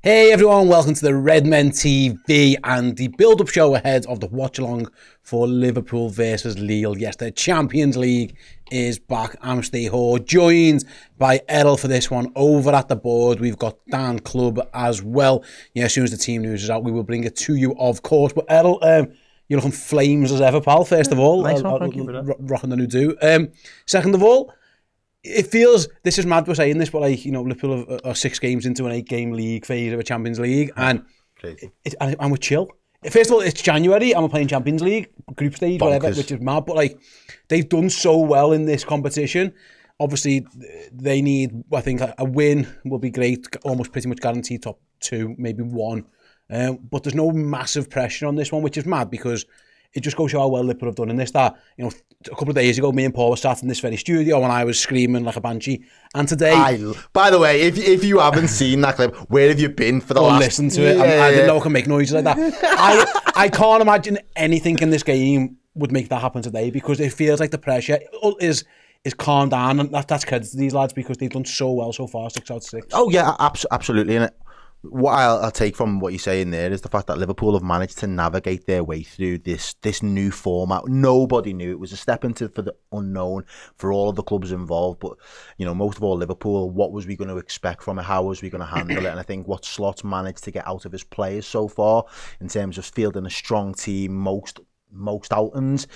Hey everyone, welcome to the Redmen TV and the build-up show ahead of the Watchalong for Liverpool versus Lille. Yes, the Champions League is back. I'm Steve Hoare, joined by Errol for this one. Over at the board, we've got Dan Club as well. Yeah, as soon as the team news is out, we will bring it to you, of course. But Errol, you're looking flames as ever, pal, first of all. Nice one, thank you for that. Rocking the new do. Second of all, it feels, this is mad we're saying this, but like, you know, Liverpool are 6 games into an 8-game league phase of a Champions League, and we're chill. First of all, it's January and we're playing Champions League, group stage, whatever, which is mad, but like, they've done so well in this competition. Obviously, they need, I think, a win will be great, almost pretty much guaranteed top 2, maybe 1. But there's no massive pressure on this one, which is mad because it just goes to show how well Liverpool have done in this. That, you know, a couple of days ago, me and Paul were sat in this very studio and I was screaming like a banshee. And today, by the way, if you haven't seen that clip, where have you been for the last? Listen to it. I didn't know I could make noises like that. I can't imagine anything in this game would make that happen today because it feels like the pressure is calmed down, and that's credit to these lads because they've done so well so far, 6 out of 6. Oh yeah, absolutely. And what I'll take from what you're saying there is the fact that Liverpool have managed to navigate their way through this new format. Nobody knew. It was a step into for the unknown for all of the clubs involved. But, you know, most of all Liverpool, what was we going to expect from it? How was we going to handle it? And I think what Slot's managed to get out of his players so far in terms of fielding a strong team, most outings,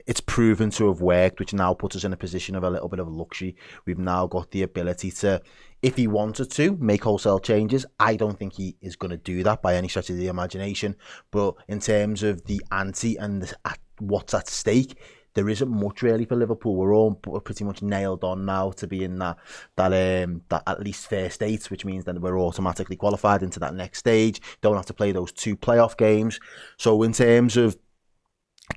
it's proven to have worked, which now puts us in a position of a little bit of luxury. We've now got the ability to, if he wanted to, make wholesale changes. I don't think he is going to do that by any stretch of the imagination. But in terms of the ante and what's at stake, there isn't much really for Liverpool. We're all pretty much nailed on now to be in that at least first 8, which means that we're automatically qualified into that next stage. Don't have to play those 2 playoff games. So in terms of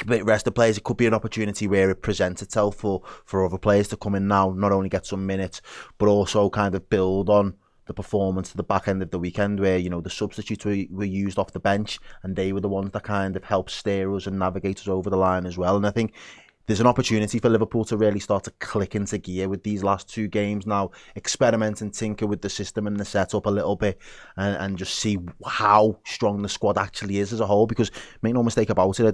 rest of players, it could be an opportunity where it presents itself for other players to come in now, not only get some minutes, but also kind of build on the performance at the back end of the weekend where, you know, the substitutes were used off the bench and they were the ones that kind of helped steer us and navigate us over the line as well. And I think there's an opportunity for Liverpool to really start to click into gear with these last 2 games now, experiment and tinker with the system and the setup a little bit and just see how strong the squad actually is as a whole, because make no mistake about it, I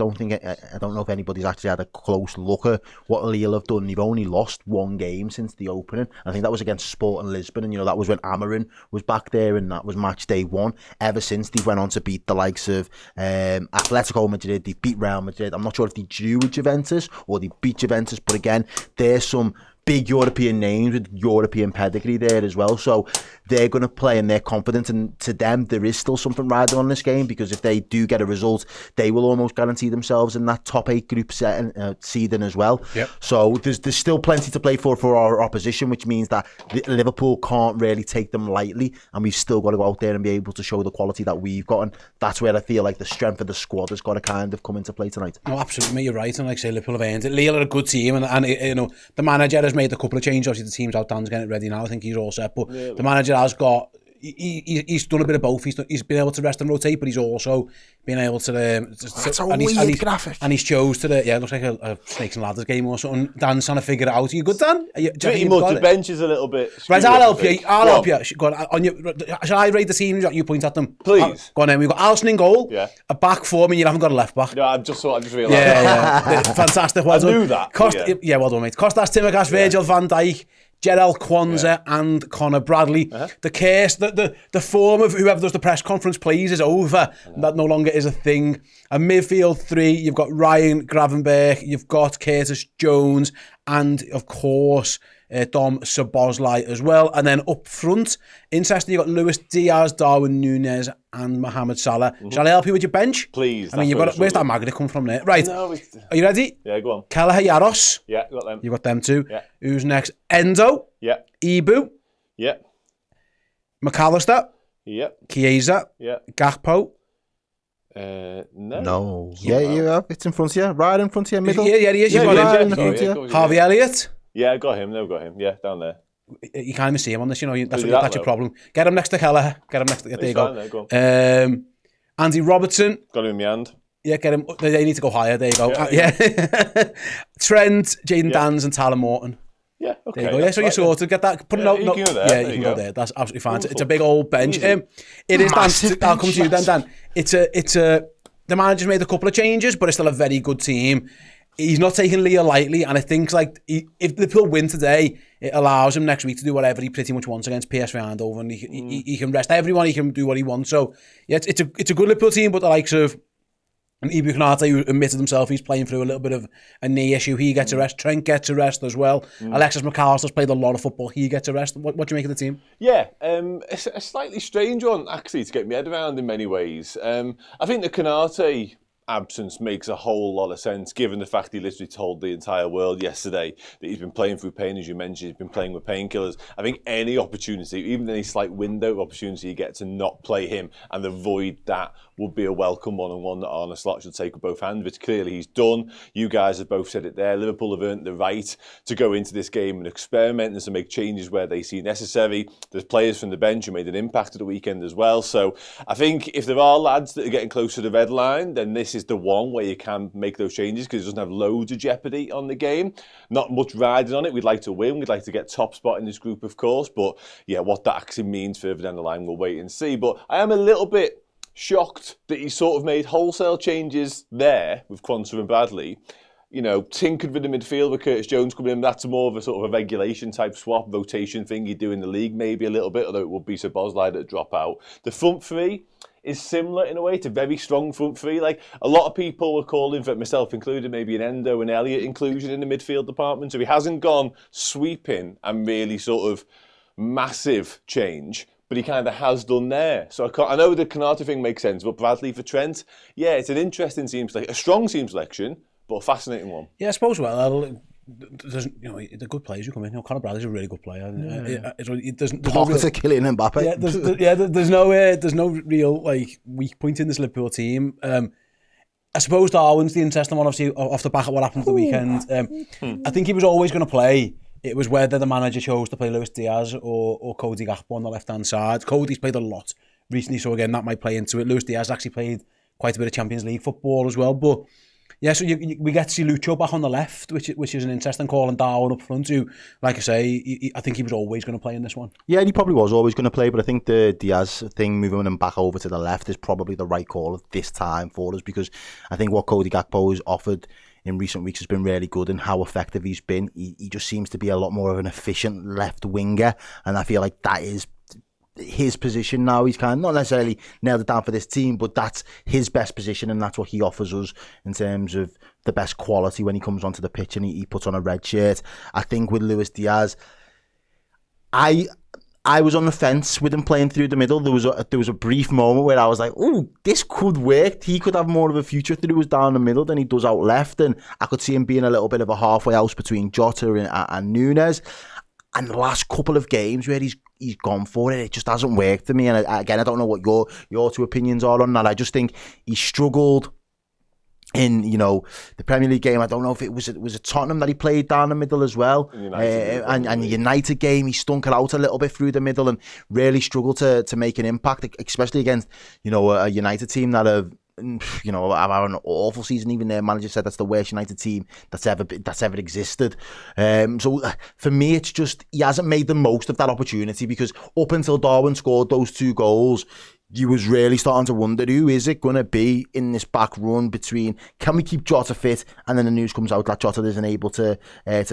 don't know if anybody's actually had a close look at what Lille have done. They've only lost 1 game since the opening. I think that was against Sporting Lisbon, and you know that was when Amarin was back there and that was match day 1. Ever since, they went on to beat the likes of Atletico Madrid, they beat Real Madrid. I'm not sure if they drew with Juventus or they beat Juventus, but again, there's some big European names with European pedigree there as well, so they're going to play and they're confident, and to them there is still something riding on this game, because if they do get a result, they will almost guarantee themselves in that top 8 group seeding as well. Yep. So there's still plenty to play for our opposition, which means that Liverpool can't really take them lightly, and we've still got to go out there and be able to show the quality that we've got, and that's where I feel like the strength of the squad has got to kind of come into play tonight. No, absolutely, you're right, and like I say, Liverpool have earned it. Lille are a good team, and you know, the manager has made a couple of changes. Obviously the team's out, Dan's getting it ready now, I think he's all set, but the manager has got, he's done a bit of both. He's been able to rest and rotate, but he's also been able to that's a weird graphic, and he's chose to it looks like a Snakes and Ladders game or something. Dan's trying to figure it out. Are you good, Dan? Pretty much. The bench is a little bit right, I'll help you. Go on, shall I rate the teams that you point at them? Please. Go on then. We've got Alisson in goal, a back 4, I mean you haven't got a left back. No, I just realised. Yeah. Fantastic. Well done. I knew that. Well done, mate. Costas Tsimikas, Virgil van Dijk, Gerald Kwanzaa and Connor Bradley. The curse, the form of whoever does the press conference please is over. That no longer is a thing. A midfield 3, you've got Ryan Gravenberch, you've got Curtis Jones, and of course Dom Szoboszlai as well. And then up front, interesting, you've got Luis Diaz, Darwin Nunez and Mohamed Salah. Shall I help you with your bench? Please. I mean, you've got, where's that magnet come from there? Right. No, are you ready? Yeah, go on. Kelleher Yaros. Yeah, got them. You got them too. Yeah. Who's next? Endo. Yeah. Ibu. Yeah. McAllister. Yeah. Chiesa. Yeah. Gakpo. No. Yeah, it's in front of you, right in front of you, middle. Yeah, he is. You've got him. Harvey Elliott. Yeah, got him. They've got him. Yeah, down there. You can't even see him on this, you know. That's your problem. Get him next to Kelleher. Get him next to. There you go. Andy Robertson. Got him in my hand. Yeah, get him. They need to go higher. There you go. Yeah. Trent, Jaden Dans, and Tyler Morton. Yeah, okay. There you go. Yeah, so you sort of get that. Put you can go there. Yeah, you can go there. That's absolutely fine. It's a big old bench. It is, Massive Dan. I'll come bench, to you then, Dan. It's a. The manager's made a couple of changes, but it's still a very good team. He's not taking Lille lightly, and I think if Liverpool win today, it allows him next week to do whatever he pretty much wants against PSV Eindhoven, and he can rest everyone. He can do what he wants. So yeah, it's a good Liverpool team, but the likes of Ibu Konate, who admitted himself he's playing through a little bit of a knee issue, he gets a rest. Trent gets a rest as well. Alexis McAllister's played a lot of football. He gets a rest. What do you make of the team? Yeah, it's a slightly strange one, actually, to get my head around in many ways. I think the Konate absence makes a whole lot of sense, given the fact he literally told the entire world yesterday that he's been playing through pain, as you mentioned, he's been playing with painkillers. I think any opportunity, even any slight window of opportunity you get to not play him and avoid that would be a welcome one, and one that Arne Slot should take with both hands, which clearly he's done. You guys have both said it there. Liverpool have earned the right to go into this game and experiment and to make changes where they see necessary. There's players from the bench who made an impact at the weekend as well. So I think if there are lads that are getting close to the red line, then this is the one where you can make those changes because it doesn't have loads of jeopardy on the game. Not much riding on it. We'd like to win. We'd like to get top spot in this group, of course. But yeah, what that actually means further down the line, we'll wait and see. But I am a little bit shocked that he sort of made wholesale changes there with Quansah and Bradley. You know, tinkered with the midfield with Curtis Jones coming in. That's more of a sort of a regulation type swap, rotation thing you do in the league maybe a little bit, although it would be Szoboszlai that drop out. The front three is similar in a way to very strong front three. Like a lot of people were calling for, myself included, maybe an Endo and Elliott inclusion in the midfield department. So he hasn't gone sweeping and really sort of massive change, but he kind of has done there. So I know the Konate thing makes sense, but Bradley for Trent, yeah, it's an interesting team selection, a strong team selection, but a fascinating one. Yeah, I suppose. Well, there's, you know, the good players who come in. You know, Conor Bradley's a really good player. There's Pockets of Kylian Mbappe. Yeah, there's no real like weak point in this Liverpool team. I suppose Darwin's the interesting one, obviously, off the back of what happened at the weekend. I think he was always going to play. It was whether the manager chose to play Luis Diaz or Cody Gakpo on the left-hand side. Cody's played a lot recently, so again, that might play into it. Luis Diaz actually played quite a bit of Champions League football as well. But yeah, so we get to see Lucho back on the left, which is an interesting call, and Darwin up front, who, like I say, I think he was always going to play in this one. Yeah, and he probably was always going to play, but I think the Diaz thing, moving him back over to the left, is probably the right call at this time for us, because I think what Cody Gakpo has offered in recent weeks has been really good, and how effective he's been. He just seems to be a lot more of an efficient left winger, and I feel like that is his position now. He's kind of not necessarily nailed it down for this team, but that's his best position, and that's what he offers us in terms of the best quality when he comes onto the pitch and he puts on a red shirt. I think with Luis Diaz, I was on the fence with him playing through the middle. There was a brief moment where I was like, "Oh, this could work. He could have more of a future through us down the middle than he does out left." And I could see him being a little bit of a halfway house between Jota and Nunez. And the last couple of games where he's gone for it, it just hasn't worked for me. And again, I don't know what your two opinions are on that. I just think he struggled in, you know, the Premier League game. I don't know if it was a Tottenham that he played down the middle as well, and the United game he stunk it out a little bit through the middle and really struggled to make an impact, especially against, you know, a United team that have, you know, have had an awful season. Even their manager said that's the worst United team that's ever existed. So for me, it's just he hasn't made the most of that opportunity, because up until Darwin scored those 2 goals, you was really starting to wonder, who is it going to be in this back run between, can we keep Jota fit? And then the news comes out that Jota isn't able to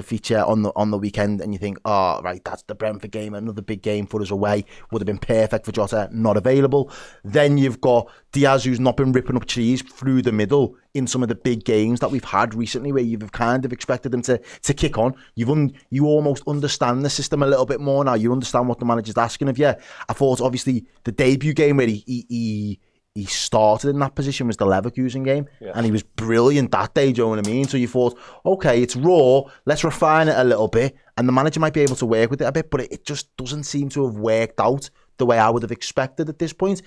feature on the weekend, and you think, oh, right, that's the Brentford game, another big game for us away, would have been perfect for Jota, not available. Then you've got Diaz, who's not been ripping up cheese through the middle in some of the big games that we've had recently, where you've kind of expected them to kick on. You almost understand the system a little bit more now. You understand what the manager's asking of you. I thought, obviously, the debut game where he started in that position was the Leverkusen game, and he was brilliant that day, do you know what I mean? So you thought, okay, it's raw, let's refine it a little bit, and the manager might be able to work with it a bit, but it just doesn't seem to have worked out the way I would have expected at this point.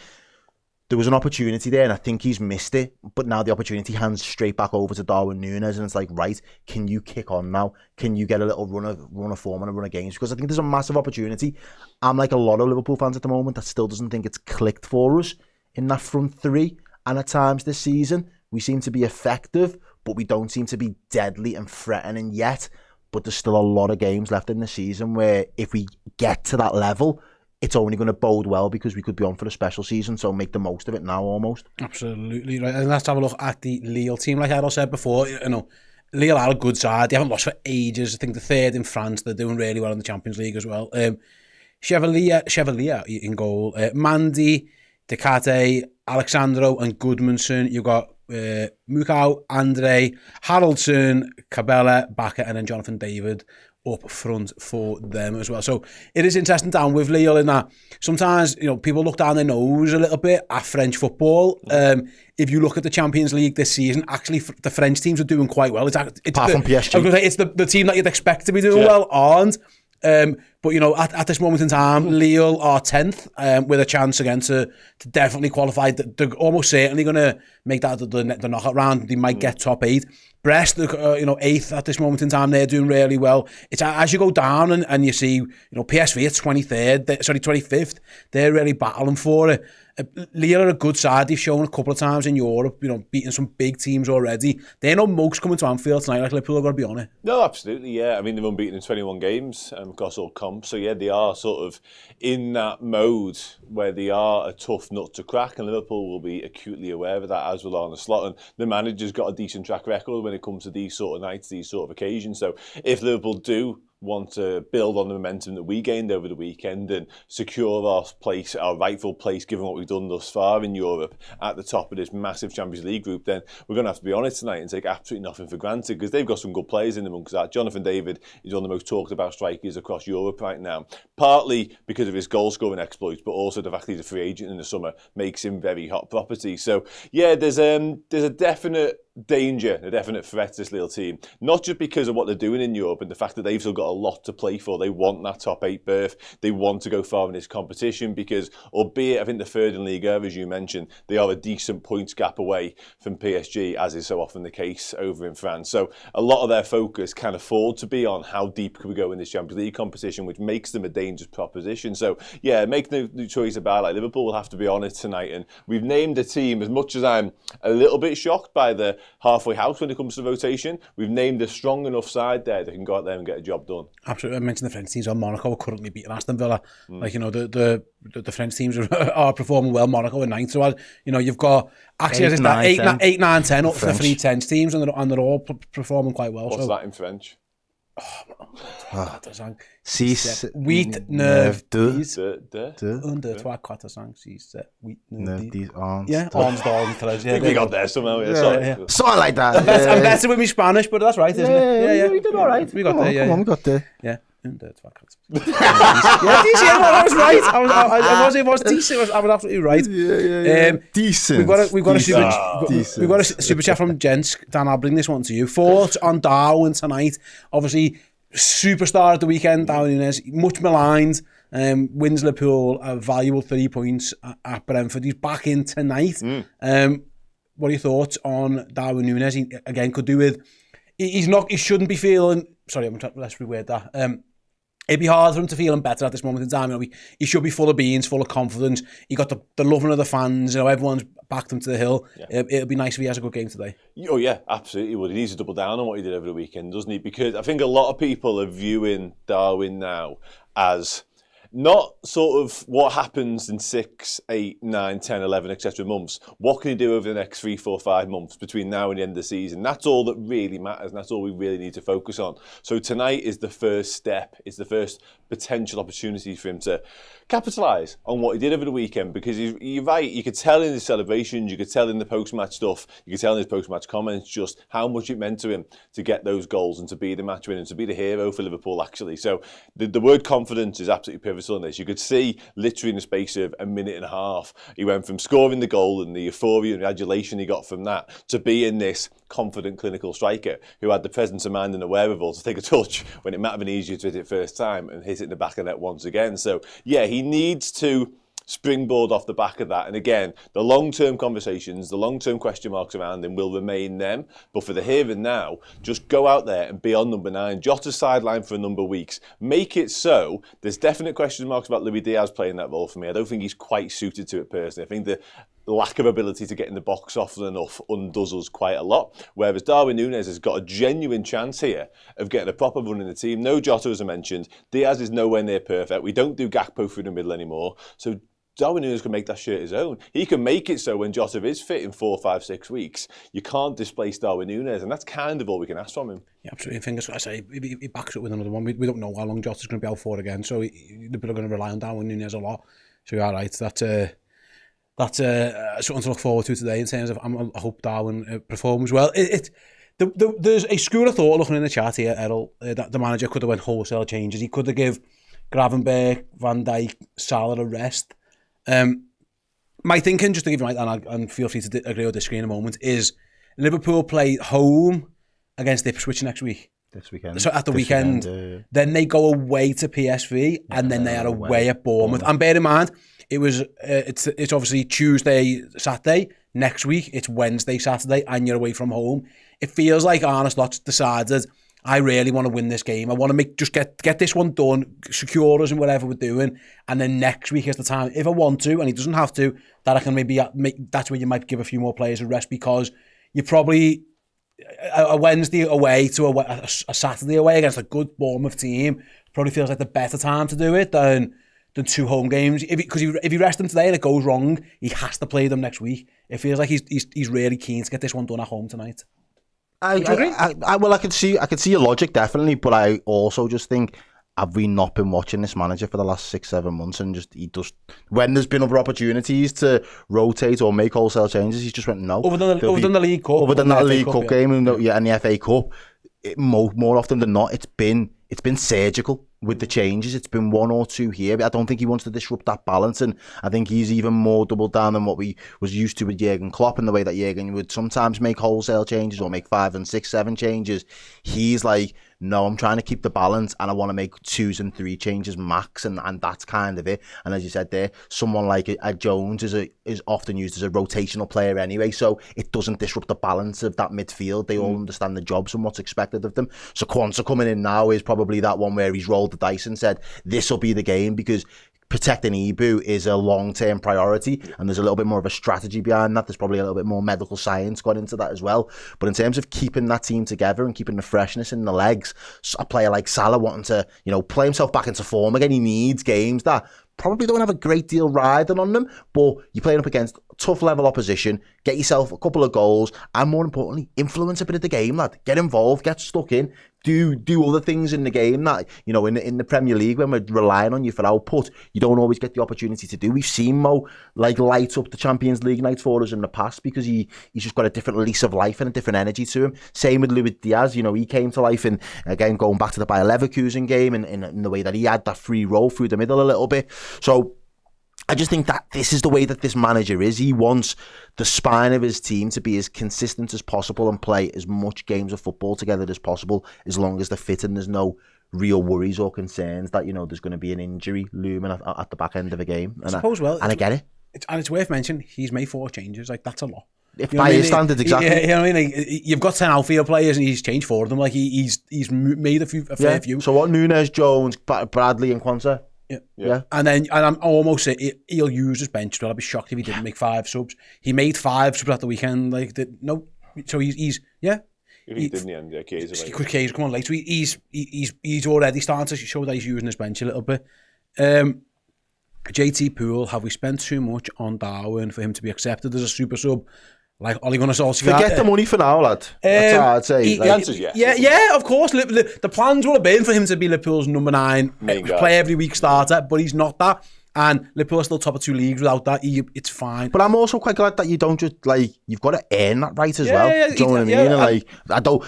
There was an opportunity there, and I think he's missed it. But now the opportunity hands straight back over to Darwin Nunez, and it's like, right, can you kick on now? Can you get a little run of form and a run of games? Because I think there's a massive opportunity. I'm like a lot of Liverpool fans at the moment that still doesn't think it's clicked for us in that front three. And at times this season, we seem to be effective, but we don't seem to be deadly and threatening yet. but there's still a lot of games left in the season where if we get to that level, it's only going to bode well because we could be on for a special season, so make the most of it now almost. Absolutely right. And let's have a look at the Lille team. Like Errol said before, Lille are a good side. They haven't lost for ages. I think they're third in France. They're doing really well in the Champions League as well. Chevalier in goal. Mandy, Decate, Alexandro and Goodmanson. You've got Mukau, Andre, Haraldson, Cabela, Bakker and then Jonathan David up front for them as well. So it is interesting down with Lille in that sometimes people look down their nose a little bit at French football. If you look at the Champions League this season, actually the French teams are doing quite well. It's apart from PSG. It's the team that you'd expect to be doing well aren't. But at this moment in time, Lille are 10th with a chance again to definitely qualify. They're almost certainly going to make that the knockout round. They might get top 8. Brest, 8th at this moment in time. They're doing really well. It's as you go down and you see, PSV at 25th. They're really battling for it. Lille are a good side. They've shown a couple of times in Europe, beating some big teams already. They're no mugs coming to Anfield tonight. Like Liverpool are going to be on it. No, absolutely, yeah. I mean, they've unbeaten in 21 games across all comps. So yeah, they are sort of in that mode where they are a tough nut to crack, and Liverpool will be acutely aware of that, as will Arne Slot. And the manager's got a decent track record when it comes to these sort of nights, these sort of occasions. So if Liverpool do want to build on the momentum that we gained over the weekend and secure our rightful place, given what we've done thus far in Europe at the top of this massive Champions League group, then we're going to have to be honest tonight and take absolutely nothing for granted, because they've got some good players in amongst that. Jonathan David is one of the most talked about strikers across Europe right now, partly because of his goal scoring exploits, but also the fact that he's a free agent in the summer makes him very hot property. So yeah, there's a definite danger, a definite threat to this Lille team, not just because of what they're doing in Europe and the fact that they've still got a lot to play for. They want that top 8 berth. They want to go far in this competition because, albeit I think the third in Liga, as you mentioned, they are a decent points gap away from PSG, as is so often the case over in France. So a lot of their focus can afford to be on how deep can we go in this Champions League competition, which makes them a dangerous proposition. So yeah, make no choice about it. Liverpool will have to be on it tonight, and we've named a team, as much as I'm a little bit shocked by the halfway house when it comes to rotation, we've named a strong enough side there that can go out there and get a job done. Absolutely. I mentioned the French teams on Monaco are currently beating Aston Villa. The French teams are performing well. Monaco in 9th. So you've got actually 8, 9, 10 up for the 3 10s teams, and they're all performing quite well. What's that in French? 6, 8, 9, 10. Under 3, 4, 5, 6, 7, 8, 9, 10, 11. Yeah, arms, dogs, I think we got there somehow. Yeah. Something like that. I'm better with me Spanish, but that's right, isn't it? Yeah, we did all right. We got there. Come on, we got there. Yeah. Under 12. I was right. I was decent. I was absolutely right. Yeah. Decent. We've got a super chat from Jensk. Dan, I'll bring this one to you. Thoughts on Darwin tonight? Obviously, superstar at the weekend, Darwin Nunez, much maligned. Wins Liverpool a valuable 3 points at Brentford. He's back in tonight. What are your thoughts on Darwin Nunez? He again could do with. He shouldn't be feeling. Sorry, let's reword that. It'd be hard for him to feeling better at this moment in time. He should be full of beans, full of confidence. He got the loving of the fans. Everyone's backed him to the hill. Yeah. It'll be nice if he has a good game today. Oh yeah, absolutely. Well, he needs to double down on what he did over the weekend, doesn't he? Because I think a lot of people are viewing Darwin now as not sort of what happens in 6, 8, 9, 10, 11, etc. months. What can he do over the next 3, 4, 5 months between now and the end of the season? That's all that really matters, and that's all we really need to focus on. So tonight is the first step. It's the first potential opportunity for him to capitalise on what he did over the weekend, because you're right, you could tell in his celebrations, you could tell in the post-match stuff, you could tell in his post-match comments just how much it meant to him to get those goals and to be the match winner and to be the hero for Liverpool, actually. So the word confidence is absolutely pivotal in this. You could see literally in the space of a minute and a half, he went from scoring the goal and the euphoria and the adulation he got from that to being this confident clinical striker who had the presence of mind and the wherewithal to take a touch when it might have been easier to hit it first time and hit it in the back of the net once again. So yeah, he needs to springboard off the back of that. And again, the long-term conversations, the long-term question marks around him will remain them. But for the here and now, just go out there and be on number 9. Jota's sideline for a number of weeks. Make it so. There's definite question marks about Luis Diaz playing that role for me. I don't think he's quite suited to it personally. I think that lack of ability to get in the box often enough undoes us quite a lot. Whereas Darwin Nunez has got a genuine chance here of getting a proper run in the team. No Jota, as I mentioned. Diaz is nowhere near perfect. We don't do Gakpo through the middle anymore. So Darwin Nunez can make that shirt his own. He can make it so when Jota is fit in 4, 5, 6 weeks, you can't displace Darwin Nunez, and that's kind of all we can ask from him. Yeah, absolutely. Fingers, I say, he backs up with another one. We don't know how long Jota's going to be out for again, so people are going to rely on Darwin Nunez a lot. So you're right. That's something to look forward to today in terms of. I hope Darwin performs well. There's a school of thought looking in the chat here, Errol, that the manager could have went wholesale changes. He could have give Gravenberch, Van Dijk, Salah a rest. My thinking, just to give you and feel free to agree or disagree in a moment, is Liverpool play home against Ipswich next week. This weekend. So at the weekend, then they go away to PSV, and then they are away at Bournemouth. And bear in mind, it's obviously Tuesday, Saturday. Next week, it's Wednesday, Saturday, and you're away from home. It feels like Arne Slot's decided, I really want to win this game. I want to get this one done, secure us in whatever we're doing, and then next week is the time, if I want to, and he doesn't have to, that I can maybe that's where you might give a few more players a rest, because you probably a Wednesday away to a Saturday away against a good Bournemouth team probably feels like the better time to do it than 2 home games. Because if you rest them today and it goes wrong, he has to play them next week. It feels like he's really keen to get this one done at home tonight. I can see your logic, definitely, but I also just think, have we not been watching this manager for the last 6-7 months, and when there's been other opportunities to rotate or make wholesale changes, he's just went no. Other than the League Cup, other than that League Cup game, and the FA Cup, more often than not, it's been surgical with the changes. It's been 1 or 2 here, but I don't think he wants to disrupt that balance, and I think he's even more doubled down than what we was used to with Jurgen Klopp, in the way that Jurgen would sometimes make wholesale changes or make 5 and 6, 7 changes. He's like, no, I'm trying to keep the balance, and I want to make 2s and 3 changes max, and that's kind of it. And as you said there, someone like a Jones is often used as a rotational player anyway, so it doesn't disrupt the balance of that midfield. They all understand the jobs and what's expected of them. So Quansah coming in now is probably that one where he's rolled the dice and said, this will be the game, because protecting Ibu is a long-term priority, and there's a little bit more of a strategy behind that. There's probably a little bit more medical science gone into that as well. But in terms of keeping that team together and keeping the freshness in the legs, a player like Salah wanting to, play himself back into form again, he needs games that probably don't have a great deal riding on them, but you're playing up against tough level opposition, get yourself a couple of goals, and more importantly, influence a bit of the game, lad. Get involved, get stuck in, do other things in the game that, in the Premier League, when we're relying on you for output, you don't always get the opportunity to do. We've seen Mo light up the Champions League nights for us in the past, because he's just got a different lease of life and a different energy to him. Same with Luis Diaz, he came to life, and again, going back to the Bayer Leverkusen game, and in the way that he had that free roll through the middle a little bit. So I just think that this is the way that this manager is. He wants the spine of his team to be as consistent as possible and play as much games of football together as possible, as long as they're fit and there's no real worries or concerns that, there's going to be an injury looming at the back end of a game. And I get it. It's worth mentioning, he's made 4 changes. That's a lot. If by his standards, exactly. You've got 10 outfield players and he's changed 4 of them. He's made a fair few. So what, Nunez, Jones, Bradley and Quansah? Yeah. And I'm almost say he'll use his bench. I'd be shocked if he didn't make 5 subs. He made 5 subs at the weekend. So he's If he didn't, in the end, Kay's come on late. So he's already starting to show that he's using his bench a little bit. JT Poole, have we spent too much on Darwin for him to be accepted as a super sub? Like Ole Gunnar Solskjaer. Forget the money for now, lad. That's how I'd say. The answer's yes. Yeah, of course. The plans would have been for him to be Liverpool's number 9, play every week starter, but he's not that. And Liverpool are still top of 2 leagues without that. It's fine. But I'm also quite glad that you don't just, you've got to earn that right as well. Do you know what I mean? And I don't,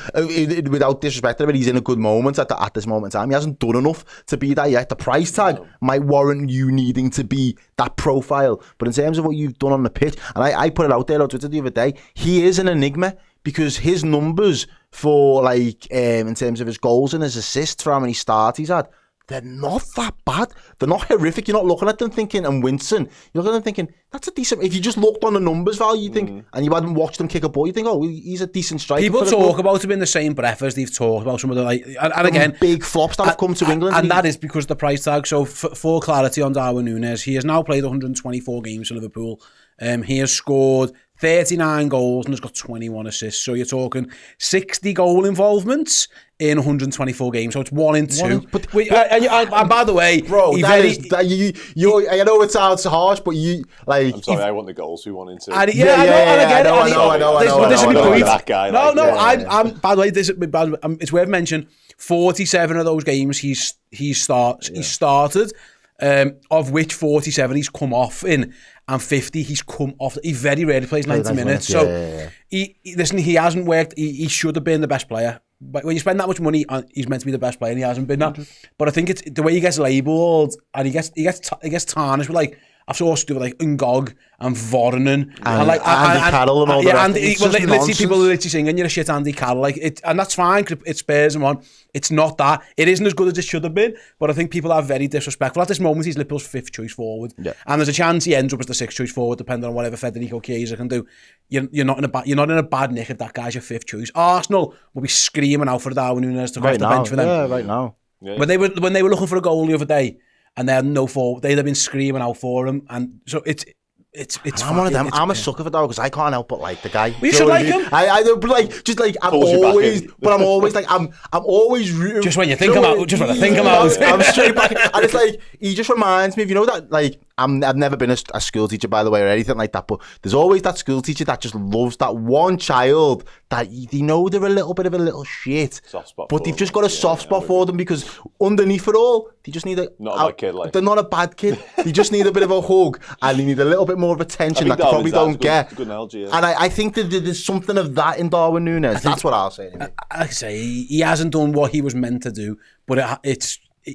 without disrespect, but he's in a good moment at this moment in time. He hasn't done enough to be that yet. The price tag might warrant you needing to be that profile. But in terms of what you've done on the pitch, and I put it out there on Twitter the other day, he is an enigma, because his numbers for, in terms of his goals and his assists for how many starts he's had, they're not that bad. They're not horrific. You're not looking at them thinking, and wincing. You're looking at them thinking, That's a decent. If you just looked on the numbers value, you think, and you hadn't watched him kick a ball, you think, oh, he's a decent striker. People talk about him in the same breath as they've talked about some of the and again, big flops that have come to England, and that is because of the price tag. So, for clarity on Darwin Nunez, he has now played 124 games for Liverpool. He has scored 39 goals and has got 21 assists. So you're talking 60 goal involvements in 124 games. So it's 1 in 2. And by the way, bro, I know it sounds harsh, but you like. I'm sorry, I want the goals. We 1 in 2. I know. This is my point. That guy. I'm. By the way, it's worth mentioning. 47 of those games he started, of which 47 he's come off in. And 50 he's come off. He very rarely plays 90 minutes. So he hasn't worked. He should have been the best player. But when you spend that much money, he's meant to be the best player, and he hasn't been that. But I think it's the way he gets labelled, and he gets tarnished with like. I've sort of do with like Ngog and Voronen and like Andy Carroll and all that. Literally people are literally singing you're a shit Andy Carroll, like it, and that's fine. It spares him on. It's not that. It isn't as good as it should have been. But I think people are very disrespectful. At this moment, he's Liverpool's 5th choice forward, and there's a chance he ends up as the 6th choice forward, depending on whatever Federico Chiesa can do. You're not in a bad nick if that guy's your 5th choice. Arsenal will be screaming out for Darwin Nunez to come off the bench for them. Yeah, right now. Yeah. When they were looking for a goal the other day. And they had no forward. They'd have been screaming out for him, and so it's. I'm one of them. I'm a sucker for that because I can't help but like the guy. You should like him. I don't like just like I'm always like I'm always rooting. Just when you think him out, just when I think him out, I'm straight back, and it's like he just reminds me of that like. I've never been a school teacher, by the way, or anything like that, but there's always that school teacher that just loves that one child that they know they're a little bit of a little shit, but they've just got a soft spot for them because underneath it all, they just need not a bad kid. Like. They're not a bad kid. They just need a bit of a hug and they need a little bit more of attention that they probably don't get. Good analogy, yeah. And I think that there's something of that in Darwin Nunez. That's what I'll say. Like I say, he hasn't done what he was meant to do, but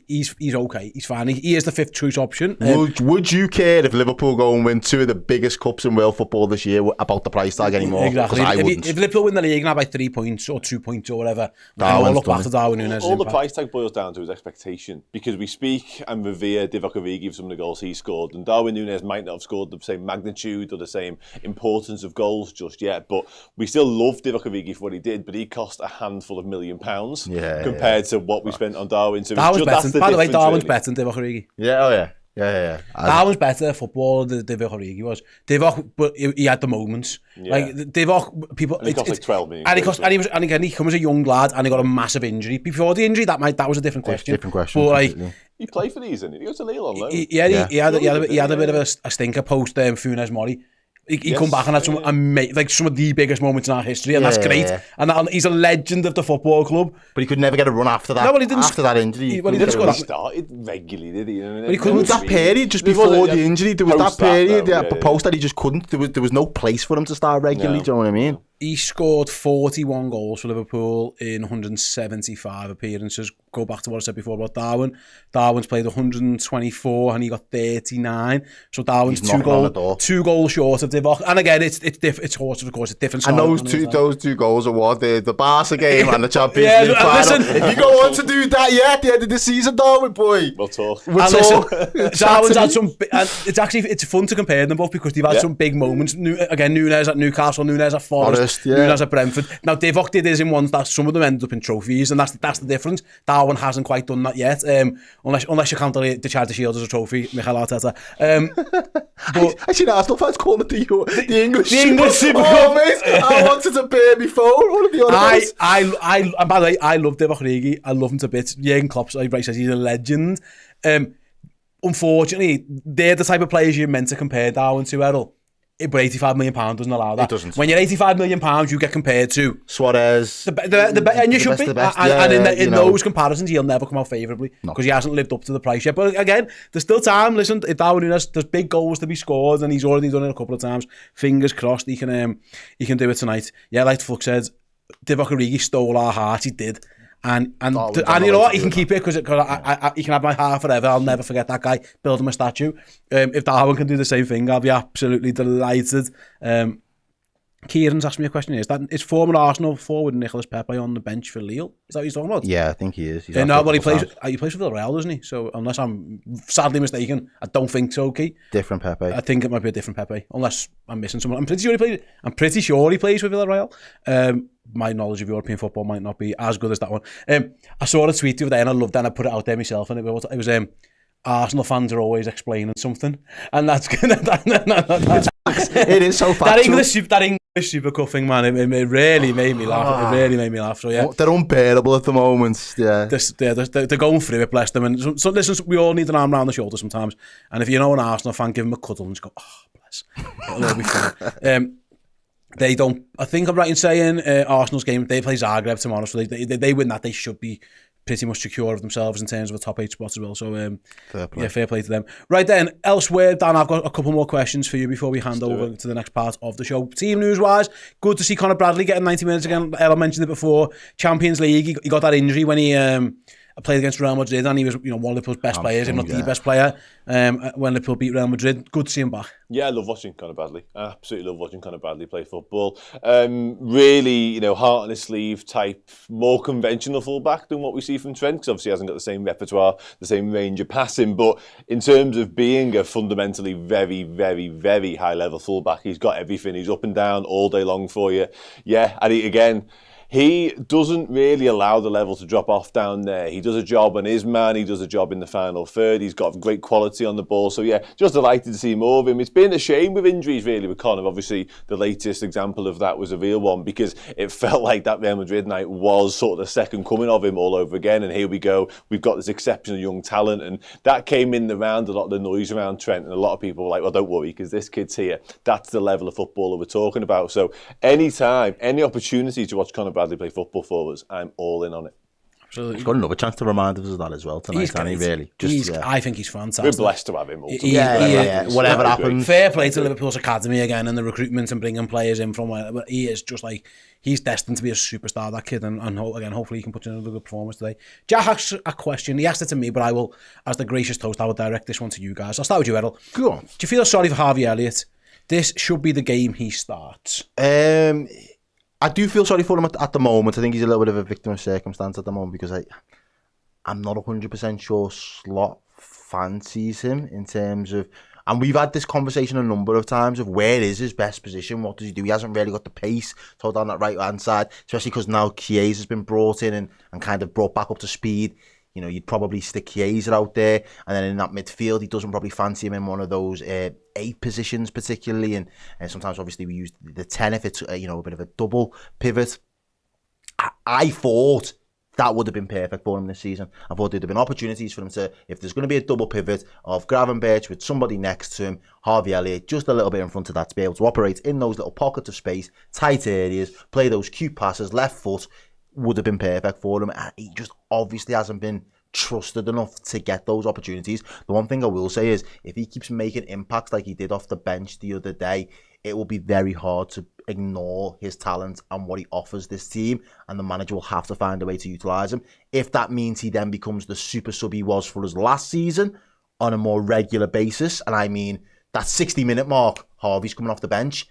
he's okay. He's fine. He is the 5th choice option. Would you care if Liverpool go and win 2 of the biggest cups in world football this year about the price tag anymore? Exactly. If Liverpool win the league and have like 3 points or 2 points or whatever, I'll look back to Darwin Nunez. All the price tag boils down to is expectation, because we speak and revere Divock Origi for some of the goals he scored, and Darwin Nunez might not have scored the same magnitude or the same importance of goals just yet, but we still love Divock Origi for what he did. But he cost a handful of £1 million compared to what we spent on Darwin. So by the way, Darwin's better than Divock Origi. Yeah. Darwin's better at football than Divock Origi was. Divock, but he had the moments. Yeah. Like Divock, people. And he cost like 12 million. And again, he comes as a young lad, and he got a massive injury. Before the injury, that was a different question. Different question. But like, he played for these, didn't he? He goes to Lille on loan. He had a bit of a stinker post Funes Mori. He come back and had some of the biggest moments in our history, and that's great. Yeah. And he's a legend of the football club. But he could never get a run after that. No, well, he didn't. After that injury, he didn't score. He started regularly, did he? But he couldn't. That period just before the injury, there was that period, post that he just couldn't. There was no place for him to start regularly. Do you know what I mean? He scored 41 goals for Liverpool in 175 appearances. Go back to what I said before about Darwin. Darwin's played 124 and he got 39. So Darwin's 2 goals short of Divock. And again, it's horses, of course, it's different. And those 2 goals are what? The Barca game and the Champions League final. Listen, if you go on to do that at the end of the season, Darwin, boy. We'll talk. Darwin's had some... It's fun to compare them both because they've had some big moments. Again, Nunez at Newcastle, Nunez at Forest. Nunez at Brentford. Now Divock did his in ones that some of them ended up in trophies, and that's the difference. Darwin hasn't quite done that yet, unless you count the Charity Shield as a trophy, Mikel Arteta. But actually, Arsenal fans call it the English Super Cup. Oh, mate, I wanted to pay before one of the other guys. And by the way, I love Divock Origi. I love him to bits. Jurgen Klopp, like Bryce says, he's a legend. Unfortunately, they're the type of players you're meant to compare Darwin to, Errol. But £85 million doesn't allow that. It doesn't. When you're £85 million, you get compared to Suarez. And you should be. And in those comparisons, he'll never come out favourably because he hasn't lived up to the price yet. But again, there's still time. Listen, if Darwin Nunez, there's big goals to be scored, and he's already done it a couple of times. Fingers crossed, he can do it tonight. Yeah, like Fuck said, Divock Origi stole our hearts. He did. And you know what? He can keep it because he can have my heart forever. I'll never forget that guy. Build him a statue. If Darwin can do the same thing, I'll be absolutely delighted. Kieran's asked me a question. Is former Arsenal forward Nicolas Pepe on the bench for Lille? Is that what he's talking about? Yeah, I think he is. No, but he plays for Villarreal, doesn't he? So unless I'm sadly mistaken, I don't think so. Okay, different Pepe. I think it might be a different Pepe, unless I'm missing someone. I'm pretty sure he plays for Villarreal. My knowledge of European football might not be as good as that one. I saw a tweet the other day and I loved it. And I put it out there myself, and it was Arsenal fans are always explaining something, and that's good. It is so factual. That English Super Cup thing, man, it really made me laugh. It really made me laugh. So yeah, they're unbearable at the moment. Yeah, they're going through it, bless them. And so listen, we all need an arm around the shoulder sometimes. And if you know an Arsenal fan, give them a cuddle and just go, oh bless. It'll all be fine. They don't. I think I'm right in saying Arsenal's game. They play Zagreb tomorrow, so they win that. They should be pretty much secure of themselves in terms of a top 8 spot as well. So fair play to them. Right then, elsewhere, Dan, I've got a couple more questions for you before we hand over to the next part of the show. Team news wise, good to see Conor Bradley getting 90 minutes again. Errol mentioned it before. Champions League, he got that injury when he played against Real Madrid, and he was one of Liverpool's best players, if not the best player, when Liverpool beat Real Madrid. Good to see him back. Yeah, I love watching Conor Bradley. I absolutely love watching Conor Bradley play football. Really, heart on his sleeve type, more conventional fullback than what we see from Trent, because obviously he hasn't got the same repertoire, the same range of passing. But in terms of being a fundamentally very, very, very high level fullback, he's got everything. He's up and down all day long for you. Yeah, and he doesn't really allow the level to drop off down there. He does a job on his man. He does a job in the final third. He's got great quality on the ball. So, yeah, just delighted to see more of him. It's been a shame with injuries, really, with Conor. Obviously, the latest example of that was a real one, because it felt like that Real Madrid night was sort of the second coming of him all over again. And here we go. We've got this exceptional young talent. And that came in around a lot of the noise around Trent. And a lot of people were like, well, don't worry, because this kid's here. That's the level of footballer we're talking about. So anytime, any opportunity to watch Conor Bradley play football for us, I'm all in on it. Absolutely. He's got another chance to remind us of that as well tonight, hasn't he, really? I think he's fantastic. We're blessed to have him. Whatever happens. Fair play to Liverpool's academy again, and the recruitment and bringing players in from where he is just like, he's destined to be a superstar, that kid, and again, hopefully he can put in another good performance today. Jack asked a question. He asked it to me, but I will, as the gracious host, I will direct this one to you guys. I'll start with you, Errol. Go on. Do you feel sorry for Harvey Elliott? This should be the game he starts. I do feel sorry for him at the moment. I think he's a little bit of a victim of circumstance at the moment, because I'm not 100% sure Slot fancies him in terms of... And we've had this conversation a number of times of where is his best position, what does he do? He hasn't really got the pace to hold down that right-hand side, especially because now Chiesa has been brought in and kind of brought back up to speed. You'd probably stick Chiesa out there, and then in that midfield, he doesn't probably fancy him in one of those 8 positions particularly, and sometimes obviously we use the 10 if it's a bit of a double pivot. I thought that would have been perfect for him this season. I thought there'd have been opportunities for him to, if there's going to be a double pivot of Gravenberch with somebody next to him, Harvey Elliott just a little bit in front of that, to be able to operate in those little pockets of space, tight areas, play those cute passes, left foot, would have been perfect for him. He just obviously hasn't been trusted enough to get those opportunities. The one thing I will say is, if he keeps making impacts like he did off the bench the other day, it will be very hard to ignore his talent and what he offers this team, and the manager will have to find a way to utilise him. If that means he then becomes the super sub he was for us last season on a more regular basis, and I mean that 60-minute mark, Harvey's coming off the bench,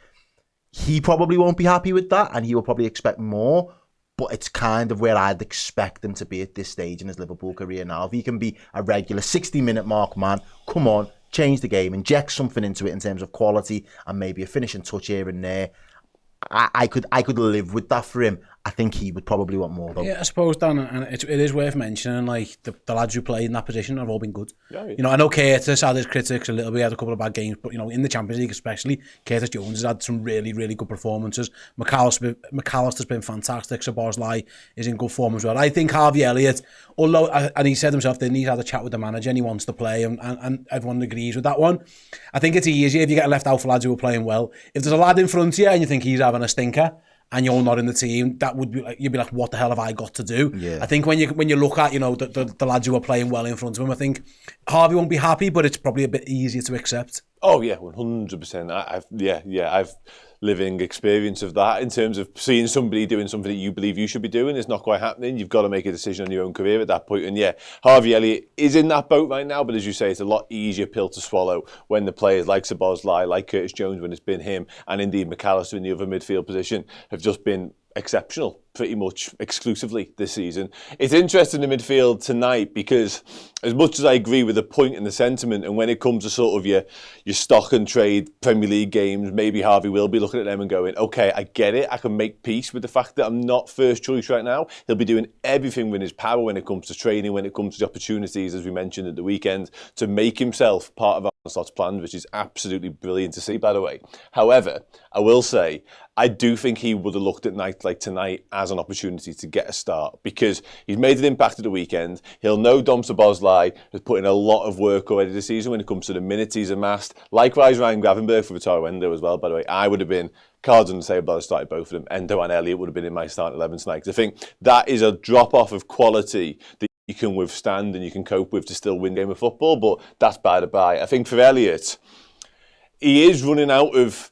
he probably won't be happy with that, and he will probably expect more. But it's kind of where I'd expect him to be at this stage in his Liverpool career now. If he can be a regular 60-minute mark man, come on, change the game, inject something into it in terms of quality and maybe a finishing touch here and there. I could live with that for him. I think he would probably want more, though. Yeah, I suppose, Dan, and it is worth mentioning, like, the lads who play in that position have all been good. Yeah, yeah. You know, I know Curtis had his critics a little bit, he had a couple of bad games, but, you know, in the Champions League especially, Curtis Jones has had some really, really good performances. McAllister's been fantastic. Szoboszlai is in good form as well. I think Harvey Elliott, although, and he said himself, that he's had a chat with the manager and he wants to play, and everyone agrees with that one. I think it's easier if you get left out for lads who are playing well. If there's a lad in front of you and you think he's having a stinker, and you're not in the team, that would be like, you'd be like, what the hell have I got to do? Yeah. I think when you look at, you know, the lads who are playing well in front of him, I think Harvey won't be happy, but it's probably a bit easier to accept. Oh yeah, 100%. I've living experience of that in terms of seeing somebody doing something that you believe you should be doing. It's not quite happening. You've got to make a decision on your own career at that point. And yeah, Harvey Elliott is in that boat right now, but as you say, it's a lot easier pill to swallow when the players like Szoboszlai, like Curtis Jones when it's been him, and indeed McAllister in the other midfield position have just been exceptional pretty much exclusively this season. It's interesting in midfield tonight because as much as I agree with the point and the sentiment, and when it comes to sort of your stock and trade Premier League games, maybe Harvey will be looking at them and going, okay, I get it. I can make peace with the fact that I'm not first choice right now. He'll be doing everything within his power when it comes to training, when it comes to opportunities, as we mentioned at the weekend, to make himself part of Arsenal's plans, which is absolutely brilliant to see, by the way. However, I will say, I do think he would have looked at nights like tonight as an opportunity to get a start because he's made an impact at the weekend. He'll know Dom Szoboszlai has put in a lot of work already this season when it comes to the minutes he's amassed. Likewise, Ryan Gravenberch for Vittorio Endo as well, by the way. I would have been cards on the table, I started both of them. Endo and Elliott would have been in my starting 11 tonight because I think that is a drop-off of quality that you can withstand and you can cope with to still win a game of football, but that's by the by. I think for Elliott, he is running out of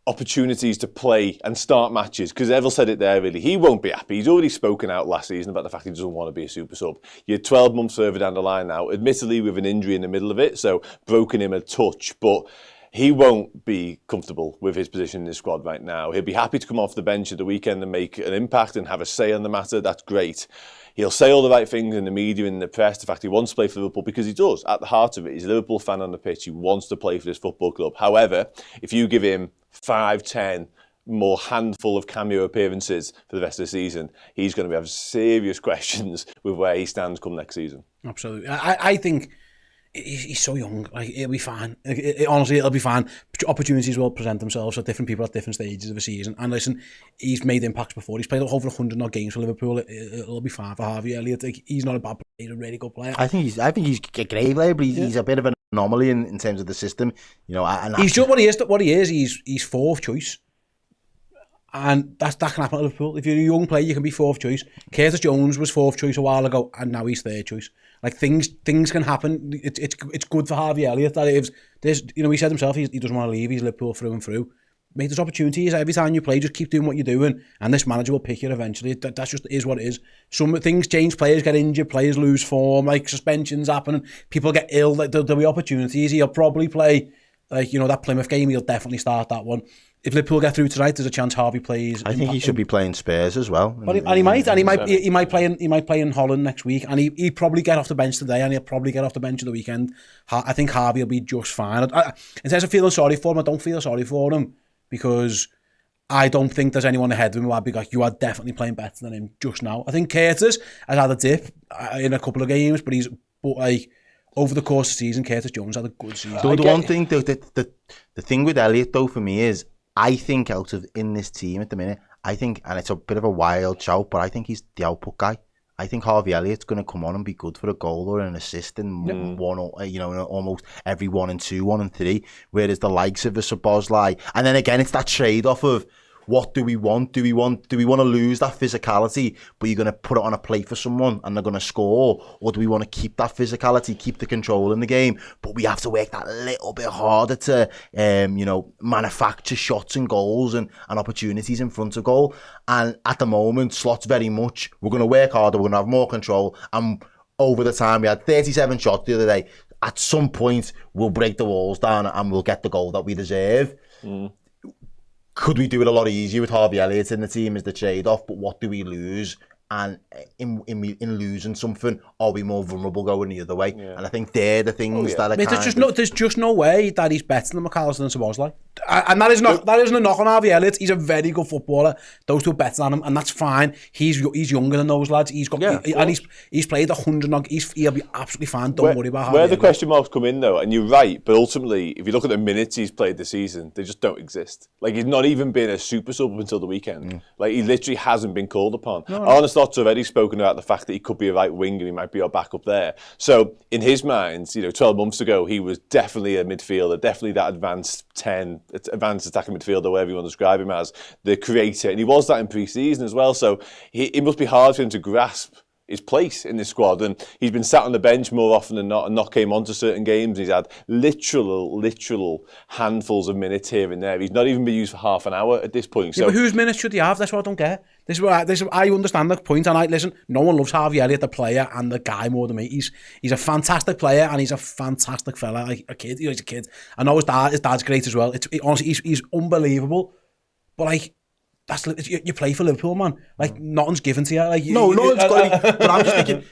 opportunities to play and start matches because Errol said it there really. He won't be happy. He's already spoken out last season about the fact he doesn't want to be a super sub. You're 12 months further down the line now, admittedly with an injury in the middle of it, so broken him a touch, but he won't be comfortable with his position in the squad right now. He'll be happy to come off the bench at the weekend and make an impact and have a say on the matter. That's great. He'll say all the right things in the media and in the press, the fact he wants to play for Liverpool, because he does. At the heart of it, he's a Liverpool fan on the pitch. He wants to play for this football club. However, if you give him 5, 10 more handful of cameo appearances for the rest of the season, he's going to have serious questions with where he stands come next season. Absolutely. I think he's so young. Like, it'll be fine. Honestly, it'll be fine. Opportunities will present themselves for different people at different stages of a season. And listen, he's made impacts before. He's played over 100 odd games for Liverpool. It'll be fine for Harvey Elliott. Like, he's not a bad player. He's a really good player. I think he's a great player, but he's a bit of an anomaly in terms of the system. You know, and he's just what he is. He's fourth choice. And that can happen at Liverpool. If you're a young player, you can be fourth choice. Curtis Jones was fourth choice a while ago, and now he's third choice. Like, things can happen. It's good for Harvey Elliott that if there's, you know, he said himself he doesn't want to leave. He's Liverpool through and through. Make those opportunities every time you play. Just keep doing what you're doing, and this manager will pick you eventually. That's just is what it is. Some things change. Players get injured. Players lose form. Like, suspensions happen. People get ill. Like, there'll be opportunities. He'll probably play, like, you know, that Plymouth game. He'll definitely start that one. If Liverpool get through tonight, there's a chance Harvey plays. I think he should be playing Spurs as well. He might play in Holland next week, and he'd probably get off the bench today, and he'll probably get off the bench at the weekend. I think Harvey will be just fine. In terms of feeling sorry for him, I don't feel sorry for him because I don't think there's anyone ahead of him who I'd be like, you are definitely playing better than him just now. I think Curtis has had a dip in a couple of games, but like, over the course of the season, Curtis Jones had a good season. The one thing, the thing with Elliott though for me is, I think out of in this team at the minute, and it's a bit of a wild shout, but I think he's the output guy. I think Harvey Elliott's going to come on and be good for a goal or an assist in almost every 1 and 2, 1 and 3. Whereas the likes of a Szoboszlai, and then again, it's that trade-off of what do we want? Do we want to lose that physicality, but you're going to put it on a plate for someone and they're going to score, or do we want to keep that physicality, keep the control in the game, but we have to work that little bit harder to, manufacture shots and goals and opportunities in front of goal. And at the moment, Slot's very much, we're going to work harder, we're going to have more control, and over the time, we had 37 shots the other day. At some point, we'll break the walls down and we'll get the goal that we deserve. Could we do it a lot easier with Harvey Elliott in the team is the trade-off, but what do we lose? And in losing something, are we more vulnerable going the other way? Yeah. And I think they're the things that are there's just no way that he's better than McAllister and Szoboszlai. And that isn't a knock on Harvey Elliott. He's a very good footballer. Those two are better than him, and that's fine. He's younger than those lads. He's played 100. He'll be absolutely fine. Don't worry about Harvey Where Elliott. the question marks come in, though, and you're right, but ultimately, if you look at the minutes he's played this season, they just don't exist. Like, he's not even been a super sub up until the weekend. Like, he literally hasn't been called upon. Honest Slot's already spoken about the fact that he could be a right winger, he might be our backup there. So in his mind, 12 months ago, he was definitely a midfielder, definitely that advanced attacking midfielder, whatever you want to describe him as, the creator, and he was that in pre-season as well. So it must be hard for him to grasp his place in this squad, and he's been sat on the bench more often than not and not came onto certain games. He's had literal handfuls of minutes here and there. He's not even been used for half an hour at this point. Yeah, but whose minutes should he have? That's what I don't get. I understand the point, and listen, no one loves Harvey Elliott, the player, and the guy more than me. He's a fantastic player, and he's a fantastic fella. Like a kid, he's a kid. I know his dad's great as well. Honestly, he's unbelievable. But like, you play for Liverpool, man. Like, nothing's given to you. Like, nothing's got. But I'm just thinking,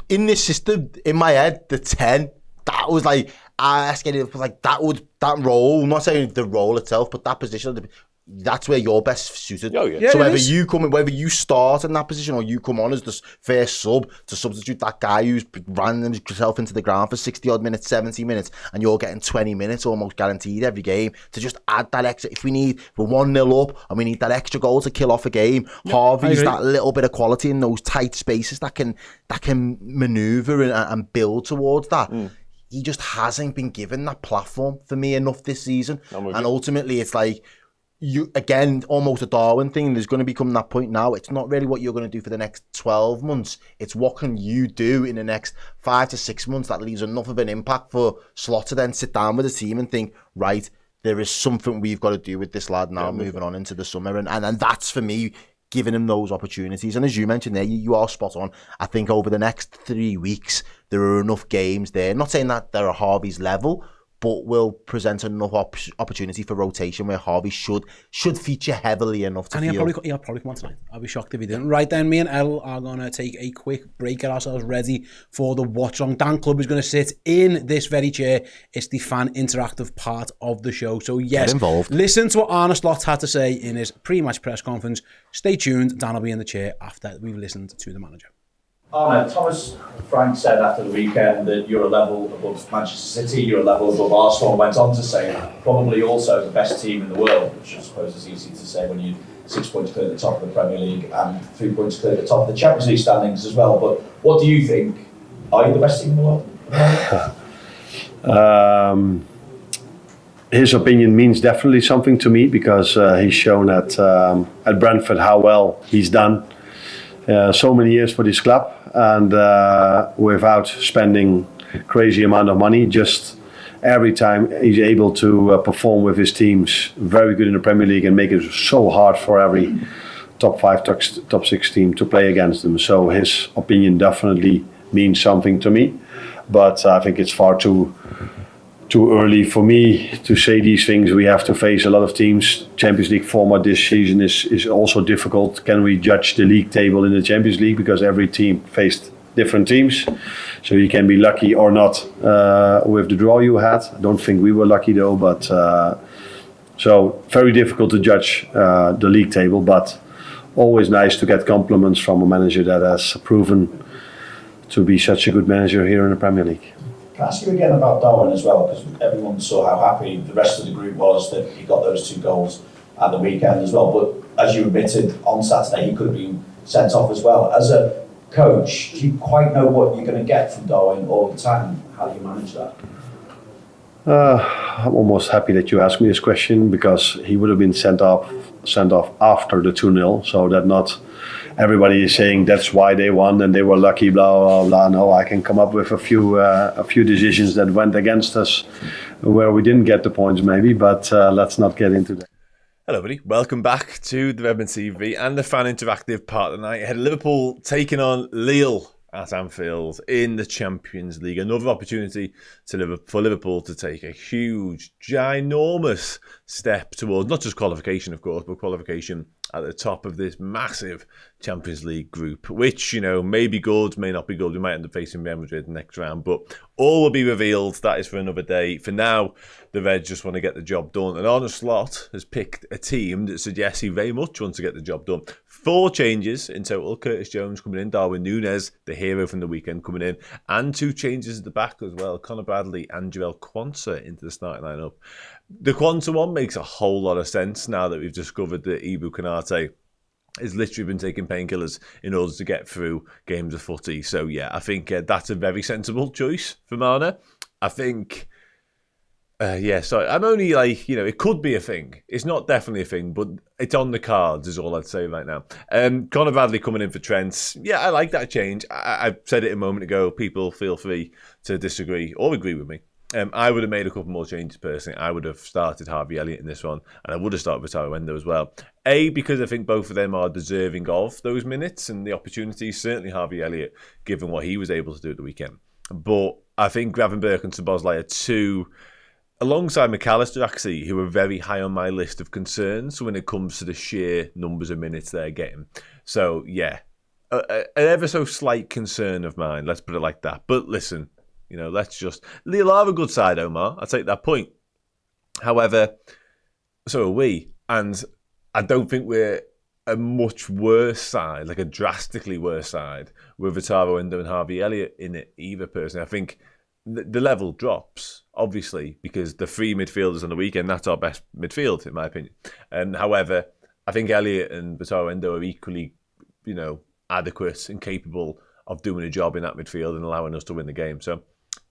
in this system, in my head, the 10, that was like, that role. I'm not saying the role itself, but that position, that's where you're best suited. Oh, yeah. So whether you start in that position or you come on as the first sub to substitute that guy who's ran himself into the ground for 60 odd minutes, 70 minutes, and you're getting 20 minutes almost guaranteed every game, to just add that extra. If we're 1-0 up and we need that extra goal to kill off a game, Harvey's that little bit of quality in those tight spaces that can manoeuvre and build towards that. He just hasn't been given that platform for me enough this season. And ultimately it's like, you again, almost a Darwin thing. There's going to become that point now. It's not really what you're going to do for the next 12 months. It's what can you do in the next 5 to 6 months that leaves enough of an impact for Slot to then sit down with the team and think, right, there is something we've got to do with this lad now moving on into the summer. And that's, for me, giving him those opportunities. And as you mentioned there, you are spot on. I think over the next 3 weeks, there are enough games there. Not saying that they're at Harvey's level, but will present enough opportunity for rotation where Harvey should feature heavily enough to he'll probably come on tonight. I'll be shocked if he didn't. Right then, me and Errol are going to take a quick break, get ourselves ready for the Watchalong. Dan Club is going to sit in this very chair. It's the fan interactive part of the show. So yes, listen to what Arne Slot had to say in his pre-match press conference. Stay tuned. Dan will be in the chair after we've listened to the manager. Arne, Thomas Frank said after the weekend that you're a level above Manchester City, you're a level above Arsenal, and went on to say probably also the best team in the world, which I suppose is easy to say when you're 6 points clear at the top of the Premier League and 3 points clear at the top of the Champions League standings as well. But what do you think? Are you the best team in the world? His opinion means definitely something to me, because he's shown at Brentford how well he's done. So many years for this club, and without spending crazy amount of money, just every time he's able to perform with his teams very good in the Premier League and make it so hard for every top 5, top 6 team to play against them. So his opinion definitely means something to me, but I think it's far too early for me to say these things. We have to face a lot of teams. Champions League format this season is also difficult. Can we judge the league table in the Champions League? Because every team faced different teams. So you can be lucky or not with the draw you had. I don't think we were lucky though, but so very difficult to judge the league table, but always nice to get compliments from a manager that has proven to be such a good manager here in the Premier League. Can I ask you again about Darwin as well, because everyone saw how happy the rest of the group was that he got those 2 goals at the weekend as well. But as you admitted on Saturday, he could have been sent off as well. As a coach, do you quite know what you're going to get from Darwin all the time? How do you manage that? I'm almost happy that you asked me this question, because he would have been sent off after the 2-0, so that not everybody is saying that's why they won and they were lucky, blah blah blah. No, I can come up with a few decisions that went against us where we didn't get the points maybe, but let's not get into that. Hello everybody, welcome back to the Redmen TV and the fan interactive part of the night. Ahead of Liverpool taking on Lille at Anfield in the Champions League. Another opportunity for Liverpool to take a huge, ginormous step towards not just qualification, of course, but qualification at the top of this massive Champions League group, which, you know, may be good, may not be good. We might end up facing Real Madrid next round, but all will be revealed. That is for another day. For now, the Reds just want to get the job done. And Arne Slot has picked a team that suggests he very much wants to get the job done. 4 changes in total. Curtis Jones coming in, Darwin Nunez, the hero from the weekend, coming in, and 2 changes at the back as well. Conor Bradley and Jarell Quansah into the starting lineup. The Quansah one makes a whole lot of sense now that we've discovered that Ibou Konate has literally been taking painkillers in order to get through games of footy. So yeah, I think that's a very sensible choice from Arne. I think Yeah, sorry. I'm only like, it could be a thing. It's not definitely a thing, but it's on the cards is all I'd say right now. Conor Bradley coming in for Trent. Yeah, I like that change. I said it a moment ago. People feel free to disagree or agree with me. I would have made a couple more changes personally. I would have started Harvey Elliott in this one, and I would have started with Endo as well. Because I think both of them are deserving of those minutes and the opportunities. Certainly Harvey Elliott, given what he was able to do at the weekend. But I think Gravenberch and Szoboszlai are two, alongside McAllister, actually, who are very high on my list of concerns when it comes to the sheer numbers of minutes they're getting. So, yeah, an ever so slight concern of mine, let's put it like that. But listen, Lille are a good side, Omar. I take that point. However, so are we. And I don't think we're a much worse side, like a drastically worse side, with Wataru Endo and Harvey Elliott in it either, personally. I think the level drops, obviously, because the three midfielders on the weekend, that's our best midfield, in my opinion. However, I think Elliott and Wataru Endo are equally, adequate and capable of doing a job in that midfield and allowing us to win the game. So,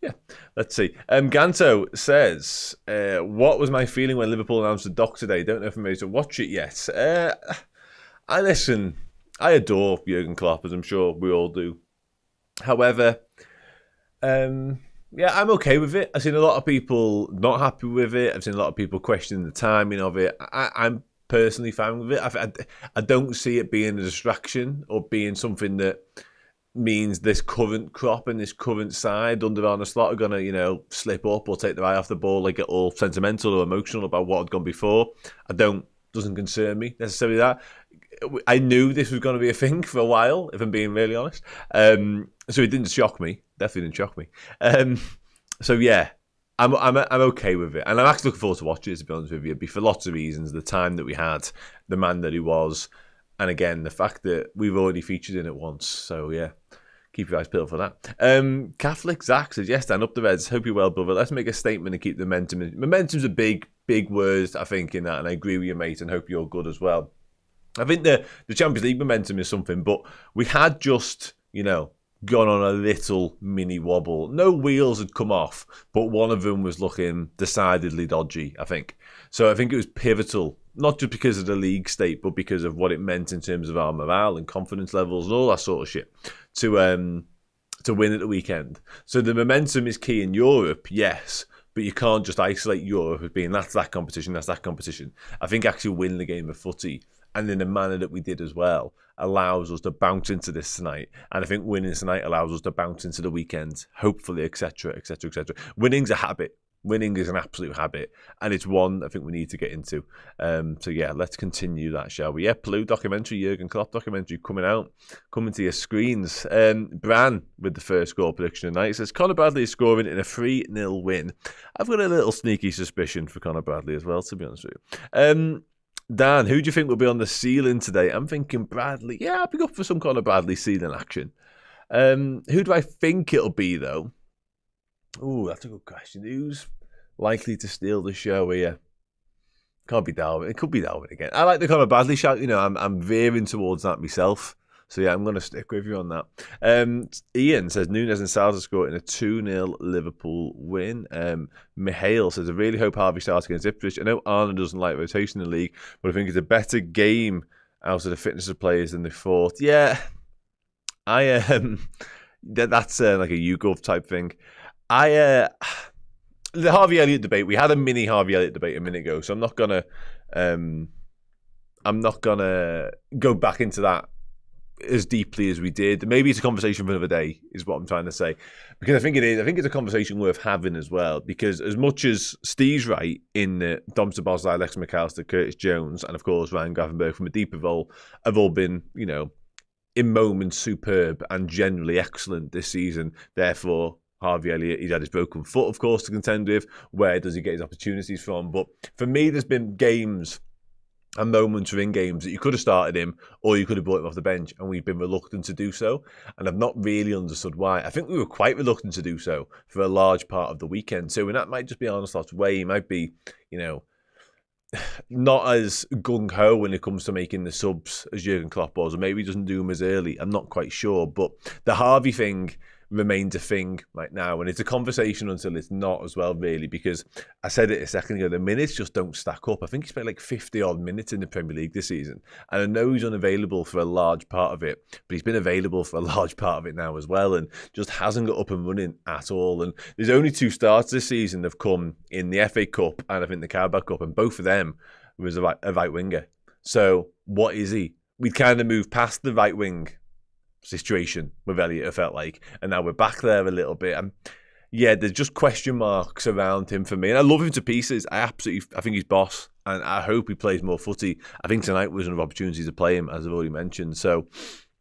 yeah, let's see. Ganto says, what was my feeling when Liverpool announced the doc today? Don't know if I'm ready to watch it yet. I adore Jurgen Klopp, as I'm sure we all do. However, yeah, I'm okay with it. I've seen a lot of people not happy with it. I've seen a lot of people questioning the timing of it. I'm personally fine with it. I don't see it being a distraction or being something that means this current crop and this current side under Arne Slot are going to, slip up or take their eye off the ball, like get all sentimental or emotional about what had gone before. Doesn't concern me necessarily that. I knew this was going to be a thing for a while, if I'm being really honest. So it didn't shock me. Definitely didn't shock me. So yeah, I'm okay with it, and I'm actually looking forward to watching it. To be honest with you, for lots of reasons: the time that we had, the man that he was, and again the fact that we've already featured in it once. So yeah, keep your eyes peeled for that. Catholic Zach says, "Yes, stand up the Reds. Hope you're well, brother. Let's make a statement and keep the momentum. Momentum's a big word, I think, in that, and I agree with you, mate, and hope you're good as well." I think the Champions League momentum is something, but we had just, gone on a little mini wobble. No wheels had come off, but one of them was looking decidedly dodgy, I think. So I think it was pivotal, not just because of the league state, but because of what it meant in terms of our morale and confidence levels and all that sort of shit to win at the weekend. So the momentum is key in Europe, yes, but you can't just isolate Europe as being that's that competition. I think actually winning the game of footy, and in the manner that we did as well, allows us to bounce into this tonight. And I think winning tonight allows us to bounce into the weekend, hopefully, etc., etc., etc. Winning's a habit. Winning is an absolute habit. And it's one I think we need to get into. So yeah, let's continue that, shall we? Yeah, Blue documentary, Jurgen Klopp documentary coming to your screens. Bran with the first goal prediction tonight says, Conor Bradley is scoring in a 3-0 win. I've got a little sneaky suspicion for Conor Bradley as well, to be honest with you. Dan, who do you think will be on the ceiling today? I'm thinking Bradley. Yeah, I'll be up for some kind of Bradley ceiling action. Who do I think it'll be, though? Oh, that's a good question. Who's likely to steal the show here? Can't be Darwin. It could be Darwin again. I like the Conor Bradley shout. I'm veering towards that myself. So yeah, I'm going to stick with you on that. Ian says Nunez and Salazar score in a 2-0 Liverpool win. Mihail says, I really hope Harvey starts against Ipswich. I know Arne doesn't like rotation in the league, but I think it's a better game out of the fitness of players than they thought. Yeah, that's like a YouGov type thing. The Harvey Elliott debate, we had a mini Harvey Elliott debate a minute ago, so I'm not gonna go back into that as deeply as we did. Maybe it's a conversation for another day, is what I'm trying to say. Because I think it is. I think it's a conversation worth having as well. Because as much as Steve's right in Dom Szoboszlai, Alex McAllister, Curtis Jones, and of course Ryan Gravenberch from a deeper role have all been, in moments superb and generally excellent this season. Therefore, Harvey Elliott, he's had his broken foot, of course, to contend with. Where does he get his opportunities from? But for me, there's been games and moments within games that you could have started him or you could have brought him off the bench, and we've been reluctant to do so. And I've not really understood why. I think we were quite reluctant to do so for a large part of the weekend. So that might just be Arne Slot's way. He might be, not as gung-ho when it comes to making the subs as Jurgen Klopp was, or maybe he doesn't do them as early. I'm not quite sure. But the Harvey thing remains a thing right now. And it's a conversation until it's not as well, really, because I said it a second ago, the minutes just don't stack up. I think he's played like 50 odd minutes in the Premier League this season. And I know he's unavailable for a large part of it, but he's been available for a large part of it now as well, and just hasn't got up and running at all. And there's only 2 starts this season that have come in the FA Cup and I think the Carabao Cup, and both of them was a right winger. So what is he? We'd kind of moved past the right wing situation with Elliott, it felt like, and now we're back there a little bit. And yeah, there's just question marks around him for me, and I love him to pieces. I think he's boss, and I hope he plays more footy. I think tonight was another opportunity to play him, as I've already mentioned. So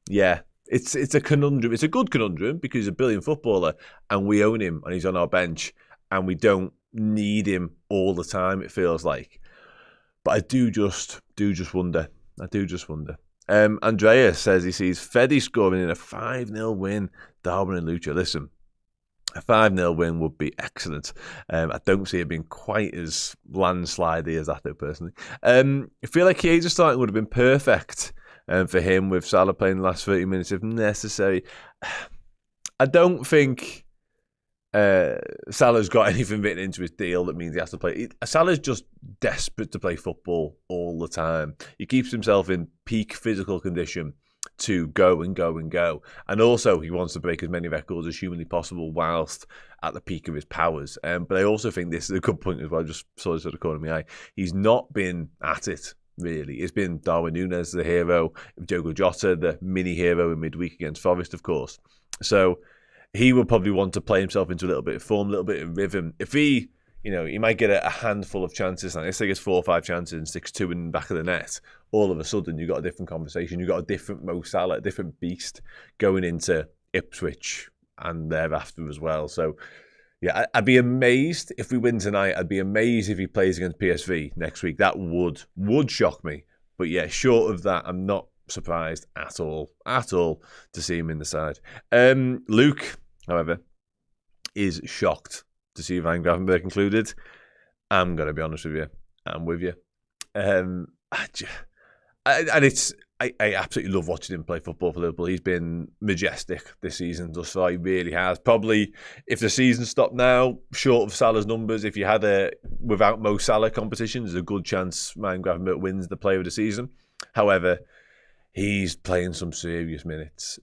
yeah, it's a conundrum. It's a good conundrum because he's a brilliant footballer and we own him and he's on our bench and we don't need him all the time, it feels like. But I do just wonder. Andreas says he sees Fede scoring in a 5-0 win. Darwin and Lucha. Listen, a 5-0 win would be excellent. I don't see it being quite as landslidey as that, though, personally. I feel like Chiesa starting would have been perfect for him, with Salah playing the last 30 minutes if necessary. I don't think Salah's got anything written into his deal that means he has to play. Salah's just desperate to play football all the time. He keeps himself in peak physical condition to go and go and go. And also he wants to break as many records as humanly possible whilst at the peak of his powers. But I also think this is a good point as well. I just saw this at the corner of my eye. He's not been at it, really. It's been Darwin Nunez, the hero, Diogo Jota, the mini hero in midweek against Forest, of course. So he will probably want to play himself into a little bit of form, a little bit of rhythm. If he, he might get a handful of chances. Now, let's say he gets 4 or 5 chances and sticks 2 in the back of the net. All of a sudden, you've got a different conversation. You've got a different Mo Salah, a different beast going into Ipswich and thereafter as well. So, yeah, I'd be amazed if we win tonight. I'd be amazed if he plays against PSV next week. That would shock me. But yeah, short of that, I'm not surprised at all to see him in the side. Luke, however, is shocked to see Ryan Gravenberch included. I'm going to be honest with you. I'm with you. I absolutely love watching him play football for Liverpool. He's been majestic this season thus far. He really has. Probably, if the season stopped now, short of Salah's numbers, if you had a without Mo Salah competition, there's a good chance Ryan Gravenberch wins the Player of the Season. However, he's playing some serious minutes.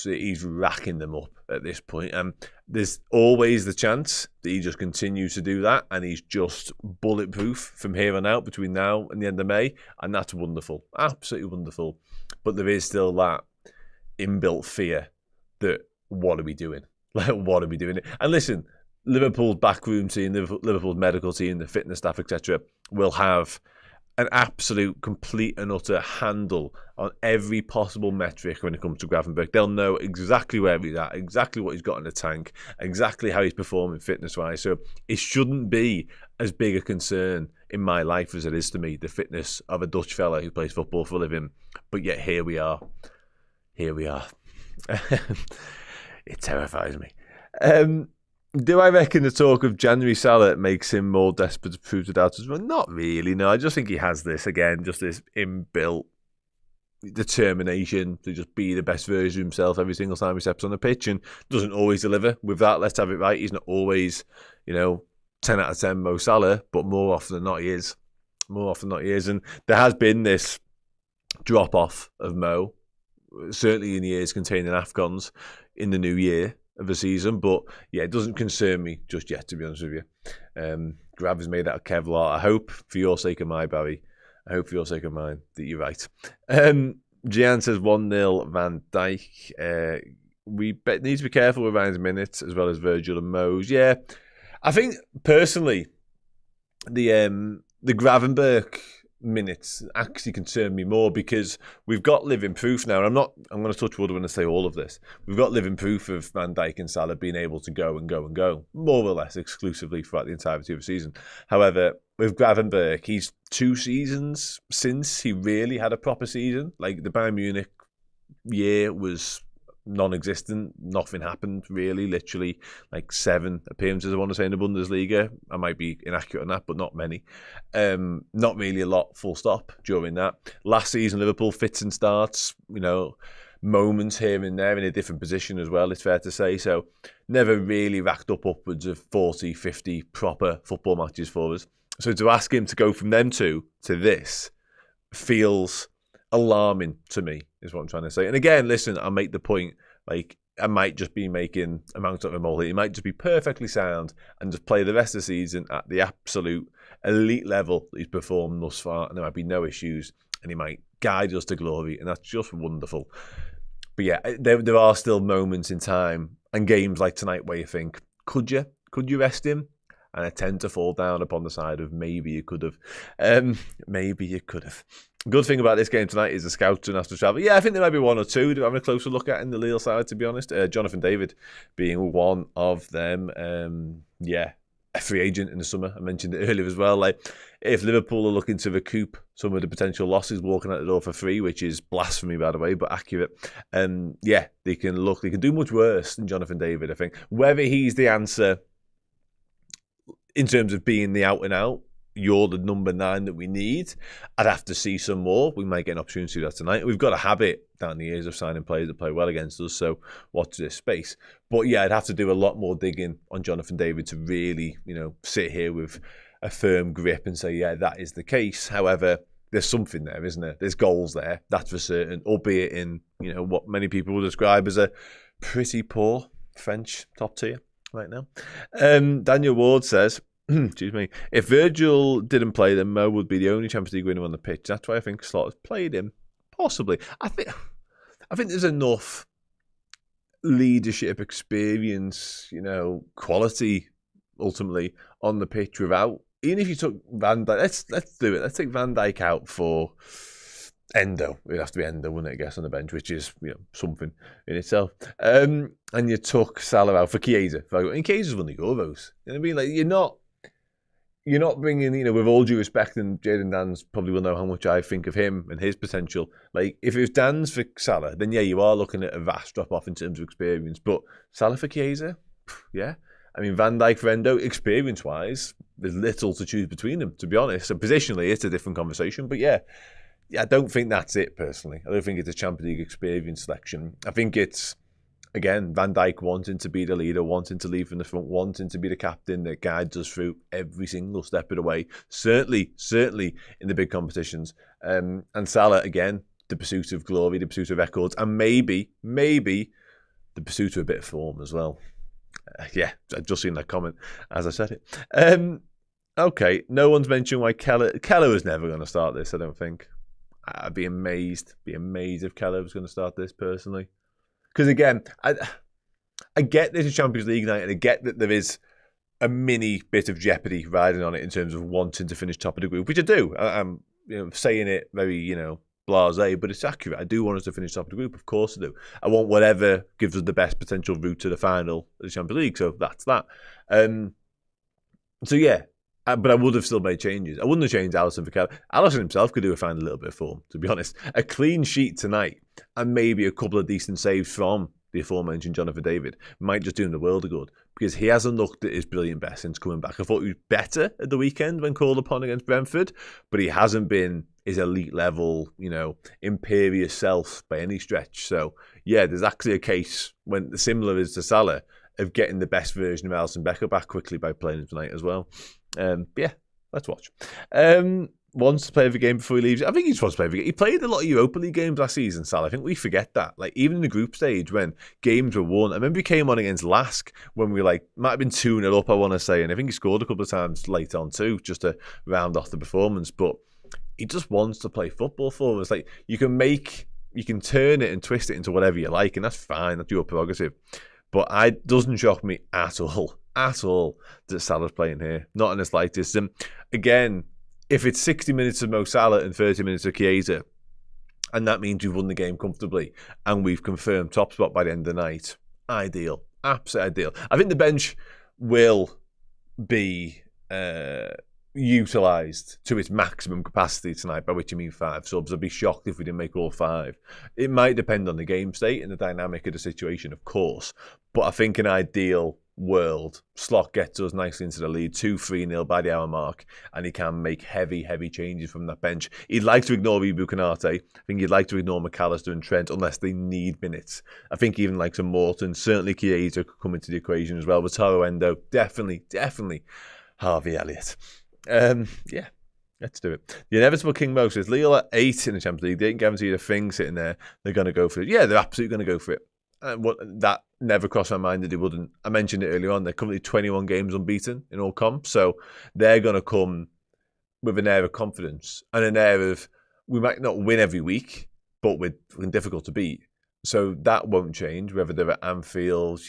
He's racking them up at this point. And there's always the chance that he just continues to do that and he's just bulletproof from here on out between now and the end of May. And that's wonderful. Absolutely wonderful. But there is still that inbuilt fear that what are we doing? What are we doing? And listen, Liverpool's backroom team, Liverpool's medical team, the fitness staff, etc., will have an absolute, complete and utter handle on every possible metric when it comes to Gravenberch. They'll know exactly where he's at, exactly what he's got in the tank, exactly how he's performing fitness-wise. So it shouldn't be as big a concern in my life as it is to me, the fitness of a Dutch fella who plays football for a living. But yet here we are. It terrifies me. Do I reckon the talk of January Salah makes him more desperate to prove to doubters? Well, not really, no. I just think he has this, again, just this inbuilt determination to just be the best version of himself every single time he steps on the pitch, and doesn't always deliver. With that, let's have it right. He's not always, 10 out of 10 Mo Salah, but more often than not he is. And there has been this drop-off of Mo, certainly in the years containing AFCONs in the new year of the season, but yeah, it doesn't concern me just yet, to be honest with you. Grav is made out of Kevlar. I hope, for your sake and mine, Barry, I hope for your sake and mine, that you're right. Gian says 1-0 Van Dijk. We need to be careful with Ryan's minutes as well as Virgil and Mo's. Yeah, I think personally, the Gravenberch minutes actually concern me more because we've got living proof now, and I'm going to touch wood when I say all of this. We've got living proof of Van Dijk and Salah being able to go and go and go, more or less exclusively throughout the entirety of the season. However, with Gravenberch, he's 2 seasons since he really had a proper season. Like the Bayern Munich year was non-existent. Nothing happened really. Literally like 7 appearances, I want to say, in the Bundesliga. I might be inaccurate on that, but not many. Not really a lot, full stop, during that. Last season, Liverpool fits and starts, moments here and there in a different position as well, it's fair to say. So never really racked up upwards of 40, 50 proper football matches for us. So to ask him to go from them two to this feels alarming to me, is what I'm trying to say. And again, listen, I'll make the point, like, I might just be making a mountain of a molehill. He might just be perfectly sound and just play the rest of the season at the absolute elite level that he's performed thus far, and there might be no issues, and he might guide us to glory, and that's just wonderful. But yeah, there are still moments in time and games like tonight where you think, could you rest him? And I tend to fall down upon the side of maybe you could have. Maybe you could have. Good thing about this game tonight is the scouts don't have to travel. Yeah, I think there might be one or two to have a closer look at in the Lille side, to be honest. Jonathan David being one of them. A free agent in the summer. I mentioned it earlier as well. Like, if Liverpool are looking to recoup some of the potential losses walking out the door for free, which is blasphemy, by the way, but accurate, they can do much worse than Jonathan David, I think. Whether he's the answer in terms of being the out and out, you're the number 9 that we need, I'd have to see some more. We might get an opportunity to do that tonight. We've got a habit down the years of signing players that play well against us, so watch this space. But yeah, I'd have to do a lot more digging on Jonathan David to really, sit here with a firm grip and say, yeah, that is the case. However, there's something there, isn't there? There's goals there, that's for certain, albeit in, what many people will describe as a pretty poor French top tier right now. Daniel Ward says, excuse me, if Virgil didn't play, then Mo would be the only Champions League winner on the pitch. That's why I think Slot has played him. Possibly. I think there's enough leadership experience, quality ultimately on the pitch without. Even if you took Van Dijk, let's do it. Let's take Van Dijk out for Endo. It'd have to be Endo, wouldn't it, I guess, on the bench, which is something in itself. And you took Salah out for Chiesa. And Chiesa's won the Euros. You know what I mean? Like, you're not bringing, with all due respect, and Jaden Dan's probably will know how much I think of him and his potential. Like, if it was Dan's for Salah, then yeah, you are looking at a vast drop-off in terms of experience. But Salah for Chiesa, yeah. I mean, Van Dijk for Endo, experience-wise, there's little to choose between them, to be honest. And positionally, it's a different conversation. But yeah, I don't think that's it, personally. I don't think it's a Champions League experience selection. I think it's, again, Van Dijk wanting to be the leader, wanting to lead from the front, wanting to be the captain that guides us through every single step of the way. Certainly in the big competitions. And Salah, again, the pursuit of glory, the pursuit of records, and maybe the pursuit of a bit of form as well. Yeah, I've just seen that comment as I said it. Okay, no one's mentioned why Keller was never going to start this, I don't think. I'd be amazed if Keller was going to start this, personally. Because again, I get this is Champions League night, and I get that there is a mini bit of jeopardy riding on it in terms of wanting to finish top of the group, which I do. I'm saying it very blasé, but it's accurate. I do want us to finish top of the group, of course I do. I want whatever gives us the best potential route to the final of the Champions League, so that's that. So yeah, but I would have still made changes. I wouldn't have changed Alisson for Keller. Alisson himself could do find a little bit of form, to be honest. A clean sheet tonight and maybe a couple of decent saves from the aforementioned Jonathan David might just do him the world of good, because he hasn't looked at his brilliant best since coming back. I thought he was better at the weekend when called upon against Brentford, but he hasn't been his elite level, imperious self by any stretch. So yeah, there's actually a case, when similar is to Salah, of getting the best version of Alisson Becker back quickly by playing him tonight as well. Yeah, let's watch. Wants to play every game before he leaves. I think he just wants to play every game. He played a lot of Europa League games last season, Sal. I think we forget that. Like, even in the group stage when games were won. I remember he came on against LOSC when we might have been 2-0 up, I want to say. And I think he scored a couple of times late on too, just to round off the performance. But he just wants to play football for us. Like, you can turn it and twist it into whatever you like, and that's fine. That's your prerogative. But it doesn't shock me at all that Salah's playing here. Not in the slightest. And again, if it's 60 minutes of Mo Salah and 30 minutes of Chiesa, and that means we've won the game comfortably and we've confirmed top spot by the end of the night, ideal. Absolutely ideal. I think the bench will be utilised to its maximum capacity tonight, by which I mean 5 subs. I'd be shocked if we didn't make all 5. It might depend on the game state and the dynamic of the situation, of course, but I think an ideal world, Slot gets us nicely into the lead, 2-3-0 by the hour mark, and he can make heavy changes from that bench. He'd like to ignore Ibu Konate. I think he'd like to ignore McAllister and Trent unless they need minutes. I think even like some Morton, certainly Chiesa could come into the equation as well. Wataru Endo, definitely Harvey Elliott. Yeah. Let's do it. The inevitable King Mo says Lille at 8 in the Champions League. They didn't guarantee the thing sitting there. They're going to go for it. Yeah, they're absolutely going to go for it. That never crossed my mind that they wouldn't. I mentioned it earlier on. They're currently 21 games unbeaten in all comps. So they're going to come with an air of confidence and an air of, we might not win every week, but we're difficult to beat. So that won't change, whether they're at Anfield,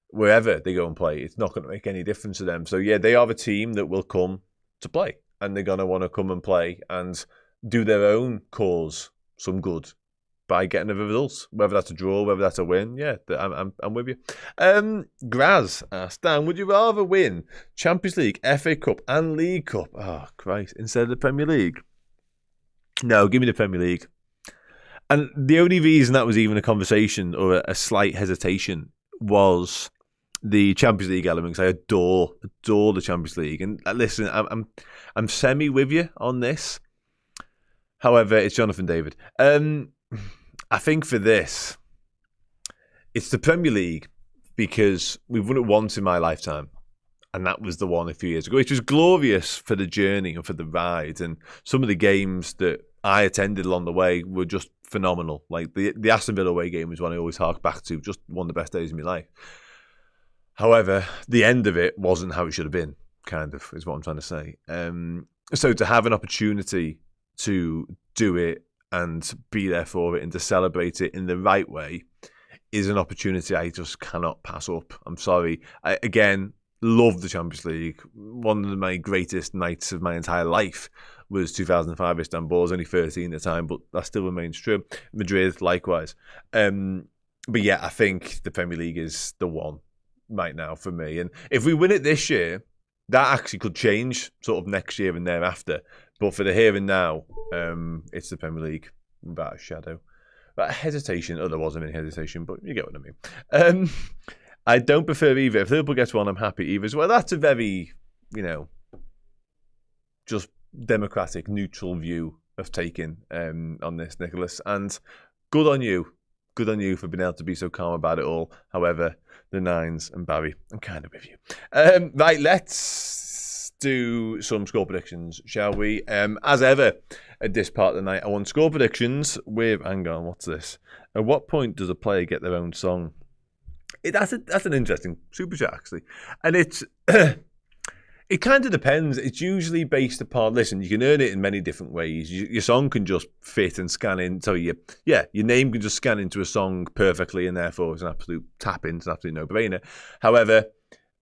wherever they go and play. It's not going to make any difference to them. So yeah, they are a team that will come to play. And they're going to want to come and play and do their own cause some good by getting a result. Whether that's a draw, whether that's a win. Yeah, I'm with you. Graz asked, Dan, would you rather win Champions League, FA Cup and League Cup? Oh, Christ. Instead of the Premier League? No, give me the Premier League. And the only reason that was even a conversation or a slight hesitation was the Champions League elements. I adore the Champions League. And listen, I'm semi with you on this. However, it's Jonathan David. I think for this, it's the Premier League because we've won it once in my lifetime. And that was the one a few years ago, which was glorious for the journey and for the ride. And some of the games that I attended along the way were just phenomenal. Like the Aston Villa away game is one I always hark back to, just one of the best days of my life. However, the end of it wasn't how it should have been, kind of, is what I'm trying to say. So to have an opportunity to do it and be there for it and to celebrate it in the right way is an opportunity I just cannot pass up. I'm sorry. I, again, love the Champions League. One of my greatest nights of my entire life was 2005 Istanbul. I was only 13 at the time, but that still remains true. Madrid, likewise. But yeah, I think the Premier League is the one right now for me. And if we win it this year, that actually could change sort of next year and thereafter. But for the here and now, it's the Premier League without a shadow. But hesitation, there wasn't any hesitation, but you get what I mean. I don't prefer either. If Liverpool gets one, I'm happy either as well. That's a very, just democratic, neutral view of taking on this, Nicholas. And good on you. Good on you for being able to be so calm about it all. However, the Nines and Barry, I'm kind of with you. Right, let's do some score predictions, shall we? As ever, at this part of the night, I want score predictions with, hang on, what's this? At what point does a player get their own song? That's an interesting super chat, actually. And it's... It kind of depends. It's usually based upon, listen, you can earn it in many different ways. Your song can just fit and scan in. So, your name can just scan into a song perfectly, and therefore it's an absolute tap-in. It's an absolute no-brainer. However,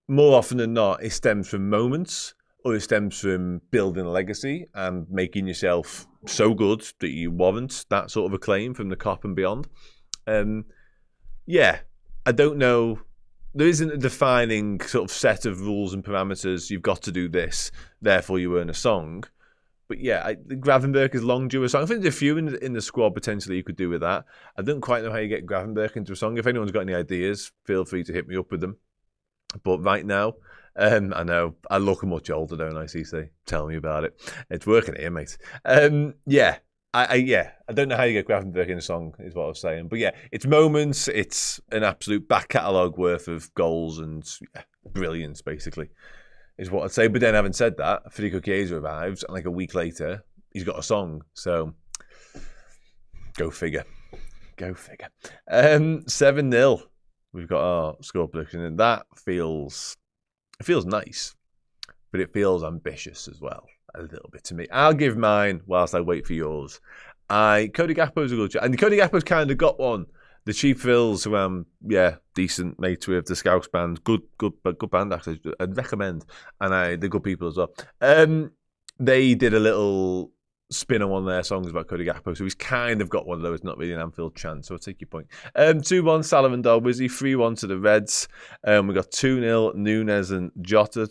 more often than not, it stems from moments, or it stems from building a legacy and making yourself so good that you warrant that sort of acclaim from the cop and beyond. I don't know. There isn't a defining sort of set of rules and parameters. You've got to do this, therefore you earn a song. But yeah, Gravenberch is long due a song. I think there's a few in the squad potentially you could do with that. I don't quite know how you get Gravenberch into a song. If anyone's got any ideas, feel free to hit me up with them. But right now, I know I look much older, don't I, CC? Tell me about it. It's working here, mate. I don't know how you get Gravenberch in a song, is what I was saying. But yeah, it's moments, it's an absolute back catalogue worth of goals and brilliance, basically, is what I'd say. But then having said that, Federico Chiesa arrives, and like a week later, he's got a song. So, go figure. Go figure. 7-0. We've got our score prediction, and that feels nice, but it feels ambitious as well. A little bit to me. I'll give mine whilst I wait for yours. Cody Gakpo's a good job. And Cody Gakpo's kind of got one. The Cheap Thrills, who I'm, decent mates with, the Scouts band. Good band, actually. I'd recommend. And they're good people as well. They did a little spin on one of their songs about Cody Gakpo, so he's kind of got one of those, not really an Anfield chant, so I'll take your point. 2-1 Salah and Darwizzy, 3-1 to the Reds. We got 2-0 Nunez and Jota.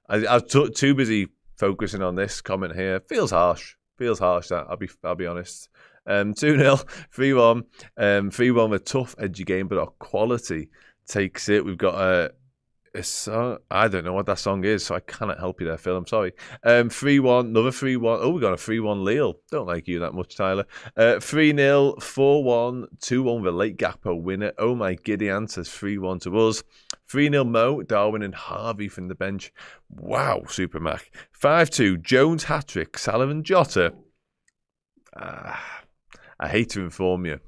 I was too busy focusing on this comment here. Feels harsh that, I'll be honest. 2-0, 3-1. 3-1 with tough, edgy game, but a quality takes it. We've got a song. I don't know what that song is, so I cannot help you there, Phil. I'm sorry. 3-1, another 3-1. Oh, we got a 3-1 Lille. Don't like you that much, Tyler. 3-0, 4-1, 2-1 with a late Gakpo winner. Oh my giddy answers, 3-1 to us. 3-0 Mo, Darwin and Harvey from the bench. Wow, Super Mac. 5-2, Jones hat-trick, Salah and Jota. I hate to inform you,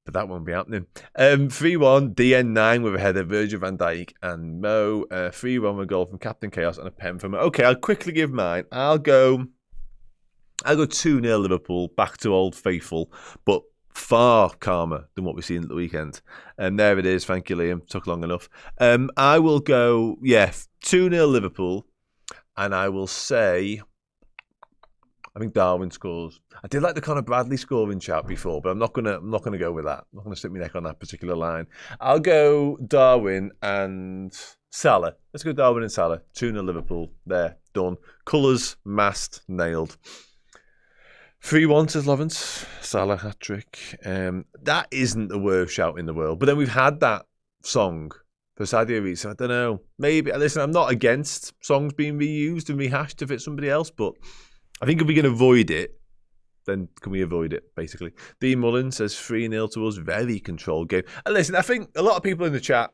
but that won't be happening. 3-1, DN9 with a header, Virgil van Dijk and Mo. 3-1 with a goal from Captain Chaos and a pen from Mo. Okay, I'll quickly give mine. I'll go 2-0 Liverpool, back to Old Faithful, but far calmer than what we've seen at the weekend. And there it is. Thank you, Liam. Took long enough. I will go, 2-0 Liverpool, and I will say, I think Darwin scores. I did like the Conor Bradley scoring shout before, but I'm not gonna go with that. I'm not gonna stick my neck on that particular line. I'll go Darwin and Salah. Let's go Darwin and Salah. 2-0 Liverpool. There, done. Colours, masked, nailed. 3-1 says Lawrence. Salah hat trick. That isn't the worst shout in the world. But then we've had that song for Sadio Reed, so I don't know. Maybe. Listen, I'm not against songs being reused and rehashed to fit somebody else, but I think if we can avoid it, then can we avoid it, basically? Dean Mullen says 3-0 to us. Very controlled game. And listen, I think a lot of people in the chat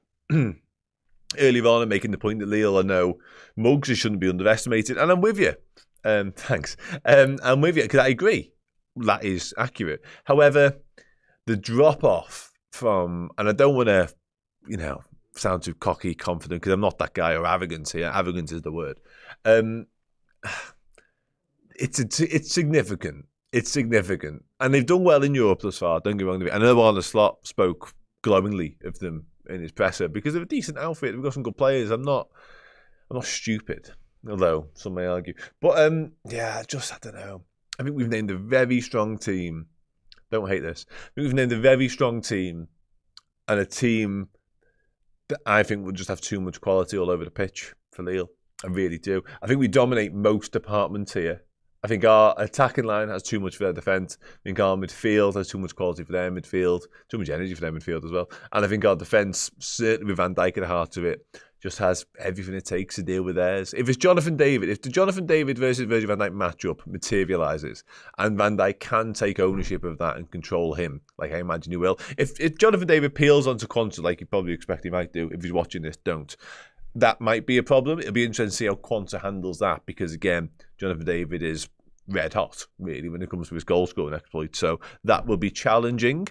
earlier on are making the point that Lille are no mugs. They shouldn't be underestimated. And I'm with you. Thanks. I'm with you, because I agree. That is accurate. However, the drop-off from, and I don't want to, sound too cocky, confident, because I'm not that guy, or arrogant here. Arrogance is the word. It's significant. It's significant. And they've done well in Europe thus far, don't get me wrong. I know Arne Slot spoke glowingly of them in his presser because they're a decent outfit. We've got some good players. I'm not stupid, although some may argue. But I don't know. I think we've named a very strong team. Don't hate this. I think we've named a very strong team, and a team that I think will just have too much quality all over the pitch for Lille. I really do. I think we dominate most departments here. I think our attacking line has too much for their defence. I think our midfield has too much quality for their midfield, too much energy for their midfield as well. And I think our defence, certainly with Van Dijk at the heart of it, just has everything it takes to deal with theirs. If it's Jonathan David, if the Jonathan David versus Virgil van Dijk matchup materialises, and Van Dijk can take ownership of that and control him, like I imagine he will. If Jonathan David peels onto Quanta, like you probably expect he might do, if he's watching this, don't. That might be a problem. It'll be interesting to see how Quanta handles that, because again, Jonathan David is red hot, really, when it comes to his goal scoring exploit. So that will be challenging,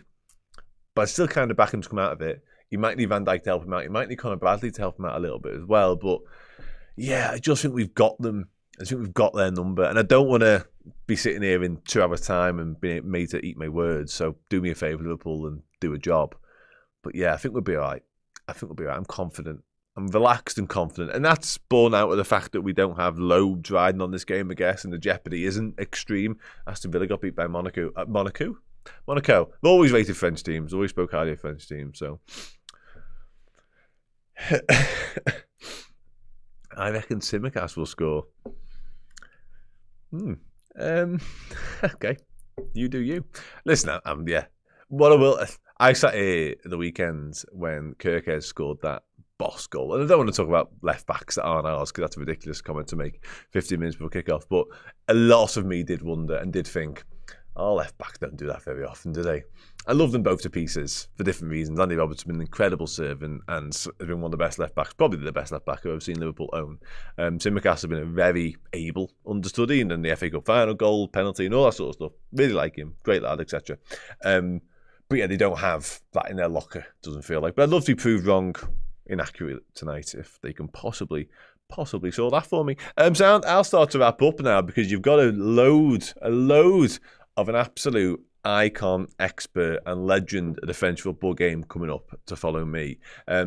but I still kind of back him to come out of it. You might need Van Dijk to help him out. You might need Conor Bradley to help him out a little bit as well. But yeah, I just think we've got them. I think we've got their number. And I don't want to be sitting here in 2 hours' time and being made to eat my words. So do me a favour, Liverpool, and do a job. But yeah, I think we'll be all right. I'm confident. I'm relaxed and confident. And that's born out of the fact that we don't have loads riding on this game, I guess, and the jeopardy isn't extreme. Aston Villa got beat by Monaco. Monaco? I've always rated French teams. Always spoke highly of French teams. So I reckon Simicast will score. Okay. You do you. Listen, I sat here the weekend when Kirkez scored that boss goal. And I don't want to talk about left backs that aren't ours, because that's a ridiculous comment to make 15 minutes before kickoff. But a lot of me did wonder and did think, left backs don't do that very often, do they? I love them both to pieces for different reasons. Andy Roberts has been an incredible servant and has been one of the best left backs, probably the best left back I've ever seen Liverpool own. Simicast has been a very able understudy, and then the FA Cup final goal, penalty, and all that sort of stuff. Really like him, great lad, etc. But yeah, they don't have that in their locker, doesn't feel like. But I'd love to be proved wrong, inaccurate tonight, if they can possibly sort that for me. So I'll start to wrap up now, because you've got a load of an absolute icon, expert and legend at the French football game coming up to follow me.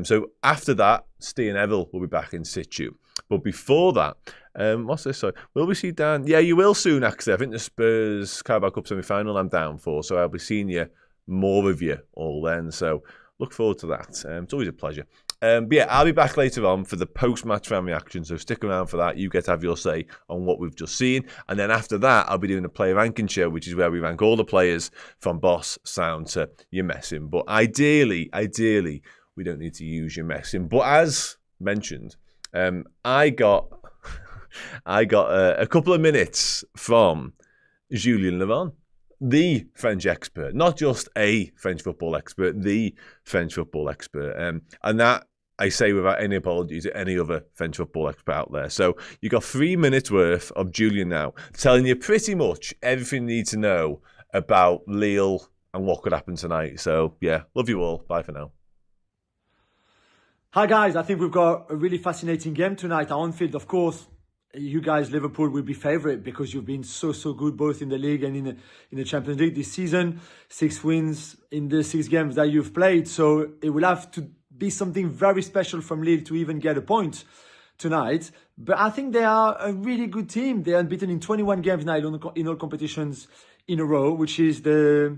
So after that, Steve and Errol will be back in situ. But before that, what's this? Sorry, will we see Dan? Yeah, you will soon, actually. I think the Spurs Carabao Cup semi-final I'm down for, so I'll be seeing more of you all then. So look forward to that. It's always a pleasure. But yeah, I'll be back later on for the post-match fan reaction, so stick around for that. You get to have your say on what we've just seen. And then after that, I'll be doing a player ranking show, which is where we rank all the players from boss, sound to your messing. But ideally, we don't need to use your messing. But as mentioned, I got a couple of minutes from Julien Levon, the French expert, not just a French football expert, the French football expert. And that I say without any apologies to any other French football expert out there. So you got 3 minutes worth of Julien now telling you pretty much everything you need to know about Lille and what could happen tonight. So yeah, love you all. Bye for now. Hi guys, I think we've got a really fascinating game tonight at Anfield. Of course, you guys, Liverpool, will be favourite because you've been so good both in the league and in the Champions League this season. 6 wins in the 6 games that you've played. So it will have to be something very special from Lille to even get a point tonight. But I think they are a really good team. They're unbeaten in 21 games now in all competitions in a row, which is the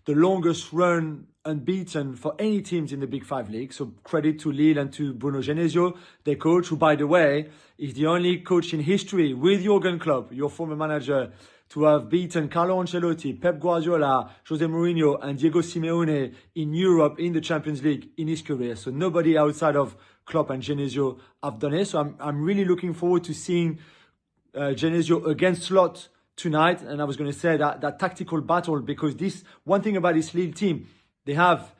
longest run unbeaten for any teams in the Big 5 league. So credit to Lille and to Bruno Genesio, their coach, who, by the way, is the only coach in history with Jurgen Klopp, your former manager, to have beaten Carlo Ancelotti, Pep Guardiola, Jose Mourinho and Diego Simeone in Europe in the Champions League in his career. So nobody outside of Klopp and Genesio have done it. So I'm really looking forward to seeing Genesio against Slot tonight. And I was going to say that tactical battle, because this one thing about this Lille team, they have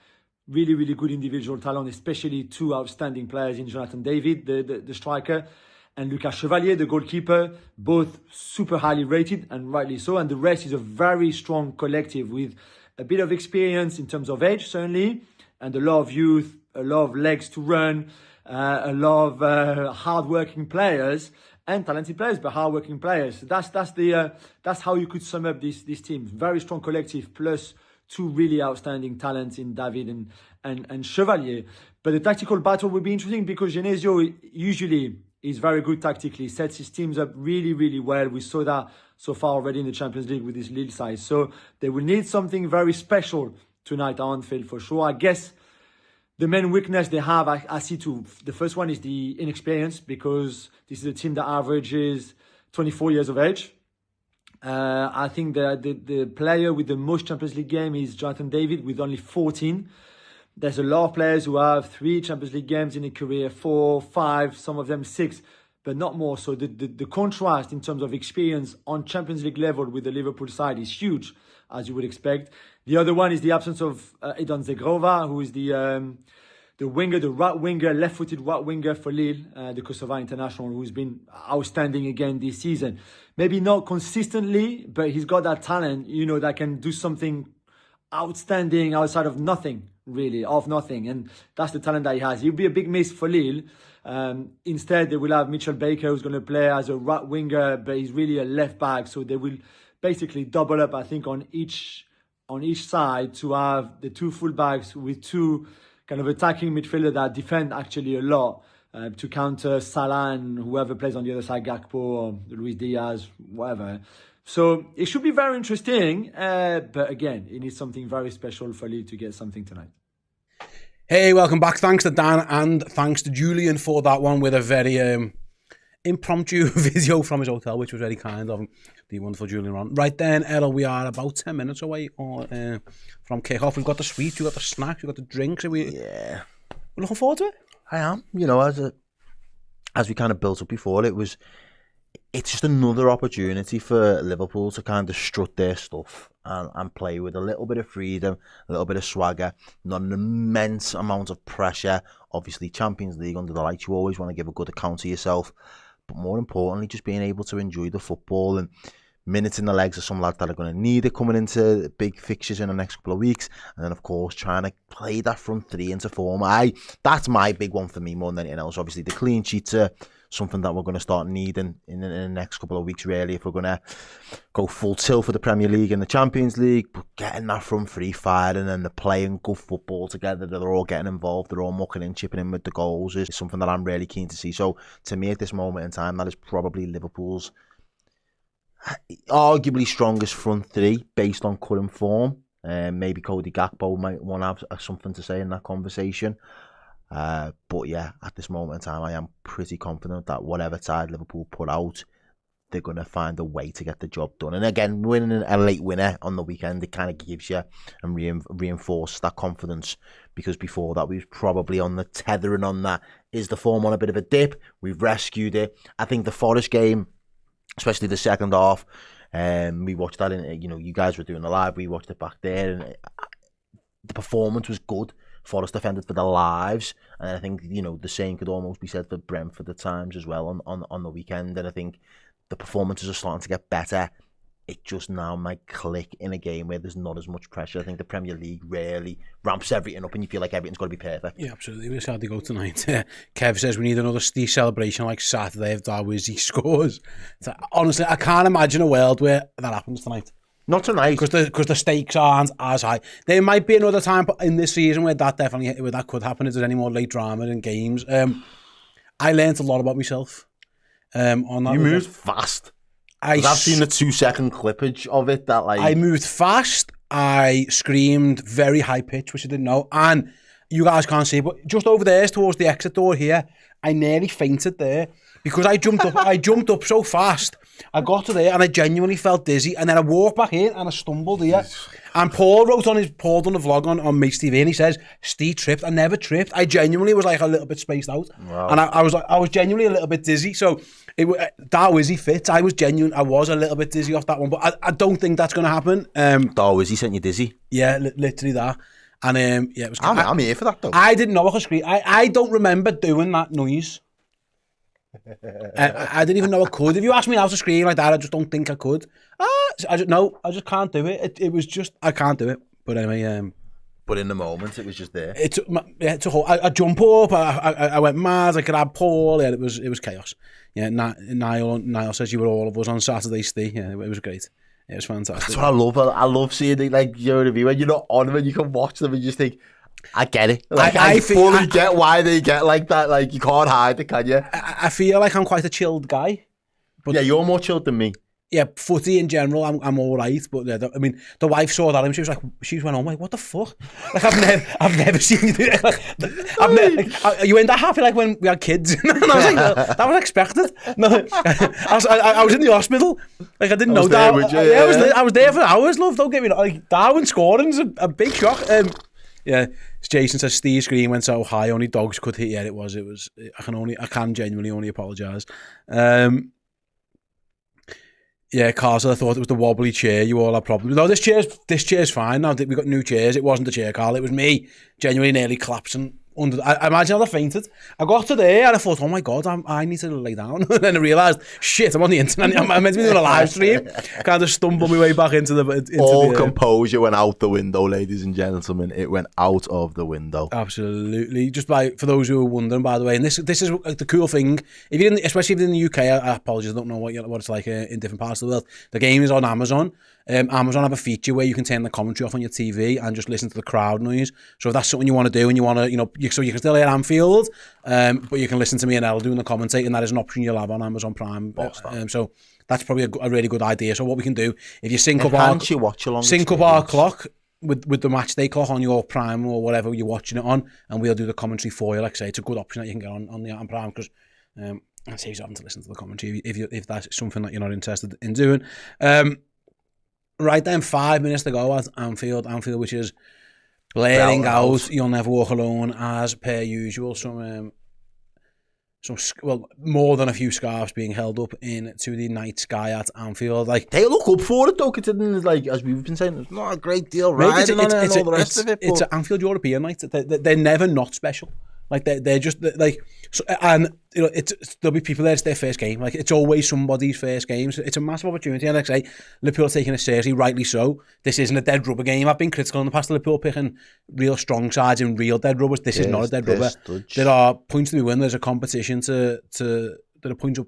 really good individual talent, especially 2 outstanding players in Jonathan David, the striker, and Lucas Chevalier, the goalkeeper, both super highly rated and rightly so. And the rest is a very strong collective with a bit of experience in terms of age, certainly, and a lot of youth, a lot of legs to run, a lot of hard-working players and talented players, but hard-working players. That's how you could sum up this team. Very strong collective, plus 2 really outstanding talents in David and Chevalier. But the tactical battle will be interesting because Genesio usually is very good tactically, sets his teams up really well. We saw that so far already in the Champions League with this Lille side. So they will need something very special tonight at Anfield for sure. I guess the main weakness they have, I see two. The first one is the inexperience, because this is a team that averages 24 years of age. I think the player with the most Champions League game is Jonathan David with only 14. There's a lot of players who have 3 Champions League games in a career, 4, 5, some of them 6, but not more. So the contrast in terms of experience on Champions League level with the Liverpool side is huge, as you would expect. The other one is the absence of Edon Zegrova, who is the winger, the right winger, left-footed right winger for Lille, the Kosovar international, who's been outstanding again this season. Maybe not consistently, but he's got that talent, that can do something outstanding outside of nothing, really, of nothing. And that's the talent that he has. He'll be a big miss for Lille. Instead, they will have Mitchell Baker, who's going to play as a right winger, but he's really a left back. So they will basically double up, I think, on each side to have the 2 fullbacks with 2 kind of attacking midfielder that defend actually a lot to counter Salah and whoever plays on the other side, Gakpo or Luis Diaz, whatever. So it should be very interesting, but again, it needs something very special for Lille to get something tonight. Hey, welcome back. Thanks to Dan and thanks to Julien for that one with a very impromptu video from his hotel, which was very kind of him. The wonderful Julien on. Right then, Errol, we are about 10 minutes away from kick-off. We've got the sweets, we've got the snacks, we've got the drinks. We're looking forward to it. I am. As we kind of built up before, it's just another opportunity for Liverpool to kind of strut their stuff and play with a little bit of freedom, a little bit of swagger, not an immense amount of pressure. Obviously, Champions League under the lights, you always want to give a good account of yourself. But more importantly, just being able to enjoy the football and minutes in the legs of some lads that are going to need it coming into big fixtures in the next couple of weeks. And then, of course, trying to play that front 3 into form. That's my big one for me more than anything else. Obviously, the clean sheets are something that we're going to start needing in the next couple of weeks, really, if we're going to go full tilt for the Premier League and the Champions League. But getting that front 3 firing and they're playing good football together, they're all getting involved, they're all mucking in, chipping in with the goals, is something that I'm really keen to see. So, to me, at this moment in time, that is probably Liverpool's arguably strongest front 3 based on current form. Maybe Cody Gakpo might want to have something to say in that conversation. But yeah, at this moment in time, I am pretty confident that whatever side Liverpool put out, they're going to find a way to get the job done. And again, winning a late winner on the weekend, it kind of gives you and reinforces that confidence, because before that we was probably on the tethering on that. Is the form on a bit of a dip? We've rescued it. I think the Forest game, especially the second half, we watched that in, you guys were doing the live, we watched it back there, and the performance was good. Forest defended for their lives, and I think the same could almost be said for Brentford at times as well on the weekend. And I think the performances are starting to get better. It just now might click in a game where there's not as much pressure. I think the Premier League rarely ramps everything up and you feel like everything's got to be perfect. Yeah, absolutely. We'll see how they go tonight. Kev says we need another Steve celebration like Saturday if Darwin scores. So, honestly, I can't imagine a world where that happens tonight. Not tonight, because the stakes aren't as high. There might be another time in this season where that could happen if there's any more late drama in games. I learnt a lot about myself. On that, you moved fast. I've seen the 2-second clippage of it. I moved fast. I screamed very high pitch, which I didn't know. And you guys can't see, but just over there towards the exit door here, I nearly fainted there because I jumped up. I jumped up so fast. I got to there and I genuinely felt dizzy. And then I walked back in and I stumbled here. And Paul done the vlog on Mates TV and he says, Steve tripped. I never tripped. I genuinely was like a little bit spaced out. Wow. And I was genuinely a little bit dizzy. So Darwizzy fits. I was a little bit dizzy off that one, but I don't think that's going to happen. Darwizzy sent you dizzy? Yeah, literally that. And yeah, it was. I'm here for that though. I didn't know I could scream. I don't remember doing that noise. I didn't even know I could. If you asked me how to scream like that, I just don't think I could. I just can't do it. It was just, I can't do it. But anyway, but in the moment, it was just there. I jump up. I went mad. I grabbed Paul. Yeah, it was chaos. Yeah, Niall says you were all of us on Saturday, Steve. Yeah, it was great. It was fantastic. That's what I love. I love seeing it. Like, you know what I mean? When you're not on them and you can watch them and you just think, I get it. Like, I fully get why they get like that. Like, you can't hide it, can you? I feel like I'm quite a chilled guy. But yeah, you're more chilled than me. Yeah, footy in general, I'm all right. But yeah, I mean, the wife saw that and she went, "Oh my, what the fuck?" Like I've never seen you do it. Like, you ain't that happy like when we had kids? And I was like, that was expected. No, I was in the hospital. Like I didn't know that. I was there for hours. Love, don't get me wrong. Like Darwin scoring's a big shock. Yeah, Jason says Steve's screen went so high, only dogs could hit. Yeah, it was. I can genuinely only apologise. Yeah, Carl, I thought it was the wobbly chair. You all had problems. No, this chair's fine now. We got new chairs. It wasn't the chair, Carl. It was me genuinely nearly collapsing under. I imagine I fainted. I got to there and I thought, oh my God, I need to lay down. And then I realised, shit, I'm on the internet. I'm meant to be doing a live stream. Kind of stumbled my way back into the composure went out the window, ladies and gentlemen. It went out of the window. Absolutely. Just for those who are wondering, by the way, and this is the cool thing. Especially if you're in the UK, I apologize, I don't know what it's like in different parts of the world. The game is on Amazon. Amazon have a feature where you can turn the commentary off on your TV and just listen to the crowd noise. So if that's something you want to do and you want to, so you can still hear Anfield, but you can listen to me and Elle doing the commentating, and that is an option you'll have on Amazon Prime. So that's probably a really good idea. So what we can do, if you sync up our clock with the match day clock on your Prime or whatever you're watching it on, and we'll do the commentary for you. Like I say, it's a good option that you can get on the Prime, because it saves you having to listen to the commentary if that's something that you're not interested in doing. Right then, 5 minutes to go at Anfield, which is blaring out "You'll Never Walk Alone" as per usual. Some more than a few scarves being held up into the night sky at Anfield. Like, they look up for it though, considering, like, as we've been saying, it's not a great deal riding on it and all the rest of it. It's an Anfield European night. They're never not special. Like they're just like, so, and there'll be people there. It's their first game. Like, it's always somebody's first game. So it's a massive opportunity. And like I say, Liverpool are taking it seriously, rightly so. This isn't a dead rubber game. I've been critical in the past of Liverpool picking real strong sides in real dead rubbers. This is not a dead rubber. There are points to be won. There's a competition there are points up.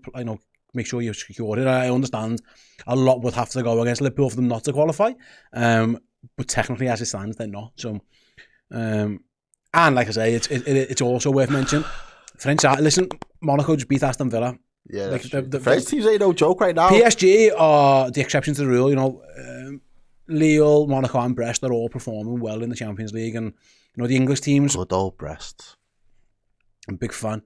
Make sure you secure it. I understand a lot would have to go against Liverpool for them not to qualify. But technically, as it stands, they're not. So. And like I say, it's also worth mentioning. Listen, Monaco just beat Aston Villa. Yeah, like the French teams ain't no joke right now. PSG are the exception to the rule. Lille, Monaco, and Brest, they're all performing well in the Champions League, and the English teams. Good old Brest. I'm a big fan.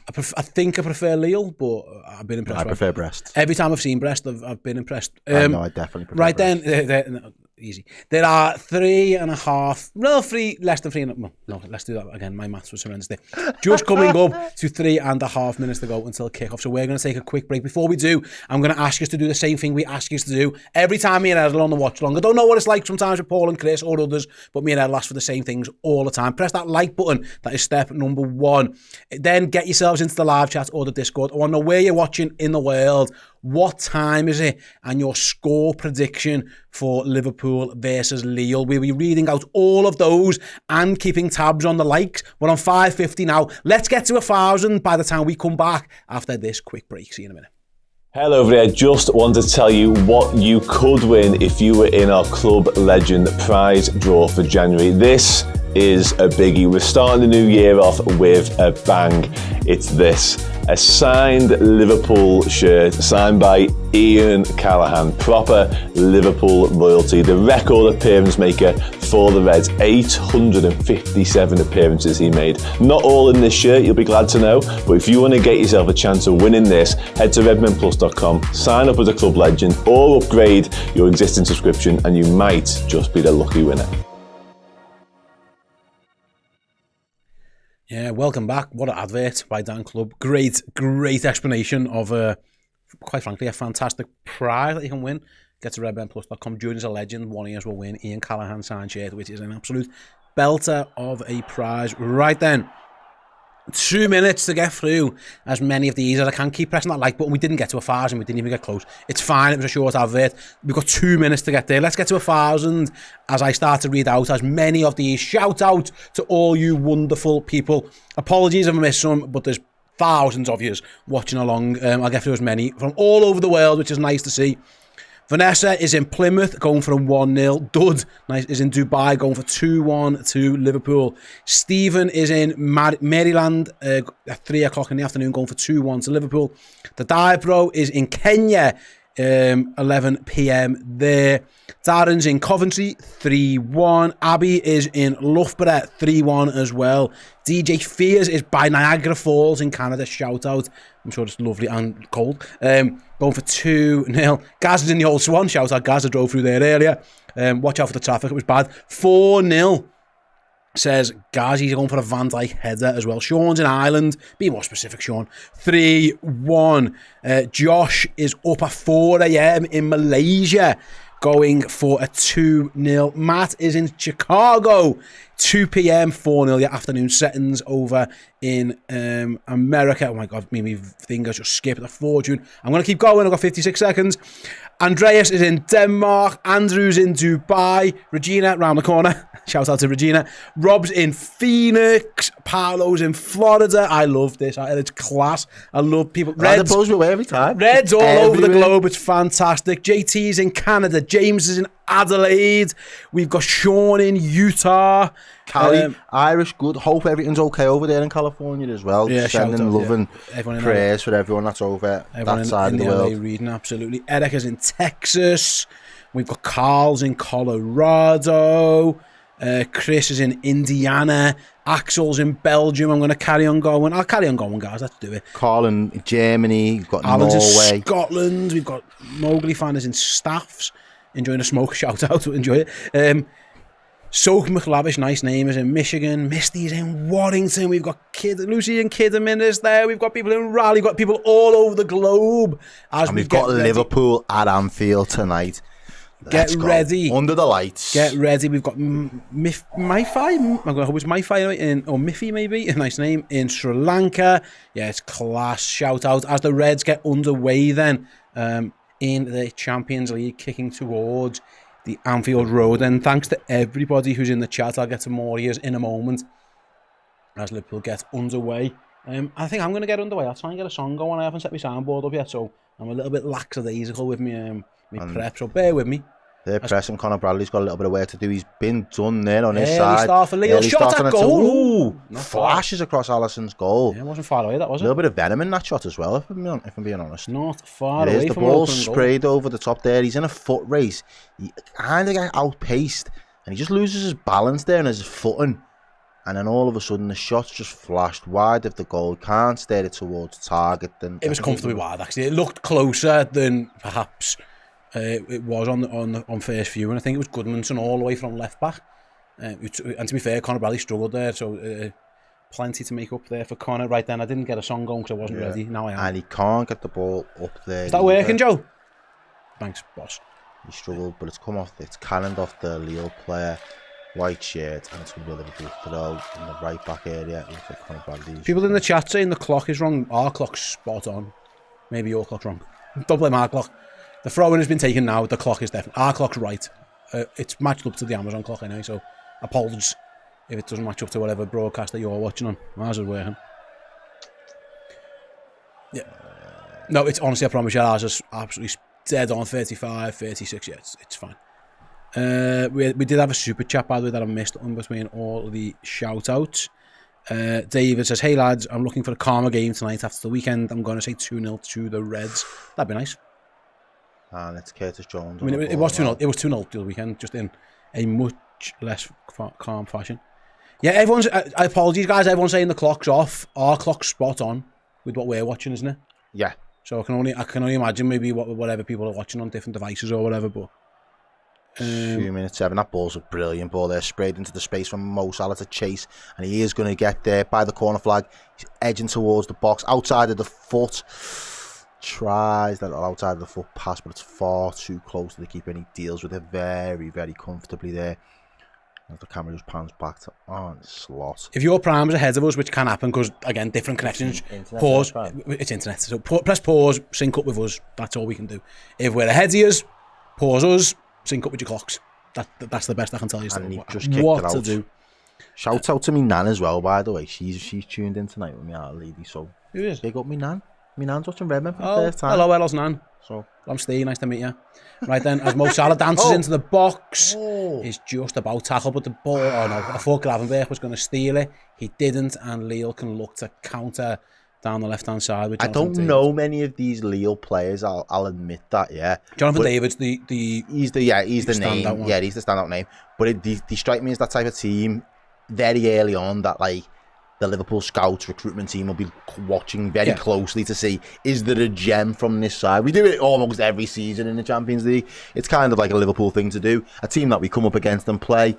I think I prefer Lille, but I've been impressed. I prefer Brest. Every time I've seen Brest, I've been impressed. No, I definitely prefer right Brest. then, easy. There are 3.5, no, less than 3. No, let's do that again. My maths was horrendous there. Just coming up to 3.5 minutes to go until kickoff. So we're going to take a quick break. Before we do, I'm going to ask you to do the same thing we ask you to do every time me and Errol on the watch along. I don't know what it's like sometimes with Paul and Chris or others, but me and Errol ask for the same things all the time. Press that like button. That is step number 1. Then get yourselves into the live chat or the Discord. I want to know where you're watching in the world. What time is it? And your score prediction for Liverpool versus Lille. We'll be reading out all of those and keeping tabs on the likes. We're on 550 now. Let's get to 1,000 by the time we come back after this quick break. See you in a minute. Hello over there, just wanted to tell you what you could win if you were in our Club Legend prize draw for January. This is a biggie. We're starting the new year off with a bang. It's this, a signed Liverpool shirt signed by Ian Callaghan, proper Liverpool royalty, the record appearance maker for the Reds. 857 appearances he made. Not all in this shirt, you'll be glad to know, but if you want to get yourself a chance of winning this, head to redmenplus.com, sign up as a Club Legend or upgrade your existing subscription and you might just be the lucky winner. Yeah, welcome back. What an advert by Dan Club. Great explanation of, quite frankly, a fantastic prize that you can win. Get to redmenplus.com, join as a legend. One of us will win Ian Callaghan signed shirt, which is an absolute belter of a prize. Right then, 2 minutes to get through as many of these as I can. Keep pressing that like button. We didn't get to 1,000. We didn't even get close. It's fine. It was a short advert. We've got 2 minutes to get there. Let's get to 1,000 as I start to read out as many of these. Shout out to all you wonderful people. Apologies if I missed some, but there's thousands of you watching along. I'll get through as many from all over the world, which is nice to see. Vanessa is in Plymouth, going for a 1-0. Dud is in Dubai, going for 2-1 to Liverpool. Stephen is in Maryland at 3 o'clock in the afternoon, going for 2-1 to Liverpool. The Dive Bro is in Kenya, 11 p.m. there. Darren's in Coventry, 3-1. Abby is in Loughborough, 3-1 as well. DJ Fears is by Niagara Falls in Canada. Shout out. I'm sure it's lovely and cold. Going for 2-0. Gaz is in the Old Swan. Shout out Gaz. I drove through there earlier. Watch out for the traffic. It was bad. 4-0. Says Gaz. He's going for a Van Dijk header as well. Sean's in Ireland. Be more specific, Sean. 3-1. Josh is up at 4 a.m. in Malaysia, going for a 2-0. Matt is in Chicago, 2 p.m, 4-0. Your afternoon settings over in America. Oh my God, my fingers just skipped a fortune. I'm going to keep going. I've got 56 seconds. Andreas is in Denmark. Andrew's in Dubai. Regina, round the corner. Shout out to Regina. Rob's in Phoenix. Paolo's in Florida. I love this. It's class. I love people. Reds away every time. Reds all over the globe. It's fantastic. JT's in Canada. James is in Adelaide. We've got Sean in Utah. Cali, Irish, good. Hope everything's okay over there in California as well. Yeah, sending love and prayers for everyone that's over everyone that side in of the world. LA region, absolutely. Eric is in Texas. We've got Carl's in Colorado. Chris is in Indiana. Axel's in Belgium. I'm going to carry on going. I'll carry on going, guys. Let's do it. Carl in Germany. We've got Alan's Norway. In Scotland. We've got Mowgli fan is in Staffs. Enjoying a smoke. Shout out to enjoy it. Soak McLavish, nice name, is in Michigan. Misty's in Warrington. We've got Lucy and Kidderman is there. We've got people in Raleigh. We've got people all over the globe. And we've got Liverpool at Anfield tonight. Get ready. Under the lights. Get ready. We've got Miffy. I hope it's Miffy or Miffy maybe. A nice name. In Sri Lanka. Yeah, it's class. Shout out. As the Reds get underway then in the Champions League, kicking towards the Anfield Road. And thanks to everybody who's in the chat. I'll get to more ears in a moment as Liverpool get underway. I think I'm going to get underway. I'll try and get a song going. I haven't set my soundboard up yet, so I'm a little bit lackadaisical with me prep, so bear with me. They're pressing. Conor Bradley's got a little bit of work to do. He's been done there on his Early side. Start for Lille. Shot at goal. Ooh, flashes across Alisson's goal. Yeah, it wasn't far away, that was a little bit of venom in that shot as well, if I'm being honest. Not far away the from ball sprayed over the top there. He's in a foot race. He kind of got outpaced and he just loses his balance there and his footing. And then all of a sudden, the shots just flashed wide of the goal. Can't steer it towards the target. It was comfortably wide, actually. It looked closer than perhaps it was on first view. And I think it was Goodmanson all the way from left back. And to be fair, Conor Bradley struggled there. So plenty to make up there for Conor. Right then, I didn't get a song going because I wasn't ready. Now I am. And he can't get the ball up there. Is that working, Joe? Thanks, boss. He struggled, but it's cannoned off the Lille player. White shirt, and it's going to be a Liverpool throw in the right back area. Looks like Conor Bradley. People in the chat saying the clock is wrong. Our clock's spot on. Maybe your clock's wrong. Don't blame our clock. The throw-in has been taken now. The clock is definitely... Our clock's right. It's matched up to the Amazon clock anyway, so apologies if it doesn't match up to whatever broadcast that you're watching on. Ours is working. Yeah. No, it's honestly, I promise you, ours is absolutely dead on 35, 36. Yeah, it's fine. We did have a super chat, by the way, that I missed in between all the shout-outs. David says, hey lads, I'm looking for a calmer game tonight after the weekend. I'm going to say 2-0 to the Reds. That'd be nice. And it's Curtis Jones. I mean, it was 2-0. It was 2-0 the other weekend, just in a much less calm fashion. Yeah, everyone's... I apologize, guys. Everyone's saying the clock's off. Our clock's spot on with what we're watching, isn't it? Yeah. So I can only imagine maybe whatever people are watching on different devices or whatever, but... 2 minutes 7. That ball's a brilliant ball there, sprayed into the space from Mo Salah to chase, and he is going to get there by the corner flag. He's edging towards the box, outside of the foot. Tries that outside of the foot pass, but it's far too close to the keeper, and he deals with it very, very comfortably there. As the camera just pans back to slot. If your prime's ahead of us, which can happen because, again, different connections, pause. It's internet. So press pause, sync up with us. That's all we can do. If we're ahead of us, pause us, sync up with your clocks. That's the best I can tell you. And he just kicked it out. To do. Shout out to me nan as well, by the way. She's tuned in tonight with me, our lady. So who is? Big up me nan. Me nan's watching Redmen for the first time. Hello, Errol's nan. So I'm Steve. Nice to meet you. Right then, as Mo Salah dances into the box, he's just about tackled, but the ball. Oh no! I thought Gravenberch was going to steal it. He didn't, and Lille can look to counter down the left-hand side. With Jonathan David. Know many of these Lille players. I'll admit that. Yeah, Jonathan David's he's the name. One. Yeah, he's the standout name. But they strike me as that type of team very early on that like the Liverpool scouts recruitment team will be watching very closely to see, is there a gem from this side? We do it almost every season in the Champions League. It's kind of like a Liverpool thing to do. A team that we come up against and play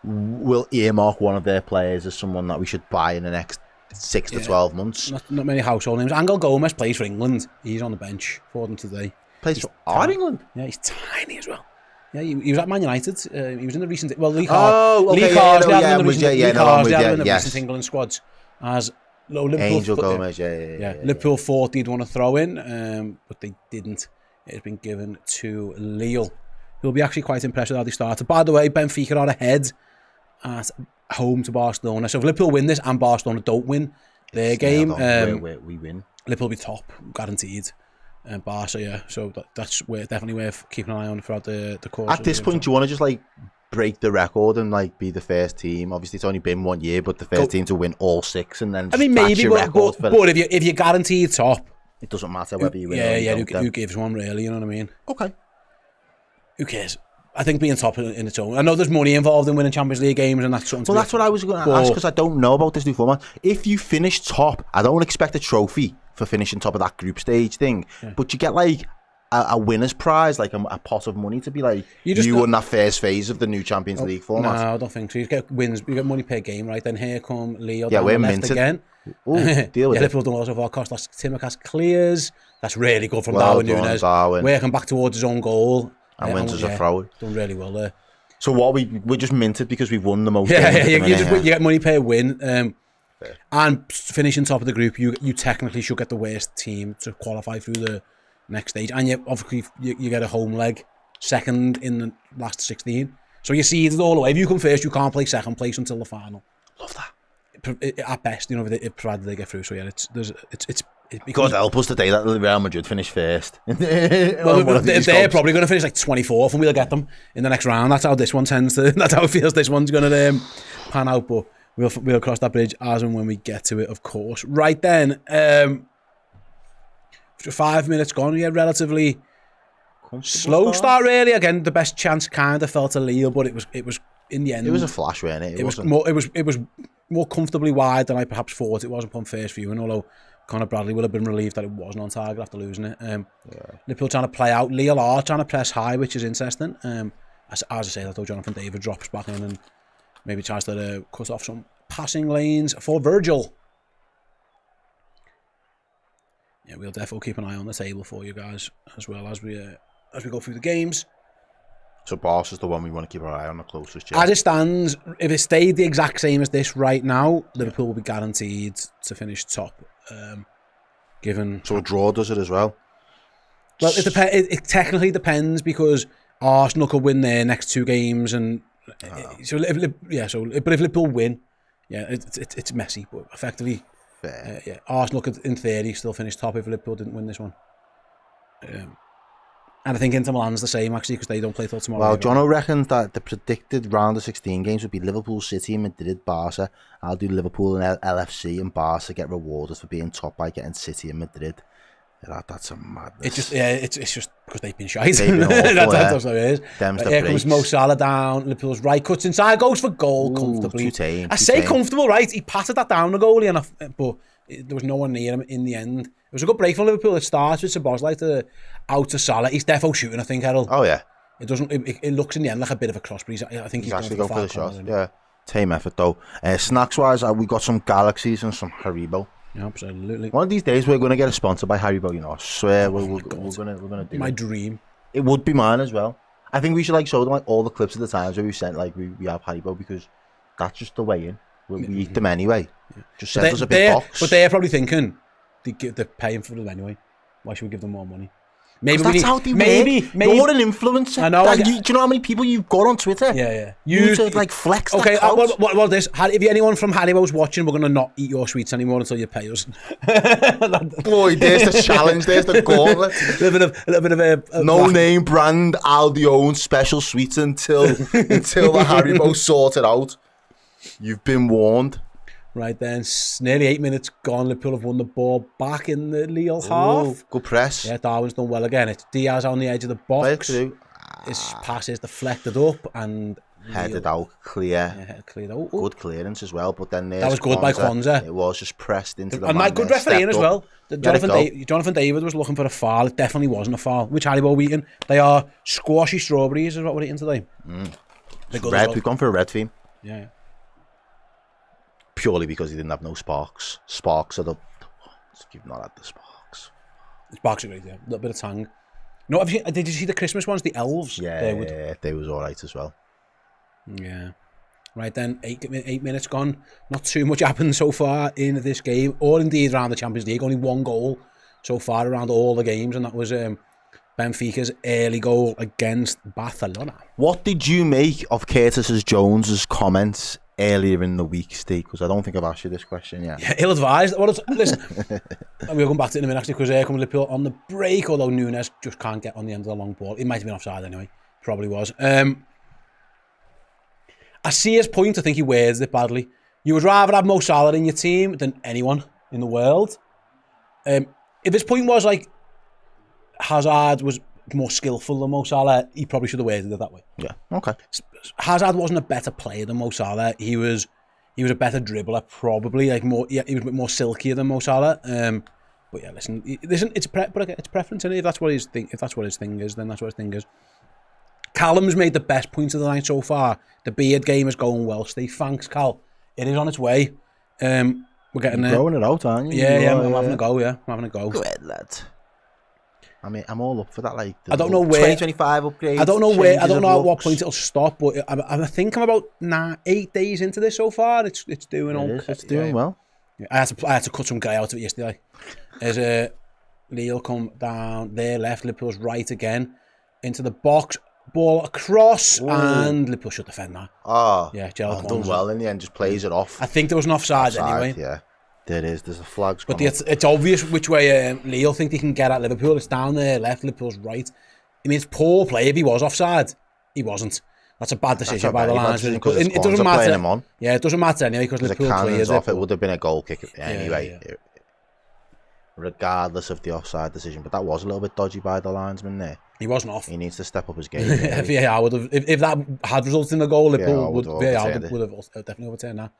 will earmark one of their players as someone that we should buy in the next 6 to 12 months. Not many household names. Angel Gomez plays for England. He's on the bench for them today. Plays for our England? Yeah, he's tiny as well. Yeah, he was at Man United. He was in the recent... Well, Lee Carsley had him in the recent England squads. As Liverpool... Angel Gomez, yeah. Liverpool thought they'd want to throw in, but they didn't. It has been given to Lille. He'll be actually quite impressed with how they started. By the way, Benfica are ahead at home to Barcelona. So if Liverpool win this and Barcelona don't win their game... we win. Liverpool will be top, guaranteed. Barca, yeah. So that's definitely worth keeping an eye on throughout the course. At this point, do you want to just like break the record and like be the first team? Obviously, it's only been 1 year, but the first team to win all 6, and then maybe, but if you're guaranteed top, it doesn't matter whether you win. Who gives one really? You know what I mean? Okay. Who cares? I think being top in its own. I know there's money involved in winning Champions League games, and that's something. Well, that's what I was going to ask, because I don't know about this new format. If you finish top, I don't expect a trophy for finishing top of that group stage thing, but you get like a winner's prize, like a pot of money to be like you won that first phase of the new Champions League format. No, I don't think so. You get wins, you get money per game, right? Then here come Leo. Yeah, we're minted again. Ooh, deal with it. Liverpool done also for our cost. That's Timocas clears. That's really good from Darwin Nunez. Working back towards his own goal. And wins as a throw. Done really well there. So what we're just minted because we've won the most. You get money per win. And finishing top of the group, you technically should get the worst team to qualify through the next stage. And you get a home leg, second in the last 16. So you see it all the way. If you come first, you can't play second place until the final. Love that. At best, provided they get through. So yeah, it's God help us today that Real Madrid finish first. Well, they're probably going to finish like 24th, and we'll get them in the next round. That's how this one tends to. That's how it feels. This one's going to pan out, but we'll cross that bridge as and when we get to it, of course. Right then, 5 minutes gone. Yeah, relatively slow start. Really, again, the best chance kind of fell to Lille, but it was in the end. It was a flash, wasn't it? It was more comfortably wide than I perhaps thought it was upon first viewing, although Conor Bradley will have been relieved that it wasn't on target after losing it. Liverpool trying to play out. Lille are trying to press high, which is interesting. As I say, I thought Jonathan David drops back in and maybe tries to cut off some passing lanes for Virgil. Yeah, we'll definitely keep an eye on the table for you guys as well as we go through the games. So Barca's the one we want to keep our eye on the closest. Yeah. As it stands, if it stayed the exact same as this right now, Liverpool will be guaranteed to finish top. Given so a draw does it as well. Well, it technically depends because Arsenal could win their next 2 games, and but if Liverpool win, it's messy, but effectively, Arsenal could in theory still finish top if Liverpool didn't win this one. And I think Inter Milan's the same actually because they don't play till tomorrow. Well, Jono reckons that the predicted round of 16 games would be Liverpool, City, Madrid, Barca. I'll do Liverpool and LFC, and Barca get rewarded for being top by getting City and Madrid. That's a madness. It's just because they've been shite. They've been awful, that's what it is. Here comes Mo Salah down. Liverpool's right, cuts inside, goes for goal comfortably. Too tame. Comfortable, right? He patted that down the goalie, but there was no one near him in the end. It was a good break for Liverpool. It starts with Szoboszlai out to Salah. He's defo shooting, I think, Errol. Oh yeah. It doesn't. It looks in the end like a bit of a cross, but I think he's actually going for the shot. Corner, yeah, tame effort though. Snacks wise, we got some Galaxies and some Haribo. Yeah, absolutely. One of these days we're going to get a sponsor by Haribo. You know, I swear we're going to do. My dream. It would be mine as well. I think we should show them all the clips of the times where we sent we have Haribo because that's just the way in. We eat them anyway. Yeah. Just send us a big box. But they're probably thinking they're paying for them anyway. Why should we give them more money? Maybe that's how they work. You're an influencer. I know. Do you know how many people you've got on Twitter? Yeah. You need to flex. Okay. That well, this. If anyone from Haribo's watching, we're gonna not eat your sweets anymore until you pay us. Boy, there's the challenge. There's the gauntlet. a little bit of a no name brand Aldi owned special sweets until the Haribo sorted out. You've been warned. Right then, nearly 8 minutes gone. Liverpool have won the ball back in the Lille half. Good press. Yeah, Darwin's done well again. It's Diaz on the edge of the box. His pass is deflected up and headed out clear. Yeah, cleared out. Good clearance as well. But then that was good by Kwanzaa. It was just pressed into the and man. Good refereeing as well. Jonathan David was looking for a foul. It definitely wasn't a foul. Which Haribo we eating? They are squashy strawberries is what we're eating today. Red. Well. We've gone for a red theme. Yeah. Purely because he didn't have no sparks. Sparks are the... You've not had the sparks. The sparks are great, yeah. A little bit of tang. No, did you see the Christmas ones? The elves? Yeah, they was alright as well. Yeah. Right then, 8 minutes gone. Not too much happened so far in this game, or indeed around the Champions League. Only 1 goal so far around all the games, and that was Benfica's early goal against Barcelona. What did you make of Curtis Jones's comments earlier in the week, Steve? Because I don't think I've asked you this question yet. Yeah, ill-advised. Well, listen, we'll come back to it in a minute actually, because here comes Liverpool on the break, although Nunez just can't get on the end of the long ball. It might have been offside anyway. Probably was. I see his point. I think he words it badly. You would rather have Mo Salah in your team than anyone in the world. If his point was Hazard was more skillful than Mo Salah, he probably should have worded it that way. Yeah, okay. Hazard wasn't a better player than Mo Salah. He was a better dribbler, probably. He was a bit more silkier than Mo Salah. But yeah, listen, it's preference, isn't it? If that's what his thing is, then that's what his thing is. Callum's made the best point of the night so far. The beard game is going well, Steve. Thanks, Cal. It is on its way. We're getting there. Growing it out, aren't you? Yeah, I'm having a go. Yeah, I'm having a go. Go ahead, lad. I mean, I'm all up for that. I don't know where 2025 upgrade. I don't know where. I don't know at what point it'll stop. But I think I'm about 8 days into this so far. It's doing okay. It's doing well. Yeah, I had to cut some guy out of it yesterday. As Lille come down their left, Liverpool's right again into the box. Ball across. Ooh. And Liverpool should defend that. Oh, yeah, done well in the end. Just plays it off. I think there was an offside anyway. Yeah. There is. There's a flag. But it's obvious which way Lille think they can get at Liverpool. It's down there left, Liverpool's right. I mean, it's poor play if he was offside. He wasn't. That's a bad decision by the linesman. It doesn't matter. Yeah, it doesn't matter anyway because Liverpool cleared it. It would have been a goal kick anyway. Yeah. Regardless of the offside decision. But that was a little bit dodgy by the linesman there. He wasn't off. He needs to step up his game. VAR would have, if that had resulted in a goal, Liverpool would have definitely overturned that.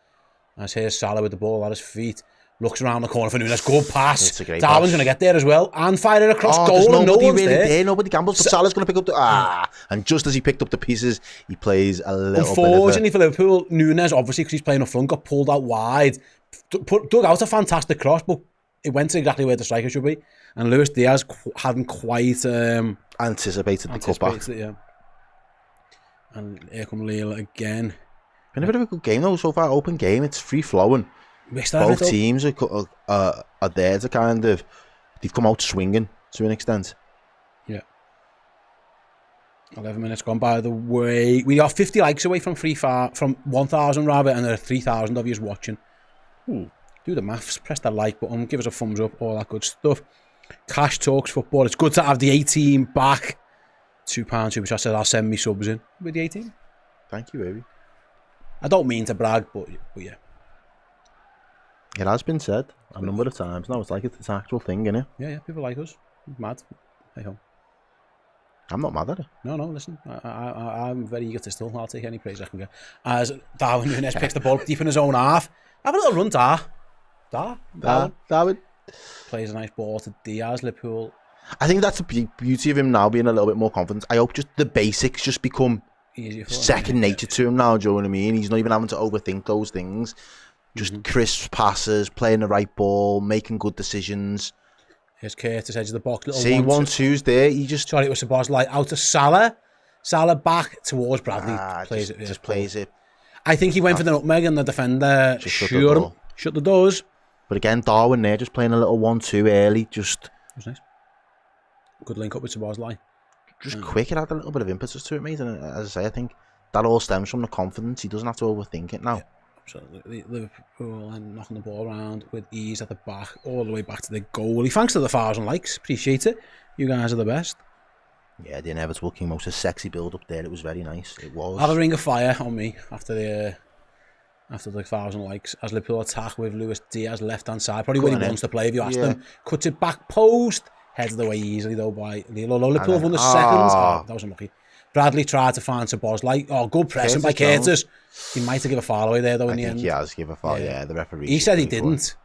As here's Salah with the ball at his feet. Looks around the corner for Nunez. Good pass. It's a great Darwin's pass. going to get there as well. And fire it across There's goal. And no nobody one's really there. there. Nobody gambles. But Salah's going to pick up the... And just as he picked up the pieces, he plays a little Unfortunately for Liverpool, Nunez, obviously, because he's playing up front, got pulled out wide. Dug out a fantastic cross, but it went to exactly where the striker should be. And Luis Diaz hadn't quite... anticipated the cutback. It, yeah. And here come Lille again. Been a bit of a good game though so far. Open game. It's free flowing. Both teams are there to kind of... They've come out swinging to an extent. Yeah. 11 minutes gone by the way. We are 50 likes away from 1,000 rather, and there are 3,000 of you watching. Do the maths. Press that like button. Give us a thumbs up. All that good stuff. Cash Talks Football. It's good to have the 18 back. £2, which I said I'll send me subs in with the 18. Thank you, baby. I don't mean to brag, but yeah. It has been said a number of times now. It's like it's an actual thing, isn't it? Yeah, people like us. Mad. Hey ho. I'm not mad at it. No, listen. I'm very egotistical. I'll take any praise I can get. As Darwin Nunez picks the ball deep in his own half. Have a little run, Darwin. Plays a nice ball to Diaz, Liverpool. I think that's the beauty of him now being a little bit more confident. I hope just the basics just become second nature to him now, do you know what I mean? He's not even having to overthink those things. Just crisp passes, playing the right ball, making good decisions. Here's Curtis, edge of the box. Little See, 1-2's there. He just... Sorry, it was Sabozlai out to Salah. Salah back towards Bradley. Plays it. I think he went for the nutmeg and the defender shut the doors. But again, Darwin there just playing a little 1-2 early. Just... It was nice. Good link up with Sabozlai. Just quick, it had a little bit of impetus to it, mate. And as I say, I think that all stems from the confidence. He doesn't have to overthink it now. Yeah. Absolutely. Liverpool and knocking the ball around with ease at the back, all the way back to the goalie. Thanks to the 1,000 likes. Appreciate it. You guys are the best. Yeah, the inevitable King Moses sexy build up there. It was very nice. It was. Have a ring of fire on me after the 1,000 likes as Liverpool attack with Luis Diaz left hand side. Probably where he wants to play if you ask them. Cuts it back post. Heads the way easily though by Lille. Liverpool won the second. That was unlucky. Bradley tried to find Sabozlai. Good pressing by Curtis. He might have given a foul away there though in the end. He has given a foul, yeah. The referee. He said he didn't.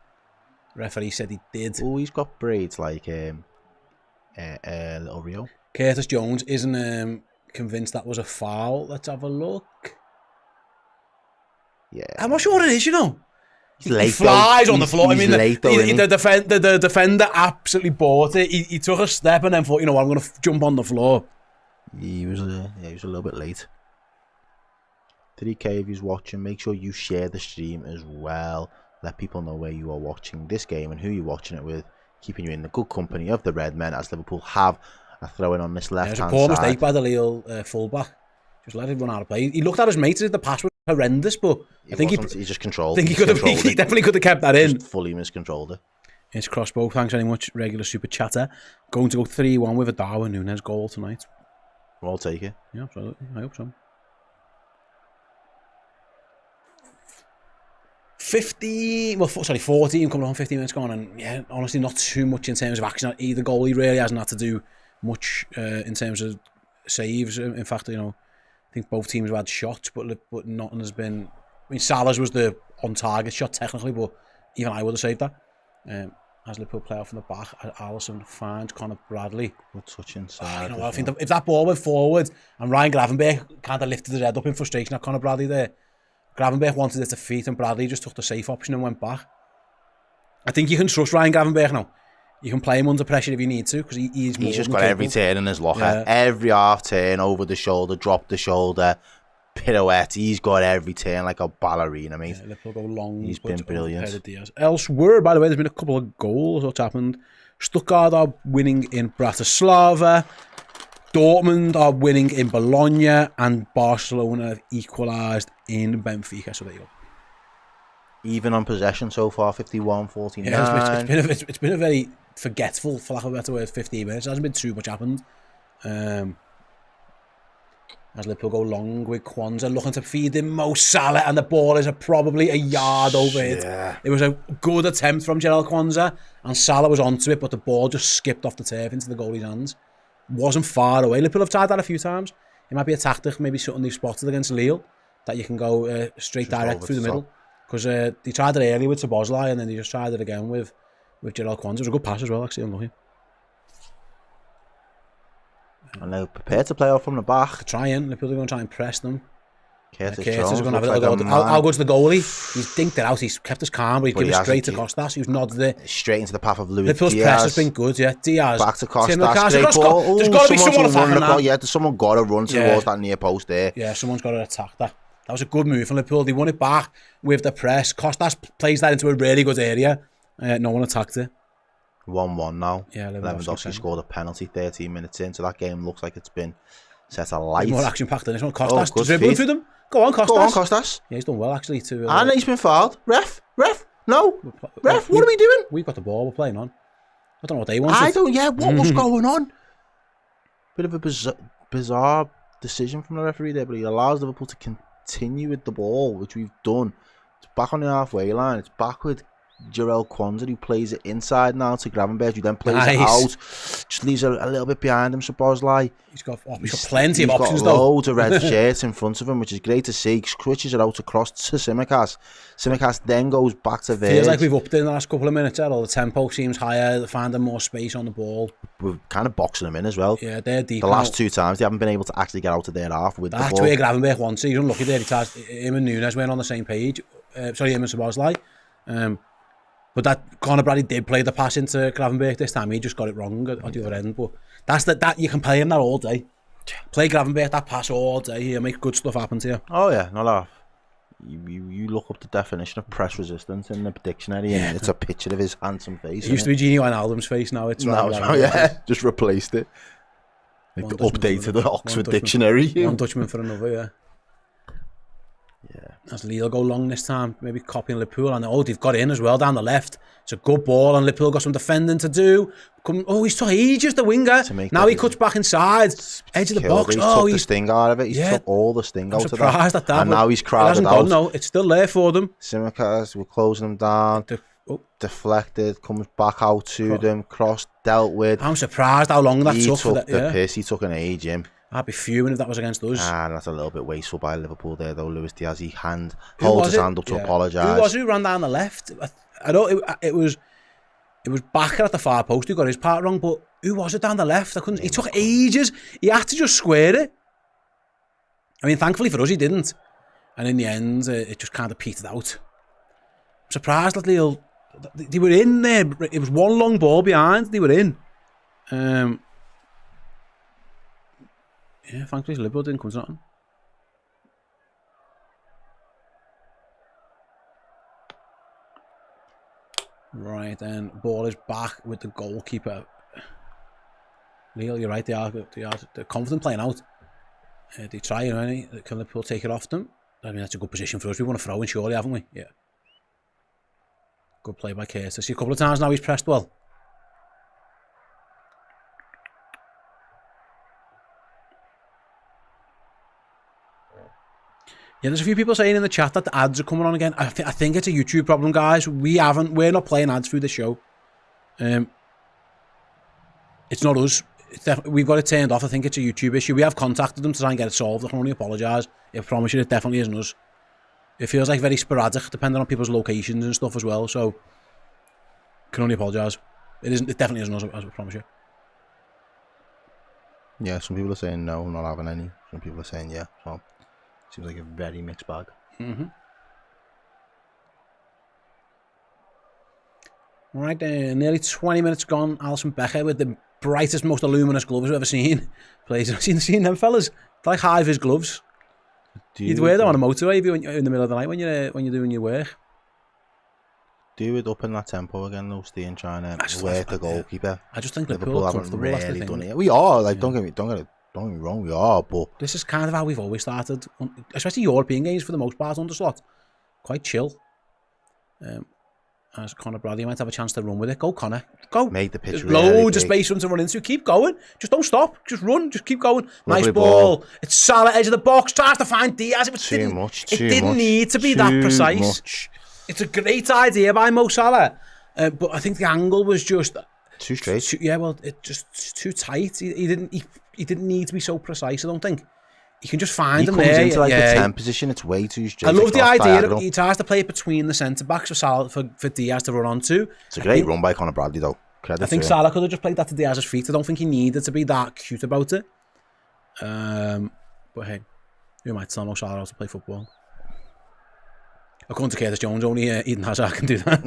The referee said he did. Oh, he's got braids like little Rio. Curtis Jones isn't convinced that was a foul. Let's have a look. Yeah. I'm not sure what it is, you know. He's late, he flies on the floor. I mean, the defender absolutely bought it. He took a step and then thought, you know what, I'm going to jump on the floor. He was a little bit late. 3K if he's watching, make sure you share the stream as well. Let people know where you are watching this game and who you're watching it with. Keeping you in the good company of the Redmen as Liverpool have a throw-in on this left-hand side. It was a poor mistake by the Lille fullback. Just let it run out of play. He looked at his mates. The pass was horrendous, but I think he just controlled. I think he definitely could have kept that in. Just fully miscontrolled it. It's Crossbow. Thanks very much, regular super chatter. Going to go 3-1 with a Darwin Nunez goal tonight. We'll take it. Yeah, absolutely. I hope so. 14 coming on, 15 minutes gone, and yeah, honestly, not too much in terms of action. Either goalie really hasn't had to do much in terms of saves. In fact, you know, I think both teams have had shots, but nothing has been. I mean, Salah's was the on-target shot technically, but even I would have saved that. As Liverpool play out from the back, Alisson finds Conor Bradley. Good touch inside. I think if that ball went forward and Ryan Gravenberch kind of lifted his head up in frustration at Conor Bradley there, Gravenberch wanted it to feet and Bradley just took the safe option and went back. I think you can trust Ryan Gravenberch now. You can play him under pressure if you need to because he's just got every turn in his locker. Yeah. Every half turn, over the shoulder, drop the shoulder, pirouette. He's got every turn like a ballerina, mate. Yeah, Liverpool go long. He's been brilliant. Elsewhere, by the way, there's been a couple of goals. What's happened? Stuttgart are winning in Bratislava. Dortmund are winning in Bologna. And Barcelona have equalised in Benfica. So there you go. Even on possession so far, 51-49. Yeah, it's been a very forgetful, for lack of a better word, 15 minutes. There hasn't been too much happened. As Liverpool go long with Kwanzaa looking to feed in Mo Salah, and the ball is probably a yard over it. Yeah. It was a good attempt from Gerald Kwanzaa, and Salah was onto it, but the ball just skipped off the turf into the goalie's hands. Wasn't far away. Liverpool have tried that a few times. It might be a tactic, maybe something they've spotted against Lille, that you can go straight direct through the middle. Because they tried it early with Szoboszlai and then they just tried it again with Errol Kwanzaa. It was a good pass as well, actually, unlucky. And they're prepared to play off from the back. Trying, Liverpool are going to try and press them. Curtis Jones Jones is going to have a looks little like go. a How man. good's the goalie? He's dinked it out, he's kept his calm, but he's given it straight to hasn't. Costas, who's nodded it. Straight into the path of Luis Liverpool's Diaz. press has been good, yeah. Diaz. Back to Costas. There's Great ball. got to be someone attacking that. Yeah, someone got to run towards that near post there. Yeah, someone's got to attack that. That was a good move from Liverpool. They won it back with the press. Costas plays that into a really good area. No one attacked it. 1-1 now. Yeah, Lewandowski scored a penalty 13 minutes in, so that game looks like it's been set alight. More action-packed than this one. Costas good dribbling feed. through them. Go on, Costas. Go on, Costas. Yeah, he's done well, actually. And he's been fouled. Ref, no. Ref, what are we doing? We've got the ball, we're playing on. I don't know what they wanted. What was going on? Bit of a bizarre decision from the referee there, but he allows Liverpool to continue with the ball, which we've done. It's back on the halfway line. It's back with Errol Kwanzaa, who plays it inside now to Gravenberch, who then plays it out. Just leaves a little bit behind him, Szoboszlai. He's got plenty of options, He's got loads of red shirts in front of him, which is great to see. Switches it out across to Tsimikas. Tsimikas then goes back to Verge. Feels like we've upped it in the last couple of minutes, Errol. The tempo seems higher, they're finding more space on the ball. We're kind of boxing them in as well. Yeah, they're deep. The last two times, they haven't been able to actually get out of their half with the ball. That's where Gravenberch wants it. He's unlucky there. Him and Nunez weren't on the same page. Him and Szoboszlai. But that Conor Bradley did play the pass into Gravenberch this time. He just got it wrong at the other end. But that you can play him that all day. Play Gravenberch that pass all day. He'll make good stuff happen to you. Oh yeah, not off. You look up the definition of press resistance in the dictionary, and it's a picture of his handsome face. It used to be Gini Wijnaldum's face. Now it's just replaced it. Like updated the Oxford Dictionary. One Dutchman for another, yeah. As Lille go long this time, maybe copying Liverpool, and they've got in as well down the left. It's a good ball, and Liverpool got some defending to do. He's took ages, the winger. Now he cuts back inside, edge of the box. He took the sting out of it. He took all the sting out of that. I'm surprised at that. And now he's crowded out. Gone, no, it's still there for them. Tsimikas, we're closing them down. Deflected, comes back out to them, cross, dealt with. I'm surprised how long that took. He took the piss. He took an age, him. I'd be fuming if that was against us. That's a little bit wasteful by Liverpool there, though. Luis Diaz, he holds his hand up to apologise. Who was it who ran down the left? I know it was Bakker at the far post who got his part wrong, but who was it down the left? He took ages. He had to just square it. I mean, thankfully for us, he didn't. And in the end, it just kind of petered out. I'm surprised that Lille, they were in there. It was one long ball behind. They were in. Yeah, thankfully Liverpool didn't come to nothing. Right, then ball is back with the goalkeeper. Lille, you're right, they are confident playing out. They try, can Liverpool take it off them? I mean, that's a good position for us. We want to throw in, surely, haven't we? Yeah. Good play by Curtis. See, a couple of times now he's pressed well. Yeah, there's a few people saying in the chat that the ads are coming on again. I think it's a YouTube problem, guys. We're not playing ads through the show. It's not us. We've got it turned off. I think it's a YouTube issue. We have contacted them to try and get it solved. I can only apologise. I promise you, it definitely isn't us. It feels like very sporadic, depending on people's locations and stuff as well. So, can only apologise. It definitely isn't us. I promise you. Yeah, some people are saying no, not having any. Some people are saying yeah. So. Seems like a very mixed bag. Right, nearly 20 minutes gone. Alisson Becker with the brightest, most luminous gloves I've ever seen. Plays. I've seen them fellas. They're like high-vis gloves. You'd wear them on a motorway if you're in the middle of the night when you're doing your work. Do it up in that tempo again, though, Steve, trying to work the goalkeeper. I just think Liverpool haven't really done it. We are, like, don't get me wrong, we are, but this is kind of how we've always started, especially European games for the most part under slot. Quite chill. As Conor Bradley might have a chance to run with it. Go, Conor. Go. Make the pitch really loads of space for him to run into. Keep going. Just don't stop. Just run. Just keep going. Lovely nice ball. It's Salah, edge of the box. Tries to find Diaz. It didn't need to be that precise. It's a great idea by Mo Salah. But I think the angle was just too straight. It's just too tight. He didn't need to be so precise, I don't think. you can just find He them comes there. into like the 10 position, it's way too straight. I love the across, idea that diagonal. he tries to play it between the centre-backs for Diaz to run onto. It's a great run by Conor Bradley, though. I think Salah could have just played that to Diaz's feet. I don't think he needed to be that cute about it. But hey, who might tell no Salah how to play football? According to Curtis Jones, only Eden Hazard can do that.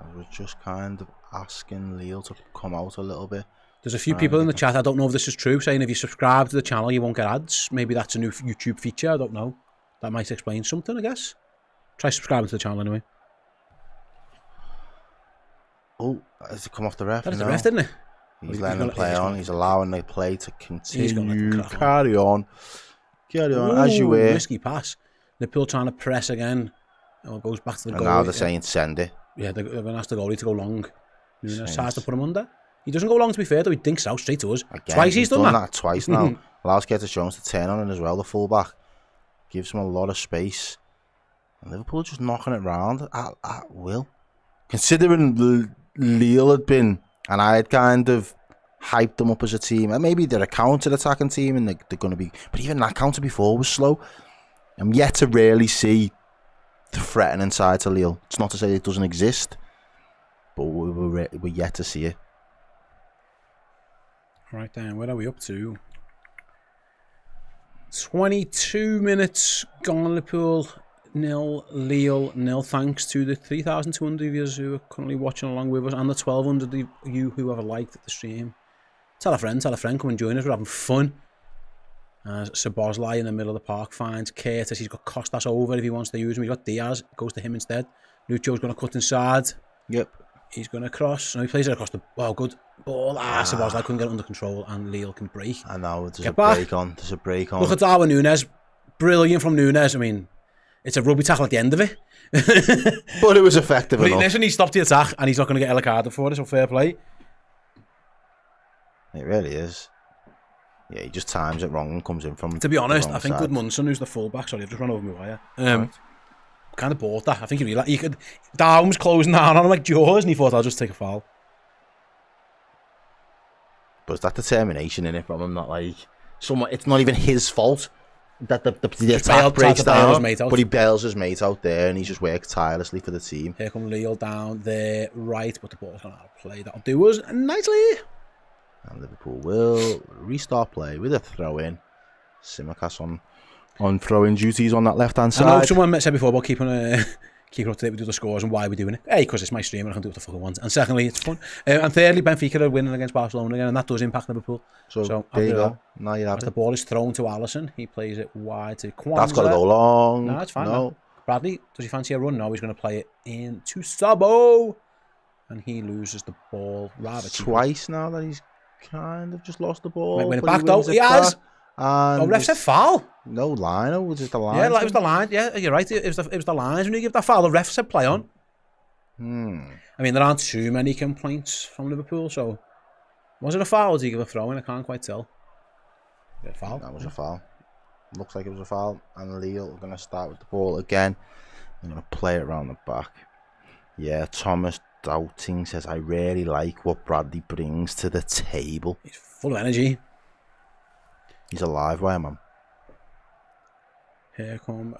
I was just kind of asking Lille to come out a little bit. There's a few people in the chat, I don't know if this is true, saying if you subscribe to the channel you won't get ads. Maybe that's a new YouTube feature, I don't know. That might explain something, I guess. Try subscribing to the channel anyway. Oh, has it come off the ref? That is the ref, didn't it? He's letting them play on. He's allowing the play to He's gonna let them continue. crack on. Carry on. Carry on, as you were. Risky pass. Liverpool trying to press again. Oh, it goes back to the And goal. now they're saying send it. Yeah, they're going to ask the goalie to go long. Nunez tries to put him under. He doesn't go long, to be fair, though. He dinks out straight to us. Again, Twice he's done that. twice now. Allows Curtis Jones to turn on him as well, the fullback. Gives him a lot of space. And Liverpool just knocking it round at will. Considering Lille had been, and I had kind of hyped them up as a team, and maybe they're a counter-attacking team and they're going to be, but even that counter before was slow. I'm yet to really see the threatening side to Lille. It's not to say it doesn't exist, but we're yet to see it. Right then, where are we up to? 22 minutes gone, Liverpool 0, Lille 0. Thanks to the 3,200 viewers who are currently watching along with us, and the 1,200 of you who have liked the stream. Tell a friend, come and join us. We're having fun. As Sabozlai in the middle of the park finds Curtis. He's got Costas over if he wants to use him. He's got Diaz. Goes to him instead. Lucho's going to cut inside. Yep. He's going to cross. No, he plays it across the... Oh, good ball. Sabozlai couldn't get it under control, and Lille can break. And now there's a break on. There's a break on. Look at Darwin Nunez. Brilliant from Nunez. I mean, it's a rugby tackle at the end of it. But it was effective enough. Listen, he stopped the attack, and he's not going to get a card for it, so fair play. It really is. Yeah, he just times it wrong and comes in from. To be honest, I think side. Goodmunson, who's the fullback, sorry, I've just run over my wire. Kind of bought that. I think he could. Darwin was closing down on him like jaws, and he thought, I'll just take a foul. But it's that determination in it from him, not like someone. It's not even his fault that the attack breaks down, but he bails his mate out there, and he just works tirelessly for the team. Here come Lille down there, right, but the ball's going to play. That'll do us nicely. And Liverpool will restart play with a throw-in. Simicas on throw-in duties on that left-hand side. I know someone said before about keeping up to date with the scores and why we're doing it. A, because it's my stream and I can do what the fuck I want. And secondly, it's fun. And thirdly, Benfica are winning against Barcelona again, and that does impact Liverpool. So there you go. Now you have the ball is thrown to Alisson. He plays it wide to Kwanzaa. That's got to go long. No, it's fine. No. Bradley, does he fancy a run? No, he's going to play it in to Sabo. And he loses the ball rather twice now that he's kind of just lost the ball. Might win it back though. He has. And ref said foul. No line. It was just the line. Yeah, it was the line. Yeah, you're right. It was the lines when you give that foul. The ref said play on. I mean, there aren't too many complaints from Liverpool, so was it a foul or did he give a throw in? I can't quite tell. Was it a foul? That was a foul. Looks like it was a foul. And Lille are going to start with the ball again. They're going to play it around the back. Yeah, Thomas Doubting says, I really like what Bradley brings to the table. He's full of energy. He's a live wire, man. Here come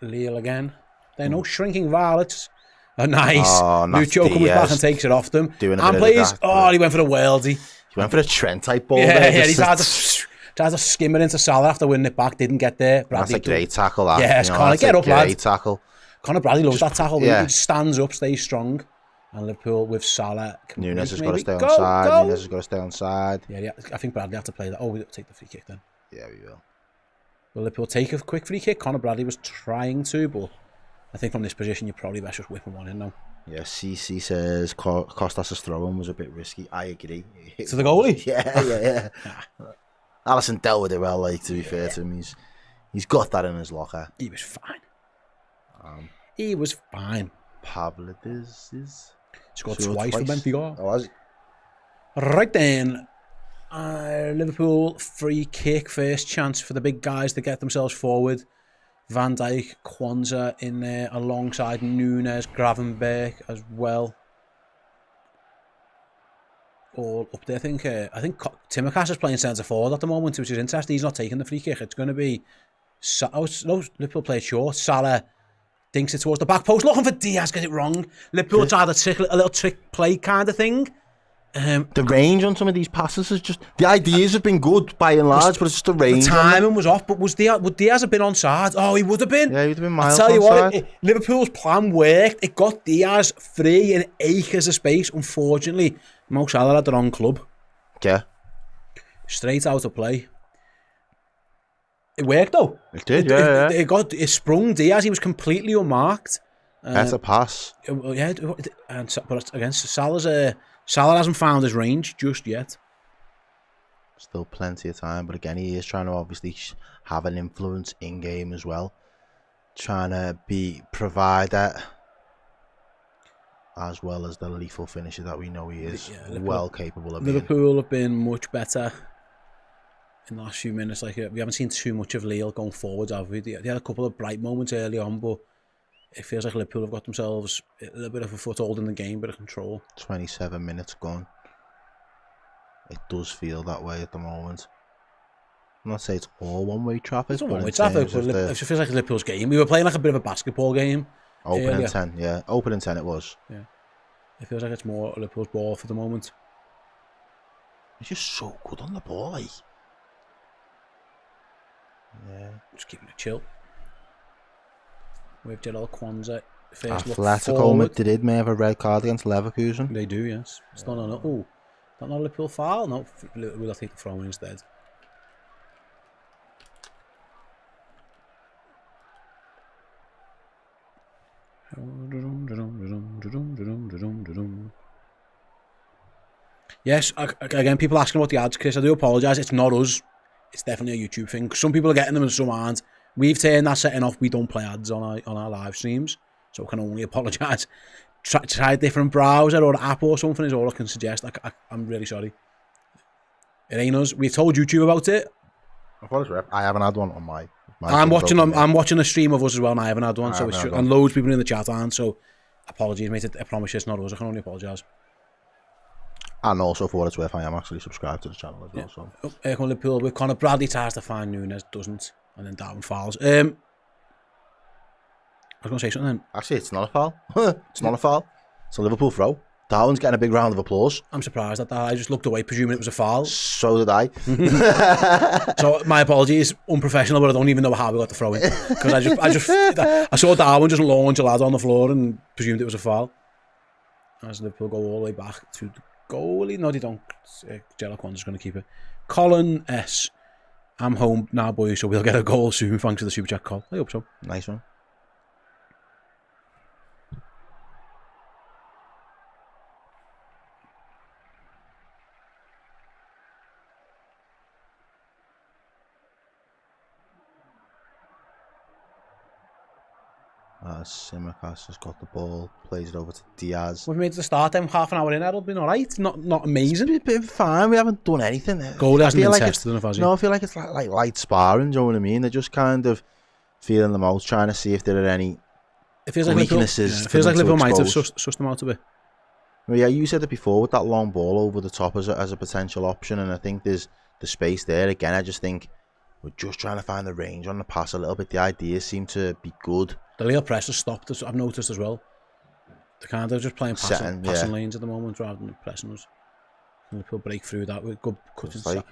Lille again. They're no shrinking violets. Oh, nice. Lucho comes back and takes it off them. Doing a and bit plays. of that, He went for the worldie. He went for a Trent type ball. Yeah, there, he tried to skim it into Salah after winning it back. Didn't get there. Bradley, that's a great tackle, that. Yes, Conor, get up, lad. Great tackle. Conor Bradley loves that tackle. Yeah. He stands up, stays strong. And Liverpool with Salah. Nunez has got to stay on side. Nunez has got to stay on side. Yeah, I think Bradley have to play that. Oh, we'll take the free kick then. Yeah, we will. Will Liverpool take a quick free kick? Conor Bradley was trying to, but I think from this position, you're probably best just whipping one in now. Yeah, CC says Costas' throw-in was a bit risky. I agree. To the goalie? Yeah. Alisson dealt with it well, to be fair to him. He's got that in his locker. He was fine. He was fine. Pavlidis is... Scored twice for Benfica. Oh, has he? Right then. Liverpool free kick, first chance for the big guys to get themselves forward. Van Dijk, Kwanzaa in there alongside Nunez, Gravenberch as well. All up there. I think Timmercast is playing centre forward at the moment, which is interesting. He's not taking the free kick. It's going to be Liverpool played short. Salah dinks it towards the back post, looking for Diaz, get it wrong. Liverpool tried a little trick play kind of thing. The range on some of these passes is just... The ideas have been good by and large, but it's just the range. The timing was off, but would Diaz have been onside? Oh, he would have been. Yeah, he would have been miles I tell you onside. what, Liverpool's plan worked. It got Diaz free in acres of space. Unfortunately, Mo Salah had the wrong club. Yeah. Straight out of play. It worked though. It did, It sprung Diaz. He was completely unmarked. Better pass. Yeah, but again, Salah hasn't found his range just yet. Still plenty of time, but again, he is trying to obviously have an influence in game as well. Trying to provide that, as well as the lethal finisher that we know he is well capable of. Liverpool have been much better in the last few minutes. Like, we haven't seen too much of Lille going forward, have we? They had a couple of bright moments early on, but it feels like Liverpool have got themselves a little bit of a foothold in the game, bit of control. 27 minutes gone. It does feel that way at the moment. I'm not saying it's all one-way traffic. It's one-way traffic, but it feels like Liverpool's game. We were playing like a bit of a basketball game. Opening 10, yeah. Opening 10 it was. Yeah. It feels like it's more Liverpool's ball for the moment. He's just so good on the ball, like. Yeah. Just keeping it chill. With Errol Kwanzaa. Atletico Madrid may have a red card against Leverkusen. They do, yes. It's not on. Oh, not a Liverpool foul. No, we'll take the throw in instead. Yes, again, people asking about the ads, Chris. I do apologise. It's not us. It's definitely a YouTube thing. Some people are getting them and some aren't. We've turned that setting off. We don't play ads on our live streams, so I can only apologise. Try a different browser or app or something is all I can suggest. I'm really sorry. It ain't us. We've told YouTube about it. I haven't had one on my I'm watching a stream of us as well, and I haven't had one. And loads of people in the chat aren't. So apologies, mate. I promise you, it's not us. I can only apologise. And also, for what it's worth, I am actually subscribed to the channel as well. Yeah. So Liverpool with Connor Bradley tries to find Nunez, doesn't, and then Darwin fouls. I was going to say something then. Actually, it's not a foul. It's not a foul. It's a Liverpool throw. Darwin's getting a big round of applause. I'm surprised at that. I just looked away, presuming it was a foul. So did I. So my apologies, unprofessional, but I don't even know how we got the throw in. Because I saw Darwin just launch a lad on the floor and presumed it was a foul. As Liverpool go all the way back to the goalie. No, they don't. Errol Kwanzaa's going to keep it. Colin S. I'm home now, boys, so we'll get a goal soon. Thanks for the super chat call. I hope so. Nice one. Simicast has got the ball, plays it over to Diaz. We've made it to start time, half an hour in, it'll be alright. Not amazing. It's been fine, we haven't done anything. Goalie hasn't been tested enough, has he? No, I feel like it's like light sparring, do you know what I mean? They're just kind of feeling them out, trying to see if there are any weaknesses. It feels like Liverpool might have sussed them out a bit. Well, yeah, you said it before with that long ball over the top as a potential option, and I think there's the space there. Again, I just think we're just trying to find the range on the pass a little bit. The ideas seem to be good. The Lille press has stopped us, I've noticed as well. They're kind of just playing passing lanes at the moment rather than pressing us. And Liverpool break through that with good cutting. Like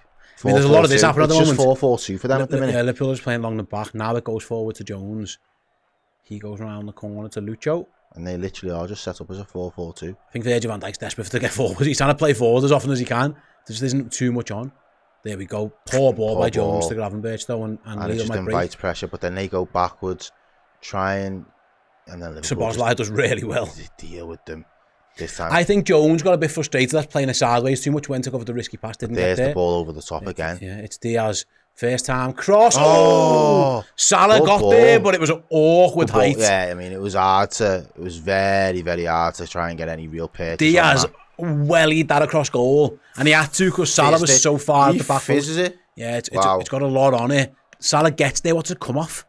there's a lot of this happening at the moment. It's just 4-4-2 for them at the minute. Yeah, Liverpool is playing along the back. Now it goes forward to Jones. He goes around the corner to Lucho. And they literally are just set up as a 4-4-2. I think Virgil van Dijk's desperate to get forward. He's trying to play forward as often as he can. There just isn't too much on. There we go. Poor ball by Jones to Gravenberch though. And it just invites pressure, but then they go backwards, and then Liverpool Szoboszlai does really well. Deal with them this time. I think Jones got a bit frustrated that's playing it sideways too much, went to go for the risky pass, didn't get there. There's the ball over the top again. Yeah, it's Diaz. First time cross. Oh! Salah got there, but it was an awkward height. Yeah, I mean, it was very, very hard to try and get any real purchase. Diaz wellied that across goal, and he had to because Salah was so far at the back. Fizzes it? Yeah, it's got a lot on it. Salah gets there, what's it come off?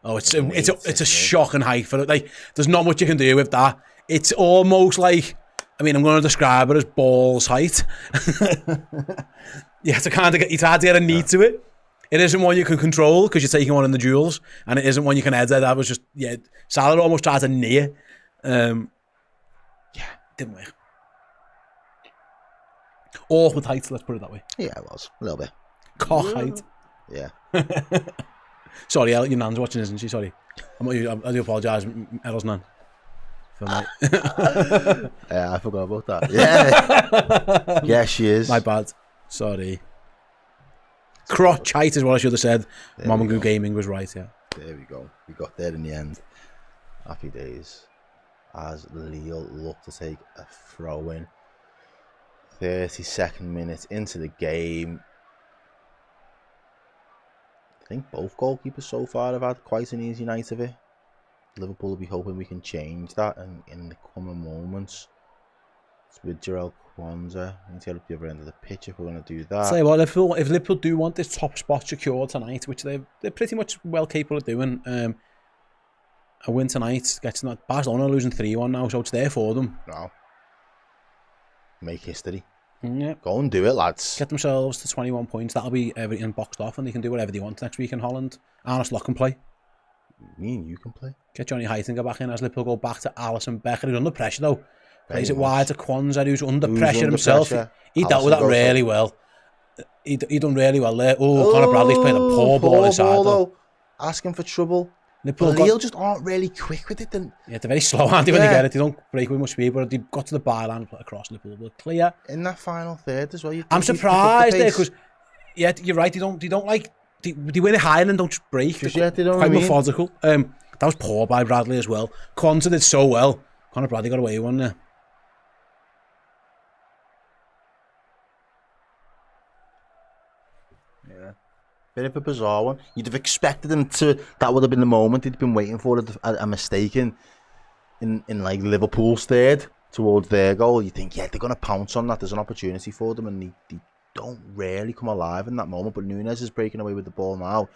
Oh, it's a shocking height for it. Like, there's not much you can do with that. It's almost like, I mean, I'm going to describe it as balls height. You have to kind of it's hard to get a knee to it. It isn't one you can control because you're taking one in the duels, and it isn't one you can header. That was just, Salah almost tried to knee it. Didn't work. Awkward height, let's put it that way. Yeah, it was a little bit. Cock height. Yeah. Sorry, your nan's watching, isn't she? Sorry. I do apologise, Errol's nan. For my... Yeah, I forgot about that. Yeah. Yeah, she is. My bad. Sorry. Crotch height is what I should have said. Mom and Goo Gaming was right, yeah. There we go. We got there in the end. Happy days. As Lille look to take a throw in. 32nd minute into the game. I think both goalkeepers so far have had quite an easy night of it. Liverpool will be hoping we can change that in the coming moments. It's with Jarell Kwanzaa. We need to get up the other end of the pitch if we're going to do that. Say what, if Liverpool do want this top spot secured tonight, which they're pretty much well capable of doing, a win tonight gets not. Barcelona are losing 3-1 now, so it's there for them. No. Make history. Yeah. Go and do it, lads. Get themselves to 21 points. That'll be everything boxed off, and they can do whatever they want next week in Holland. LOSC can play. Me and you can play. Get Johnny Heitinga back in as Liverpool go back to Alisson Becker, who's under pressure though. Plays it wide to Kwanzaa, who's under pressure himself. He dealt with that really well. He done really well there. Oh, Conor Bradley's playing a poor ball inside though. Asking for trouble. Liverpool just aren't really quick with it. Yeah, they're very slow, aren't they, when they get it? They don't break with much speed, but they got to the byline and put across. Liverpool were clear. In that final third as well. I'm surprised there, because, yeah, you're right, they don't like, they win it high and don't just break. They're quite methodical. That was poor by Bradley as well. Kwanzaa did so well. Conor Bradley got away with one there. Yeah. Bit of a bizarre one. You'd have expected him to. That would have been the moment he'd been waiting for a mistake in like Liverpool's third towards their goal. You think, yeah, they're going to pounce on that. There's an opportunity for them, and they don't really come alive in that moment. But Nunez is breaking away with the ball now.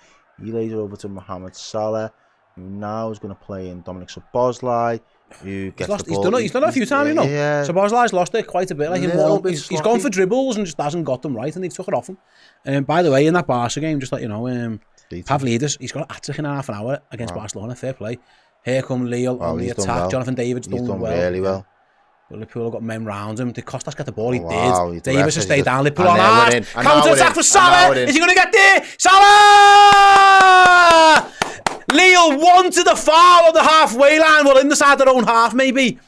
He lays it over to Mohamed Salah, who now is going to play in Dominic Szoboszlai, who gets the ball. He's done it a few times, you know. Yeah. Szoboszlai's lost it quite a bit. Like he's gone for dribbles and just hasn't got them right, and they took it off him. By the way, in that Barca game, just let you know, Pavlidis, he's got a hat-trick in half an hour against Barcelona. Fair play. Here come Lille on the attack. Well. Jonathan David's done well. Really well. But Liverpool have got men round him. Did Costas get the ball? He did. Davis has stayed down. Liverpool on arse. Counter-attack for Salah. Is he going to get there? Salah! Lille wanted a foul on the halfway line. Well, in the side of their own half, maybe.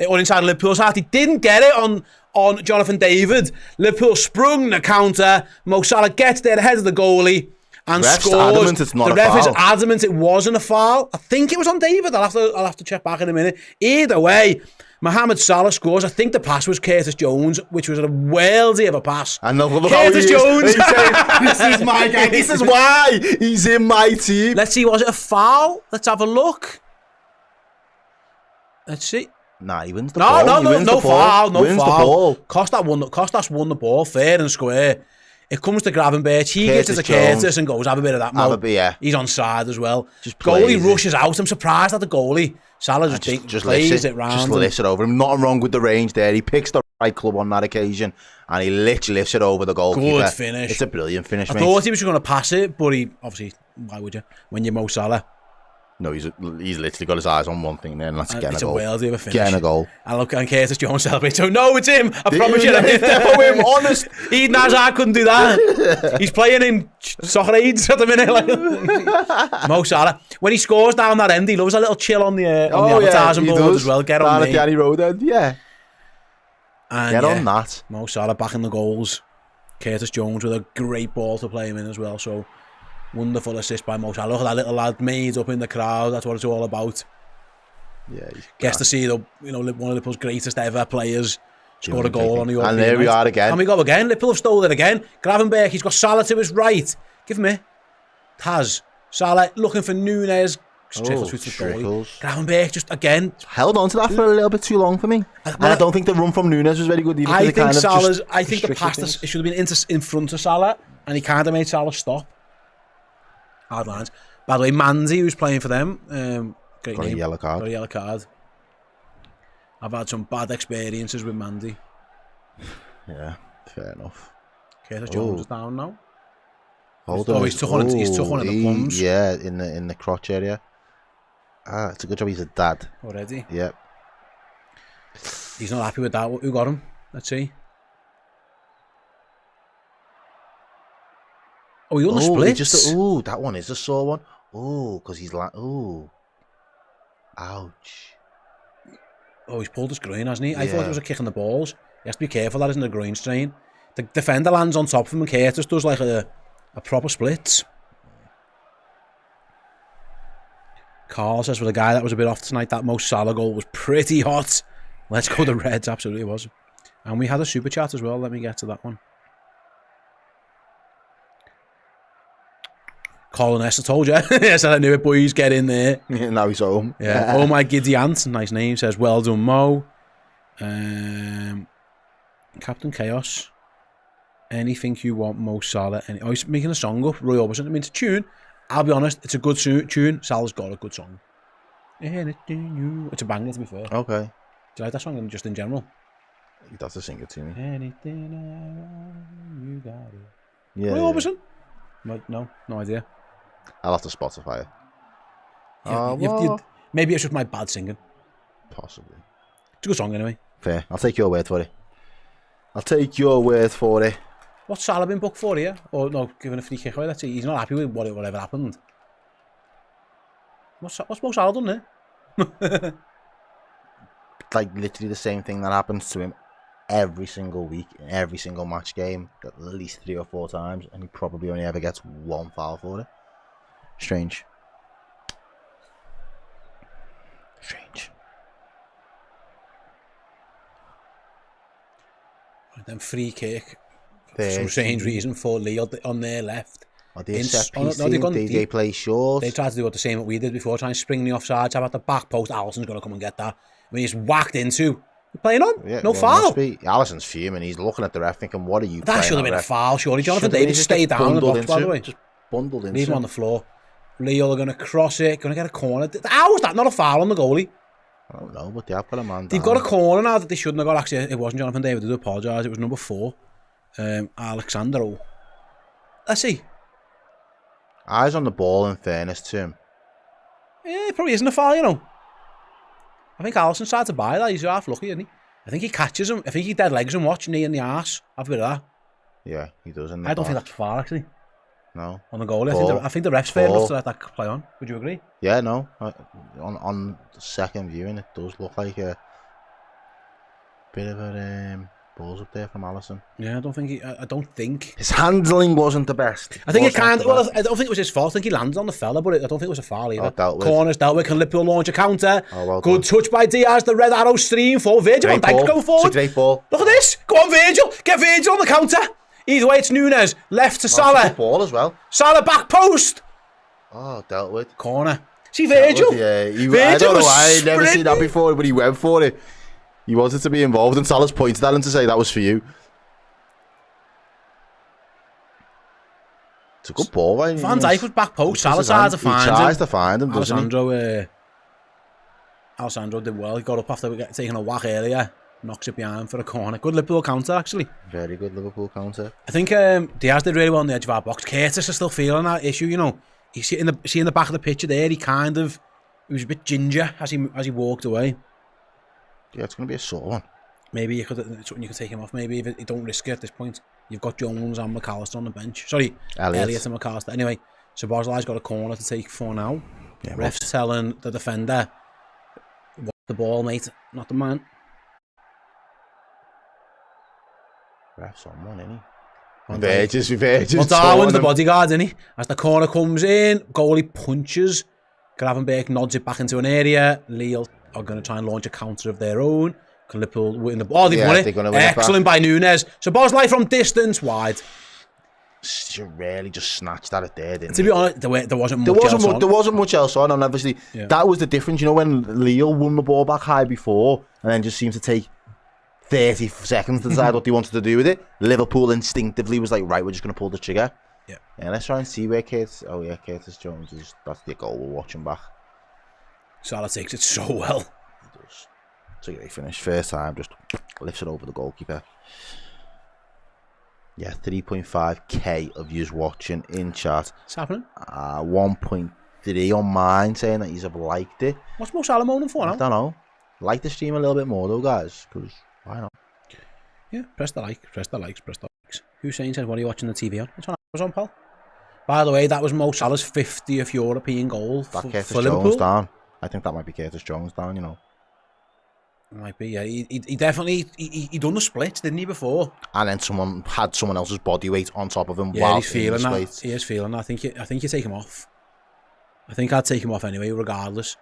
Or inside Liverpool's half. He didn't get it on Jonathan David. Liverpool sprung the counter. Mo Salah gets there ahead of the goalie and scores. Adamant it's not the ref is adamant it wasn't a foul. I think it was on David. I'll have to check back in a minute. Either way, Mohamed Salah scores. I think the pass was Curtis Jones, which was a worldy of a pass. And Curtis Jones. This is my guy. This is why he's in my team. Let's see, was it a foul? Let's have a look. Let's see. Nah, he wins the ball. No foul. The ball. Costas won the ball fair and square. It comes to Gravenberch. He gives it to Curtis and goes, have a bit of that, Mo. Yeah. He's on side as well. Goalie rushes out. I'm surprised at the goalie. Salah just plays it round. Just lifts it over him. Nothing wrong with the range there. He picks the right club on that occasion and he literally lifts it over the goalkeeper. Good finish. It's a brilliant finish, I thought he was going to pass it, but he, obviously, why would you? When you're Mo Salah. No, he's literally got his eyes on one thing there, and that's getting a goal. It's a worldie of a finish. Getting a goal. And look, and Curtis Jones celebrates. So, no, it's him. I promise you. It's definitely him, honest. Eden Hazard couldn't do that. He's playing in soccer aids at the minute. Like, Mo Salah. When he scores down that end, he loves a little chill on the advertising board as well. Get on the Danny Road end, yeah. And Get on that. Mo Salah back in the goals. Curtis Jones with a great ball to play him in as well. So, wonderful assist by Mo Salah. Look at that little lad made up in the crowd. That's what it's all about. Yeah, gets to see one of Liverpool's greatest ever players score a goal on the European. And there we are again. And we go again. Liverpool have stolen it again. Gravenberch, he's got Salah to his right. Give him it. Taz. Salah looking for Nunez. Gravenberch just again held on to that for a little bit too long for me. And I don't think the run from Nunez was very good either. I think the pass it should have been in front of Salah, and he kind of made Salah stop. Hard lines. By the way, Mandy, who's playing for them, great Got name. a yellow card. Got a yellow card. I've had some bad experiences with Mandy. Yeah, fair enough. Curtis Jones is down now. Hold Oh, on. he's took one of the plums. Yeah, in the crotch area. It's a good job he's a dad. Already. Yep. He's not happy with that. Who got him? Let's see. Oh, he on the splits. That one is a sore one. Oh, because he's like, ouch. Oh, he's pulled his groin, hasn't he? I Yeah. thought it was a kick in the balls. He has to be careful that isn't a groin strain. The defender lands on top of him and Curtis does like a proper split. Carl says, for the guy that was a bit off tonight, that Mo Salah goal was pretty hot. Let's go the Reds, absolutely was. And we had a super chat as well, let me get to that one. Colin S, I told you. I said I knew it, boys, get in there. Now he's home. Yeah. Oh my giddy aunt, nice name, says well done Mo. Captain Chaos. Anything you want, Mo Salah. Oh, he's making a song up, Roy Orbison. I mean, it's a tune. I'll be honest, it's a good tune. Salah's got a good song. It's a banger, to be fair. Okay. Do you like that song just in general? You'd have to sing it to me. Anything I want, you got it. Yeah. Roy Orbison? No idea. I'll have to Spotify it. Yeah, maybe it's just my bad singing. Possibly. It's a good song anyway. Fair. I'll take your word for it. I'll take your word for it. What's Salah been booked for here? Or no, given a free kick away? Let's see. He's not happy with whatever happened. What's Mo Salah done there? Like literally the same thing that happens to him every single week, in every single match game, at least 3 or 4 times, and he probably only ever gets 1 foul for it. Strange. Then free kick. For some strange reason for Lille on their left. The set piece they play short. They tried to do what the same what we did before, trying to spring the offside, have at the back post. Alisson's going to come and get that. When he's whacked into, playing on, no foul. Alisson's fuming. He's looking at the ref thinking, what are you That should have been a foul, surely. Jonathan David stayed down in the box, by the way. Just bundled into Leave him on the floor. Lille are going to cross it, going to get a corner. How was that not a foul on the goalie? I don't know, but they have got a man They've got a corner now that they shouldn't have got. Actually, it wasn't Jonathan David. I do apologise. It was number 4. Alexander. Let's see. Eyes on the ball, in fairness to him. Yeah, it probably isn't a foul, you know. I think Alisson tried to buy that. He's half lucky, isn't he? I think he catches him. I think he dead legs him, watch, knee in the arse. Have a bit of that. Yeah, he does. I don't think that's foul, actually. No. On the goalie. I think the ref's fair enough to let that play on. Would you agree? Yeah, no. On the second viewing, it does look like a bit of a balls up there from Alisson. Yeah, I don't think his handling wasn't the best. I think I don't think it was his fault. I think he landed on the fella, but I don't think it was a foul either. Corners dealt with. Can Liverpool launch a counter? Good touch by Diaz. The red arrow stream for Virgil van Dijk going forward. It's a great ball. Look at this. Go on, Virgil. Get Virgil on the counter. Either way, it's Nunez. Left to Salah. It's a good ball as well. Salah back post. Oh, dealt with. Corner. See Virgil? Virgil I don't know why. I'd never seen that before, but he went for it. He wanted to be involved, and Salah's pointed at him to say that was for you. It's a good ball, right? Van Dijk was back post. Salah tried to find him. He tries to find him, doesn't he? Alessandro did well. He got up after taking a whack earlier. Knocks it behind for a corner. Good Liverpool counter, actually. Very good Liverpool counter. I think Diaz did really well on the edge of our box. Curtis is still feeling that issue, you know. You see in the back of the picture there, he was a bit ginger as he walked away. Yeah, it's going to be a sore one. Maybe it's something you could take him off. Maybe if you don't risk it at this point. You've got Jones and McAllister on the bench. Sorry, Elliott and McAllister. Anyway, so Boslai's got a corner to take for now. Yeah, ref's telling the defender, watch the ball, mate, not the man. Ref's on one, isn't he? Verges. Well, Darwin's the bodyguard, isn't he? As the corner comes in, goalie punches. Gravenberg nods it back into an area. Lille are going to try and launch a counter of their own. Can Liverpool win the ball? Oh, they've won it. Excellent by Nunez. So Boslai from distance, wide. You really just snatched at it there, didn't To be honest, there wasn't much else on. There wasn't much else on, and obviously that was the difference. You know, when Lille won the ball back high before, and then just seemed to take 30 seconds to decide what they wanted to do with it, Liverpool instinctively was like, right, we're just going to pull the trigger. Yeah. Yeah, let's try and see where Curtis... Oh, yeah, Curtis Jones is... That's the goal we're watching back. Salah takes it so well. He does. It's a great finish. First time, just lifts it over the goalkeeper. Yeah, 3.5k of yous watching in chat. What's happening? 1.3 on mine saying that you've liked it. What's Mo Salah moaning for now? I don't know. Like the stream a little bit more though, guys, because why not? Yeah, press the likes. Hussein said, what are you watching the TV on? It's on Amazon, pal. By the way, that was Mo Salah's 50th European goal That for Curtis Liverpool. Jones down. I think that might be Curtis Jones down, you know. Might be, yeah. He definitely, he done the splits, didn't he, before? And then someone had someone else's body weight on top of him Yeah, while he's feeling that. Weight. He is feeling that. I think you take him off. I think I'd take him off anyway, regardless.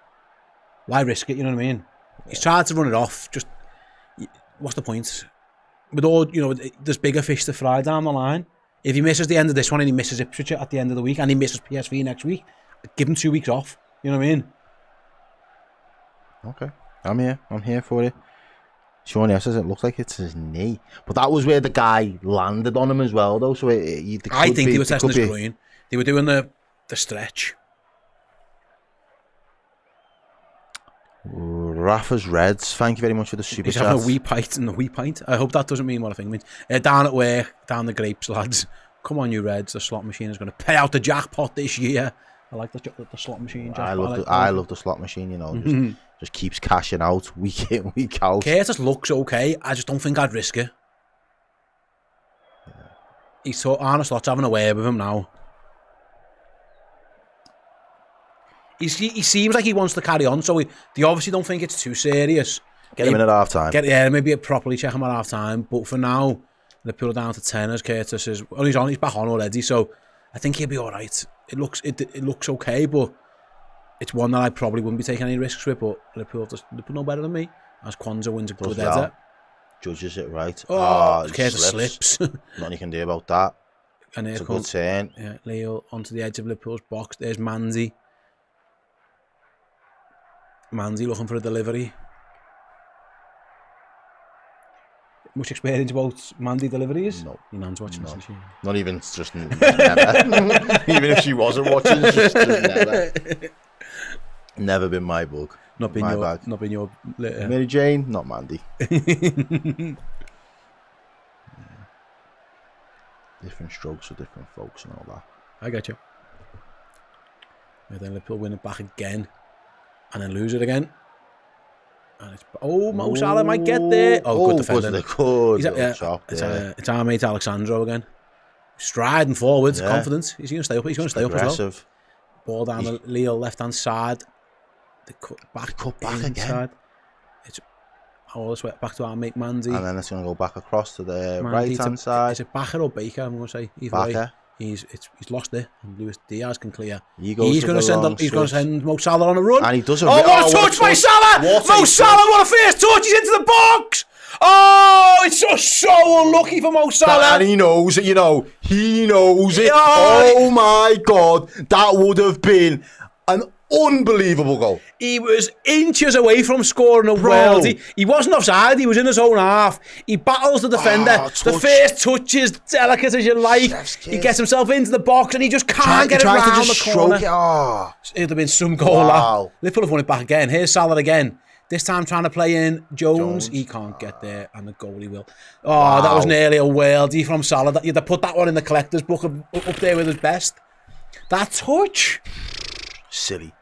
Why risk it, you know what I mean? Yeah. He's tried to run it off, just... What's the point? With all, you know, there's bigger fish to fry down the line. If he misses the end of this one and he misses Ipswich at the end of the week and he misses PSV next week, give him 2 weeks off. You know what I mean? Okay. I'm here for it. Sean says it looks like it's his knee. But that was where the guy landed on him as well, though. So I think they were testing his groin. They were doing the stretch. Rafa's Reds, thank you very much for the super He's chat. having a wee pint and a wee pint. I hope that doesn't mean what I think it means. Down at work, down the grapes, lads. Come on, you Reds. The slot machine is going to pay out the jackpot this year. I like the slot machine. Jackpot. I love the slot machine, you know. Just keeps cashing out week in, week out. Curtis looks okay. I just don't think I'd risk it. Yeah. Arne Slot's having a way with him now. He seems like he wants to carry on, so they obviously don't think it's too serious. Get him in at half time. Maybe properly check him at half time. But for now, Liverpool are down to 10 as Curtis is. Well, he's back on already, so I think he'll be all right. It looks okay, but it's one that I probably wouldn't be taking any risks with. But Liverpool know better than me. As Kwanzaa wins a good header, judges it right. Curtis slips. Nothing you can do about that. And it's a good turn. Yeah, Lille onto the edge of Liverpool's box. There's Manzi. Manzi looking for a delivery. Much experience about Mandy deliveries? No. Your nan's watching this. Not even, just never. Even if she wasn't watching, just never. Never been my book. Not been your Mary Jane, not Mandy. Different strokes for different folks and all that. I get you. And then Liverpool win it back again. And then lose it again. And Mo Salah might get there. Good defending. It's our mate Alexandro again. Striding forwards, confidence. He's going to stay up. He's going to stay up as well. Ball down the Lille left hand side. The cut back inside. Again. It's all this way back to our mate Mandy. And then it's going to go back across to the right hand side. Is it Bacher or Baker? I'm going to say either way. He's lost it, and Luis Diaz can clear. He's going to send Mo Salah on a run. And he does what a touch by Salah! Mo Salah, what a first touch! He's into the box. Oh, it's just so unlucky for Mo Salah. And he knows it, you know. He knows it. Oh my God, that would have been an unbelievable goal. He was inches away from scoring a worldie. He wasn't offside, he was in his own half. He battles the defender. The first touch is delicate as you like. He gets himself into the box and he just can't get it round the corner. It would have been some goal. Wow. Liverpool have won it back again. Here's Salah again. This time trying to play in Jones. He can't get there, and the goalie will. That was nearly a worldie from Salah. You'd have put that one in the collector's book up there with his best. That touch. Silly.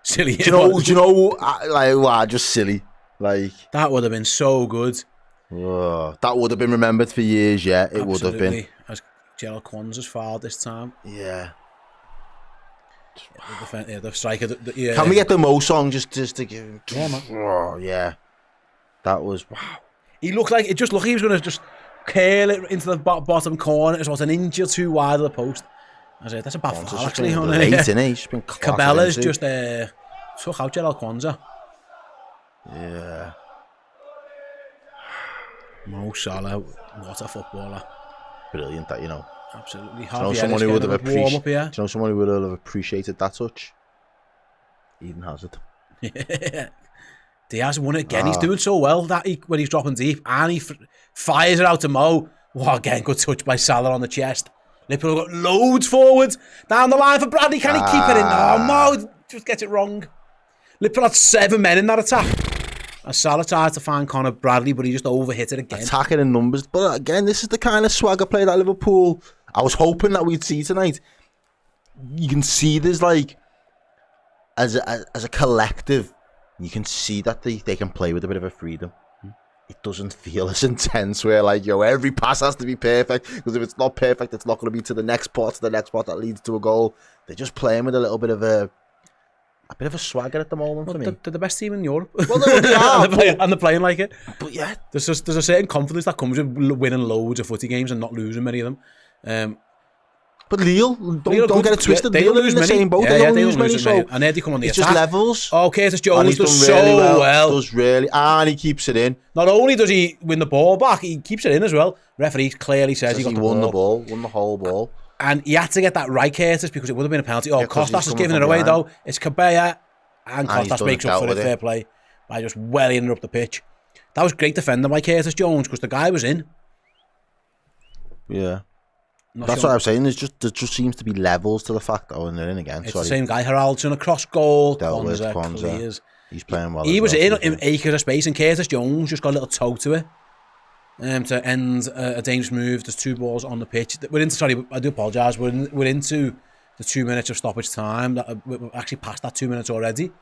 Do you know, just silly. Like that would have been so good. That would have been remembered for years. Yeah, it would have been. As Errol Kwanzaa's foul this time. Yeah. The striker. Can we get the Mo song just to give him? Yeah, man. Oh yeah, that was wow. He looked like he was going to just curl it into the bottom corner. It was an inch or two wide of the post. That's a bad foul, actually. He's been Cabella's just took out Errol Kwanzaa. Yeah. Mo Salah, what a footballer. Brilliant, that, you know. Absolutely. Do you know someone who would have appreciated that touch? Eden Hazard. Diaz won it again. He's doing so well when he's dropping deep, and he fires it out to Mo. Wow, again, good touch by Salah on the chest. Liverpool got loads forward. Down the line for Bradley. Can he keep it in? Oh, no, just gets it wrong. Liverpool had 7 men in that attack. And Salah tried to find Conor Bradley, but he just overhit it again. Attacking in numbers. But again, this is the kind of swagger play that Liverpool, I was hoping that we'd see tonight. You can see there's like, as a collective, you can see that they can play with a bit of a freedom. It doesn't feel as intense where like, every pass has to be perfect, because if it's not perfect, it's not going to be to the next spot that leads to a goal. They're just playing with a little bit of a swagger at the moment for me. They're the best team in Europe. Well, they are. and they're playing like it. But yeah. There's a certain confidence that comes with winning loads of footy games and not losing many of them. But Lille, don't get it twisted. They Lille don't lose in the many. same boat. Yeah, they don't they lose many. So and they come on the it's attack. just levels. Oh, Curtis Jones does really so well. Does really, and he keeps it in. Not only does he win the ball back, he keeps it in as well. Referee clearly says he won the whole ball. And he had to get that right, Curtis, because it would have been a penalty. Oh, Yeah, Costas is giving it away, though. It's Cabella, and Costas makes up for it, fair play, by just welling up the pitch. That was great defending by Curtis Jones, because the guy was in. Yeah. That's what I was saying. There just seems to be levels to the fact that they're in again. It's the same guy. Heraldson, a cross goal. Kwanzaa. He's playing well. He was in acres of space, and Curtis Jones just got a little toe to it to end a dangerous move. There's 2 balls on the pitch. I do apologise. We're into the 2 minutes of stoppage time. We're actually past that 2 minutes already.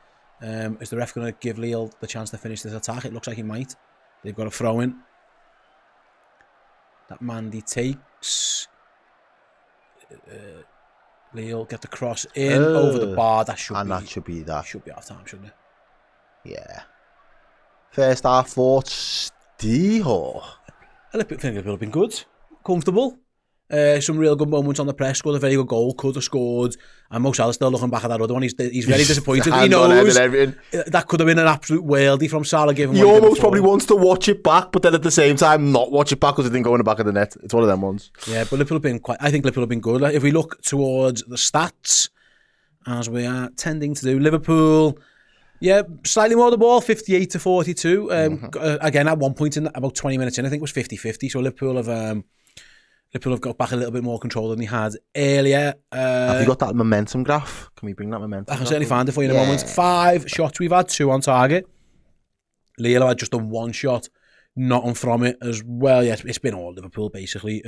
Is the ref going to give Lille the chance to finish this attack? It looks like he might. They've got a throw in. That Mandy takes. Lille get the cross in over the bar. That should be out of time, shouldn't it? Yeah. First half thoughts. I think Liverpool have been good, comfortable. Some real good moments on the press. Scored a very good goal. Could have scored. And Mo Salah's still looking back at that other one. He's very disappointed. He knows that could have been an absolute worldie from Salah. Given he almost probably wants to watch it back, but then at the same time not watch it back because it didn't go in the back of the net. It's one of them ones. Yeah, but Liverpool have been I think Liverpool have been good. Like, if we look towards the stats, as we are tending to do, Liverpool, slightly more the ball, 58 to 42. Again, at one point in about 20 minutes in, I think it was 50-50. So Liverpool have got back a little bit more control than they had earlier. Have you got that momentum graph? Can we bring that momentum? I can certainly find it for you in a moment. 5 shots we've had, 2 on target. Lille had just done 1 shot, nothing from it as well. Yeah, it's been all Liverpool basically.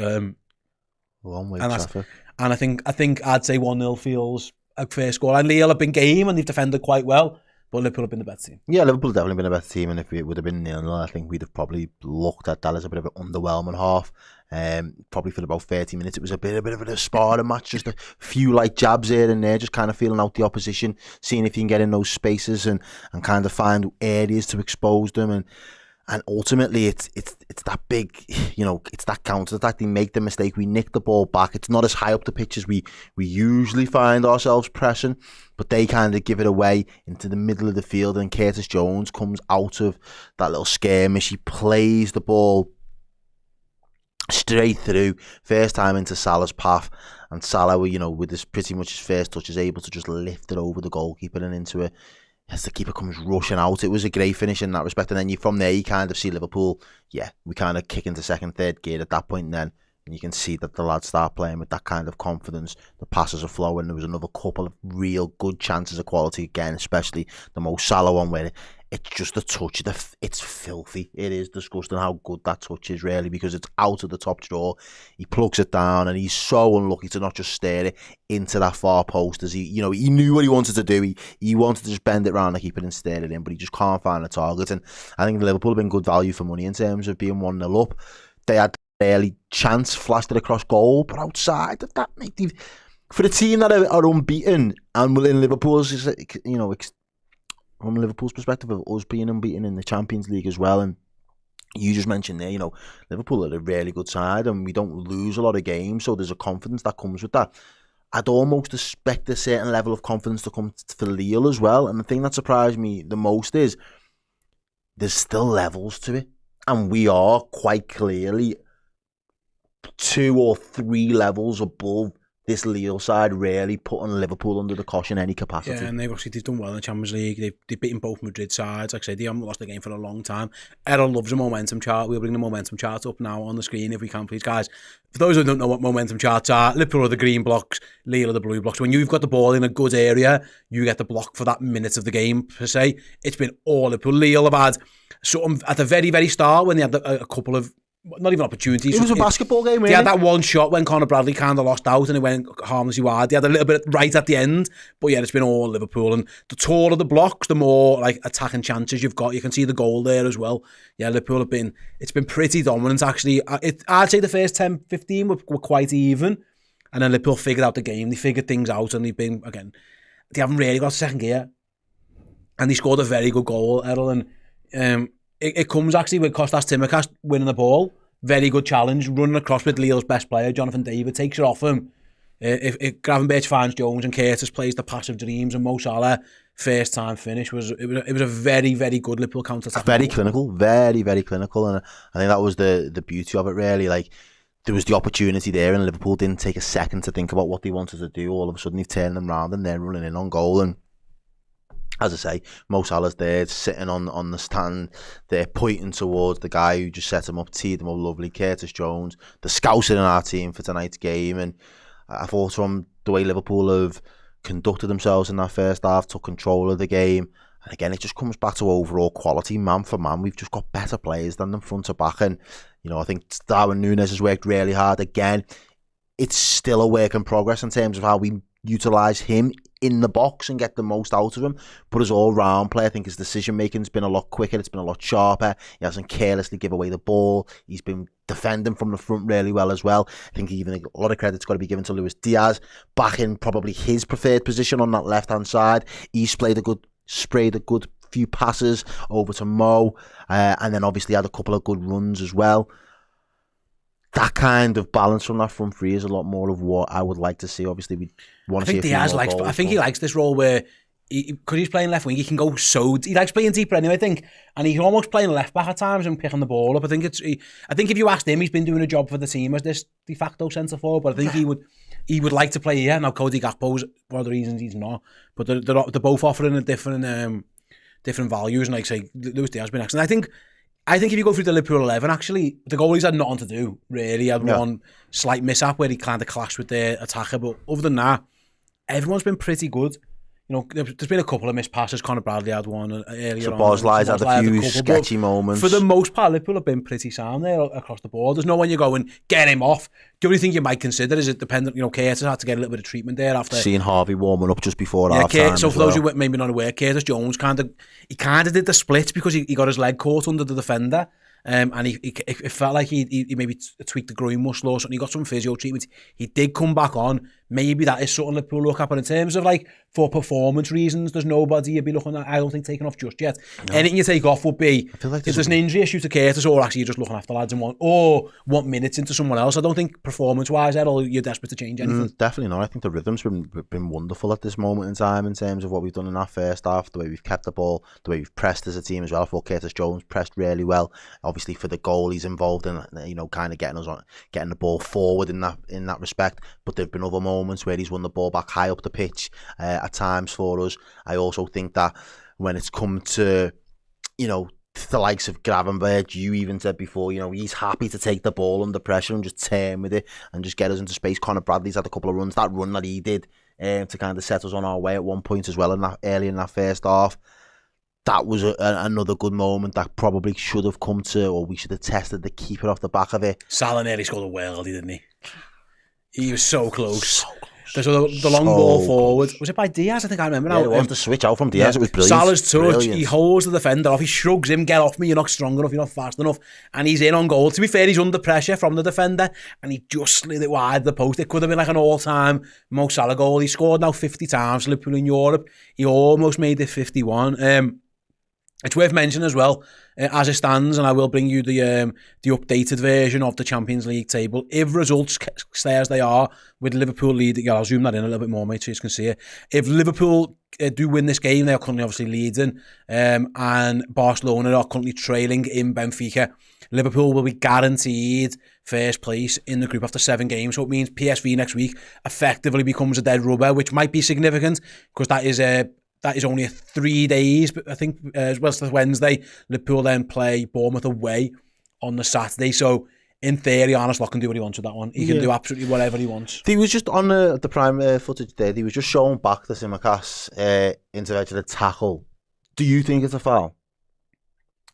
Long way traffic. And I think I'd say 1-0 feels a fair score. And Lille have been game and they've defended quite well. But Liverpool have been the better team. Yeah, Liverpool have definitely been a better team, and if it would have been 0-0, I think we'd have probably looked at that as a bit of an underwhelming half. Probably for about 30 minutes, it was a bit of a sparring match, just a few like jabs here and there, just kind of feeling out the opposition, seeing if you can get in those spaces and kind of find areas to expose them. And ultimately, it's that big, it's that counter attack. They make the mistake. We nick the ball back. It's not as high up the pitch as we usually find ourselves pressing, but they kind of give it away into the middle of the field. And Curtis Jones comes out of that little skirmish. He plays the ball straight through, first time into Salah's path. And Salah, with this pretty much his first touch, is able to just lift it over the goalkeeper and into it. As the keeper comes rushing out, it was a great finish in that respect. And then from there, you kind of see Liverpool, we kind of kick into second, third gear at that point then. And you can see that the lads start playing with that kind of confidence. The passes are flowing. There was another couple of real good chances of quality again, especially the Mo Salah one where it's just a touch. It's filthy. It is disgusting how good that touch is, really, because it's out of the top drawer. He plugs it down, and he's so unlucky to not just steer it into that far post. As he knew what he wanted to do. He wanted to just bend it around the keeper and steer it in, but he just can't find the target. And I think Liverpool have been good value for money in terms of being 1-0 up. They had early chance, flashed it across goal, but outside of that, for a team that are unbeaten, and in Liverpool's, from Liverpool's perspective of us being unbeaten in the Champions League as well, and you just mentioned there, Liverpool are a really good side and we don't lose a lot of games, so there's a confidence that comes with that. I'd almost expect a certain level of confidence to come for Lille as well, and the thing that surprised me the most is there's still levels to it, and we are quite clearly 2 or 3 levels above this Lille side really putting Liverpool under the cosh in any capacity. Yeah, and they've done well in the Champions League. They've beaten both Madrid sides. Like I said, they haven't lost a game for a long time. Errol loves a momentum chart. We'll bring the momentum chart up now on the screen if we can, please, guys. For those who don't know what momentum charts are, Liverpool are the green blocks, Lille are the blue blocks. When you've got the ball in a good area, you get the block for that minute of the game, per se. It's been all Liverpool. Lille have had something at the very, very start when they had a couple of, not even opportunities. It was a basketball game, really. They had that one shot when Conor Bradley kind of lost out and it went harmlessly wide. They had a little bit right at the end, but yeah, it's been all Liverpool. And the taller the blocks, the more like attacking chances you've got. You can see the goal there as well. Yeah, Liverpool have been, it's been pretty dominant actually. I'd say the first 10, 15 were quite even. And then Liverpool figured out the game. They figured things out and they've been, again, they haven't really got second gear. And they scored a very good goal, Errol. And it comes actually with Kostas Tsimikas winning the ball. Very good challenge, running across with Lille's best player, Jonathan David, takes it off him. If Gravenberch finds Jones and Curtis plays the pass of dreams and Mo Salah, first time finish, it was a very, very good Liverpool counter-attack. Very clinical, very, very clinical. And I think that was the beauty of it, really. Like, there was the opportunity there and Liverpool didn't take a second to think about what they wanted to do. All of a sudden, they've turned them round and they're running in on goal. And as I say, Mo Salah's there, sitting on the stand, they're pointing towards the guy who just set him up, teed him up lovely, Curtis Jones, the scouser in our team for tonight's game. And I thought from the way Liverpool have conducted themselves in that first half, took control of the game. And again, it just comes back to overall quality, man for man. We've just got better players than them front to back. And, you know, I think Darwin Nunez has worked really hard. Again, it's still a work in progress in terms of how we utilise him in the box and get the most out of him. But his all-round play, I think his decision-making's been a lot quicker. It's been a lot sharper. He hasn't carelessly give away the ball. He's been defending from the front really well as well. I think even a lot of credit's got to be given to Luis Diaz, back in probably his preferred position on that left-hand side. He's sprayed a good few passes over to Mo, and then obviously had a couple of good runs as well. That kind of balance from that front three is a lot more of what I would like to see. Obviously, we want to see a few more goals. I think he likes this role where, because he's playing left wing, he can go he likes playing deeper anyway, I think, and he's almost playing left back at times and picking the ball up. I think if you asked him, he's been doing a job for the team as this de facto centre forward, but I think he would like to play here. Now, Cody Gakpo's one of the reasons he's not, but they're both offering a different values, and like say, Luis Diaz has been excellent. I think if you go through the Liverpool 11, actually, the goalies had nothing to do, really. He had one slight mishap where he kind of clashed with the attacker, but other than that, everyone's been pretty good. You know, there's been a couple of missed passes. Conor Bradley had one earlier on. Bosley's had a few sketchy moments. For the most part, Liverpool have been pretty sound there across the board. There's no one you go and get him off. The only thing you might consider is it dependent, you know, Curtis had to get a little bit of treatment there after. Seeing Harvey warming up just before half time. So for those who maybe not aware, Curtis Jones kind of did the splits because he got his leg caught under the defender. And it felt like he maybe tweaked the groin muscle or something. He got some physio treatment. He did come back on. Maybe that is something Liverpool look at. But in terms of like for performance reasons, there's nobody you'd be looking at, I don't think, taking off just yet. No. Anything you take off would be if there's an injury issue to Curtis, or actually you're just looking after lads and want minutes into someone else. I don't think performance-wise, Errol, you're desperate to change anything. Definitely not. I think the rhythm's been wonderful at this moment in time in terms of what we've done in that first half, the way we've kept the ball, the way we've pressed as a team as well. I thought Curtis Jones pressed really well. Obviously for the goal, he's involved in, you know, kind of getting the ball forward in that respect. But there've been other moments where he's won the ball back high up the pitch at times for us. I also think that when it's come to, you know, the likes of Gravenberch, you even said before, you know, he's happy to take the ball under pressure and just turn with it and just get us into space. Conor Bradley's had a couple of runs. That run that he did to kind of set us on our way at one point as well early in that first half. That was another good moment that probably should have come to, or we should have tested the keeper off the back of it. Salah nearly scored a worldie, didn't he? He was so close. There's the long ball forward. Was it by Diaz? I think I remember now. Yeah, it was the switch out from Diaz. Yeah. It was brilliant. Salah's touch. Brilliant. He holds the defender off. He shrugs him, get off me, you're not strong enough, you're not fast enough. And he's in on goal. To be fair, he's under pressure from the defender. And he just slid it wide the post. It could have been like an all-time Mo Salah goal. He scored now 50 times for Liverpool in Europe. He almost made it 51. It's worth mentioning as well, as it stands, and I will bring you the updated version of the Champions League table. If results stay as they are with Liverpool leading, I'll zoom that in a little bit more, mate, so you can see it. If Liverpool do win this game, they are currently obviously leading, and Barcelona are currently trailing in Benfica. Liverpool will be guaranteed first place in the group after 7 games, so it means PSV next week effectively becomes a dead rubber, which might be significant because that is only 3 days, but I think as well as the Wednesday, Liverpool then play Bournemouth away on the Saturday. So in theory, Arne Slot can do what he wants with that one. He can do absolutely whatever he wants. He was just on the prime footage there. He was just showing back the Tsimikas intervention, the tackle. Do you think it's a foul?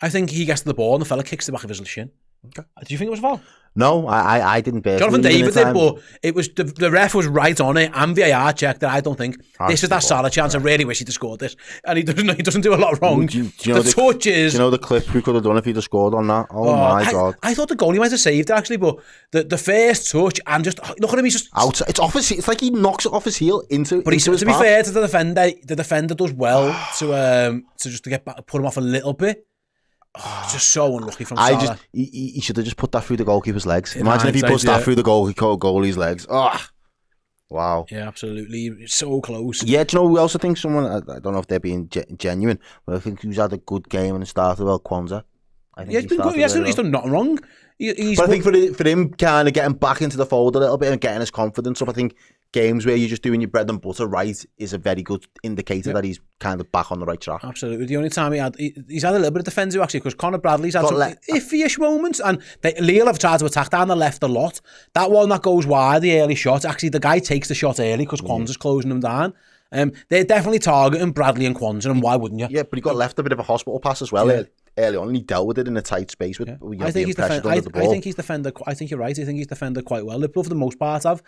I think he gets to the ball and the fella kicks the back of his shin. Okay. Do you think it was a foul? No, I didn't. Jonathan David did, but it was the ref was right on it, and VAR checked that. I don't think this is that Salah chance. I really wish he'd have scored this, and he doesn't do a lot wrong. Do you know the touch is. Do you know the clip we could have done if he'd have scored on that? Oh my God! I thought the goalie might have saved it actually, but the first touch and just look at him. He's just out. It's off his. It's like he knocks it off his heel into. But into to be fair to the defender does well to get back, put him off a little bit. It's just so unlucky from Salah. He should have just put that through the goalkeeper's legs. Imagine if he puts that through the goalie's legs. Oh, wow. Yeah, absolutely. It's so close. Yeah, do you know who else I think someone, I don't know if they're being genuine, but I think he's had a good game and started well, Kwanzaa. He's been good. He's done nothing wrong. But I think for him kind of getting back into the fold a little bit and getting his confidence up, I think games where you're just doing your bread and butter right is a very good indicator that he's kind of back on the right track. Absolutely. The only time he's had a little bit of defensive actually, because Conor Bradley's had some iffy-ish moments, and Lille have tried to attack down the left a lot. That one that goes wide, the early shot, actually the guy takes the shot early because Kwanzaa's closing him down. They're definitely targeting Bradley and Kwanzaa, and why wouldn't you? Yeah, but he got left a bit of a hospital pass as well early on, and he dealt with it in a tight space with I think he's defended. I think you're right. I think he's defended quite well. Liverpool for the most part have.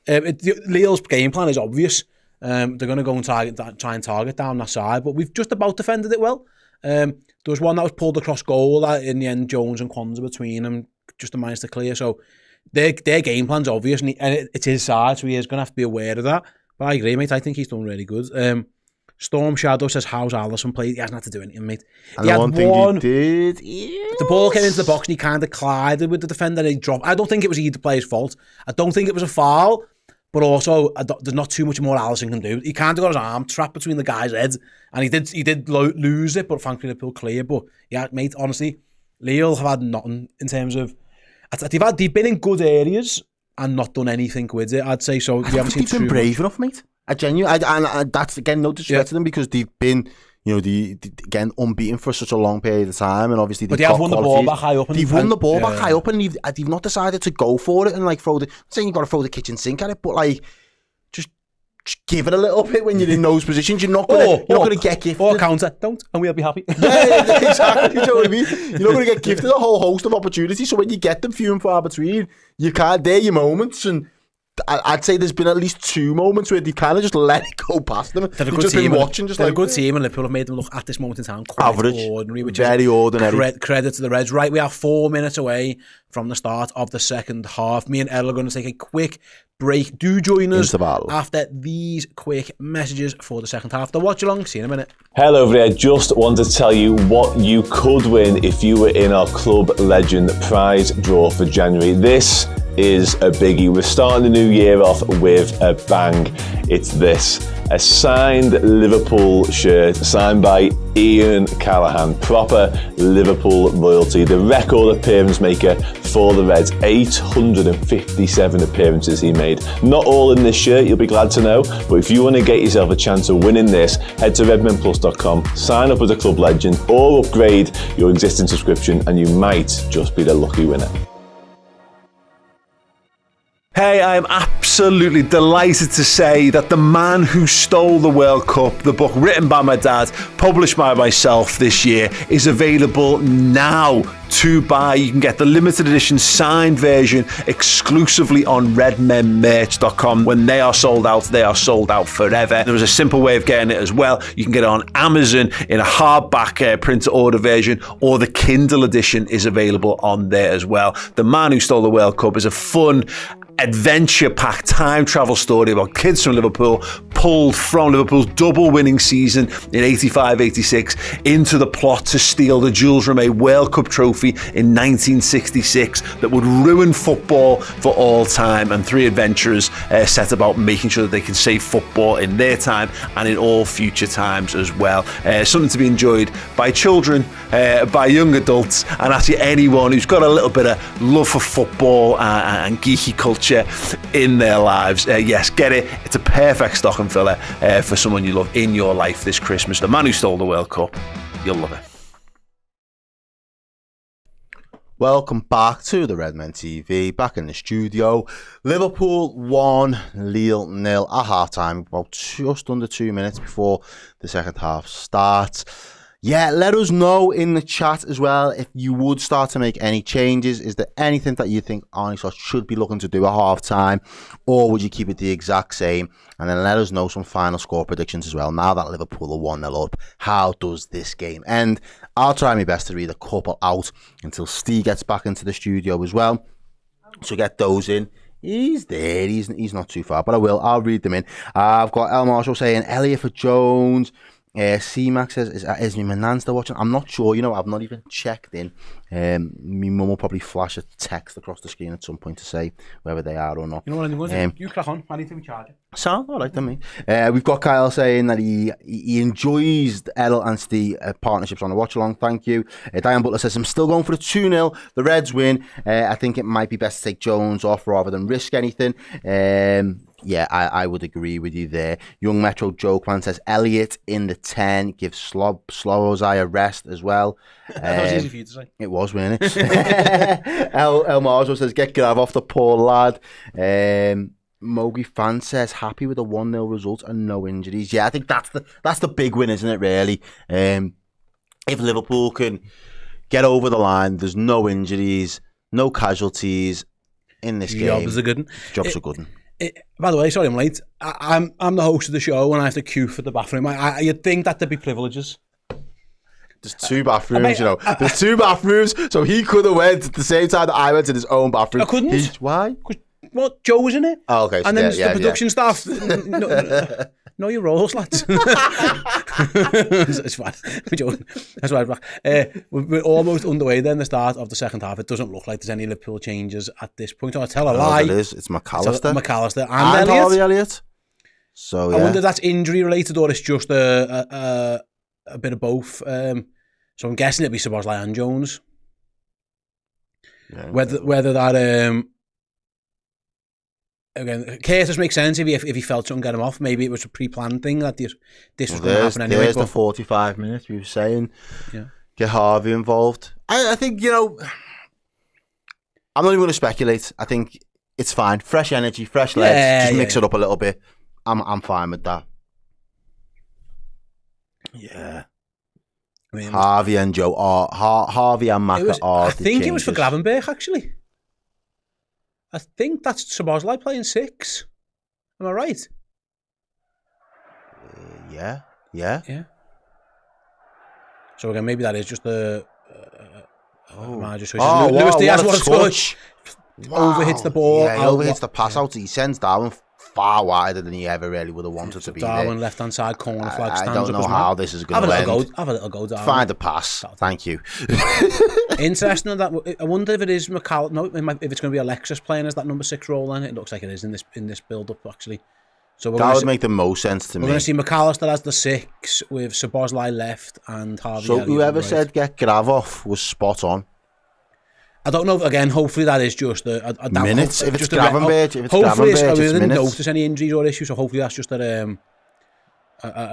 Lille's game plan is obvious. They're going to go and try and target down that side, but we've just about defended it well. There was one that was pulled across goal that in the end Jones and Kwanzaa between them just to manage to clear. So their game plan's obvious, and it's his side, so he is going to have to be aware of that. But I agree, mate. I think he's done really good. Storm Shadow says, how's Alisson played? He hasn't had to do anything, mate. And the one thing he did... The ball came into the box and he kind of collided with the defender and he dropped. I don't think it was either player's fault. I don't think it was a foul, but also there's not too much more Alisson can do. He kind of got his arm trapped between the guy's heads, and he did lose it, but thankfully Liverpool clear. But yeah, mate, honestly, Lille have had nothing in terms of... They've been in good areas and not done anything with it, I'd say. So we haven't seen been brave enough, mate. And that's again no disrespect to them, because they've been, again unbeaten for such a long period of time, and obviously they have won the ball back high up. They've won the ball back high up, and they've not decided to go for it and like throw the. I'm saying you've got to throw the kitchen sink at it, but like just give it a little bit when you're in those positions. You're not gonna get gifted. Or counter, don't, and we'll be happy. Yeah, exactly. You know what I mean? You're not gonna get gifted a whole host of opportunities. So when you get them few and far between, you can't. They're your moments. And I'd say there's been at least 2 moments where they kind of just let it go past them. They've just been watching, just like a good team, and Liverpool have made them look at this moment in time quite average, ordinary, which very ordinary. Credit to the Reds. Right, we are 4 minutes away from the start of the second half. Me and Errol are going to take a quick break. Do join us after these quick messages for the second half. The Watchalong. See you in a minute. Hello everybody, I just wanted to tell you what you could win if you were in our Club Legend prize draw for January. This is a biggie. We're starting the new year off with a bang. It's this: a signed Liverpool shirt signed by Ian Callaghan, proper Liverpool royalty, the record appearance maker for the Reds. 857 appearances he made. Not all in this shirt, you'll be glad to know, but if you want to get yourself a chance of winning this, head to redmenplus.com, sign up as a Club Legend, or upgrade your existing subscription, and you might just be the lucky winner. Hey, I'm absolutely delighted to say that The Man Who Stole the World Cup, the book written by my dad, published by myself this year, is available now to buy. You can get the limited edition signed version exclusively on redmenmerch.com. When they are sold out forever. There was a simple way of getting it as well. You can get it on Amazon in a hardback print to order version, or the Kindle edition is available on there as well. The Man Who Stole the World Cup is a fun adventure-packed time travel story about kids from Liverpool pulled from Liverpool's double winning season in 85-86 into the plot to steal the Jules Rimet World Cup trophy in 1966 that would ruin football for all time, and three adventurers set about making sure that they can save football in their time and in all future times as well. Something to be enjoyed by children, by young adults, and actually anyone who's got a little bit of love for football and geeky culture in their lives. Yes, get it. It's a perfect stocking filler for someone you love in your life this Christmas. The Man Who Stole the World Cup. You'll love it. Welcome back to the Redmen TV, back in the studio. Liverpool 1, Lille 0 at half-time, about just under 2 minutes before the second half starts. Yeah, let us know in the chat as well if you would start to make any changes. Is there anything that you think Arne Slot should be looking to do at half-time, or would you keep it the exact same? And then let us know some final score predictions as well. Now that Liverpool are 1-0 up, how does this game end? I'll try my best to read a couple out until Steve gets back into the studio as well. So get those in. He's there. He's not too far, but I'll read them in. I've got El Marshall saying Elliot for Jones. C-Max says, is my nan still watching? I'm not sure, I've not even checked in. My mum will probably flash a text across the screen at some point to say whether they are or not. You know what I mean? You crack on, I need to be charging. Sound all right to me. We've got Kyle saying that he enjoys the Errol and Steve partnerships on the Watchalong. Thank you. Diane Butler says, I'm still going for the 2-0. The Reds win. I think it might be best to take Jones off rather than risk anything. Yeah, I would agree with you there. Young Metro Joke Man says Elliot in the 10, give Slowozai a rest as well. That was easy for you to say. It was, wasn't it? El Marzo says get Grav off the poor lad. Mogi Fan says happy with a 1-0 result and no injuries. Yeah, I think that's the big win, isn't it? Really, if Liverpool can get over the line, there's no injuries, no casualties in this game. Jobs are good. Jobs are good. By the way, sorry I'm late. I'm the host of the show and I have to queue for the bathroom. You'd think that there'd be privileges. There's two bathrooms, There's two bathrooms, so he could have went at the same time that I went to his own bathroom. I couldn't. Why? Well, Joe was in it. Oh, okay. So and then the production staff. Know your roles, lads. It's fine. That's right. We're almost underway then, the start of the second half. It doesn't look like there's any Liverpool changes at this point. I'll tell a lie. It is. It's McAllister. McAllister and Harvey Elliott. So, yeah. I wonder if that's injury related or it's just a bit of both. So I'm guessing it'd be Szoboszlai and Jones. Yeah, whether that... Again, Curtis makes sense if he felt something get him off. Maybe it was a pre-planned thing that this was going to happen anyway. There's the 45 minutes we were saying. Yeah. Get Harvey involved. I think, I'm not even going to speculate. I think it's fine. Fresh energy, fresh legs. Just mix it up a little bit. I'm fine with that. Yeah. I mean, Harvey and Joe are Harvey and Maka are. I think it was for Gravenberch actually. I think that's Szoboszlai playing 6. Am I right? Yeah. So again, maybe that is just the. Lewis Diaz, what a touch! Overhits the ball. Yeah, he overhits the pass out. He sends Darwin far wider than he ever really would have wanted to be. Darwin left hand side corner flag stands. I don't know how this is going to end. Have a little go, Darwin. Find a pass. Thank you. Interesting that. I wonder if it is McCall. No, if it's going to be Alexis playing as that number 6 role. Then it looks like it is in this build up actually. So that would make the most sense to me. We're going to see McAllister as the 6 with Szoboszlai left and Harvey. So whoever said get Grav off was spot on. I don't know. Again, hopefully that is just a minutes. If it's Gravenberch, hopefully I didn't notice any injuries or issues. So hopefully that's just a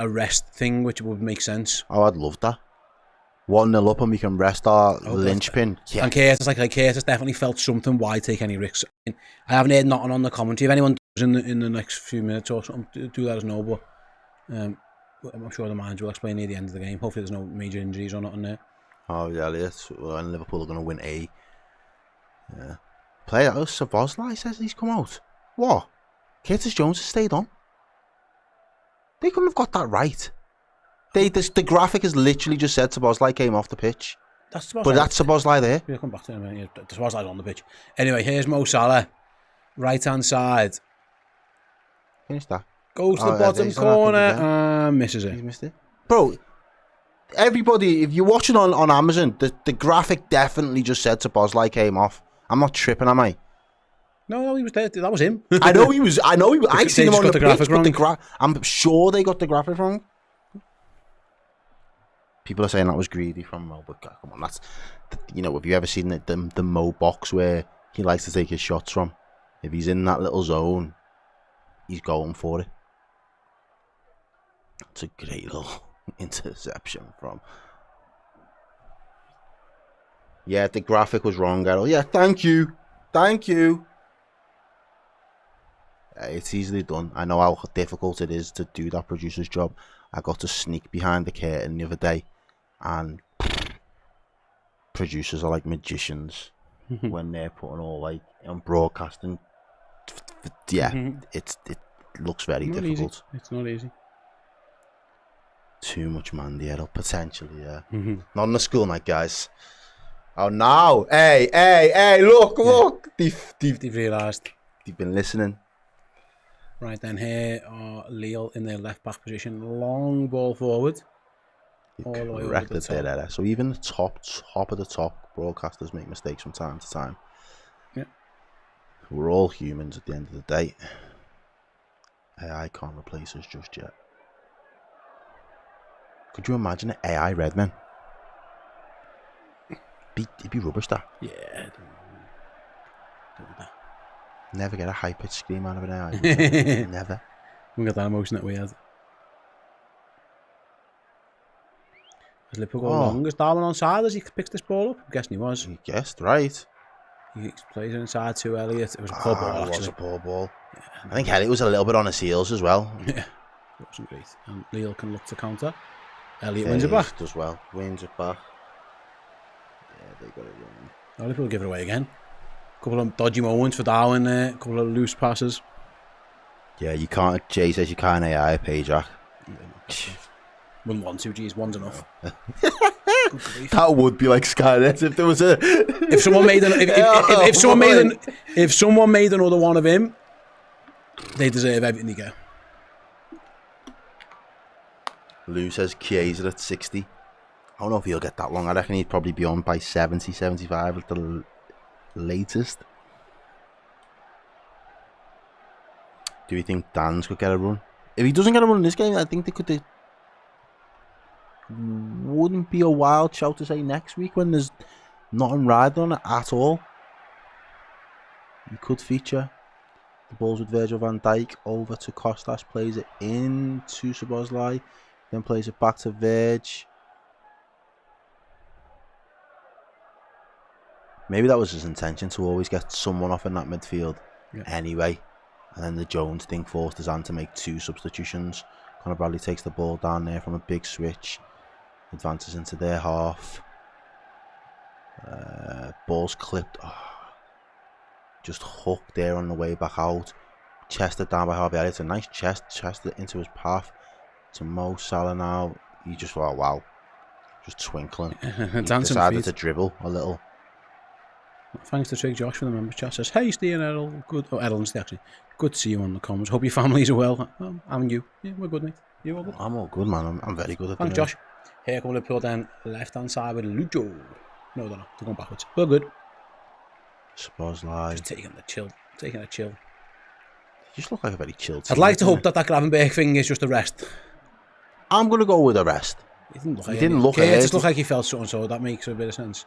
rest thing, which would make sense. Oh, I'd love that. 1-0 up and we can rest our linchpin. Yeah. And Curtis, Curtis definitely felt something. Why take any risks? I haven't heard nothing on the commentary. If anyone does in the next few minutes or something, do let us know. But I'm sure the manager will explain near the end of the game. Hopefully there's no major injuries or nothing there. Oh yeah, and Liverpool are going to win A. Yeah. Player Szoboszlai says he's come out. What? Curtis Jones has stayed on. They couldn't have got that right. The graphic has literally just said Szoboszlai came off the pitch. That's Szoboszlai. But that's Szoboszlai there. We'll come back to him in a minute. Szoboszlai's on the pitch. Anyway, here's Mo Salah. right-hand side. Finish that. Goes to the bottom he's not corner happy and misses He it. missed it. Bro, everybody, if you're watching on Amazon, the graphic definitely just said Szoboszlai came off. I'm not tripping, am I? No, he was there. That was him. I know he was. I seen him on the graphic pitch, wrong. I'm sure they got the graphic wrong. People are saying that was greedy from Mo, but come on, that's, you know, have you ever seen the Mo box where he likes to take his shots from? If he's in that little zone, he's going for it. It's a great little interception from. Yeah, the graphic was wrong, Errol. Yeah, thank you. It's easily done. I know how difficult it is to do that producer's job. I got to sneak behind the curtain the other day, and producers are like magicians when they're putting all like on broadcasting. Yeah, it looks very difficult. It's not easy. Too much Mandy Errol, potentially, yeah. Not on the school night, guys. Oh no! Hey! Look! They've realised. They've been listening. Right then, here are Lille in their left back position. Long ball forward. All the way over the top. There. So even the top of the top broadcasters make mistakes from time to time. Yeah. We're all humans at the end of the day. AI can't replace us just yet. Could you imagine an AI Redmen? It'd be rubbish, that. Yeah. Never get a high-pitched scream out of an AI. Never. We got that emotion that we had. As Liverpool go long, is Darwin on side as he picks this ball up? I'm guessing he was. You guessed right. He plays it inside to Elliott. It was a poor ball, actually. It was a poor ball. Yeah. I think Elliott was a little bit on his heels as well. Yeah, it wasn't great. And Lille can look to counter. Elliott wins it back. Does well. Wins it back. Yeah, they got it wrong. Oh, Liverpool give it away again. A couple of dodgy moments for Darwin there. A couple of loose passes. Yeah, you can't. Jay says you can't AI a page Jack. Wouldn't want to. Geez, one's enough. That would be like Skynet if there was a. If someone made if someone made another one of him, they deserve everything they get. Lou says Chiesa at 60. I don't know if he'll get that long. I reckon he'd probably be on by 70, 75 at the latest. Do you think Dan's could get a run? If he doesn't get a run in this game, I think they could. Wouldn't be a wild shout to say next week when there's nothing riding on it at all. He could feature. The ball's with Virgil van Dijk over to Kostas, plays it into Szoboszlai, then plays it back to Virg. Maybe that was his intention, to always get someone off in that midfield anyway. And then the Jones thing forced his hand to make 2 substitutions. Conor Bradley takes the ball down there from a big switch. Advances into their half. Ball's clipped. Just hooked there on the way back out. Chested down by Harvey Elliott. A nice chested into his path. To Mo Salah now. He just, oh, wow. Just twinkling. He decided to dribble a little. Thanks to Trig Josh for the member chat. Says, hey, Steve and Errol. Good. Oh, Errol and Steve, actually. Good to see you on the comms. Hope your families are well. And you. Yeah, we're good, mate. You all good? I'm all good, man. I'm very good at Thanks, Josh. Here come Liverpool then. Left-hand side with Lucho. No, they're not. They're going backwards. We're good. Szoboszlai. Just taking a chill. You just look like a very chilled team. I'd like to hope that Gravenberch thing is just a rest. I'm going to go with a rest. He didn't look like he didn't look it. It just looked like he felt something, so that makes a bit of sense.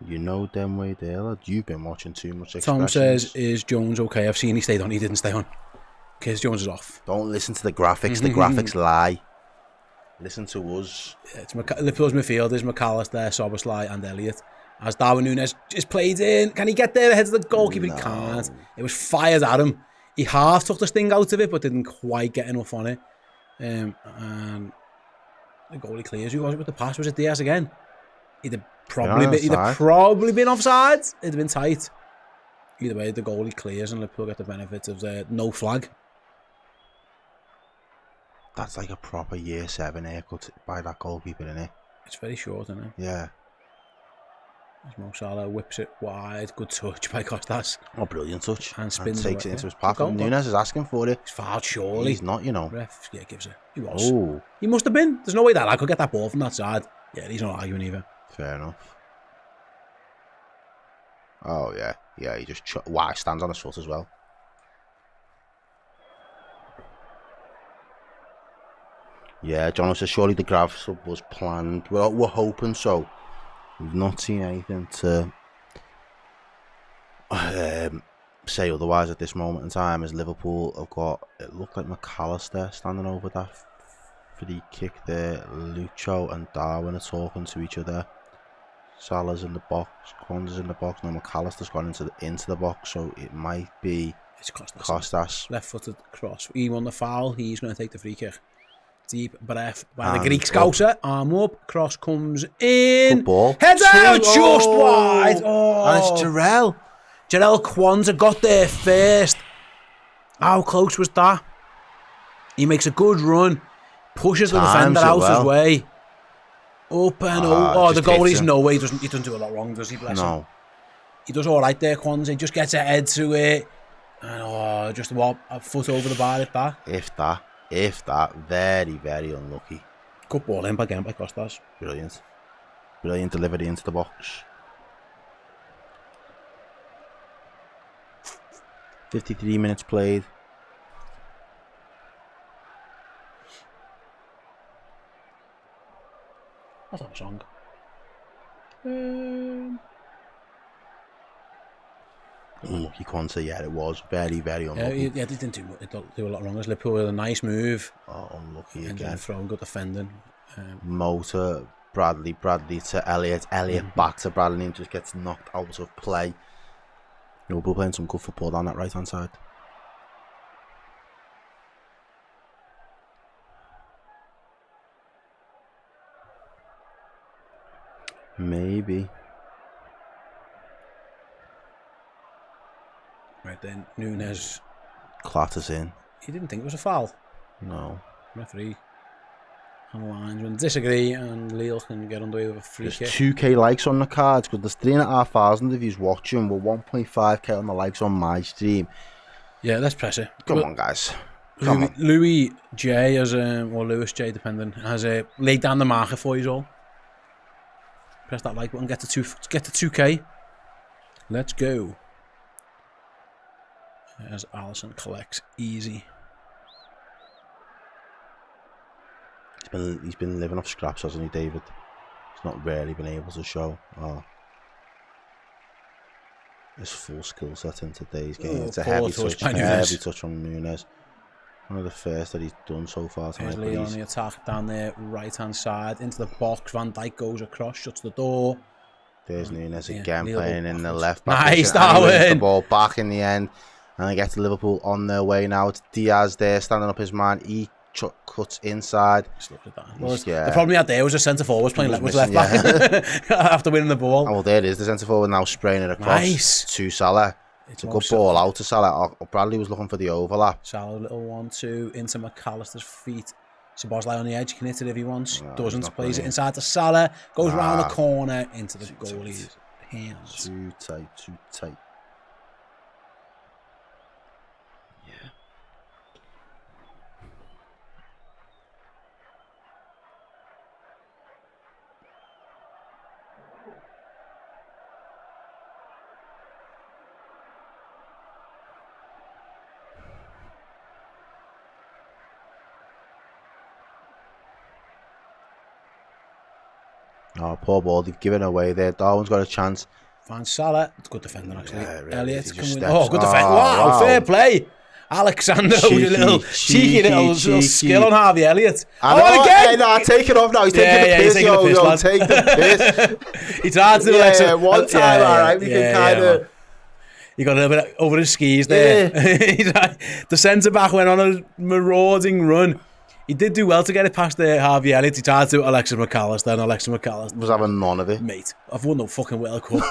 You know them way there. You've been watching too much expressions. Tom says, is Jones okay? I've seen he stayed on. He didn't stay on. Because Jones is off. Don't listen to the graphics. The graphics lie. Listen to us. Yeah, it's Liverpool's midfielders, McAllister, Szoboszlai and Elliott. As Darwin Nunez just played in. Can he get there ahead of the goalkeeper? No. He can't. It was fired at him. He half took the sting out of it, but didn't quite get enough on it. And the goalie clears. Who was it with the pass? Was it Diaz again? He'd have probably been offside. It'd have been tight. Either way, the goalie clears and Liverpool get the benefit of the no flag. That's like a proper year 7 haircut by that goalkeeper, isn't it? It's very short, isn't it? Yeah. Mo Salah whips it wide. Good touch by Costas. Oh, brilliant touch. And spins takes away. it into his path. Nunez is asking for it. He's fouled, surely. He's not, you know. Ref, yeah, gives it. He was. Oh. He must have been. There's no way that I could get that ball from that side. Yeah, he's not arguing either. Fair enough. Oh, yeah. Yeah, he just... Wow, he stands on his foot as well. Yeah, John says, surely the Grav sub was planned. We're hoping so. We've not seen anything to say otherwise at this moment in time, as Liverpool have got... It looked like McAllister standing over that free kick there. Lucho and Darwin are talking to each other. Salah's in the box, Kwanzaa's in the box. Now McAllister's gone into the box, so it might be Costas. Left-footed cross. He won the foul. He's going to take the free kick. Deep breath by the Greek scouser. Arm up. Cross comes in. Good ball. Heads out, just wide. Oh. And it's Jarrell. Jarrell Kwanzaa got there first. How close was that? He makes a good run. Pushes the defender out his way. Up and over. Oh, the goalie's no way. He doesn't do a lot wrong, does he? Bless him. He does all right there, Kwanzaa. He just gets ahead to it. And just a foot over the bar at that. If that. Very, very unlucky. Good ball in again by Costas. Brilliant. Brilliant delivery into the box. 53 minutes played. That's not a song. Unlucky Kwanzaa, yeah, it was very, very unlucky. Yeah, they didn't do a lot wrong. Liverpool with a nice move. Oh, unlucky and again. Throwing good defending. Motor, Bradley to Elliott, back to Bradley and just gets knocked out of play. Liverpool playing some good football down that right hand side. Maybe. Right then, Nunez clatters in. He didn't think it was a foul. No. Referee and the linesman disagree, and Lille can get underway with a free kick. 2k likes on the cards, because there's 3,500 of you watching. We're 1.5k on the likes on my stream. Yeah, let's press it. Come on, guys. Come on. Louis J has or Lewis J, depending, has laid down the marker for you all. Press that like button. Get to 2k. Let's go. As Alisson collects easy. He's been living off scraps, hasn't he, David? He's not really been able to show his full skill set in today's game. It's a heavy touch from Nunez. One of the first that he's done so far tonight. Lee on the attack down there, right hand side into the box. Van Dijk goes across, shuts the door. There's Nunez again playing in the left back. Nice, Darwin. The ball back in the end, and they get to Liverpool on their way now. It's Diaz there standing up his man. He cuts inside. Just look at that. Well, the problem he had there was a centre forward playing left back after winning the ball. Oh, well, there it is. The centre forward now spraying it across to Salah. It's a good ball out to Salah. Bradley was looking for the overlap. Salah, little 1-2 into McAllister's feet. Szoboszlai on the edge, he can hit it if he wants. Doesn't, plays it inside to Salah. Goes round the corner into the goalie's hands. Too tight. Yeah. Oh, poor ball. They've given away there. Darwin's got a chance. Finds Salah. It's good defending, actually. Yeah, really. Elliott can win. Oh, good defending. Wow, fair play. Alexander with a little cheeky little skill on Harvey Elliott. Again! Yeah, take it off now. He's taking the piss. Take the piss. He tried to one time, alright. We can kind of... He got a little bit over his skis there. The centre-back went on a marauding run. He did do well to get it past Harvey Elliott. He tried to do Alexis McAllister, and Alexis McAllister was having none of it. Mate, I've won no fucking World Cup.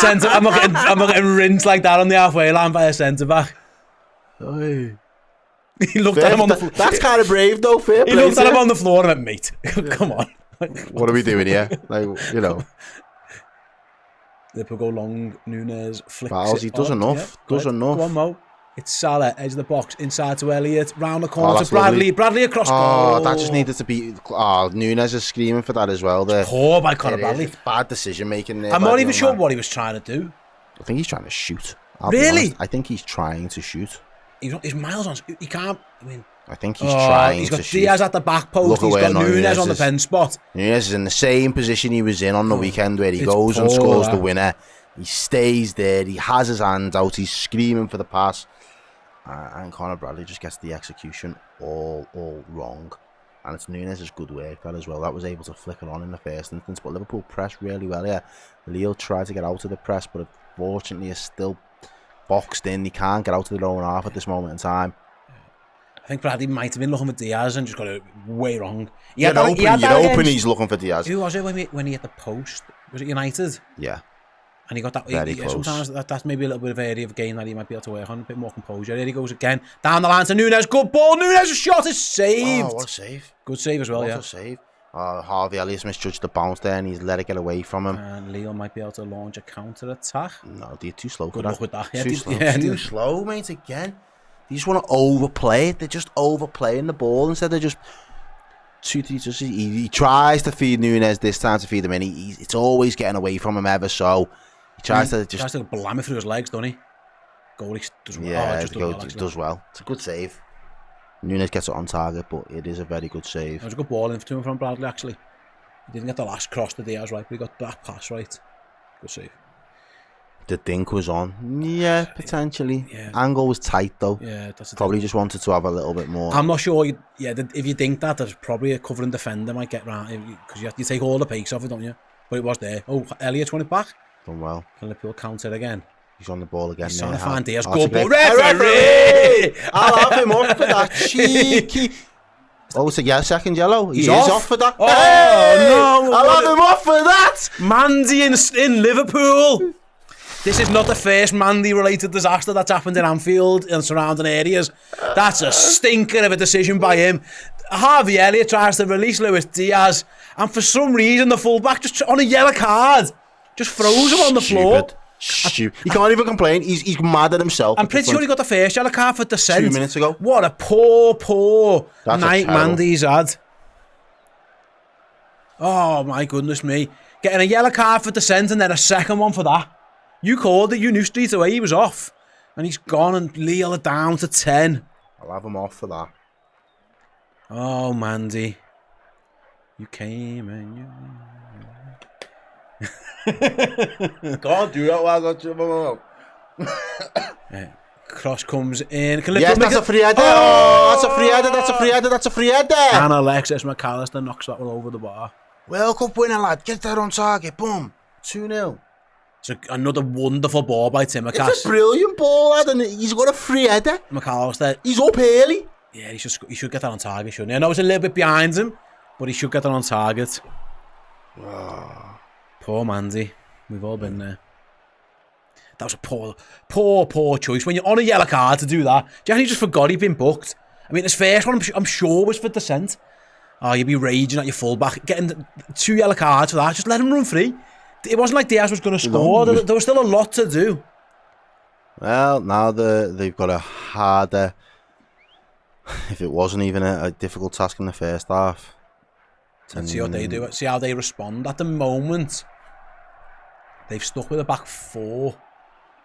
I'm not getting rinsed like that on the halfway line by a centre-back. He looked at him on the floor. That's kind of brave, though. Fair play. He looked at him on the floor and went, mate, come on. What are we doing here? Like, you know. Liverpool go long, Nunez flicks Battles, he does enough. Yeah, does enough. Go on, Mo. It's Salah, edge of the box, inside to Elliott, round the corner to that's Bradley. lovely. Bradley across Oh, goal. that just needed to be... Oh, Nunez is screaming for that as well there. Poor by Conor Bradley. It's bad decision making there. I'm by not the even young sure man. what he was trying to do. I think he's trying to shoot. I'll be Really? honest. I think he's trying to shoot. He's miles on. He can't. I mean, I think he's trying he's to got shoot. Diaz at the back post. Look He's at got where Nunez on the is. pen spot. Nunez is in the same position he was in on the weekend where he it's goes and poor, scores that. the winner. He stays there. He has his hands out. He's screaming for the pass. And Conor Bradley just gets the execution all wrong. And it's Nunez's good work that as well. That was able to flick it on in the first instance. But Liverpool pressed really well here. Lille tried to get out of the press, but unfortunately is still boxed in. He can't get out of their own half at this moment in time. I think Bradley might have been looking for Diaz and just got it way wrong. You'd open he's looking for Diaz. Who was it when he hit the post? Was it United? Yeah. And he got that. Very close. Sometimes that's maybe a little bit of area of game that he might be able to work on. A bit more composure. There he goes again. Down the line to Nunez. Good ball. Nunez's shot is saved. Oh, what a save. Good save as well, What yeah. a save. Harvey Elliott's misjudged the bounce there and he's let it get away from him. And Lille might be able to launch a counter-attack. No, they're too slow for Good that. luck with that. Yeah, Too slow. yeah, Too slow, mate, again. They just want to overplay it. They're just overplaying the ball instead of just... He tries to feed Nunez this time to feed him in. It's always getting away from him ever so. He tries to just... Tries to blam it through his legs, doesn't he? Goalie does well. Yeah, Just does well. It's a good save. Nunez gets it on target, but it is a very good save. It was a good ball in to him from Bradley, actually. He didn't get the last cross to Diaz right, but he got that pass right. Good save. The dink was on. Yeah, potentially. Yeah. Angle was tight, though. Yeah, that's Probably just wanted to have a little bit more. I'm not sure. If you think that, there's probably a covering defender might get round because you take all the pace off it, don't you? But it was there. Oh, Elliott's won it back. Done well. Can Liverpool counter again? He's on the ball again. He's now. trying to find Diaz. Oh, Good ball. great- Referee! I'll have him off for that. Cheeky. Oh, it's a second yellow. He is off. off for that. Oh, Hey! no. I'll have him off for that. Mandy in Liverpool. This is not the first Mandy-related disaster that's happened in Anfield and surrounding areas. That's a stinker of a decision by him. Harvey Elliott tries to release Luis Diaz, and for some reason the fullback just on a yellow card just throws him on the floor. Stupid. He can't even complain. He's mad at himself. I'm pretty sure he got the first yellow card for dissent 2 minutes ago. What a poor That's night terrible. Mandy's had. Oh my goodness me. Getting a yellow card for dissent and then a second one for that. You called it, you knew straight away he was off. And he's gone and Lille are down to 10. I'll have him off for that. Oh, Mandy. You came and you... Can't do that while I got you. Cross comes in. Can Yes, Liverpool that's make a free header. Oh, that's a free header. That's a free header. That's a free header. And Alexis McAllister knocks that one over the bar. World Cup winner, lad. Get that on target. Boom. 2-0. It's another wonderful ball by It's Timmercast. a brilliant ball, lad, and he's got a free header. McAllister. He's up early. Yeah, he should get that on target, shouldn't he? I know it's a little bit behind him, but he should get that on target. Poor Mandy. We've all been there. That was a poor choice. When you're on a yellow card to do that, do you reckon he just forgot he'd been booked? I mean, his first one, I'm sure, was for dissent. Oh, you'd be raging at your fullback, getting 2 yellow cards for that. Just let him run free. It wasn't like Diaz was going to score. There was still a lot to do. Well, now they've got a harder, if it wasn't even a difficult task in the first half. Let's see what they do. See how they respond. At the moment, they've stuck with a back 4.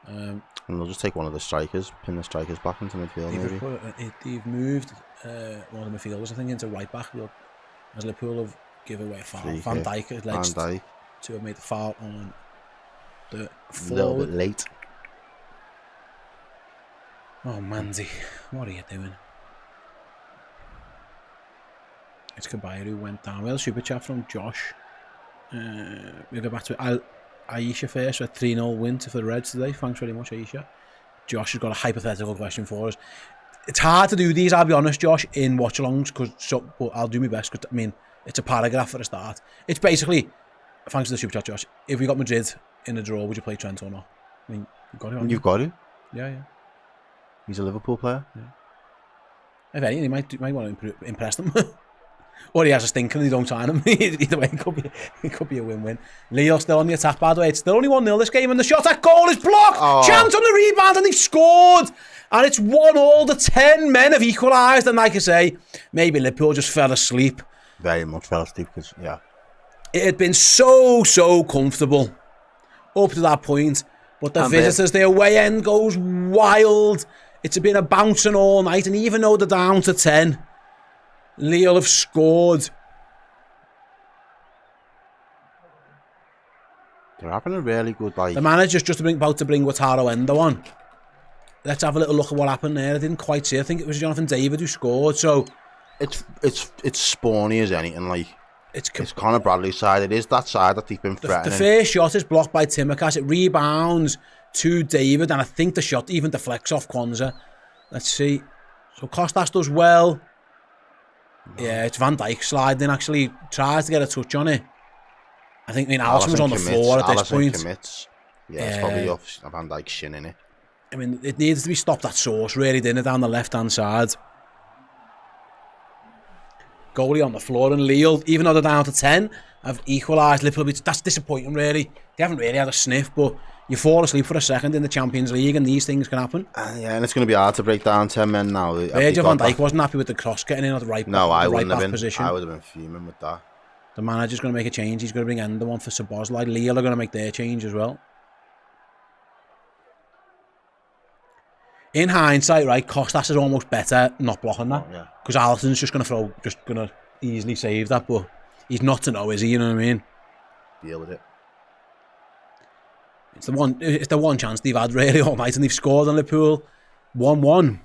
And they'll just take one of the strikers, pin the strikers back into midfield, maybe. They've moved one of the midfielders, I think, into right back. As Liverpool have given away a foul. Van Dijk has legs to have made the foul on the forward. A little bit late. Oh, Mandy, what are you doing? It's Kabaya who went down. Well, super chat from Josh. We'll go back to Aisha first. A 3-0 win for the Reds today. Thanks very much, Aisha. Josh has got a hypothetical question for us. It's hard to do these, I'll be honest, Josh, in watch-alongs, but I'll do my best, because, I mean, it's a paragraph for a start. It's basically, thanks to the super chat, Josh, if we got Madrid in a draw, would you play Trent or not? I mean, you've got it. You've got it. Yeah. He's a Liverpool player. Yeah. If anything, he might want to impress them. Or he has a stinker and they don't sign him. Either way, it could be a win-win. Lille still on the attack, by the way. It's still only 1-0 this game, and the shot at goal is blocked. Chance on the rebound, and they've scored. And it's 1-1. The 10 men have equalised, and like I say, maybe Liverpool just fell asleep. Very much fell asleep, because, yeah. It had been so comfortable up to that point. But the visitors, the away end goes wild. It's been a bouncing all night, and even though they're down to 10, Lille have scored. They're having a really good, like... The manager's just about to bring Watchalong Endo on. Let's have a little look at what happened there. I didn't quite see. I think it was Jonathan David who scored. So it's spawny as anything. Like it's Conor Bradley's side. It is that side that they've been threatening. The first shot is blocked by Timikas. It rebounds to David, and I think the shot even deflects off Kwanzaa. Let's see. So Costas does well. Yeah, it's Van Dijk sliding. Actually, tries to get a touch on it. I think Alisson was on the floor at this point. Commits. Yeah, it's probably off Van Dijk's shin, innit? I mean, it needs to be stopped at source, really, didn't it, down the left-hand side. Goalie on the floor, and Lille, even though they're down to 10, have equalised. Liverpool. That's disappointing, really. They haven't really had a sniff, but you fall asleep for a second in the Champions League, and these things can happen. Yeah, and it's going to be hard to break down 10 men now. Virgil van Dijk wasn't happy with the cross getting in at the right back. No, I wouldn't have been. Position. I would have been fuming with that. The manager's going to make a change. He's going to bring Endo on for Szoboszlai. Lille are going to make their change as well. In hindsight, right, Costas is almost better not blocking that. Because Alisson's just going to easily save that, but he's not to know, is he? You know what I mean? Deal with it. It's the one chance they've had really all night, and they've scored on Liverpool. 1-1.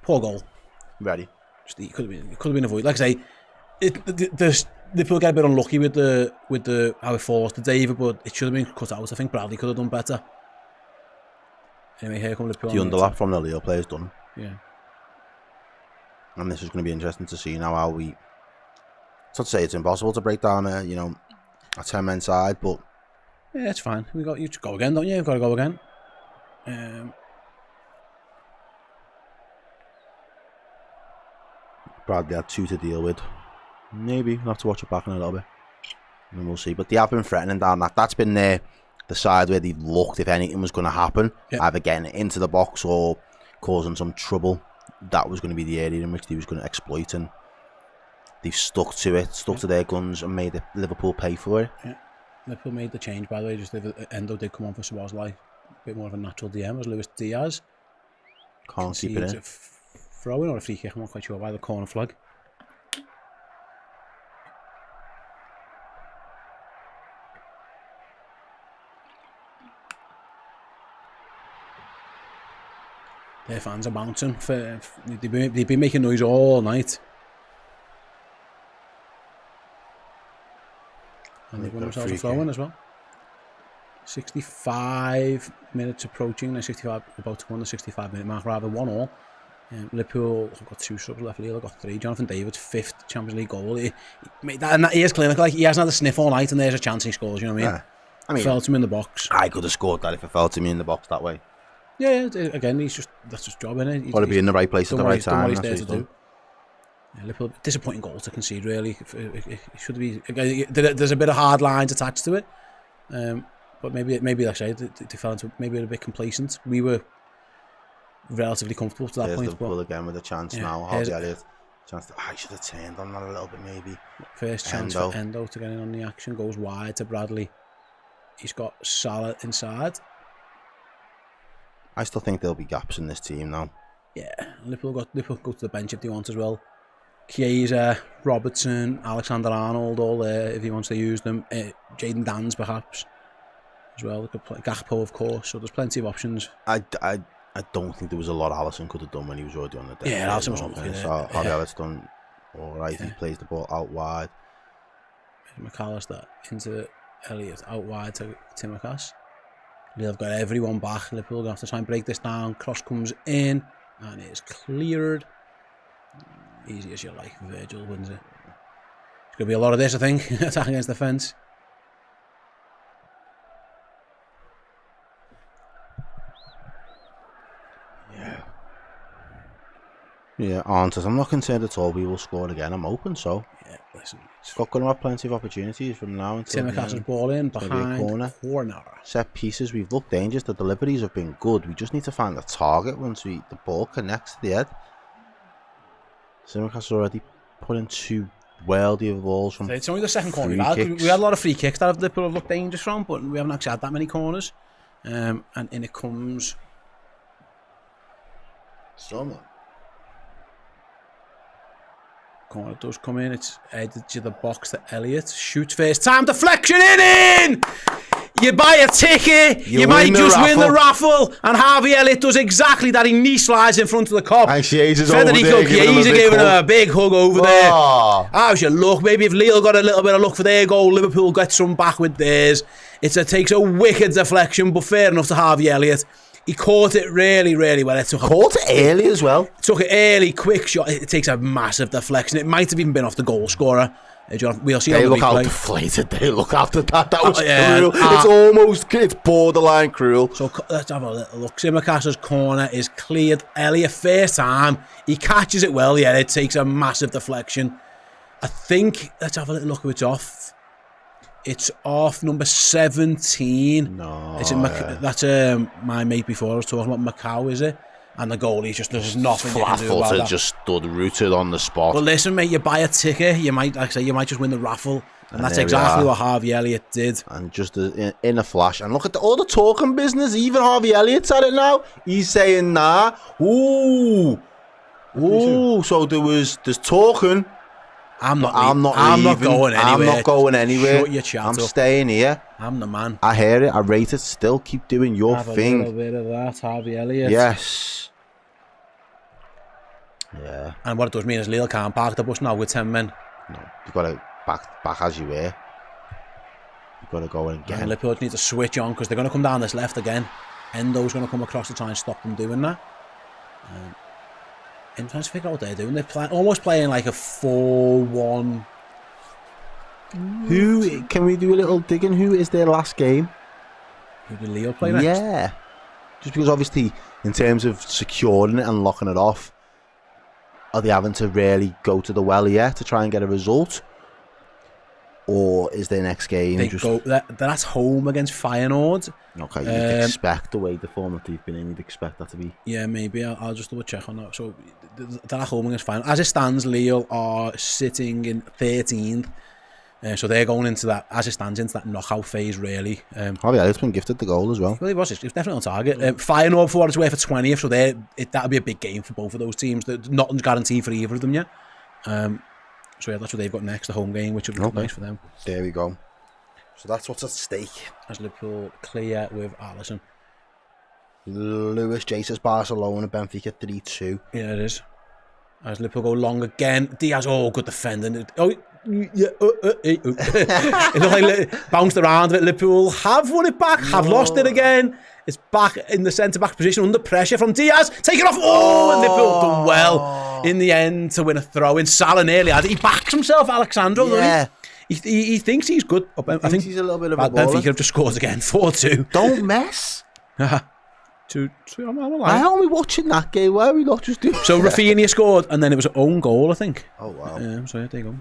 Poor goal. Ready. It could have been avoided. Like I say, Liverpool get a bit unlucky with the how it falls to David, but it should have been cut out. I think Bradley could have done better. Anyway, here come Liverpool. The underlap from the Lille players done. Yeah. And this is going to be interesting to see now how we... It's not to say it's impossible to break down a 10-man side, but... Yeah, it's fine. You just go again, don't you? You've got to go again. Bradley had 2 to deal with. Maybe we'll have to watch it back in a little bit, and we'll see. But they have been threatening down that. That's been the side where they've looked if anything was going to happen, either getting into the box or causing some trouble. That was going to be the area in which they was going to exploit, and they've stuck to it, to their guns, and made Liverpool pay for it. Yeah. Liverpool made the change, by the way. Just Endo did come on for Szoboszlai. A bit more of a natural DM as Luis Diaz. Can't keep it in. Throw-in or a free kick, I'm not quite sure, by the corner flag. Their fans are bouncing. They've been making noise all night. And they've won themselves a throw-in as well. 65 minutes approaching. 65, about to go on the 65-minute mark, rather 1-1. Liverpool have got 2 subs left. Lille have got 3. Jonathan David's 5th Champions League goal. He is clinical. Like, he hasn't had a sniff all night, and there's a chance he scores. You know what I mean? I mean, felt him in the box. I could have scored that if it fell to me in the box that way. Yeah. Again, that's his job, isn't it? Got to be in the right place at the right time. What he's there to do. Yeah, Liverpool, disappointing goal to concede. Really, it should be. Again, there's a bit of hard lines attached to it, but maybe like I say, they fell into maybe a bit complacent. We were relatively comfortable to that point. Liverpool again with a chance now. How did it? Chance to, I should have turned on that a little bit maybe. First chance for Endo to get in on the action, goes wide to Bradley. He's got Salah inside. I still think there'll be gaps in this team now. Yeah, Liverpool go to the bench if they want as well. Chiesa, Robertson, Alexander-Arnold, all there if he wants to use them. Jaden Dans perhaps as well. They could play Gakpo, of course. So there's plenty of options. I don't think there was a lot Alisson could have done when he was already on the deck. Yeah, Alisson was unlucky there. So Harvey Elliot's done all right. He plays the ball out wide. McAllister into Elliott, out wide to Timikas. Lille have got everyone back. Liverpool going to have to try and break this down. Cross comes in and it is cleared. Easy as you like. Virgil wins it. It's going to be a lot of this, I think. Attack against the fence. Yeah, Arnott, I'm not concerned at all. We will score again. I'm hoping so. Yeah, listen. Scott going to have plenty of opportunities from now until Timmercastle's ball in behind corner. Set pieces, we've looked dangerous. The deliveries have been good. We just need to find the target once the ball connects to the head. Timmercastle's already put in 2 worldy balls from. It's only the second corner we had a lot of free kicks that Liverpool have looked dangerous from, but we haven't actually had that many corners. And in it comes. Someone. Corner does come in. It's headed to the box to Elliott. Shoots first time. Deflection in! You buy a ticket. You might just win the raffle. And Harvey Elliott does exactly that. He knee slides in front of the cop. And Chiesa's Federico Chiesa giving him a big hug over there. How's your luck? Maybe if Lille got a little bit of luck for their goal, Liverpool gets some back with theirs. It takes a wicked deflection, but fair enough to Harvey Elliott. He caught it really, really well. Caught it early as well. Took it early, quick shot. It takes a massive deflection. It might have even been off the goal scorer. We'll see. They look how deflated they look after that. That was cruel. It's borderline cruel. So let's have a little look. Timmercastle's corner is cleared. Elliott, first time. He catches it well. Yeah, it takes a massive deflection. I think, let's have a little look who it's off. It's off number 17. No. That's my mate before I was talking about Macau, is it? And the goalie just there's nothing flat you can do about that. Just stood rooted on the spot. But listen, mate, you buy a ticket, you might just win the raffle, and that's exactly what Harvey Elliott did. And just in a flash, and look at all the talking business. Even Harvey Elliott's at it now. He's saying, "Nah, ooh." So there's talking. I'm not going anywhere. I'm not going anywhere. Shut your chat I'm up. staying here. I'm the man. I hear it. I rate it. Still keep doing your thing. A little bit of that, Harvey Elliott. Yes. Yeah. And what it does mean is Lille can't park the bus now with 10 men. No, you've got to back as you were. You've got to go in again. And Liverpool need to switch on because they're going to come down this left again. Endo's going to come across to try and stop them doing that. I'm trying to figure out what they're doing. They're almost playing like a 4-1. Who can we do a little digging? Who is their last game? Who did Lille play next? Yeah, just because obviously in terms of securing it and locking it off, are they having to really go to the well yet to try and get a result, or is their next game that's home against Feyenoord? Okay, you'd expect the way the form that they've been in, you'd expect that to be. Yeah, maybe. I'll just double check on that. So they're at home against Feyenoord. As it stands, Lille are sitting in 13th. So they're going into that, as it stands, into that knockout phase, really. Harvey Elliott's been gifted the goal as well. Well, it was definitely on target. Feyenoord, for what it's worth, for 20th, so that'll be a big game for both of those teams. Nothing's guaranteed for either of them yet. So yeah, that's what they've got next, the home game, which would be nice for them. There we go. So that's what's at stake. As Liverpool clear with Alisson. Lewis, Jesus, Barcelona, Benfica 3-2. Yeah, it is. As Liverpool go long again. Diaz, good defending. It looked like bounced around a bit. Liverpool have won it back, have lost it again. It's back in the centre-back position under pressure from Diaz. Take it off. And Liverpool done well in the end to win a throw-in. Salah nearly had it. He backs himself, Alexandro. Yeah. He thinks he's good. I think he's a little bit of a baller. Benfica have just scored again, 4-2. Don't mess. 2. Why aren't we watching that game? Why are we not just doing So Rafinha scored, and then it was an own goal, I think. Oh, wow. So yeah, there you go.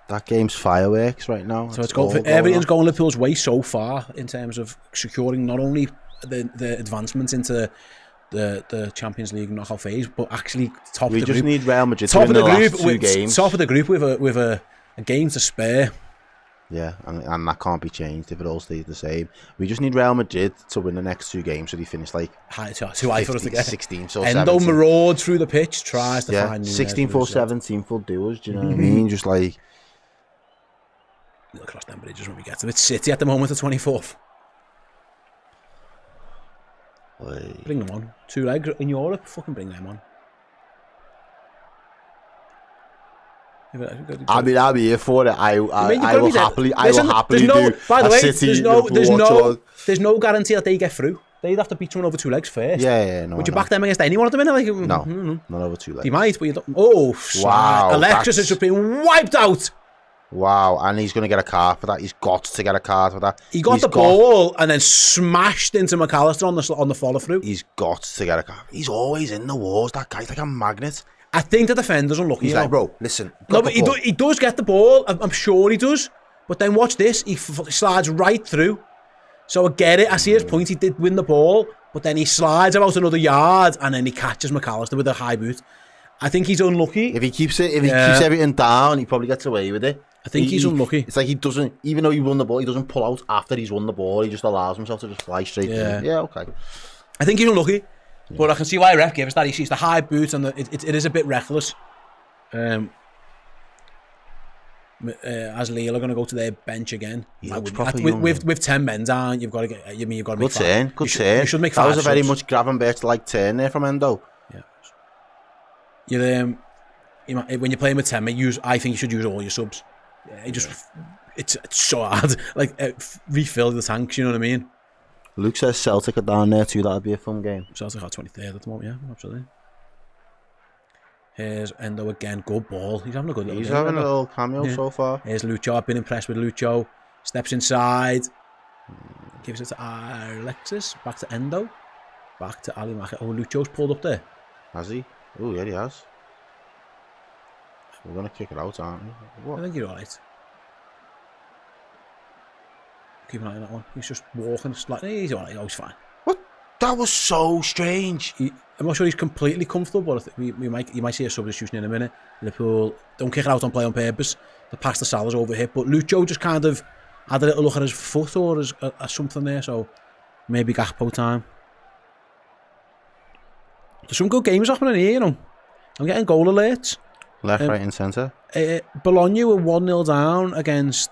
That game's fireworks right now. So everything's going Liverpool's way so far in terms of securing not only the advancements into the Champions League knockout phase, but actually top of the group. We just need Real Madrid to win the last 2 games. Top of the group with a game to spare. Yeah, and that can't be changed if it all stays the same. We just need Real Madrid to win the next 2 games so they finish like too high for us to get 16th or 17th. Endo marauds through the pitch, tries to find 16th or 17th will do us, do you know what I mean? Just like we'll cross them bridges when we get to it. City at the moment at 24th. Bring them on. 2 legs in Europe, fucking bring them on. I'll be here for it. I will happily do. By the way, City, there's no guarantee that they get through. They'd have to beat someone over 2 legs first. Yeah. No, would you back them against anyone at the minute? Like, no, not over 2 legs. You might, but you don't. Wow! Alexis has just been wiped out. Wow, and he's going to get a card for that. He's got to get a card for that. He got the ball and then smashed into McAllister on the follow through. He's got to get a card. He's always in the wars. That guy's like a magnet. I think the defender's unlucky. He's like, bro, listen. No, but he does get the ball. I'm sure he does. But then watch this. He slides right through. So I get it. I see his point. He did win the ball. But then he slides about another yard. And then he catches McAllister with a high boot. I think he's unlucky. If he keeps everything down, he probably gets away with it. I think he's unlucky. It's like he doesn't, even though he won the ball, he doesn't pull out after he's won the ball. He just allows himself to just fly straight through. Yeah, okay. I think he's unlucky. Yeah. But I can see why ref gives that. He sees the high boot and it is a bit reckless. As Lille are going to go to their bench again. With 10 men down, you've got to get. You've got to make good turn. Good turn. You should make 5 That was a very subs. much Gravenberch-like turn there from Endo. Yeah. When you're playing with 10 men, I think you should use all your subs. It's so hard. Like refill the tanks. You know what I mean? Luke says Celtic are down there too. That'd be a fun game. Celtic are 23rd at the moment. Yeah, absolutely. Here's Endo again. Good ball. He's having a good. He's having a little cameo so far. Here's Lucho. I've been impressed with Lucho. Steps inside. Gives it to Alexis. Back to Endo. Back to Ali Maka. Oh, Lucho's pulled up there. Has he? Oh, yeah, he has. We're going to kick it out, aren't we? What? I think you're alright. Keep an eye on that one. He's just walking slightly. He's alright. Oh, he's fine. What? That was so strange. I'm not sure he's completely comfortable, but you might see a substitution in a minute. Liverpool don't kick it out on play on purpose. The pass to Salah's overhit, but Lucho just kind of had a little look at his foot or something there, so maybe Gakpo time. There's some good games happening here, you know. I'm getting goal alerts. Left, right and centre. Bologna were 1-0 down against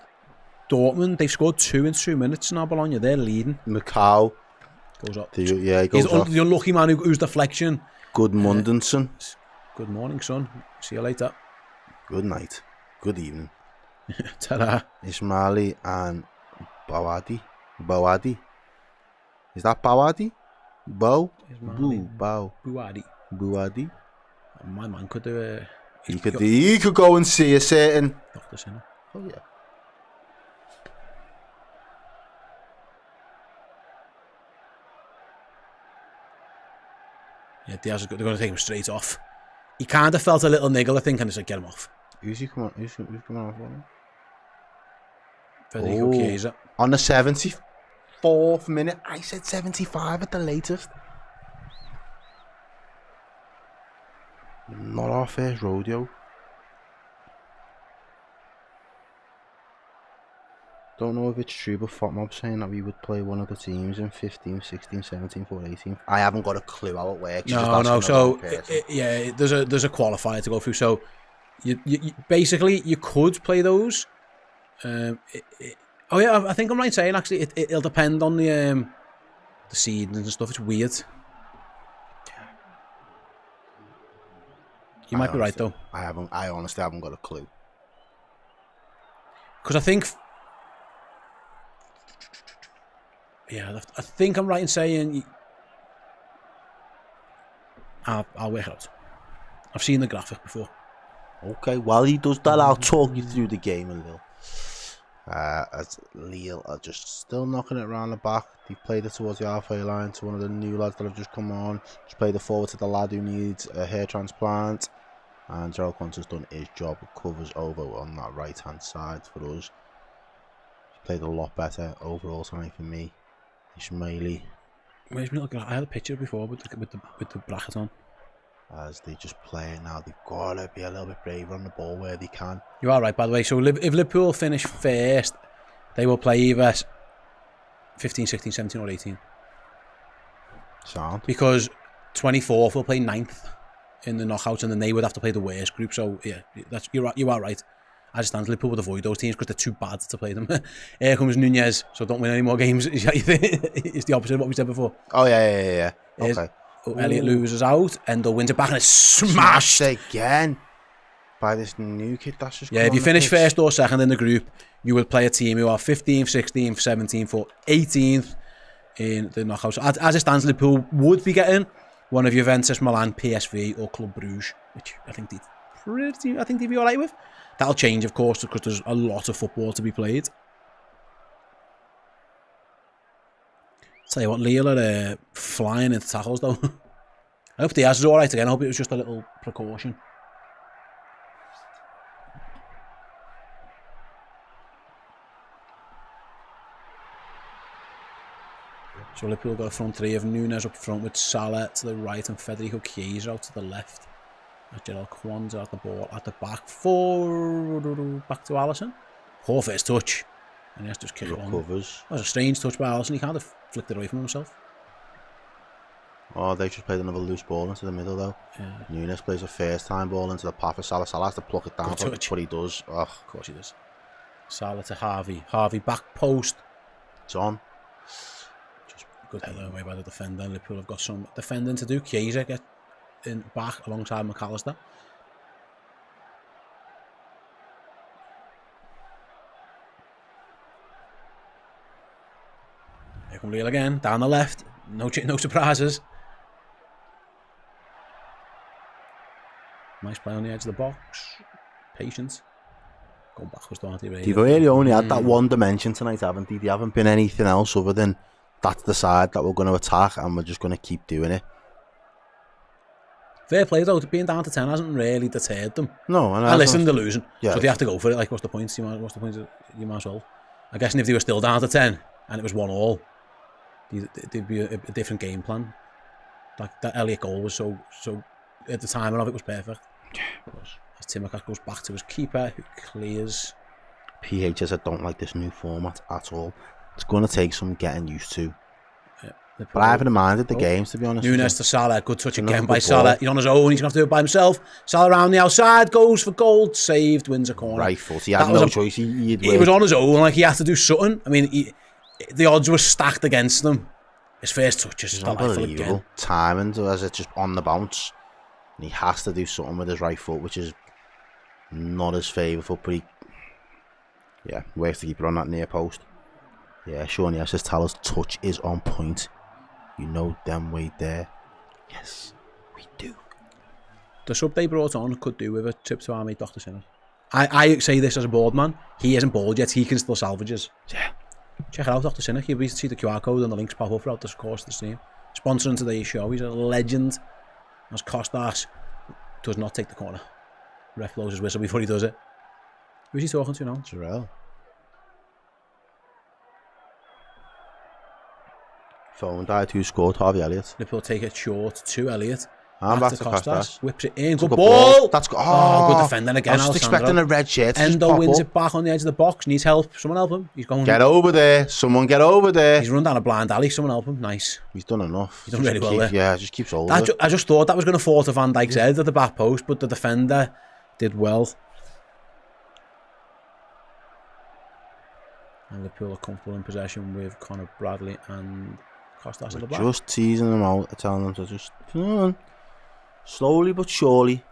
Dortmund. They've scored 2 in 2 minutes now, Bologna. They're leading. Macau goes up. He goes off. The unlucky man who's deflection. Good Mundenson. Good morning, son. See you later. Good night. Good evening. Ta-da. Ismaili and Bawadi. Is that Bawadi? Buadi. My man could do a... He could go and see a certain... Oh, yeah. Yeah, Diaz, they're going to take him straight off. He kind of felt a little niggle, I think, and it's like, get him off. Who's coming off? Federico Chiesa. On the 74th minute. I said 75 at the latest. Not our first rodeo. Don't know if it's true, but FOTMob's saying that we would play one of the teams in 15, 16, 17, 14, 18. I haven't got a clue how it works. No. So there's a qualifier to go through. So you basically you could play those. I think I'm right saying actually it'll depend on the seedings and stuff. It's weird. You might be right though. I honestly haven't got a clue. Because I think. Yeah, I think I'm right in saying. I'll work it out. I've seen the graphic before. Okay, while he does that, I'll talk you through the game a little. As Lille are just still knocking it around the back. They played it towards the halfway line to one of the new lads that have just come on. Just played it forward to the lad who needs a hair transplant. And Gerald Quanta's done his job. Covers over on that right hand side for us. He played a lot better overall tonight for me. Ismaili. Where's me? I had a picture before with the bracket on. As they just play it now, they've got to be a little bit braver on the ball where they can. You are right, by the way. So if Liverpool finish first, they will play either 15, 16, 17 or 18. Sound. Because 24th will play 9th in the knockouts, and then they would have to play the worst group. So yeah, you are right. As it stands, Liverpool would avoid those teams because they're too bad to play them. Here comes Nunez, so don't win any more games. It's the opposite of what we said before. Oh yeah. Okay. Elliot loses out, Endo wins it back, and it's smashed again by this new kid that's just. Yeah, if you finish first or second in the group, you will play a team who are 15th, 16th, 17th, or 18th in the knockouts. As it stands, Liverpool would be getting one of Juventus, Milan, PSV, or Club Brugge, which I think they'd be alright with. That'll change, of course, because there's a lot of football to be played. Tell you what, Lille are flying into tackles though. I hope Diaz is alright again. I hope it was just a little precaution. So Liverpool got a front three of Nunez up front with Salah to the right and Federico Chiesa out to the left. Gerald Kwanzaa at the ball at the back. Back to Alisson. Poor first touch. And he has to just kick it on. That was a strange touch by Alisson. He kind of flicked it away from himself. Oh, they just played another loose ball into the middle though. Yeah. Nunez plays a first time ball into the path of Salah. Salah has to pluck it down, but he does. Oh. Of course he does. Salah to Harvey. Harvey back post. It's on. Just good header away by the defender. Liverpool have got some defending to do. Chiesa get in back alongside McAllister. Here come Lille again, down the left. No surprises. Nice play on the edge of the box. Patience. Going backwards, don't they? They've really only had that one dimension tonight, haven't they? They haven't been anything else other than that's the side that we're going to attack and we're just going to keep doing it. Fair play though, being down to 10 hasn't really deterred them. No, and listen, they're losing, so they have to go for it. Like, what's the point? What's the point? You might as well. I guess if they were still down to 10 and it was 1-1, there'd be a different game plan. Like that Elliott goal was so at the timing of it was perfect. As Timothy goes back to his keeper, who clears. PH says I don't like this new format at all. It's going to take some getting used to. But I haven't minded the games, to be honest. Nunez to Salah, good touch again by Salah. He's on his own, he's going to have to do it by himself. Salah around the outside, goes for goal, saved, wins a corner. Right foot, he had no choice. He was on his own, like he had to do something. I mean, the odds were stacked against him. His first touch is unbelievable. Timing, as it's just on the bounce. And he has to do something with his right foot, which is not his favourite foot, but he works to keep it on that near post. Yeah, Sean, yes, his Tal's touch is on point. You know them way there. Yes, we do. The sub they brought on could do with a trip to our mate Dr. Sinner. I say this as a board man. He hasn't balled yet. He can still salvage us. Yeah. Check it out, Dr. Sinner. You'll be able to see the QR code and the links pop up throughout the course of the stream. Sponsoring today's show. He's a legend. As Costas does not take the corner. Ref blows his whistle before he does it. Who's he talking to now? Jarrell. Phone died. Who scored? Harvey Elliott. Liverpool take it short to Elliott. And back to Costas. Whips it in. Good ball. That's good. Good defending again. I was just expecting a red shirt. Endo wins it back on the edge of the box. Needs help. Someone help him. He's going. Get over there. Someone get over there. He's run down a blind alley. Someone help him. Nice. He's done enough. He's done really well there. Yeah, just keeps holding it. I just thought that was going to fall to Van Dijk's head at the back post, but the defender did well. And Liverpool are comfortable in possession with Conor Bradley and Costas at the back. Just teasing them out, telling them to just come on. Slowly but surely.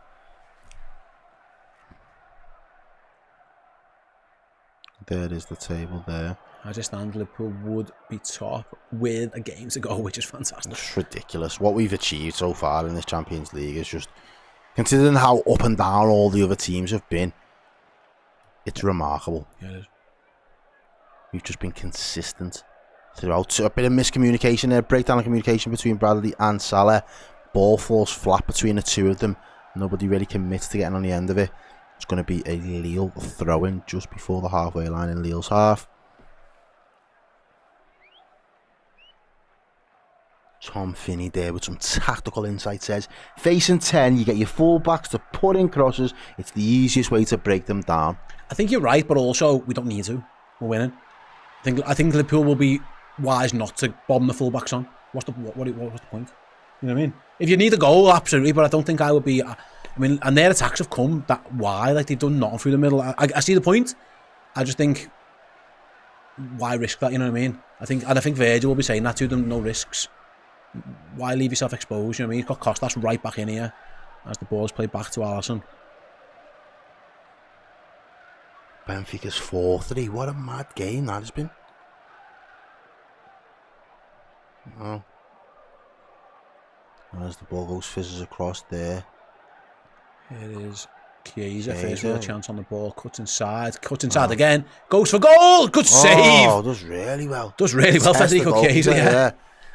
There is the table there. As it stands, Liverpool would be top with a game to go, which is fantastic. It's ridiculous. What we've achieved so far in this Champions League is just, considering how up and down all the other teams have been, it's remarkable. Yeah, it is. We've just been consistent throughout. A bit of miscommunication there, breakdown of communication between Bradley and Salah. Ball falls flat between the two of them. Nobody really commits to getting on the end of it. It's going to be a Lille throw-in just before the halfway line in Lille's half. Tom Finney there with some tactical insight says, facing 10, you get your full-backs to put in crosses. It's the easiest way to break them down. I think you're right, but also we don't need to. We're winning. I think Liverpool will be wise not to bomb the full-backs on. What's the point? You know what I mean? If you need a goal, absolutely, but I don't think I would be. I mean, and their attacks have come that wide, like they've done nothing through the middle. I see the point. I just think, why risk that? You know what I mean? I think Virgil will be saying that to them. No risks. Why leave yourself exposed? You know what I mean? He's got Costas right back in here as the ball's played back to Alisson. Benfica's 4-3. What a mad game that has been. Wow. As the ball goes, fizzes across there. Here it is. Chiesa first with a chance on the ball. Cuts inside again. Goes for goal. Good save. Oh, does really well. Federico Chiesa, yeah.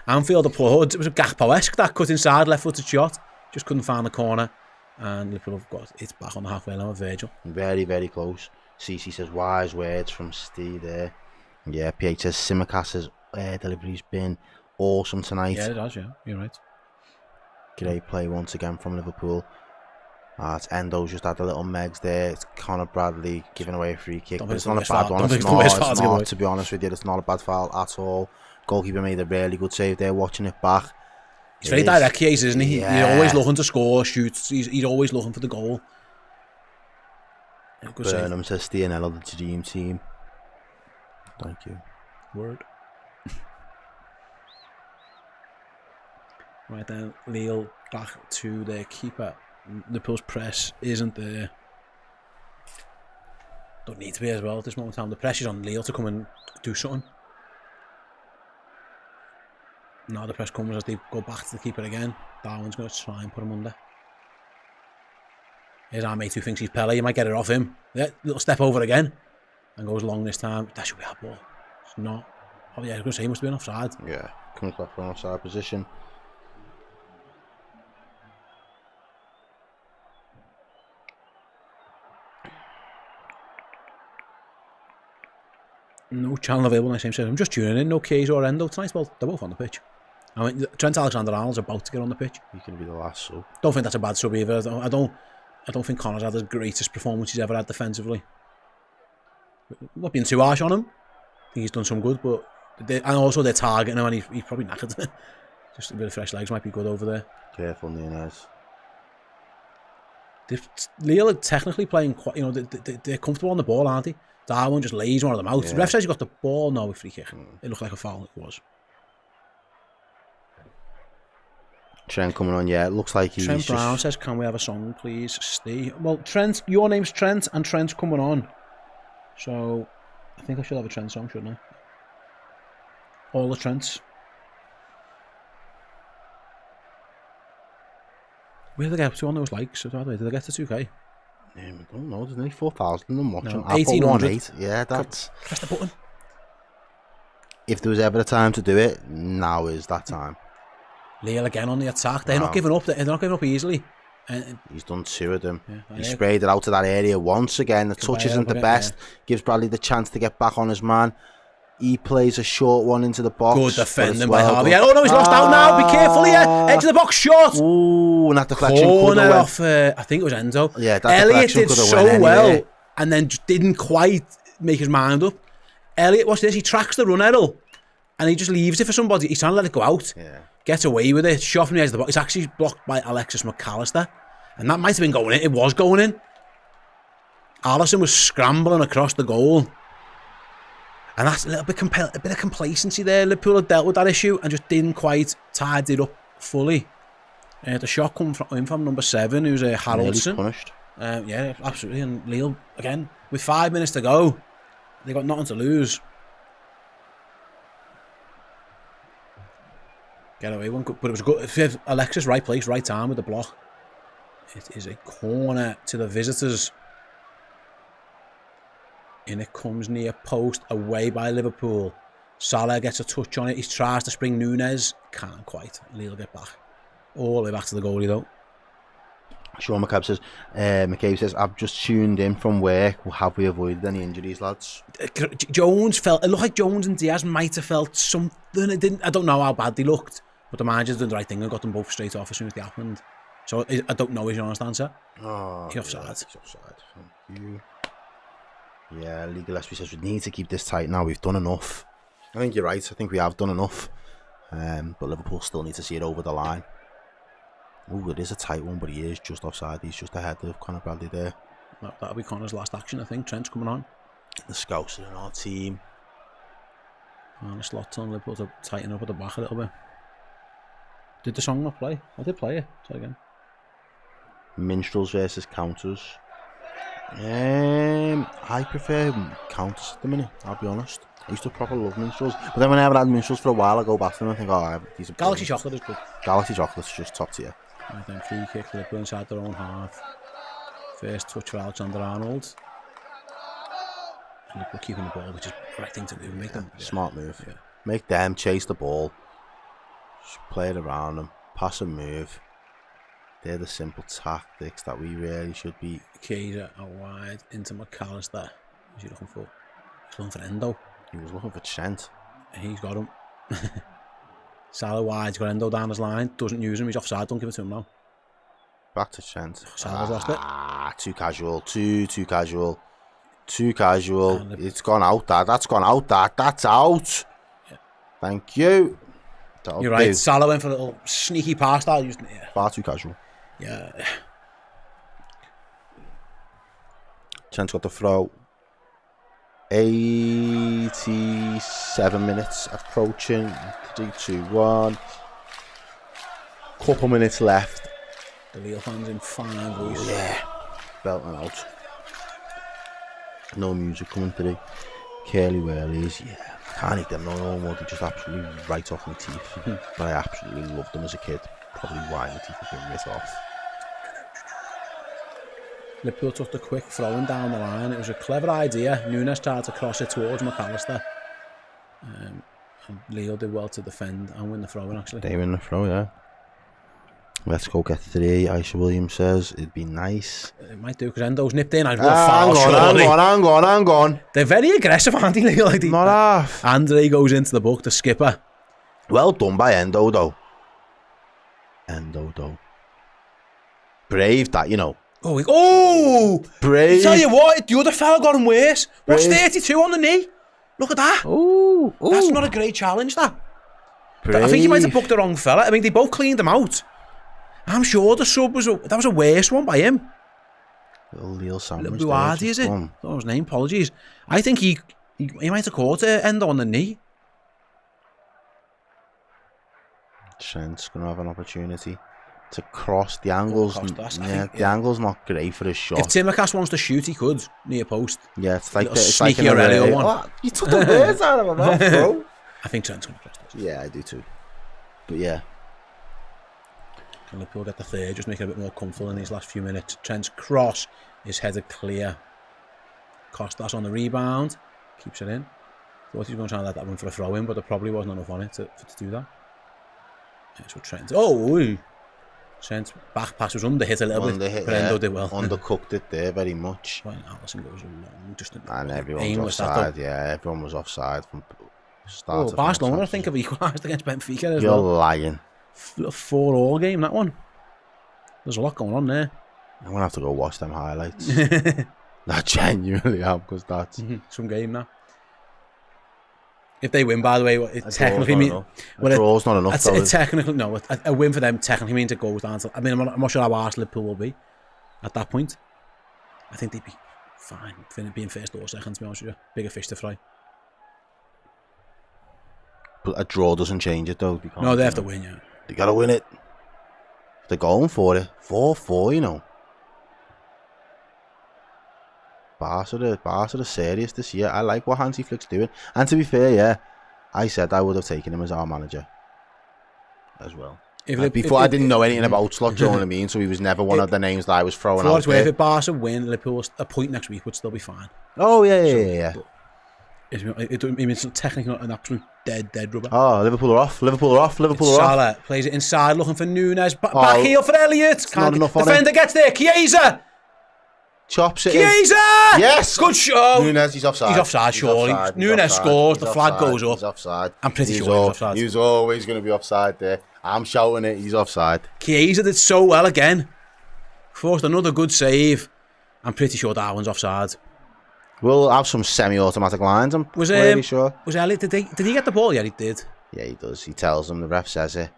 Anfield applauds. It was a Gakpo-esque that cut inside, left-footed shot. Just couldn't find the corner. And Liverpool have got it back on the halfway line with Virgil. Very, very close. CC says wise words from Steve there. Yeah, PH says Simicast's delivery's been awesome tonight. Yeah, it does, yeah. You're right. Great play once again from Liverpool. It's Endo's just had a little megs there. It's Conor Bradley giving away a free kick. But it's not a bad one. It's not, to be honest with you. It's not a bad foul at all. Goalkeeper made a really good save there, watching it back. He's very direct, Case, isn't he? Yeah. He's always looking to score, shoot. He's always looking for the goal. Burnham says Stianello, the dream team. Thank you. Word. Right then, Lille back to their keeper. Liverpool's press isn't there. Don't need to be as well at this moment in time. The pressure's on Lille to come and do something. Now the press comes as they go back to the keeper again. Darwin's going to try and put him under. Here's our mate who thinks he's Pele. You might get it off him. Yeah, little step over again. And goes long this time. That should be our ball. It's not. Oh yeah, I was going to say he must have been offside. Yeah, comes back from offside position. No channel available in the same set. I'm just tuning in. No Keys or Endo tonight. Well, they're both on the pitch. I mean, Trent Alexander-Arnold's about to get on the pitch. He can be the last sub. Don't think that's a bad sub either. I don't think Connor's had the greatest performance he's ever had defensively. Not being too harsh on him. I think he's done some good, but and also they're targeting him, and he's probably knackered. Just a bit of fresh legs might be good over there. Careful, Nunez. Lille are technically playing quite. You know, they're comfortable on the ball, aren't they? Darwin just lays one of them out. Yeah. The ref says he got the ball. No, free kick. It looked like a foul. It was. Trent coming on. Yeah, it looks like he's. Trent Brown says, "Can we have a song, please, Steve?" Well, Trent, your name's Trent, and Trent's coming on. So, I think I should have a Trent song, shouldn't I? All the Trents. Where did they get to on those likes? Did they get to 2K? I don't know. There's nearly 4,000 of them watching. No, 1,800. Yeah, that's. Press the button. If there was ever a time to do it, now is that time. Lille again on the attack. They're not giving up. They're not giving up easily. He's done 2 of them. Yeah, he sprayed it out to that area once again. The touch isn't the best. Gives Bradley the chance to get back on his man. He plays a short one into the box. Good defending by Harvey. Oh no, he's lost out now. Be careful here. Edge of the box short. Ooh, and that deflection could have off. I think it was Enzo. Yeah, that Elliot did so well, anyway. and then didn't quite make his mind up. Elliot, watch this. He tracks the run, Errol, and he just leaves it for somebody. He's trying to let it go out. Yeah. Gets away with it. Shot from the edge of the box. It's actually blocked by Alexis McAllister, and that might have been going in. It was going in. Alisson was scrambling across the goal. And that's a little bit a bit of complacency there. Liverpool had dealt with that issue and just didn't quite tidy it up fully. The shot come from number 7, who's Haraldson. Punished. Yeah, absolutely. And Lille, again, with 5 minutes to go, they got nothing to lose. Get away one, but it was good. Alexis, right place, right time with the block. It is a corner to the visitors. In it comes near post, away by Liverpool. Salah gets a touch on it. He tries to spring Nunez. Can't quite. Lille get back. All the way back to the goalie though. Sean McCabe says, I've just tuned in from work. Have we avoided any injuries, lads? Jones felt, it looked like Jones and Diaz might have felt something. It didn't. I don't know how bad they looked, but the manager's done the right thing and got them both straight off as soon as they happened. So I don't know is your honest answer. Oh, he's offside. Yeah, he's offside. Thank you. Yeah, Legal SB says we need to keep this tight now. We've done enough. I think you're right. I think we have done enough. But Liverpool still need to see it over the line. Oh, it is a tight one, but he is just offside. He's just ahead of Conor Bradley there. That'll be Connor's last action, I think. Trent's coming on. The scouts are in our team. And the slot's on Liverpool to tighten up at the back a little bit. Did the song not play? I did play it. Try again. Minstrels versus counters. I prefer counters at the minute, I'll be honest. I used to proper love minstrels, but then when I haven't had minstrels for a while, I go back to them and think, oh, these are Galaxy Chocolate is good. Galaxy Chocolate's just top tier. Right then, free kick to Liverpool inside their own half. First touch for Alexander-Arnold. And Liverpool keeping the ball, which is the right thing to do. Make them smart move. Yeah. Make them chase the ball. Just play it around them. Pass and move. They're the simple tactics that we really should be. Kaiser out wide into McAllister. Who's he looking for? He's looking for Endo. He was looking for Trent. He's got him. Salah wide, he's got Endo down his line, doesn't use him, he's offside, don't give it to him now. Back to Trent. Salah's lost it. Too casual. Too casual. Too casual. It's gone out, that's gone out, that's out. Yeah. Thank you. That'll You're right, do. Salah went for a little sneaky pass that used it. Yeah. Far too casual. Yeah. Trent's got the throw. 87 minutes approaching. 3-2-1. Couple minutes left. The Lille fans in fine voice. Yeah. Belting out. No music coming through. Curly whirlies. Yeah. Can't eat them no more. They just absolutely right off my teeth. But I absolutely loved them as a kid. Probably why my teeth have been ripped off. Liverpool took the quick throwing down the line. It was a clever idea. Nunez tried to cross it towards McAllister. And Lille did well to defend and win the throw-in, actually. They win the throw, yeah. Let's go get 3, Aisha Williams says. It'd be nice. It might do, because Endo's nipped in. Hang on. They're very aggressive, aren't they, Lille? Like Not half. Andre goes into the book, the skipper. Well done by Endo, though. Brave that, you know. Oh! Brave. Tell you what, the other fella got him worse. What's Brave. 32 on the knee? Look at that. Ooh. That's not a great challenge, that. Brave. I think he might have booked the wrong fella. I mean, they both cleaned him out. I'm sure the sub was that was a worse one by him. Little Lille sandwich. Little Buardi, is it? That was his name, apologies. I think he might have caught Endo on the knee. Trent's going to have an opportunity to cross the angles. The angle's not great for a shot. If Timmercast wants to shoot, he could near post. Yeah, it's like sneaky an Aurelio array. one. Oh, you took the words out of my mouth, bro. I think Trent's going to cross this. Yeah, I do too. But yeah. Can Liverpool get the third, just make it a bit more comfortable in these last few minutes. Trent's cross is headed clear. Costas on the rebound, keeps it in. Thought he was going to try and let that one for a throw in, but there probably wasn't enough on it to do that. Yeah, so Trent. Trent's back pass was underhit a little bit, but Endo did well. Undercooked it there very much. When Alisson goes along, just and everyone was offside. Yeah, everyone was offside from start to finish. Barcelona, I think, have equalised against Benfica as You're well. lying. 4-4 game, that one. There's a lot going on there. I'm going to have to go watch them highlights. I genuinely am, because that's... some game now. If they win, by the way, it technically means... A draw's not enough, though. No, a win for them technically means it goes down to... I mean, I'm not sure how harsh Liverpool will be at that point. I think they'd be fine being first or second, to be honest with you. Bigger fish to fry. But a draw doesn't change it, though. No, they have to win, yeah. They got to win it. They're going for it. 4-4, you know. Barca are serious this year. I like what Hansi Flick's doing. And to be fair, yeah, I said I would have taken him as our manager as well. Before I didn't know anything about Slot, do you know what I mean? So he was never one of the names that I was throwing out there. If Barca win, Liverpool, a point next week would still be fine. Oh, yeah. It means technically not an absolute dead rubber. Oh, Liverpool are off. Salah plays it inside, looking for Nunez. Back heel for Elliott. Not enough on it. Defender gets there. Chiesa. Chops it. Chiesa! Yes! Good show. Nunez, he's offside. He's offside, surely. Nunez scores, the flag goes up. He's offside. I'm pretty sure he's offside. He's always going to be offside there. I'm shouting it, he's offside. Chiesa did so well again. Forced another good save. I'm pretty sure Darwin's offside. We'll have some semi-automatic lines, I'm pretty sure. Was Elliott, did he get the ball? Yeah, he did. Yeah, he does. He tells them, the ref says it.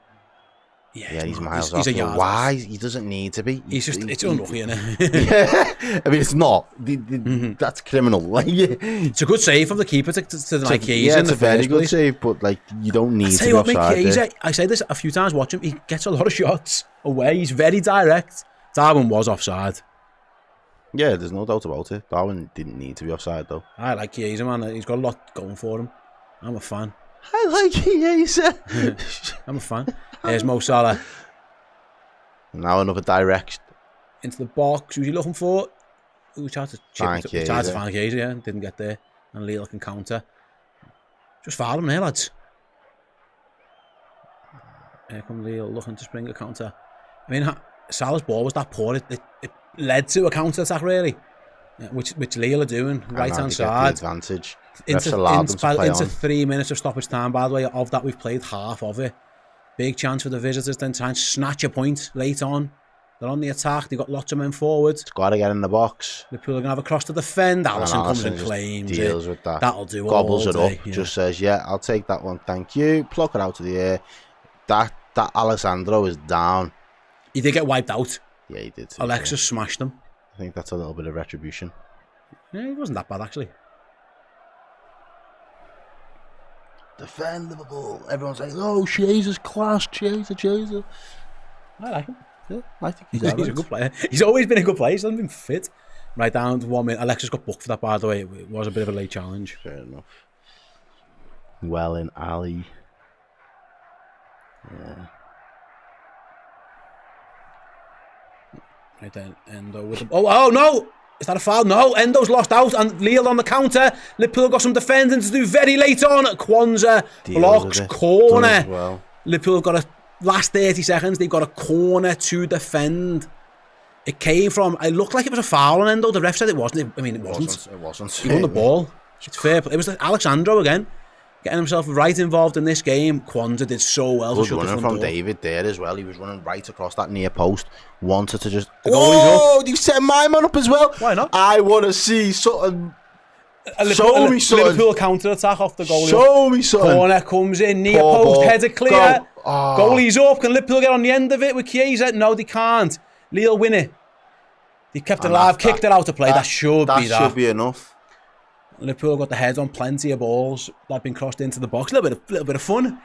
Yeah, he's miles off. He's a yard. Why? He doesn't need to be. It's unlucky, isn't it? Yeah, I mean, it's not. That's criminal. It's a good save from the keeper to like Chiesa. Yeah, it's a very good save, but like you don't need to be offside. I say this a few times, watch him, he gets a lot of shots away. He's very direct. Darwin was offside. Yeah, there's no doubt about it. Darwin didn't need to be offside, though. I like Chiesa, man. He's got a lot going for him. I'm a fan. I like Chiesa. I'm a fan. Here's Mo Salah. Now another direct. Into the box. Who's he looking for? He tried to find Chiesa, yeah. Didn't get there. And Lille can counter. Just foul him there, lads. Here come Lille looking to spring a counter. I mean, Salah's ball was that poor. It led to a counter attack, really. Yeah, which Lille are doing. Right hand side. Advantage. Into 3 minutes of stoppage time, by the way. Of that, we've played half of it. Big chance for the visitors then to try and snatch a point late on. They're on the attack. They've got lots of men forward. It's got to get in the box. Liverpool are going to have a cross to defend. Alisson comes and just claims deals it. With that. That'll do Gobbles all it day, up. yeah. Just says, yeah, I'll take that one. Thank you. Pluck it out of the air. That Alessandro is down. He did get wiped out. Yeah, he did. Alexis smashed him. I think that's a little bit of retribution. Yeah, he wasn't that bad, actually. Defend Liverpool. Everyone's like, oh, Jesus, class. Jesus. I like him. Yeah, I think he's He's a good player. He's always been a good player. He's hasn't been fit. Right down to 1 minute. Alexis got booked for that, by the way. It was a bit of a late challenge. Fair enough. Well in Ali. Yeah. Right then, Endo with the... Oh, no! Is that a foul? No, Endo's lost out and Lille on the counter. Liverpool got some defending to do very late on. Kwanzaa blocks corner. Well. Liverpool have got a last 30 seconds. They've got a corner to defend. It came from... It looked like it was a foul on Endo. The ref said it wasn't. I mean, it wasn't. It wasn't. He won the ball. It's fair play. It was Alexandro again. Getting himself right involved in this game. Kwanzaa did so well. Good running from David there as well. He was running right across that near post. Wanted to just... Oh, you set my man up as well. Why not? I want to see something. Show me something. Liverpool counter-attack off the goalie. Show me something. Corner comes in, near post, header clear. Go. Goalie's up. Can Liverpool get on the end of it with Chiesa? No, they can't. Lille win it. They kept it alive, kicked it out of play. That should be that. That should be enough. Liverpool got the heads on plenty of balls that have been crossed into the box. A little bit of fun.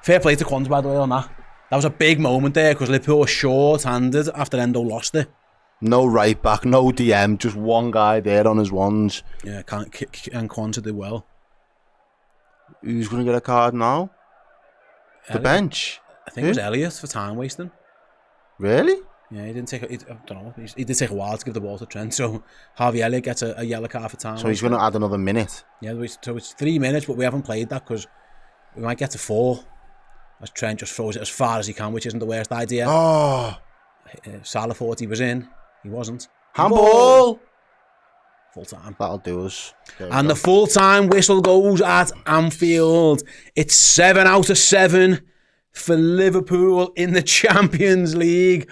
Fair play to Kwanzaa, by the way, on that. That was a big moment there because Liverpool were short-handed after Endo lost it. No right back, no DM, just one guy there on his ones. Yeah, and Kwanzaa did well. Who's going to get a card now? The bench. I think it was Elliott for time wasting. Really? Yeah, he didn't take. I don't know. He did take a while to give the ball to Trent, so Harvey Elliott gets a yellow card for time. So he's going to add another minute. Yeah, so it's 3 minutes, but we haven't played that because we might get to 4. As Trent just throws it as far as he can, which isn't the worst idea. Oh, Salah thought he was in. He wasn't. Handball. Full time. That'll do us. And the full time whistle goes at Anfield. It's 7 out of 7 for Liverpool in the Champions League.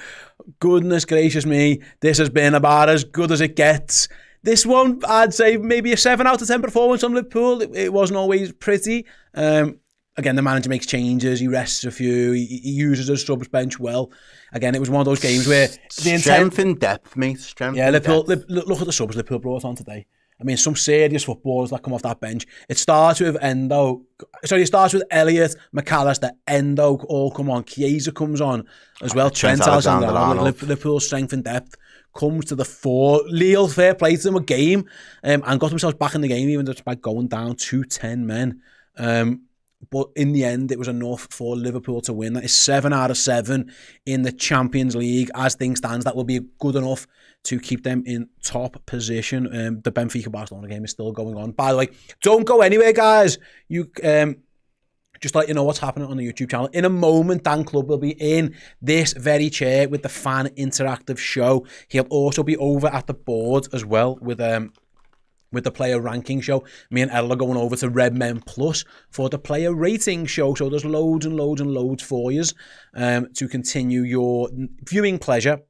Goodness gracious me, this has been about as good as it gets. This one, I'd say maybe a 7 out of 10 performance on Liverpool. It wasn't always pretty. Again, the manager makes changes, he rests a few, he uses his subs bench well. Again, it was one of those games where the strength in depth, mate. Strength. Yeah, Liverpool. Look at the subs Liverpool brought on today. I mean, some serious footballers that come off that bench. It starts with it starts with Elliott, McAllister, Endo all come on. Chiesa comes on as well. Trent Alexander-Arnold. Liverpool's strength and depth comes to the fore. Lille, fair play to them, a game, and got themselves back in the game even despite going down to 10 men. But in the end, it was enough for Liverpool to win. That is 7 out of 7 in the Champions League. As things stand, that will be good enough to keep them in top position. The Benfica-Barcelona game is still going on. By the way, don't go anywhere, guys. You just to let you know what's happening on the YouTube channel. In a moment, Dan Club will be in this very chair with the fan interactive show. He'll also be over at the board as well with the player ranking show. Me and Errol are going over to Redmen Plus for the player rating show. So there's loads and loads and loads for you to continue your viewing pleasure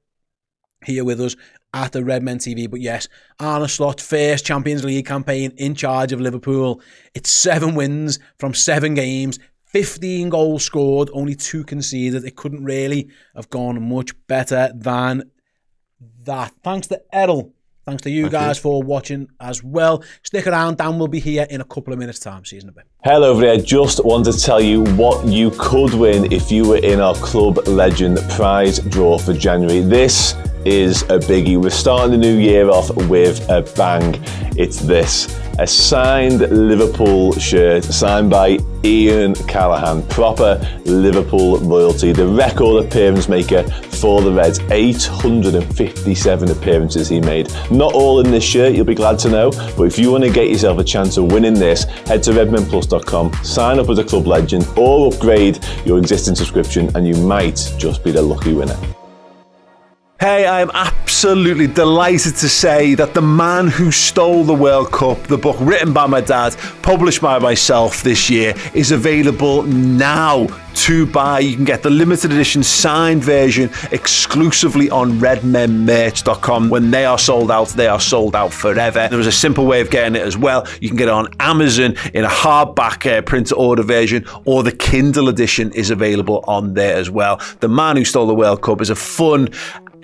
here with us at the Redmen TV. But yes, Arne Slot, first Champions League campaign in charge of Liverpool. It's 7 wins from 7 games, 15 goals scored, only 2 conceded. It couldn't really have gone much better than that. Thanks to Errol. Thanks to you guys for watching as well. Stick around, Dan will be here in a couple of minutes' time. See you in a bit. Hello everybody, I just wanted to tell you what you could win if you were in our Club Legend prize draw for January. This is a biggie. We're starting the new year off with a bang. It's this, a signed Liverpool shirt signed by Ian Callaghan, proper Liverpool royalty, the record appearance maker for the Reds, 857 appearances he made. Not all in this shirt, you'll be glad to know, but if you want to get yourself a chance of winning this, head to redmenplus.com, sign up as a Club Legend or upgrade your existing subscription and you might just be the lucky winner. Hey, I am absolutely delighted to say that The Man Who Stole the World Cup, the book written by my dad, published by myself this year, is available now to buy. You can get the limited edition signed version exclusively on redmenmerch.com. When they are sold out forever. There is a simple way of getting it as well. You can get it on Amazon in a hardback print to order version, or the Kindle edition is available on there as well. The Man Who Stole the World Cup is a fun,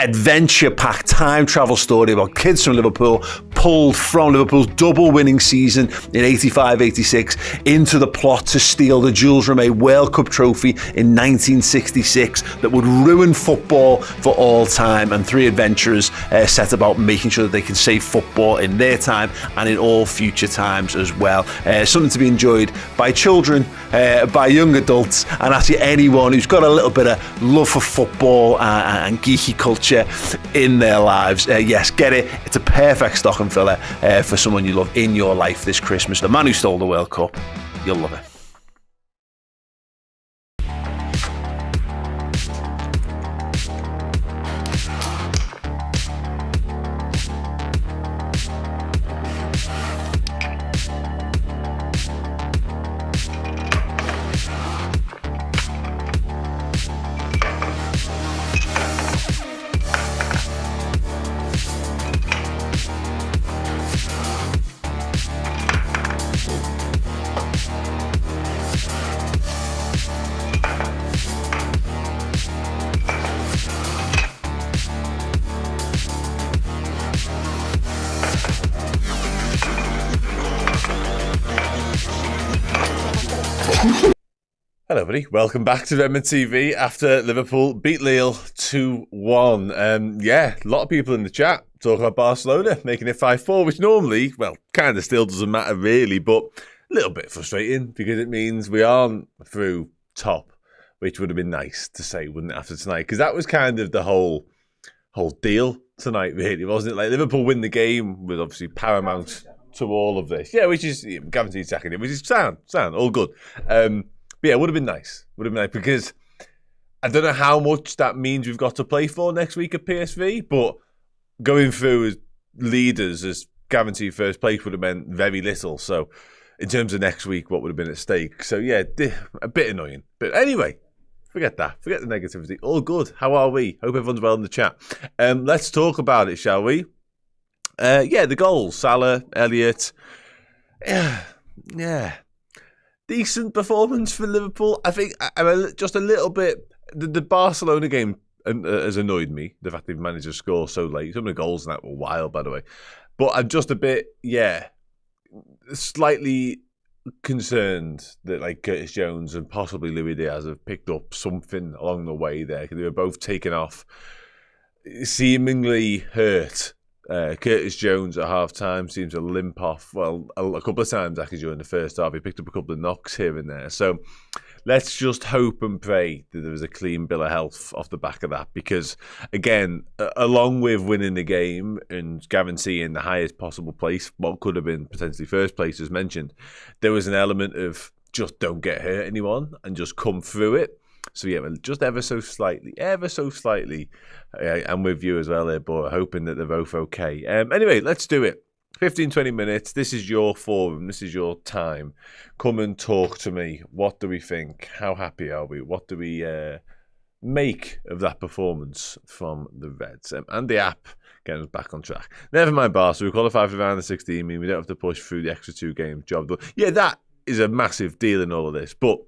adventure-packed time travel story about kids from Liverpool pulled from Liverpool's double winning season in 85-86 into the plot to steal the Jules Rimet World Cup trophy in 1966 that would ruin football for all time, and three adventurers set about making sure that they can save football in their time and in all future times as well. Something to be enjoyed by children, by young adults, and actually anyone who's got a little bit of love for football and geeky culture in their lives. Yes, get it. It's a perfect stocking filler for someone you love in your life this Christmas. The Man Who Stole the World Cup. You'll love it. Hello, everybody. Welcome back to Redmen TV after Liverpool beat Lille 2-1. Yeah, a lot of people in the chat talking about Barcelona making it 5-4, which normally, well, kind of still doesn't matter really, but a little bit frustrating because it means we aren't through top, which would have been nice to say, wouldn't it, after tonight? Because that was kind of the whole deal tonight, really, wasn't it? Like, Liverpool win the game was obviously paramount to all of this. Yeah, which is guaranteed second, which is sound, all good. But yeah, it would have been nice. Because I don't know how much that means we've got to play for next week at PSV, but going through as leaders as guaranteed first place would have meant very little. So in terms of next week, what would have been at stake? So yeah, a bit annoying. But anyway, forget that. Forget the negativity. All good. How are we? Hope everyone's well in the chat. Let's talk about it, shall we? Yeah, the goals. Salah, Elliott. Yeah. Decent performance for Liverpool. I think I'm just a little bit... The Barcelona game has annoyed me, the fact they've managed to score so late. Some of the goals in that were wild, by the way. But I'm just a bit, slightly concerned that like Curtis Jones and possibly Luis Diaz have picked up something along the way there. They were both taken off, seemingly hurt. Curtis Jones at half-time seems to limp off, well, a couple of times actually during the first half. He picked up a couple of knocks here and there. So let's just hope and pray that there was a clean bill of health off the back of that. Because, again, along with winning the game and guaranteeing the highest possible place, what could have been potentially first place as mentioned, there was an element of just don't get hurt anyone and just come through it. So yeah, just ever so slightly, I'm with you as well there, but hoping that they're both okay. Anyway, let's do it. 15, 20 minutes. This is your forum. This is your time. Come and talk to me. What do we think? How happy are we? What do we make of that performance from the Reds? And the app getting us back on track. Never mind Barca. We qualify for round of 16. I mean, we don't have to push through the extra 2 games. Job done. Yeah, that is a massive deal in all of this. But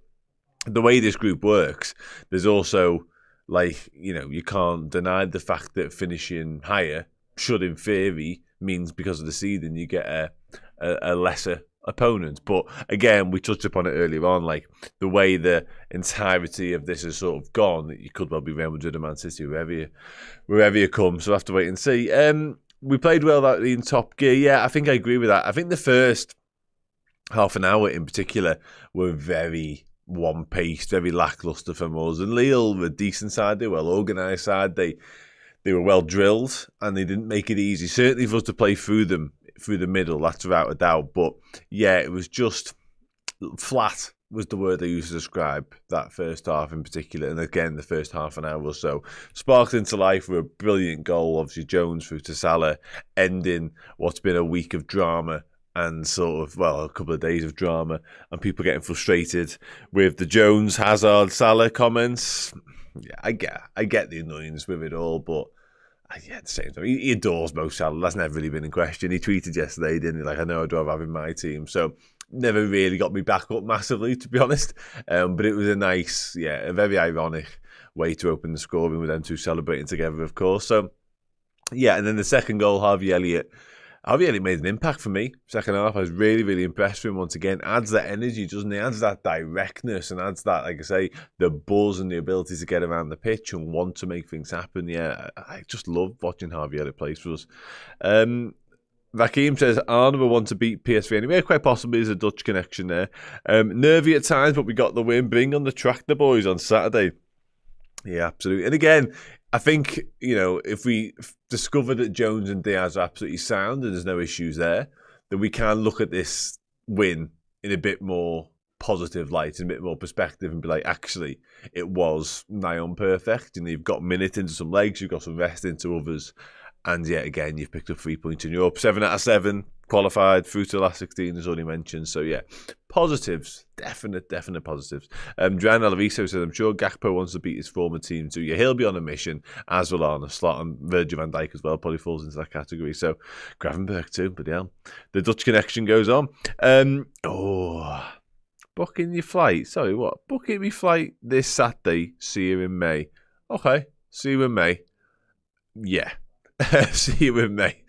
the way this group works, there's also, you can't deny the fact that finishing higher should, in theory, means because of the seeding, you get a lesser opponent. But again, we touched upon it earlier on, the way the entirety of this has sort of gone, that you could well be Real Madrid or Man City, wherever you come. So we'll have to wait and see. We played well in top gear. Yeah, I think I agree with that. I think the first half an hour in particular were very one-paced, very lacklustre from us. And Lille were a decent side. They were well-organised side. They were well drilled, and they didn't make it easy. Certainly for us to play through the middle, that's without a doubt. But yeah, it was just flat was the word I used to describe that first half in particular, and again the first half an hour or so. Sparked into life with a brilliant goal, obviously Jones through to Salah, ending what's been a week of drama and a couple of days of drama, and people getting frustrated with the Jones, Hazard, Salah comments. Yeah, I get the annoyance with it all, but at the same time, he adores Mo Salah. That's never really been in question. He tweeted yesterday, didn't he? Like, I know I'd rather have in my team. So, never really got me back up massively, to be honest. But it was a very ironic way to open the scoring with them two celebrating together, of course. So, yeah, and then the second goal, Harvey Elliott made an impact for me. Second half, I was really, really impressed with him once again. Adds that energy, doesn't he? Adds that directness and adds that, like I say, the buzz and the ability to get around the pitch and want to make things happen. Yeah, I just love watching Harvey Elliott play for us. Raheem says, Arne will want to beat PSV anyway. Quite possibly there's a Dutch connection there. Nervy at times, but we got the win. Bring on the tractor boys on Saturday. Yeah, absolutely. And again, I think, if we discover that Jones and Diaz are absolutely sound and there's no issues there, then we can look at this win in a bit more positive light, in a bit more perspective, and be like, actually, it was nigh on perfect. You've got minutes into some legs, you've got some rest into others. And yet again, you've picked up 3 points in Europe. 7 out of 7, qualified through to the last 16, as already mentioned. So yeah, positives, definite positives. Joanne Alaviso says, I'm sure Gakpo wants to beat his former team too. Yeah, he'll be on a mission, as will Arne Slot, and Virgil van Dijk as well probably falls into that category. So Gravenberch too, but yeah, the Dutch connection goes on. Booking your flight. Sorry, what? Booking my flight this Saturday. See you in May. Okay, see you in May. Yeah. See you in May.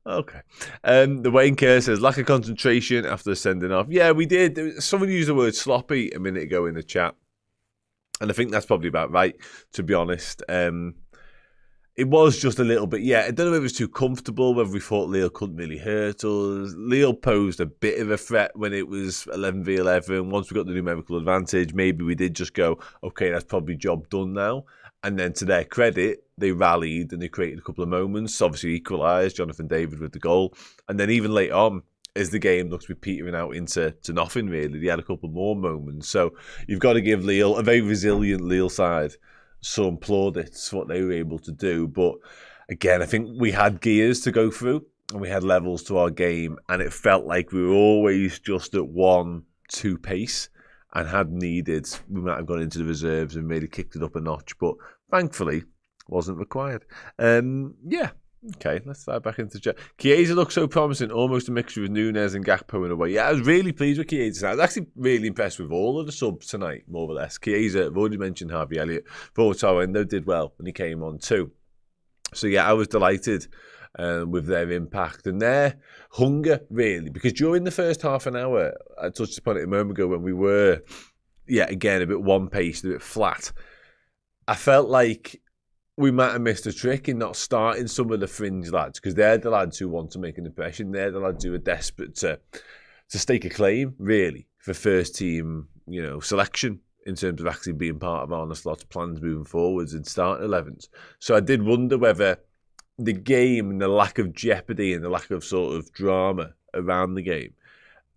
Okay. The Wayne Kerr says, lack of concentration after the sending off. Yeah, we did. Someone used the word sloppy a minute ago in the chat. And I think that's probably about right, to be honest. It was just a little bit, I don't know if it was too comfortable, whether we thought Lille couldn't really hurt us. Lille posed a bit of a threat when it was 11v11. Once we got the numerical advantage, maybe we did just go, okay, that's probably job done now. And then to their credit, they rallied and they created a couple of moments. Obviously equalised, Jonathan David with the goal. And then even later on, as the game looks to be petering out into nothing really, they had a couple more moments. So you've got to give Lille, a very resilient Lille side, some plaudits for what they were able to do. But again, I think we had gears to go through and we had levels to our game. And it felt like we were always just at 1-2 pace. And had needed, we might have gone into the reserves and really kicked it up a notch, but thankfully wasn't required. Okay, let's dive back into chat. Chiesa looks so promising, almost a mixture with Nunez and Gakpo in a way. Yeah, I was really pleased with Chiesa. I was actually really impressed with all of the subs tonight, more or less. Chiesa, I've already mentioned Harvey Elliott. Endo did well when he came on too. So yeah, I was delighted with their impact and their hunger, really. Because during the first half an hour, I touched upon it a moment ago when we were, again, a bit one-paced, a bit flat. I felt like we might have missed a trick in not starting some of the fringe lads, because they're the lads who want to make an impression. They're the lads who are desperate to stake a claim, really, for first-team, selection in terms of actually being part of Arne Slot's plans moving forwards and starting 11s. So I did wonder whether the game and the lack of jeopardy and the lack of sort of drama around the game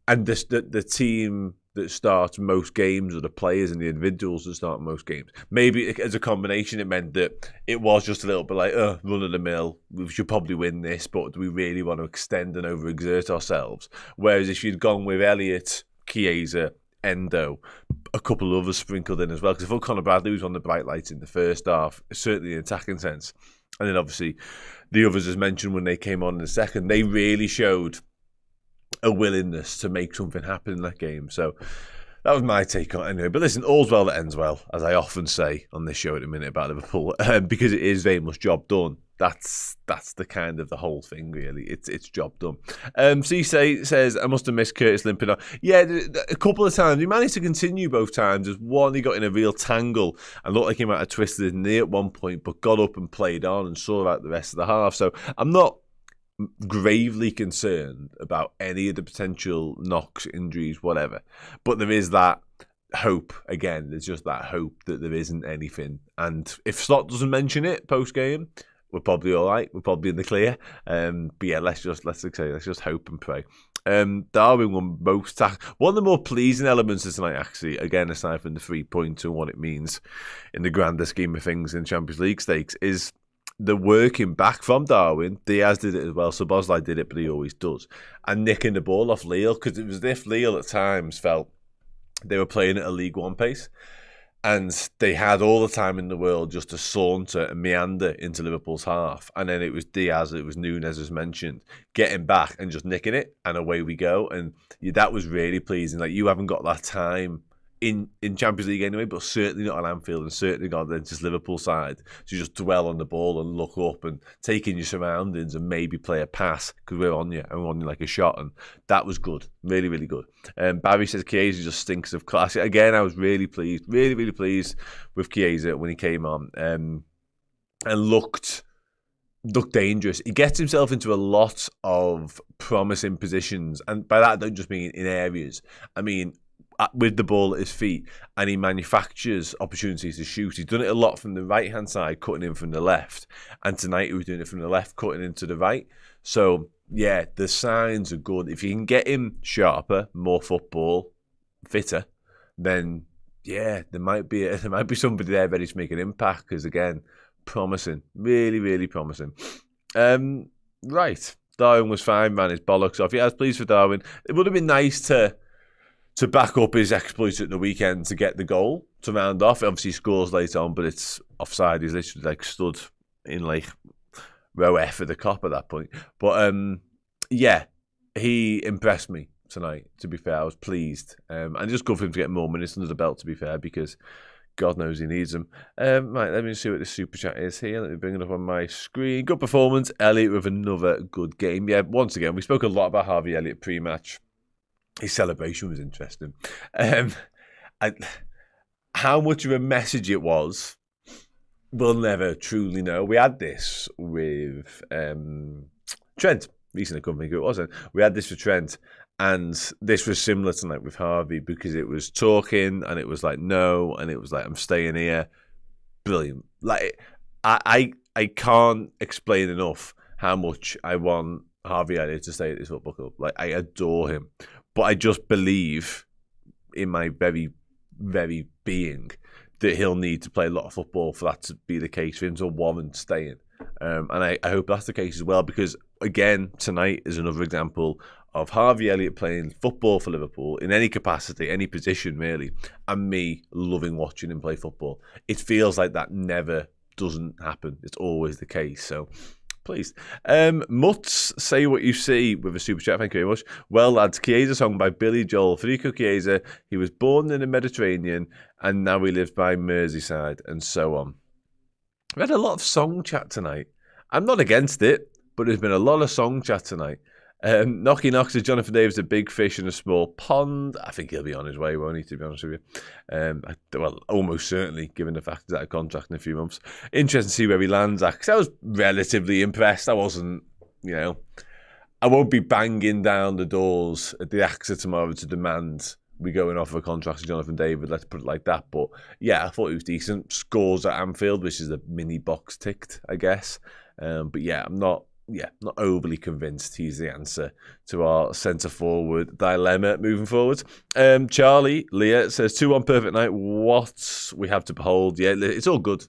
and the team that starts most games or the players and the individuals that start most games, maybe as a combination it meant that it was just a little bit like, run of the mill, we should probably win this, but do we really want to extend and overexert ourselves? Whereas if you'd gone with Elliott, Chiesa, Endo, a couple of others sprinkled in as well, because I thought Conor Bradley was on the bright lights in the first half, certainly in attacking sense. And then obviously the others, as mentioned, when they came on in the second, they really showed a willingness to make something happen in that game. So that was my take on it anyway. But listen, all's well that ends well, as I often say on this show at a minute about Liverpool, because it is very much job done. That's the kind of the whole thing, really. It's job done. Cisse says, I must have missed Curtis limping on. Yeah, a couple of times. He managed to continue both times. There's one, he got in a real tangle and looked like he might have twisted his knee at one point, but got up and played on and saw out the rest of the half. So I'm not gravely concerned about any of the potential knocks, injuries, whatever. But there is that hope. Again, there's just that hope that there isn't anything. And if Slot doesn't mention it post-game, we're probably all right. We're probably in the clear. But yeah, let's just hope and pray. Darwin won most tackles. One of the more pleasing elements of tonight, actually, again, aside from the 3 points and what it means in the grander scheme of things in Champions League stakes, is the working back from Darwin. Diaz did it as well, so Bosley did it, but he always does. And nicking the ball off Lille, because it was as if Lille at times felt they were playing at a League One pace. And they had all the time in the world just to saunter and meander into Liverpool's half. And then it was Diaz, it was Nunez, as mentioned, getting back and just nicking it, and away we go. And that was really pleasing. Like, you haven't got that time in Champions League anyway, but certainly not on Anfield, and certainly not then just Liverpool side. So you just dwell on the ball and look up and take in your surroundings and maybe play a pass, because we're on you, and we're on you like a shot. And that was good. Really, really good. Barry says Chiesa just stinks of class. Again, I was really pleased with Chiesa when he came on, and looked dangerous. He gets himself into a lot of promising positions, and by that I don't just mean in areas. I mean with the ball at his feet, and he manufactures opportunities to shoot. He's done it a lot from the right-hand side, cutting in from the left, and tonight he was doing it from the left, cutting into the right. So, yeah, the signs are good. If you can get him sharper, more football, fitter, then, yeah, there might be somebody there ready to make an impact, because, again, promising. Really, really promising. Right. Darwin was fine, ran his bollocks off. Yeah, I was pleased for Darwin. It would have been nice to back up his exploits at the weekend to get the goal to round off. Obviously, he scores later on, but it's offside. He's literally like stood in like row F of the Kop at that point. But yeah, he impressed me tonight, to be fair. I was pleased. And just good for him to get more minutes under the belt, to be fair, because God knows he needs them. Right, let me see what the super chat is here. Let me bring it up on my screen. Good performance. Elliott with another good game. Yeah, once again, we spoke a lot about Harvey Elliott pre-match. His celebration was interesting. How much of a message it was, we'll never truly know. We had this with Trent. Recently, I couldn't think who it was. We had this with Trent, and this was similar tonight with Harvey, because it was talking, and it was like, no, and it was like, I'm staying here. Brilliant. Like, I can't explain enough how much I want Harvey Elliott to stay at this football club. Like, I adore him. But I just believe in my very, very being that he'll need to play a lot of football for that to be the case, for him to warrant staying. And I hope that's the case as well, because, again, tonight is another example of Harvey Elliott playing football for Liverpool in any capacity, any position, really, and me loving watching him play football. It feels like that never doesn't happen. It's always the case. So, pleased. Mutz, say what you see with a super chat. Thank you very much. Well, lads, Chiesa song by Billy Joel. Federico Chiesa, he was born in the Mediterranean and now he lives by Merseyside, and so on. We had a lot of song chat tonight. I'm not against it, but there's been a lot of song chat tonight. Knocky Knock says Jonathan Davis a big fish in a small pond. I think he'll be on his way, won't he, to be honest with you? Well, almost certainly, given the fact he's out of contract in a few months. Interesting to see where he lands at, because I was relatively impressed. I wasn't, I won't be banging down the doors at the AXA tomorrow to demand we go and offer a contract to Jonathan David, let's put it like that. But yeah, I thought he was decent. Scores at Anfield, which is a mini box ticked, I guess. But yeah, I'm not overly convinced he's the answer to our centre-forward dilemma moving forward. Charlie Leah says, 2-1 perfect night. What we have to behold. Yeah, it's all good.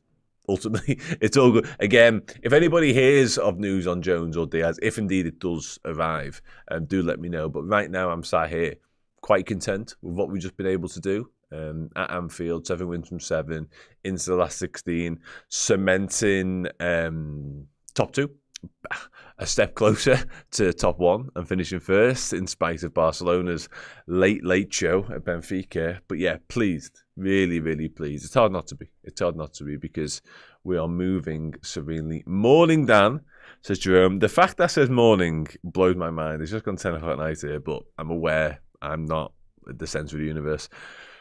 Ultimately, it's all good. Again, if anybody hears of news on Jones or Diaz, if indeed it does arrive, do let me know. But right now, I'm sat here quite content with what we've just been able to do. At Anfield, 7 wins from 7, into the last 16, cementing top 2. A step closer to top 1 and finishing first, in spite of Barcelona's late show at Benfica. But yeah, pleased, really, really pleased. It's hard not to be, because we are moving serenely. Morning, Dan, says Jerome. The fact that says morning blows my mind. It's just gone 10 o'clock at night here, but I'm aware I'm not at the centre of the universe.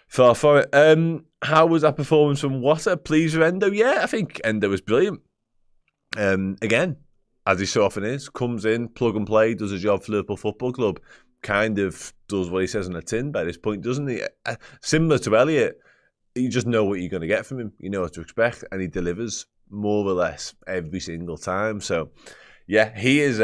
Far for it. How was that performance from Water? Pleased with Endo? Yeah, I think Endo was brilliant. Again, as he so often is, comes in, plug and play, does a job for Liverpool Football Club, kind of does what he says on the tin by this point, doesn't he? Similar to Elliott, you just know what you're going to get from him. You know what to expect, and he delivers more or less every single time. So, yeah, he is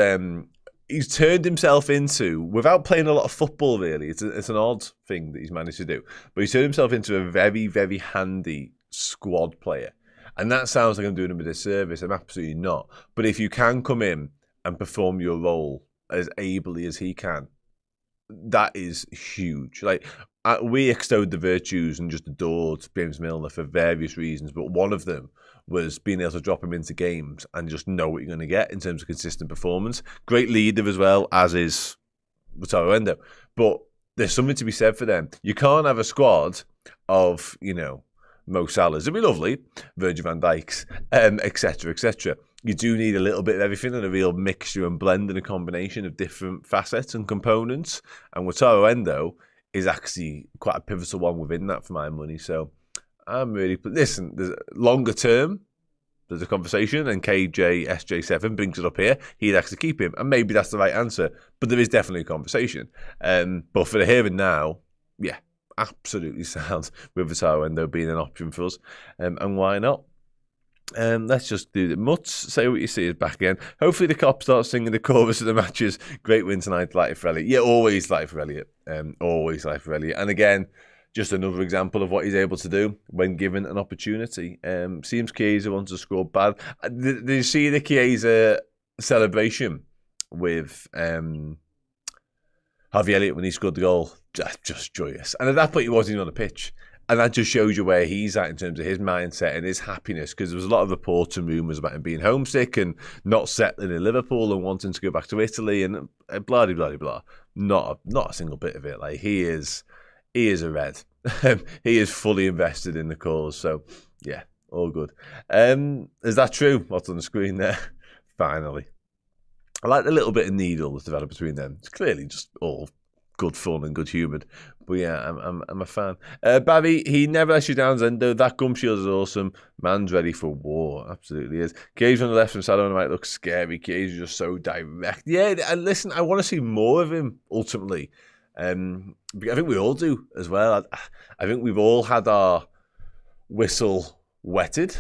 he's turned himself into, without playing a lot of football really, it's an odd thing that he's managed to do, but he's turned himself into a very, very handy squad player. And that sounds like I'm doing him a disservice. I'm absolutely not. But if you can come in and perform your role as ably as he can, that is huge. Like, we extolled the virtues and just adored James Milner for various reasons, but one of them was being able to drop him into games and just know what you're going to get in terms of consistent performance. Great leader as well, as is Wataru Endo. But there's something to be said for them. You can't have a squad of, Mo Salahs. It'd be lovely, Virgil van Dijk's, etc., etc. You do need a little bit of everything and a real mixture and blend and a combination of different facets and components. And Wataru Endo is actually quite a pivotal one within that for my money. So I'm really... Listen, there's longer term, there's a conversation, and KJ SJ7 brings it up here. He'd actually keep him, and maybe that's the right answer. But there is definitely a conversation. But for the here and now, yeah, absolutely sound with Wataru Endo being an option for us. And why not? Let's just do the Mutts. Say what you see is back again. Hopefully the Cop starts singing the chorus of the matches. Great win tonight, light for Elliott. Yeah, always light for Elliott. Always light for Elliott. And again, just another example of what he's able to do when given an opportunity. Seems Chiesa wants to score bad. Did you see the Chiesa celebration with Harvey Elliott when he scored the goal? Just joyous. And at that point, he wasn't even on the pitch. And that just shows you where he's at in terms of his mindset and his happiness, because there was a lot of reports and rumours about him being homesick and not settling in Liverpool and wanting to go back to Italy and blah, blah, blah, blah. Not a single bit of it. Like, he is a Red. He is fully invested in the cause. So, yeah, all good. Is that true? What's on the screen there? Finally. I like the little bit of needle that's developed between them. It's clearly just all good fun and good humoured. But yeah, I'm a fan. Barry, he never lets you down, Zendo. That gum shield is awesome. Man's ready for war. Absolutely is. Cage on the left from Salah on the right looks scary. Cage is just so direct. Yeah, and listen, I want to see more of him, ultimately. I think we all do as well. I think we've all had our whistle wetted.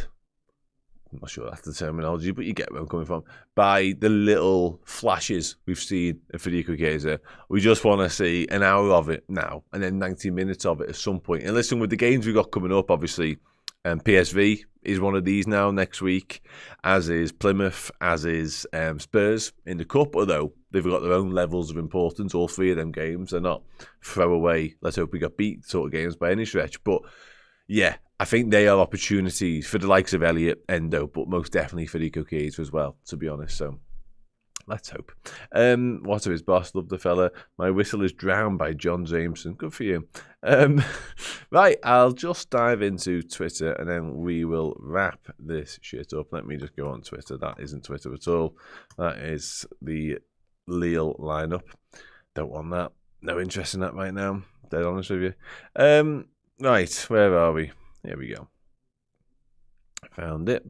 I'm not sure that's the terminology, but you get where I'm coming from. By the little flashes we've seen of Federico Chiesa. We just want to see an hour of it now, and then 90 minutes of it at some point. And listen, with the games we've got coming up, obviously, PSV is one of these now next week, as is Plymouth, as is Spurs in the Cup, although they've got their own levels of importance, all three of them games. They're not throwaway, let's hope we got beat sort of games by any stretch. But yeah, I think they are opportunities for the likes of Elliott, Endo, but most definitely for Federico Chiesa as well, to be honest. So let's hope. What of his boss? Love the fella. My whistle is drowned by John Jameson. Good for you. Right, I'll just dive into Twitter and then we will wrap this shit up. Let me just go on Twitter. That isn't Twitter at all. That is the Lille lineup. Don't want that. No interest in that right now. Dead honest with you. Right, where are we? Here we go. Found it.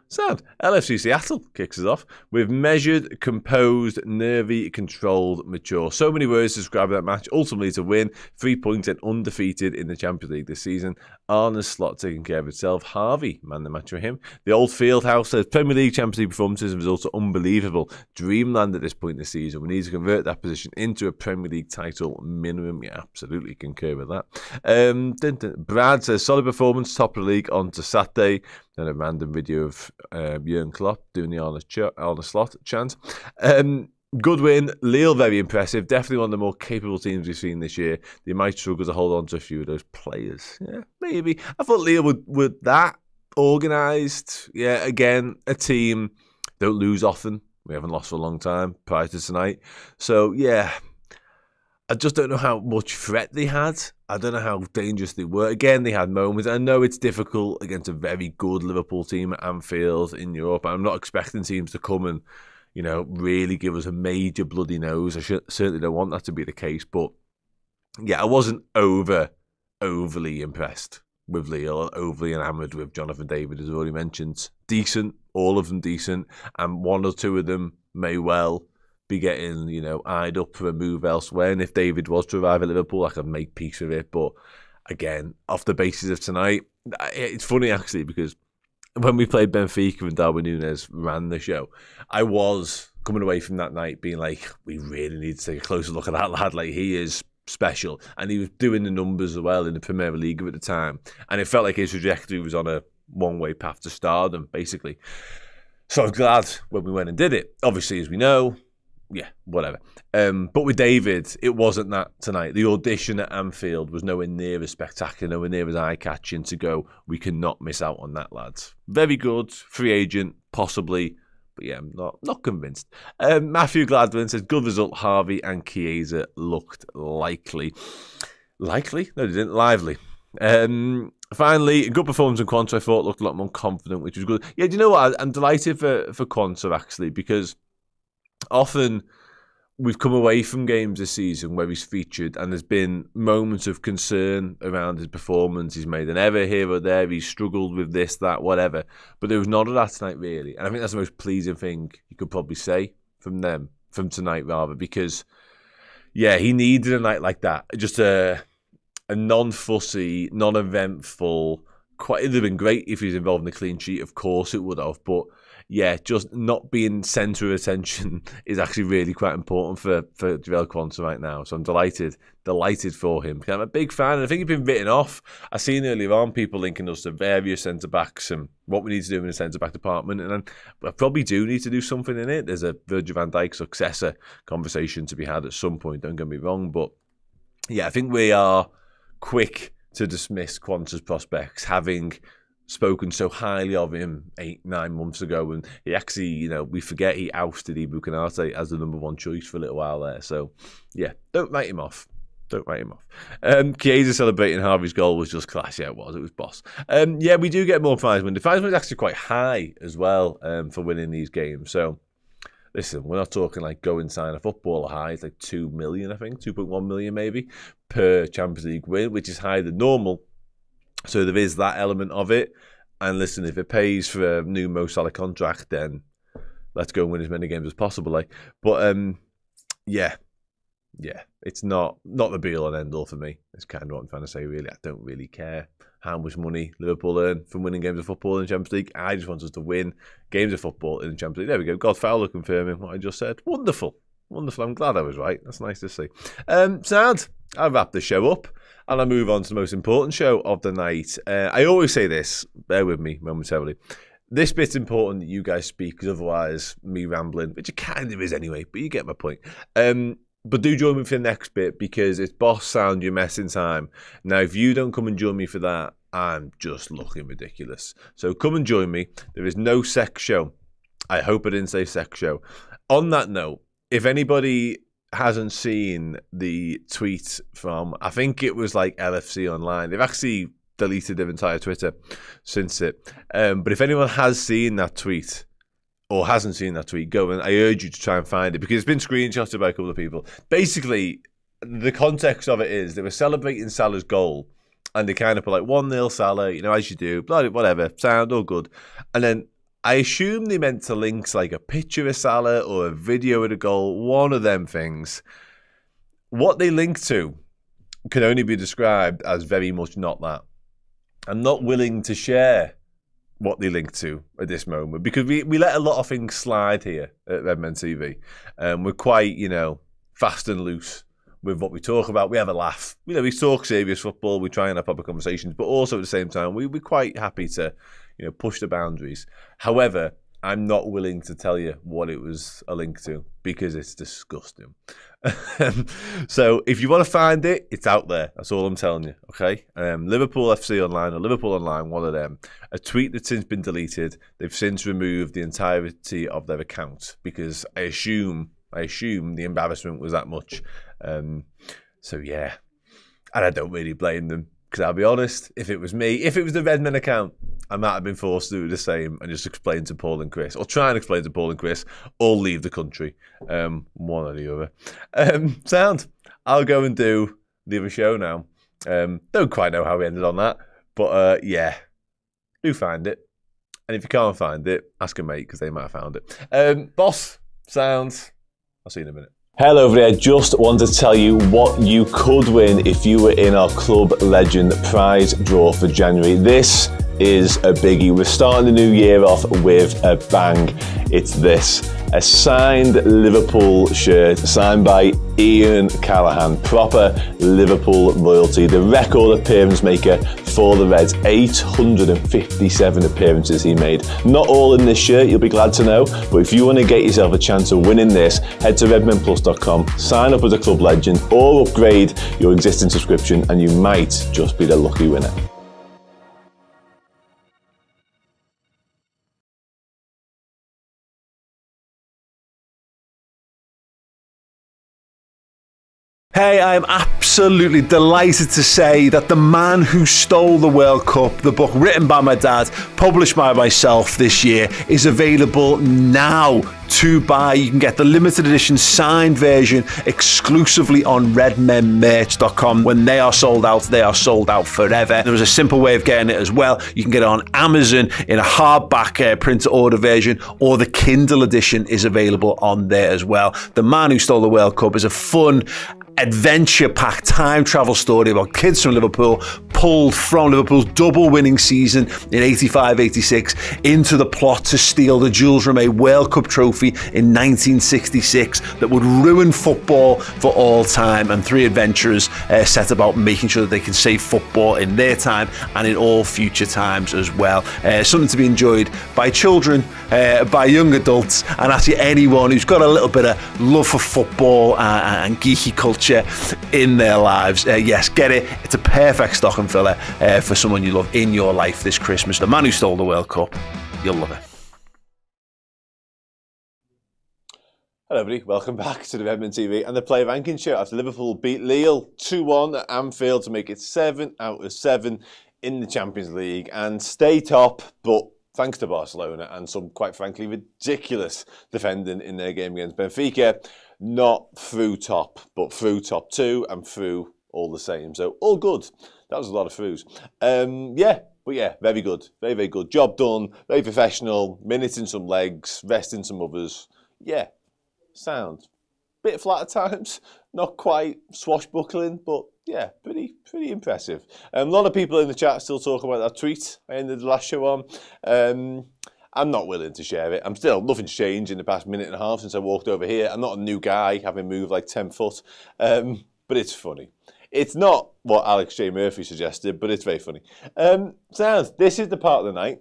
Sad. LFC Seattle kicks us off with measured, composed, nervy, controlled, mature. So many words to describe that match. Ultimately, to win 3 points and undefeated in the Champions League this season. Arne's slot taking care of itself. Harvey, man the match for him. The old field house says Premier League Champions League performances and results are unbelievable. Dreamland at this point in the season. We need to convert that position into a Premier League title minimum. Yeah, absolutely concur with that. Brad says solid performance, top of the league on to Saturday. Then a random video of Jurgen Klopp doing the Arne Slot chant. Good win. Lille, very impressive. Definitely one of the more capable teams we've seen this year. They might struggle to hold on to a few of those players. Yeah, maybe. I thought Lille were that organised. Yeah, again, a team don't lose often. We haven't lost for a long time prior to tonight. So, yeah, I just don't know how much threat they had. I don't know how dangerous they were. Again, they had moments. I know it's difficult against a very good Liverpool team at Anfield in Europe. I'm not expecting teams to come and, really give us a major bloody nose. I certainly don't want that to be the case. But, yeah, I wasn't overly impressed with Lille, overly enamoured with Jonathan David, as I already mentioned. Decent, all of them decent. And one or two of them may well be getting, eyed up for a move elsewhere. And if David was to arrive at Liverpool, I could make peace with it. But again, off the basis of tonight, it's funny actually, because when we played Benfica and Darwin Nunez ran the show, I was coming away from that night being like, we really need to take a closer look at that lad. Like, he is special. And he was doing the numbers as well in the Premier League at the time. And it felt like his trajectory was on a one-way path to stardom, basically. So I was glad when we went and did it. Obviously, as we know, yeah, whatever. But with David, it wasn't that tonight. The audition at Anfield was nowhere near as spectacular, nowhere near as eye-catching to go, we cannot miss out on that, lads. Very good, free agent, possibly, but yeah, I'm not convinced. Matthew Gladwin says, good result, Harvey and Chiesa looked likely. Likely? No, they didn't. Lively. Finally, good performance in Quanta. I thought looked a lot more confident, which was good. Yeah, do you know what? I'm delighted for Quanta, actually, because often we've come away from games this season where he's featured and there's been moments of concern around his performance. He's made an error here or there. He's struggled with this, that, whatever. But there was none of that tonight, really. And I think that's the most pleasing thing you could probably say from tonight, rather, because, yeah, he needed a night like that. Just a non-fussy, non-eventful. It would have been great if he was involved in a clean sheet. Of course it would have. But yeah, just not being centre of attention is actually really quite important for Jarell Quansah right now. So I'm delighted for him. I'm a big fan, and I think he's been written off. I've seen earlier on people linking us to various centre-backs and what we need to do in the centre-back department, and I probably do need to do something in it. There's a Virgil van Dijk successor conversation to be had at some point, don't get me wrong, but yeah, I think we are quick to dismiss Quansah's prospects, having spoken so highly of him 8-9 months ago, and he actually, we forget he ousted Ibu Konate as the number one choice for a little while there. So, yeah, don't write him off. Chiesa celebrating Harvey's goal was just class. Yeah, it was boss. Yeah, we do get more prize money. The prize money is actually quite high as well for winning these games. So, listen, we're not talking like go and sign a footballer high. It's like 2 million, I think, 2.1 million maybe per Champions League win, which is higher than normal. So there is that element of it. And listen, if it pays for a new Mo Salah contract, then let's go and win as many games as possible. But yeah, it's not the be-all and end-all for me. It's kind of what I'm trying to say, really. I don't really care how much money Liverpool earn from winning games of football in the Champions League. I just want us to win games of football in the Champions League. There we go. God Fowler confirming what I just said. Wonderful. I'm glad I was right. That's nice to see. Sound. I wrap the show up. And I move on to the most important show of the night. I always say this, bear with me momentarily. This bit's important that you guys speak, because otherwise me rambling, which it kind of is anyway, but you get my point. But do join me for the next bit, because it's Boss Sound, your messing time. Now, if you don't come and join me for that, I'm just looking ridiculous. So come and join me. There is no sex show. I hope I didn't say sex show. On that note, if anybody hasn't seen the tweet from, I think it was like LFC Online. They've actually deleted their entire Twitter since it. But if anyone has seen that tweet or hasn't seen that tweet, go and I urge you to try and find it, because it's been screenshotted by a couple of people. Basically, the context of it is they were celebrating Salah's goal and they kind of put like 1-0 Salah, as you do, blah, whatever, sound all good. And then I assume they meant to link like a picture of Salah or a video of the goal, one of them things. What they linked to can only be described as very much not that. I'm not willing to share what they linked to at this moment, because we let a lot of things slide here at Redmen TV. We're quite, fast and loose with what we talk about. We have a laugh. We talk serious football. We try and have proper conversations, but also at the same time, we're quite happy to push the boundaries. However, I'm not willing to tell you what it was a link to, because it's disgusting. So if you want to find it, it's out there. That's all I'm telling you, okay? Liverpool FC Online or Liverpool Online, one of them. A tweet that's since been deleted. They've since removed the entirety of their account, because I assume the embarrassment was that much. So yeah, and I don't really blame them. Because I'll be honest, if it was me, if it was the Redmen account, I might have been forced to do the same and just explain to Paul and Chris, or try and explain to Paul and Chris, or leave the country. One or the other. Sound. I'll go and do the other show now. Don't quite know how we ended on that, but yeah, do find it. And if you can't find it, ask a mate, because they might have found it. Boss, sounds. I'll see you in a minute. Hello over there, just wanted to tell you what you could win if you were in our Club Legend prize draw for January. This is a biggie. We're starting the new year off with a bang. It's this, a signed Liverpool shirt signed by Ian Callaghan, proper Liverpool royalty, the record appearance maker for the Reds. 857 appearances he made. Not all in this shirt, you'll be glad to know, but if you want to get yourself a chance of winning this, head to redmenplus.com, sign up as a club legend or upgrade your existing subscription and you might just be the lucky winner. Hey, I'm absolutely delighted to say that The Man Who Stole the World Cup, the book written by my dad, published by myself this year, is available now to buy. You can get the limited edition signed version exclusively on redmenmerch.com. When they are sold out forever. There was a simple way of getting it as well. You can get it on Amazon in a hardback print to order version, or the Kindle edition is available on there as well. The Man Who Stole the World Cup is a fun, adventure-packed time travel story about kids from Liverpool pulled from Liverpool's double winning season in 85-86 into the plot to steal the Jules Rimet World Cup trophy in 1966 that would ruin football for all time, and three adventurers set about making sure that they can save football in their time and in all future times as well. Something to be enjoyed by children, by young adults, and actually anyone who's got a little bit of love for football and geeky culture in their lives. Yes, get it. It's a perfect stocking filler for someone you love in your life this Christmas. The Man Who Stole the World Cup. You'll love it. Hello everybody, welcome back to the Redmen TV and the Player Ranking Show after Liverpool beat Lille 2-1 at Anfield to make it 7 out of 7 in the Champions League and stay top, but thanks to Barcelona and some, quite frankly, ridiculous defending in their game against Benfica, not through top, but through top 2 and through all the same. So all good. That was a lot of throughs. Very good. Very, very good. Job done. Very professional. Minutes in some legs. Rest in some others. Yeah. Sound. Bit flat at times. Not quite swashbuckling, but yeah, pretty impressive. A lot of people in the chat still talking about that tweet I ended the last show on. I'm not willing to share it. Nothing's changed in the past minute and a half since I walked over here. I'm not a new guy, having moved like 10 foot. But it's funny. It's not what Alex J. Murphy suggested, but it's very funny. This is the part of the night,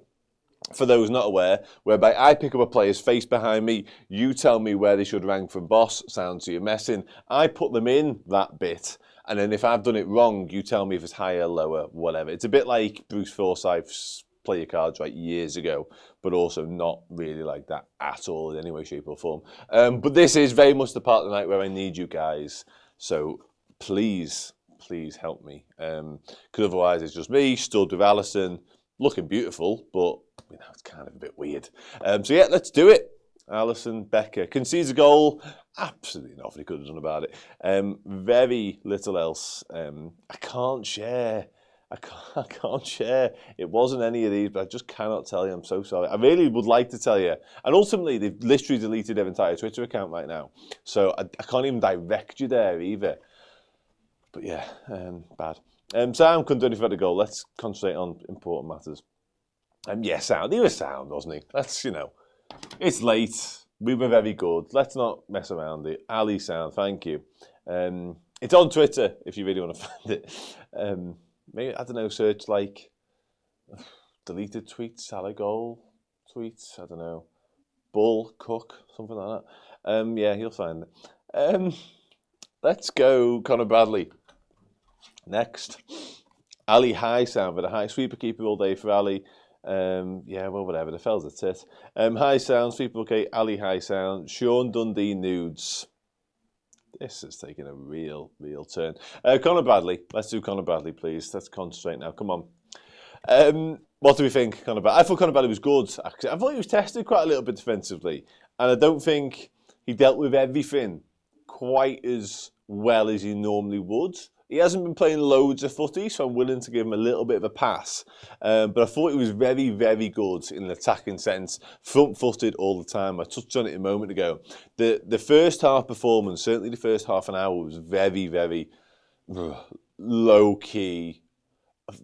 for those not aware, whereby I pick up a player's face behind me, you tell me where they should rank from boss, sounds so you're messing. I put them in that bit, and then if I've done it wrong, you tell me if it's higher, lower, whatever. It's a bit like Bruce Forsyth's Play Your Cards Right years ago, but also not really like that at all in any way, shape or form. But this is very much the part of the night where I need you guys, so please help me, because otherwise it's just me stood with Alisson, looking beautiful, but it's kind of a bit weird. So yeah, let's do it. Alisson Becker concedes a goal. Absolutely nothing he could have done about it. Very little else. I can't share. I can't share. It wasn't any of these, but I just cannot tell you. I'm so sorry. I really would like to tell you. And ultimately, they've literally deleted their entire Twitter account right now. So I can't even direct you there either. But yeah, bad. Sam couldn't do anything about the goal. Let's concentrate on important matters. Sound. He was sound, wasn't he? It's late. We were very good. Let's not mess around it. Ali sound, thank you. It's on Twitter if you really want to find it. Maybe, I don't know, search like deleted tweets, Salah goal tweets, I don't know. Bull, Cook, something like that. You'll find it. Let's go Conor Bradley. Next. Ali High sound, but a high sweeper keeper all day for Ali. Whatever, the fell's a tit. High sound, sweeper okay, Ali High sound. Sean Dundee nudes. This is taking a real turn. Conor Bradley. Let's do Conor Bradley, please. Let's concentrate now. Come on. What do we think, Conor Bradley? I thought Conor Bradley was good, actually. I thought he was tested quite a little bit defensively. And I don't think he dealt with everything quite as well as he normally would. He hasn't been playing loads of footy, so I'm willing to give him a little bit of a pass. But I thought he was very, very good in an attacking sense, front-footed all the time. I touched on it a moment ago. The first half performance, certainly the first half an hour, was very, very low-key,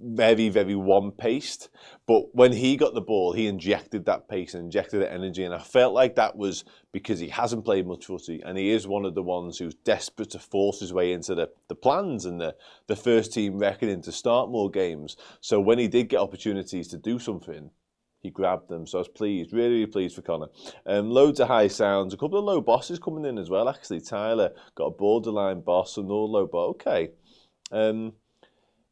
very, very one-paced. But when he got the ball, he injected that pace and injected that energy. And I felt like that was because he hasn't played much footy. And he is one of the ones who's desperate to force his way into the plans and the first team reckoning to start more games. So when he did get opportunities to do something, he grabbed them. So I was pleased, really, really pleased for Connor. Loads of high sounds, a couple of low bosses coming in as well, actually. Tyler got a borderline boss and all low boss. Okay.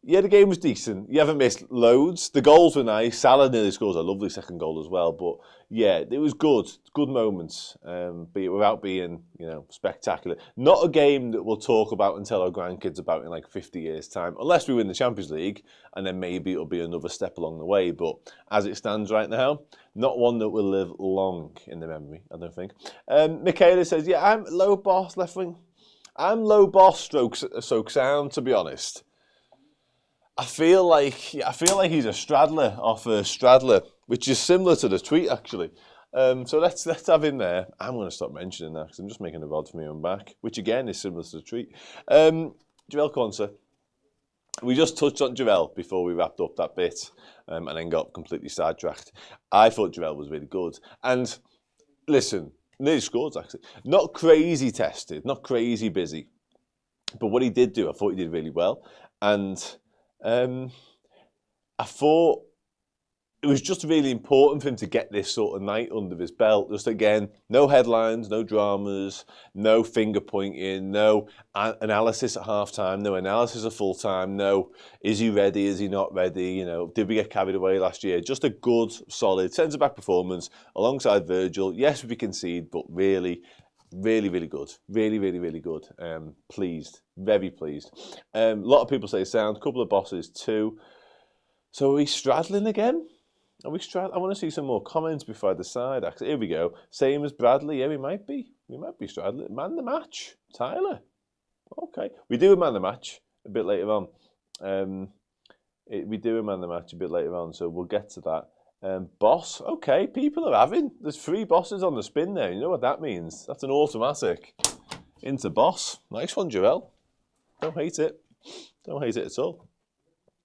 Yeah, the game was decent. You haven't missed loads. The goals were nice. Salah nearly scores a lovely second goal as well. But yeah, it was good. Good moments, but without being, spectacular. Not a game that we'll talk about and tell our grandkids about in like 50 years' time, unless we win the Champions League, and then maybe it'll be another step along the way. But as it stands right now, not one that will live long in the memory, I don't think. Michaela says, yeah, I'm low boss left wing. I'm low boss stroke sound, to be honest. I feel like he's a straddler off a straddler, which is similar to the tweet actually. So let's have him there. I'm going to stop mentioning that because I'm just making a rod for my own back, which again is similar to the tweet. Jarell Quansah. We just touched on Jarell before we wrapped up that bit, and then got completely sidetracked. I thought Jarell was really good, and listen, nearly scored actually. Not crazy tested, not crazy busy, but what he did do, I thought he did really well, and. I thought it was just really important for him to get this sort of night under his belt. Just again, no headlines, no dramas, no finger pointing, no analysis at half-time, no analysis at full-time, no is he ready, is he not ready, did we get carried away last year? Just a good, solid centre-back performance alongside Virgil. Yes, we concede, but really, really, really good. Really, really, really good. Pleased. Very pleased. A lot of people say sound. Couple of bosses too. So are we straddling again? I want to see some more comments before I decide. Actually, here we go. Same as Bradley. Yeah, we might be. We might be straddling. Man the match. Tyler. Okay. We do a man the match a bit later on. We do a man the match a bit later on, so we'll get to that. Boss, okay, people are having. There's 3 bosses on the spin there. You know what that means? That's an automatic into boss. Nice one, Jarell. Don't hate it. Don't hate it at all.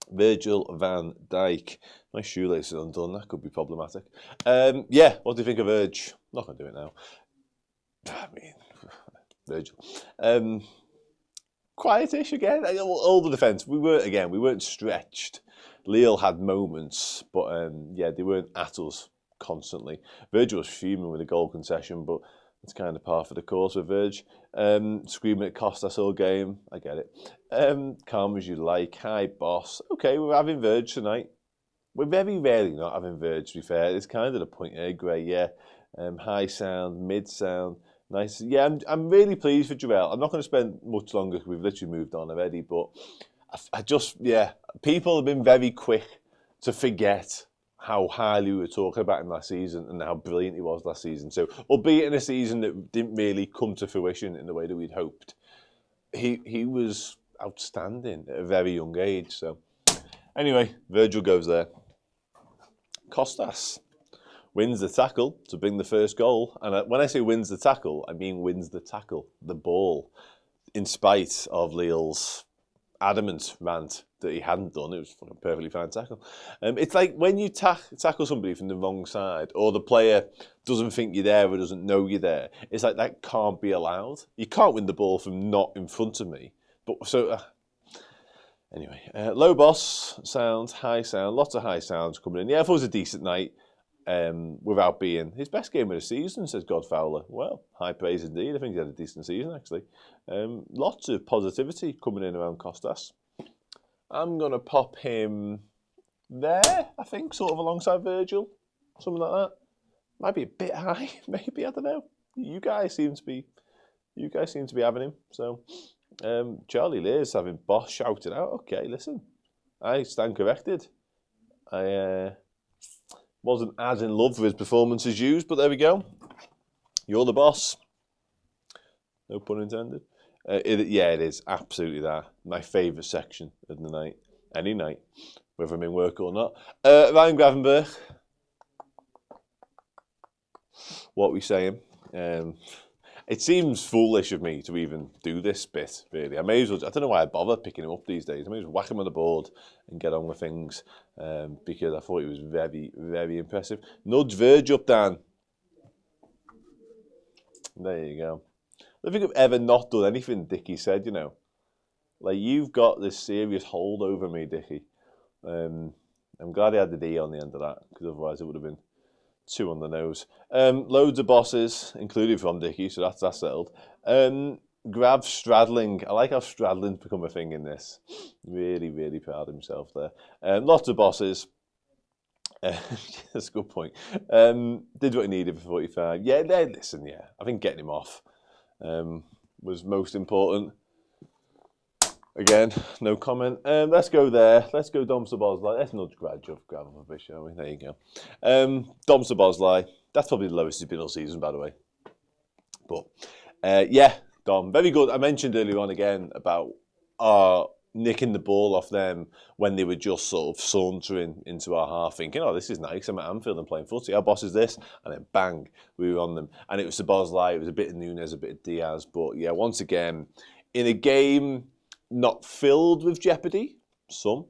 Virgil van Dijk. My shoelace is undone. That could be problematic. Yeah, what do you think of Urge? I'm not going to do it now. I mean, Virgil. Quietish again. All the defence. We weren't stretched. Lille had moments, but yeah, they weren't at us constantly. Virgil was fuming with a goal concession, but it's kind of par for the course with Virg. Screaming at Costas all game. I get it. Calm as you like. Hi, boss. Okay, we're having Virg tonight. We're very rarely not having Virg, to be fair. It's kind of the point here, Gray, yeah. High sound, mid sound. Nice. Yeah, I'm really pleased for Jarell. I'm not going to spend much longer because we've literally moved on already, but people have been very quick to forget how highly we were talking about him last season and how brilliant he was last season. So, albeit in a season that didn't really come to fruition in the way that we'd hoped, he was outstanding at a very young age. So, anyway, Virgil goes there. Costas wins the tackle to bring the first goal. And when I say wins the tackle, I mean wins the tackle, the ball, in spite of Lille's adamant rant that he hadn't done. It was a perfectly fine tackle. It's like when you tackle somebody from the wrong side, or the player doesn't think you're there or doesn't know you're there. It's like that can't be allowed. You can't win the ball from not in front of me. But so anyway, low boss sound, high sound, lots of high sounds coming in. Yeah, I thought it was a decent night. Without being his best game of the season, says God Fowler. Well, high praise indeed. I think he had a decent season, actually. Lots of positivity coming in around Costas. I'm going to pop him there, I think, sort of alongside Virgil. Something like that. Might be a bit high, maybe, I don't know. You guys seem to be having him. So, Charlie Lear's having boss shouted out. Okay, listen, I stand corrected. I wasn't as in love with his performance as you, but there we go. You're the boss. No pun intended. Yeah, it is absolutely that. My favourite section of the night, any night, whether I'm in work or not. Ryan Gravenberg. What are we saying? It seems foolish of me to even do this bit, really. I may as well, I don't know why I bother picking him up these days. I may as well whack him on the board and get on with things, because I thought he was very, very impressive. Nudge Verge up, Dan. There you go. I don't think I've ever not done anything Dickie said, you know. Like, you've got this serious hold over me, Dickie. I'm glad he had the D on the end of that, because otherwise it would have been 2 on the nose. Loads of bosses, including from Dickie, so that's settled. Grav straddling. I like how straddling's become a thing in this. Really, really proud of himself there. Lots of bosses. That's a good point. Did what he needed for 45. Yeah, listen, yeah. I think getting him off was most important. Again, no comment. Let's go there. Let's go Domster Bosley. Let's nudge Grav a bit, shall we? There you go. Domster Bosley. That's probably the lowest he's been all season, by the way. But, yeah, Dom, very good. I mentioned earlier on again about nicking the ball off them when they were just sort of sauntering into our half, thinking, oh, this is nice. I'm at Anfield and playing footy. Our boss is this. And then bang, we were on them. And it was the Bosley. It was a bit of Nunez, a bit of Diaz. But, yeah, once again, in a game not filled with jeopardy,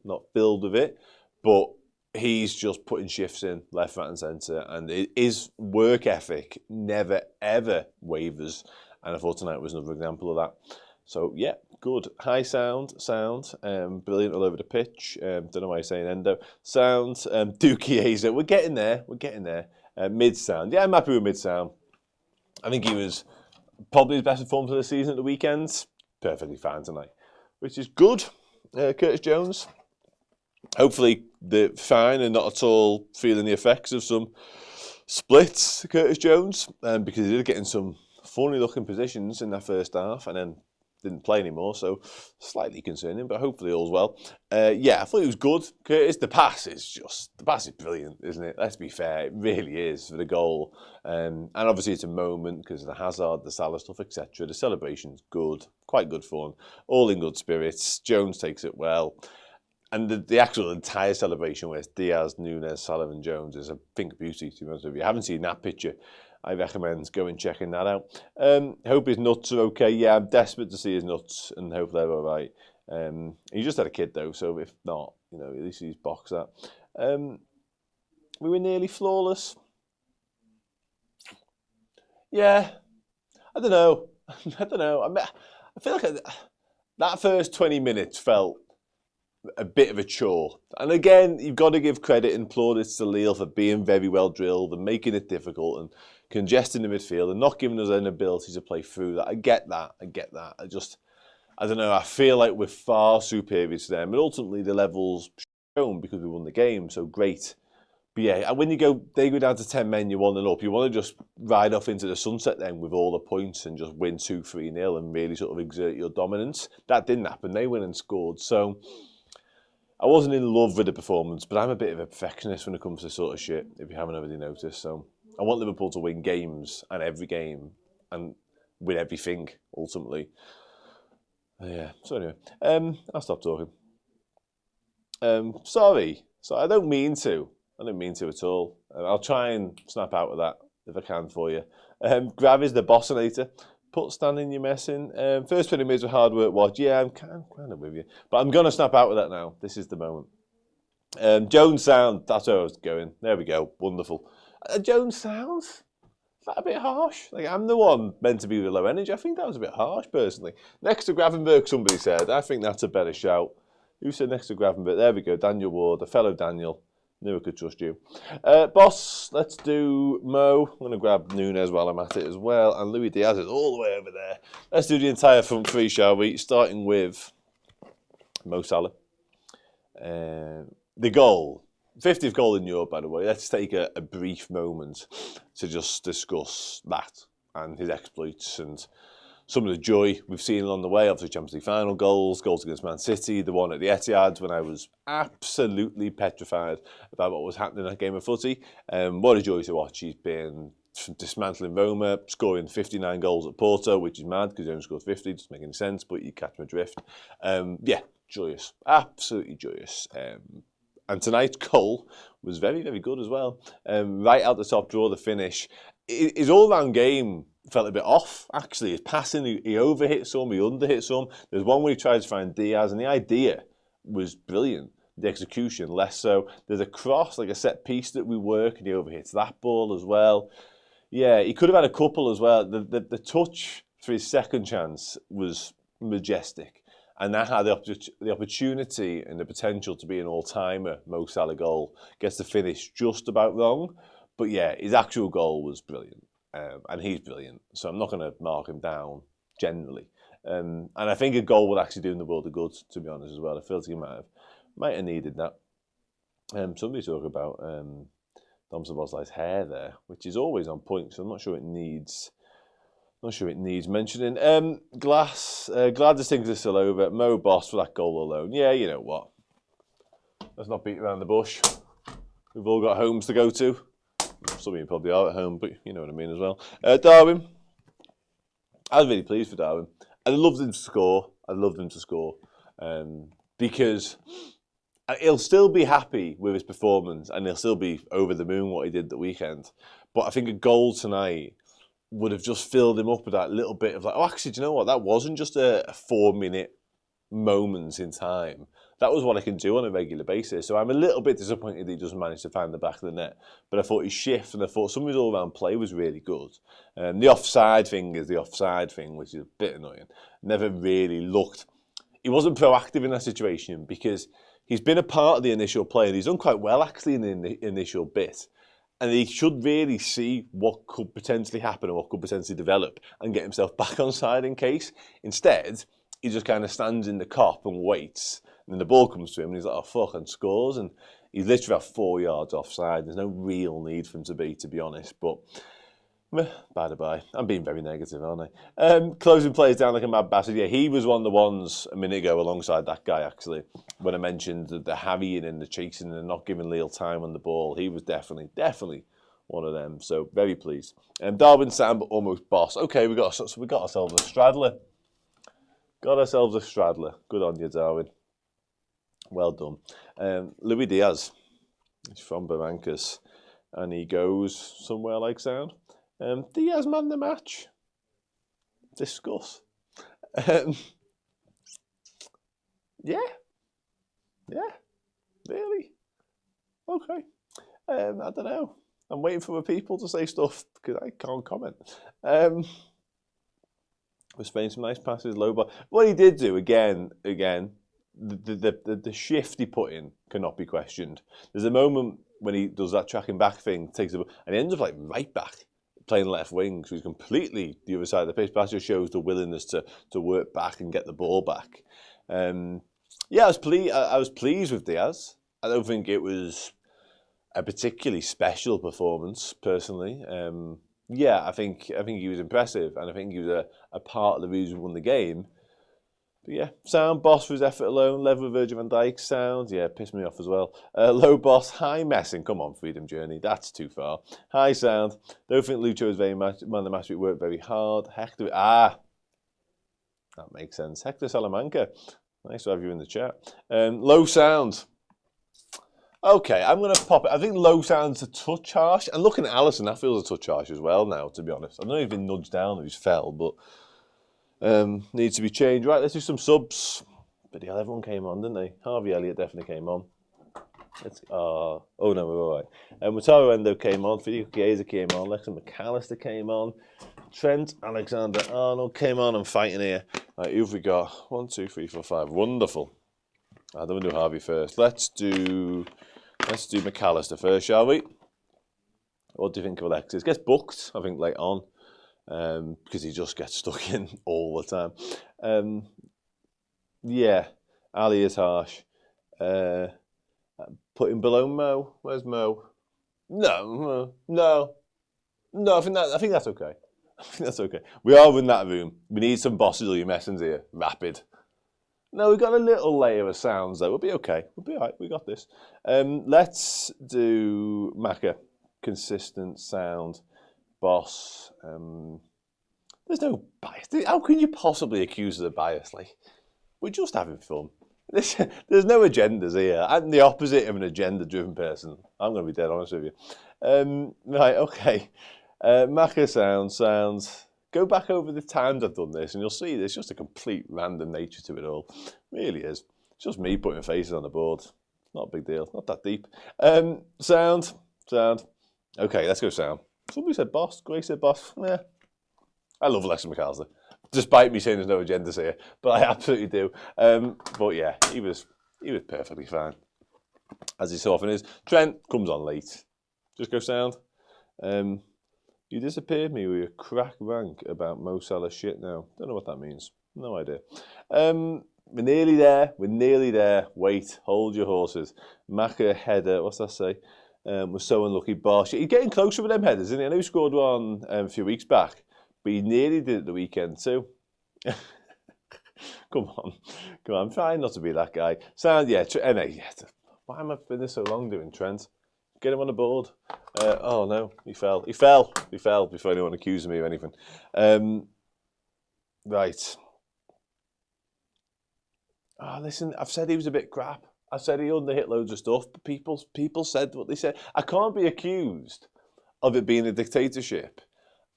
not filled with it, but he's just putting shifts in left, right and centre, and his work ethic never, ever wavers, and I thought tonight was another example of that. So, yeah, good. High sound, brilliant all over the pitch. Don't know why you're saying endo. Sound, Dookie Azer. We're getting there. Mid sound. Yeah, I'm happy with mid sound. I think he was probably his best performance of the season at the weekend. Perfectly fine tonight, which is good. Curtis Jones, hopefully they're fine and not at all feeling the effects of some splits, Curtis Jones, because he did get in some funny looking positions in that first half and then didn't play anymore, so slightly concerning, but hopefully all's well. Yeah, I thought it was good. Curtis, the pass is brilliant, isn't it? Let's be fair, it really is for the goal. And obviously it's a moment because of the Hazard, the Salah stuff, etc. The celebration's good, quite good fun, all in good spirits. Jones takes it well. And the actual entire celebration where it's Diaz, Nunez, Salah and Jones is a pink beauty, to be honest with you. If you haven't seen that picture, I recommend going and checking that out. Hope his nuts are okay. Yeah, I'm desperate to see his nuts and hope they're all right. He just had a kid though, so if not, you know, at least he's boxed that. We were nearly flawless. Yeah, I don't know. I feel like that first 20 minutes felt a bit of a chore. And again, you've got to give credit and plaudits to Lille for being very well drilled and making it difficult and congesting the midfield and not giving us an ability to play through that. I get that. I don't know, I feel like we're far superior to them. And ultimately, the level's shown because we won the game, so great. But yeah, when they go down to 10 men, you're 1-0 up. You want to just ride off into the sunset then with all the points and just win 2-3-0 and really sort of exert your dominance. That didn't happen. They went and scored. So I wasn't in love with the performance, but I'm a bit of a perfectionist when it comes to sort of shit, if you haven't already noticed. So I want Liverpool to win games and every game and win everything, ultimately. Yeah, so anyway, I'll stop talking. Sorry, I don't mean to. I don't mean to at all. I'll try and snap out of that if I can for you. Grav is the bossinator. Put Stan in your messing. First 20 minutes of hard work watch. Yeah, I'm kind of with you. But I'm going to snap out of that now. This is the moment. Jones sound. That's where I was going. There we go. Wonderful. Jones sounds? Is that a bit harsh? Like, I'm the one meant to be with low energy. I think that was a bit harsh, personally. Next to Gravenberg, somebody said. I think that's a better shout. Who said next to Gravenberg? There we go. Daniel Ward, a fellow Daniel. Knew I could trust you. Boss, let's do Mo. I'm going to grab Nunez while I'm at it as well. And Louis Diaz is all the way over there. Let's do the entire front three, shall we? Starting with Mo Salah. The goal. 50th goal in Europe, by the way. Let's take a brief moment to just discuss that and his exploits and some of the joy we've seen along the way. Obviously, Champions League final goals against Man City, the one at the Etihad when I was absolutely petrified about what was happening in that game of footy. What a joy to watch. He's been dismantling Roma, scoring 59 goals at Porto, which is mad because he only scored 50. Doesn't make any sense, but you catch my drift. Yeah, joyous. Absolutely joyous. And tonight's goal was very, very good as well. Right out the top draw, the finish. His all-round game felt a bit off, actually. His passing, he overhit some, he underhit some. There's one where he tried to find Diaz, and the idea was brilliant. The execution, less so. There's a cross, like a set piece that we work, and he overhits that ball as well. Yeah, he could have had a couple as well. The touch for his second chance was majestic. And that had the opportunity and the potential to be an all-timer Mo Salah goal. Gets the finish just about wrong. But yeah, his actual goal was brilliant. And he's brilliant. So I'm not going to mark him down, generally. And I think a goal would actually do him the world of good, to be honest, as well. I feel like he might have needed that. Somebody talk about Dom Szoboszlai's hair there, which is always on point, so I'm not sure it needs mentioning. Glad this thing's still over. Mo Boss for that goal alone. Yeah, you know what? Let's not beat around the bush. We've all got homes to go to. Some of you probably are at home, but you know what I mean as well. Darwin. I was really pleased for Darwin. I loved him to score. Because he'll still be happy with his performance and he'll still be over the moon what he did the weekend. But I think a goal tonight would have just filled him up with that little bit of like, oh, actually, do you know what? That wasn't just a 4-minute moment in time. That was what I can do on a regular basis. So I'm a little bit disappointed he doesn't manage to find the back of the net. But I thought his shift and I thought some of his all-round play was really good. The offside thing is the offside thing, which is a bit annoying. Never really looked... He wasn't proactive in that situation because he's been a part of the initial play and he's done quite well actually in the initial bit. And he should really see what could potentially happen or what could potentially develop and get himself back on side in case. Instead, he just kind of stands in the cop and waits. And then the ball comes to him and he's like, oh, fuck, and scores. And he's literally about 4 yards offside. There's no real need for him to be honest. But, bye. I'm being very negative, aren't I? Closing plays down like a mad bastard. Yeah, he was one of the ones a minute ago alongside that guy, actually, when I mentioned the harrying and the chasing and not giving Lille time on the ball. He was definitely one of them. So, very pleased. Darwin, Sam, almost Boss. Okay, we got ourselves a straddler. Good on you, Darwin. Well done. Luis Diaz. He's from Barrancas. And he goes somewhere like sound. Diaz man the match. Discuss. Yeah. Really? Okay. I don't know. I'm waiting for the people to say stuff because I can't comment. Was playing some nice passes, low ball. What he did do again, the shift he put in cannot be questioned. There's a moment when he does that tracking back thing, takes and he ends up like right back, playing left wing, so he's completely the other side of the pitch. But that just shows the willingness to work back and get the ball back. Yeah, I was pleased with Diaz. I don't think it was a particularly special performance, personally. Yeah, I think he was impressive, and I think he was a part of the reason we won the game. But yeah, sound Boss for his effort alone. Level with Virgil van Dijk, sound. Yeah, pissed me off as well. Low Boss, high messing. Come on, Freedom Journey. That's too far. High sound. Don't think Lucho was very man of the match. We worked very hard. Hector, that makes sense. Hector Salamanca. Nice to have you in the chat. Low sound. Okay, I'm going to pop it. I think low sound's a touch harsh. And looking at Alisson, that feels a touch harsh as well now, to be honest. I know he's been nudged down or he's fell, but needs to be changed. Right, let's do some subs. But yeah, everyone came on, didn't they? Harvey Elliott definitely came on. Oh no, we're all right. Wataru Endo came on. Federico Chiesa came on. Lexington McAllister came on. Trent Alexander-Arnold came on. I'm fighting here. Right, who've we got? 1, 2, 3, 4, 5. Wonderful. I don't want to do Harvey first. Let's do McAllister first, shall we? What do you think of Alexis? Gets booked, I think, late on, because he just gets stuck in all the time. Yeah, Ali is harsh. Put him below Mo. Where's Mo? No. I think that's okay. I think that's okay. We are in that room. We need some bosses messings here. Rapid. No, we've got a little layer of sounds though. We'll be okay. We'll be all right. We got this. Let's do Macca. Consistent sound. Boss. There's no bias. How can you possibly accuse us of bias? Like, we're just having fun. There's no agendas here. I'm the opposite of an agenda-driven person. I'm going to be dead honest with you. Right, okay. Macca sounds. Go back over the times I've done this and you'll see there's just a complete random nature to it all. It really is. It's just me putting faces on the board. Not a big deal. Not that deep. Sound. Okay, let's go sound. Somebody said boss. Grace said boss. Yeah. I love Alexis McAllister. Despite me saying there's no agendas here. But I absolutely do. But yeah, he was perfectly fine. As he so often is. Trent comes on late. Just go sound. You disappeared me with your crack rank about Mo Salah shit now. Don't know what that means. No idea. We're nearly there. Wait, hold your horses. Maka header, what's that say? We're so unlucky. Bosh. He's getting closer with them headers, isn't he? I know he scored one a few weeks back, but he nearly did it the weekend too. Come on. I'm trying not to be that guy. Sound, yeah. Why am I been this so long doing Trent? Get him on the board. Oh no, he fell before anyone accused me of anything. Right. Listen, I've said he was a bit crap. I said he underhit loads of stuff, but people said what they said. I can't be accused of it being a dictatorship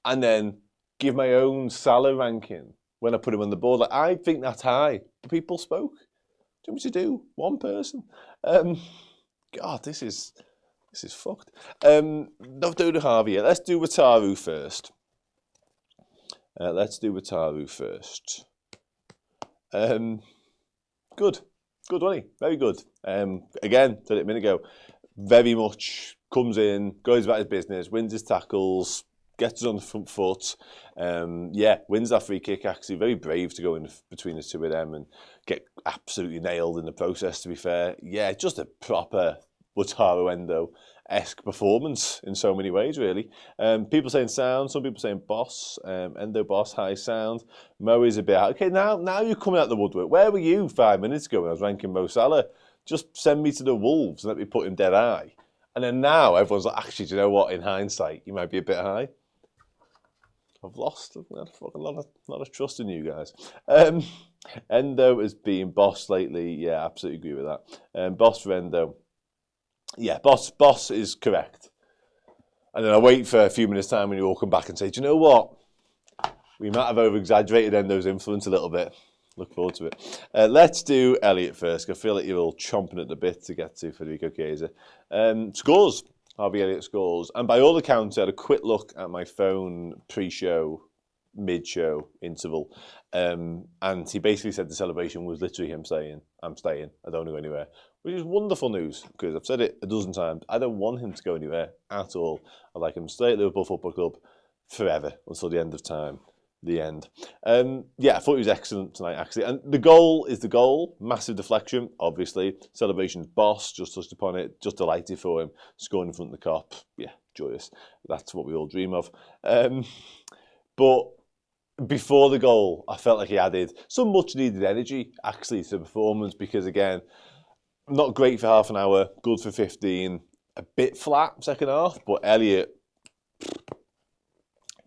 and then give my own Salah ranking when I put him on the board. Like, I think that's high, but people spoke. What do you want me to do? One person. God, this is fucked. Not doing Harvey yet. Let's do Wataru first. Good, wasn't he? Very good. Again, said it a minute ago, very much comes in, goes about his business, wins his tackles, gets us on the front foot. Wins that free kick, actually. Very brave to go in between the two of them and get absolutely nailed in the process, to be fair. Yeah, just a proper Wataru Endo-esque performance in so many ways, really. People saying sound, some people saying boss. Endo boss, high sound. Mo is a bit out. Okay, now you're coming out the woodwork. Where were you 5 minutes ago when I was ranking Mo Salah? Just send me to the Wolves and let me put him dead high. And then now everyone's like, actually, do you know what? In hindsight, you might be a bit high. I've lost a fucking lot of trust in you guys. Endo has been boss lately. Yeah, absolutely agree with that. Boss for Endo. Yeah, boss is correct. And then I wait for a few minutes' time when you all come back and say, do you know what? We might have over-exaggerated Endo's influence a little bit. Look forward to it. Let's do Elliot first. I feel like you're all chomping at the bit to get to Federico Chiesa. Scores. Harvey Elliott scores. And by all accounts, I had a quick look at my phone pre-show, mid-show interval. And he basically said the celebration was literally him saying, I'm staying. I don't go anywhere. Which is wonderful news, because I've said it a dozen times. I don't want him to go anywhere at all. I like him to stay at Liverpool Football Club forever, until the end of time. The end. I thought he was excellent tonight, actually. And the goal is the goal. Massive deflection, obviously. Celebration's boss, just touched upon it. Just delighted for him. Scoring in front of the Kop. Yeah, joyous. That's what we all dream of. But before the goal, I felt like he added some much-needed energy, actually, to the performance, because, again, not great for half an hour, good for 15. A bit flat second half, but Elliot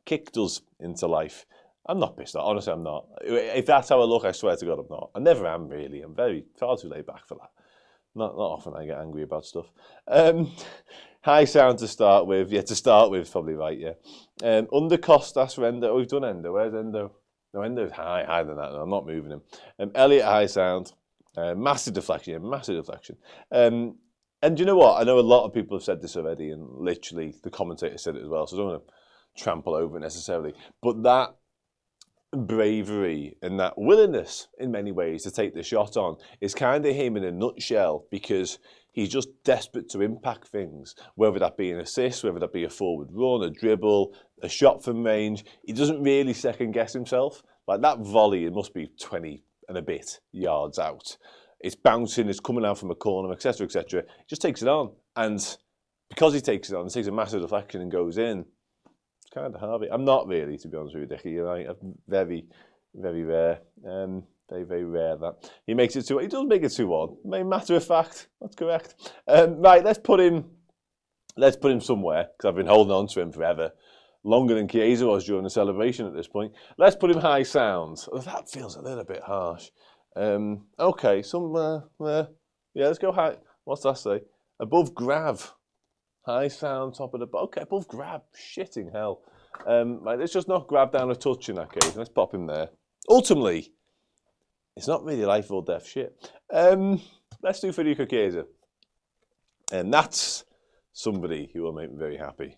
kicked us into life. I'm not pissed off. Honestly, I'm not. If that's how I look, I swear to God, I'm not. I never am, really. I'm far too laid back for that. Not often I get angry about stuff. High sound to start with. Yeah, to start with, probably right, yeah. Under Costas for Endo. Oh, we've done Endo. Where's Endo? No, Endo's higher than that. No, I'm not moving him. Elliot, high sound. Massive deflection. And you know what? I know a lot of people have said this already, and literally the commentator said it as well, so I don't want to trample over it necessarily. But that bravery and that willingness, in many ways, to take the shot on is kind of him in a nutshell, because he's just desperate to impact things, whether that be an assist, whether that be a forward run, a dribble, a shot from range. He doesn't really second guess himself. Like that volley, it must be 20 and a bit yards out. It's bouncing, it's coming out from a corner, etc., etc. He just takes it on. And because he takes it on, he takes a massive deflection and goes in. It's kind of Harvey. I'm not really, to be honest with you, Dickie. You're right. Very, very rare. Very, very rare that. He makes it 2-1. He does make it 2-1. Matter of fact, that's correct. Right, let's put him somewhere, because I've been holding on to him forever. Longer than Chiesa was during the celebration at this point. Let's put him high sounds. Oh, that feels a little bit harsh. Okay, somewhere. Yeah, let's go high. What's that say? Above Grav. High sound, top of the... Okay, above Grav. Shitting hell. Right, let's just not grab down a touch in that case. Let's pop him there. Ultimately, it's not really life or death shit. Let's do Federico Chiesa. And that's somebody who will make me very happy.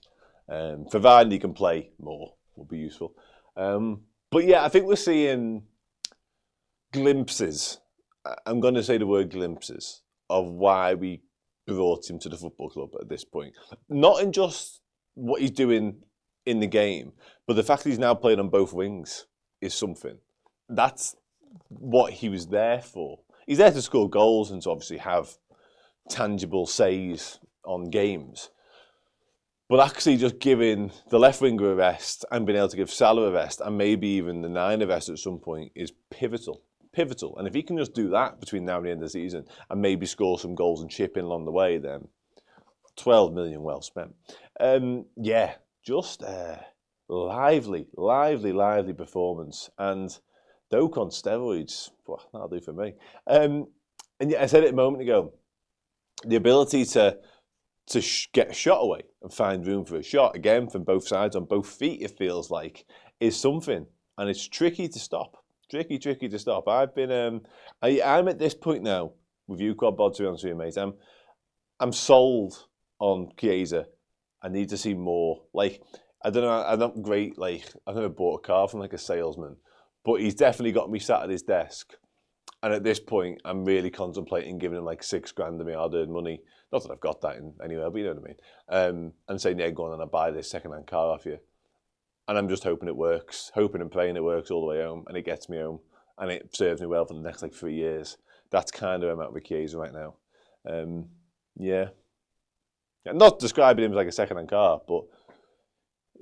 Providing he can play more, will be useful. But yeah, I think we're seeing glimpses. I'm going to say the word glimpses of why we brought him to the football club at this point. Not in just what he's doing in the game, but the fact that he's now playing on both wings is something. That's what he was there for. He's there to score goals and to obviously have tangible says on games. But actually just giving the left winger a rest and being able to give Salah a rest and maybe even the 9 a rest at some point is pivotal. And if he can just do that between now and the end of the season and maybe score some goals and chip in along the way, then 12 million well spent. Yeah, just lively performance. And Doak on steroids, well, that'll do for me. And yeah, I said it a moment ago, the ability to get a shot away and find room for a shot, again, from both sides, on both feet, it feels like, is something. And it's tricky to stop. Tricky to stop. I've been, I'm at this point now, with you, Quad Bod, to be honest with you, mate, I'm sold on Chiesa. I need to see more. Like, I don't know, I'm not great, like, I've never bought a car from like a salesman, but he's definitely got me sat at his desk. And at this point, I'm really contemplating giving him like $6,000 of my hard-earned money. Not that I've got that in anywhere, but you know what I mean. And saying, yeah, go on and I'll buy this second-hand car off you. And I'm just hoping it works, hoping and praying it works all the way home, and it gets me home, and it serves me well for the next like 3 years. That's kind of where I'm at with Chiesa right now. Yeah. Not describing him as like a second-hand car, but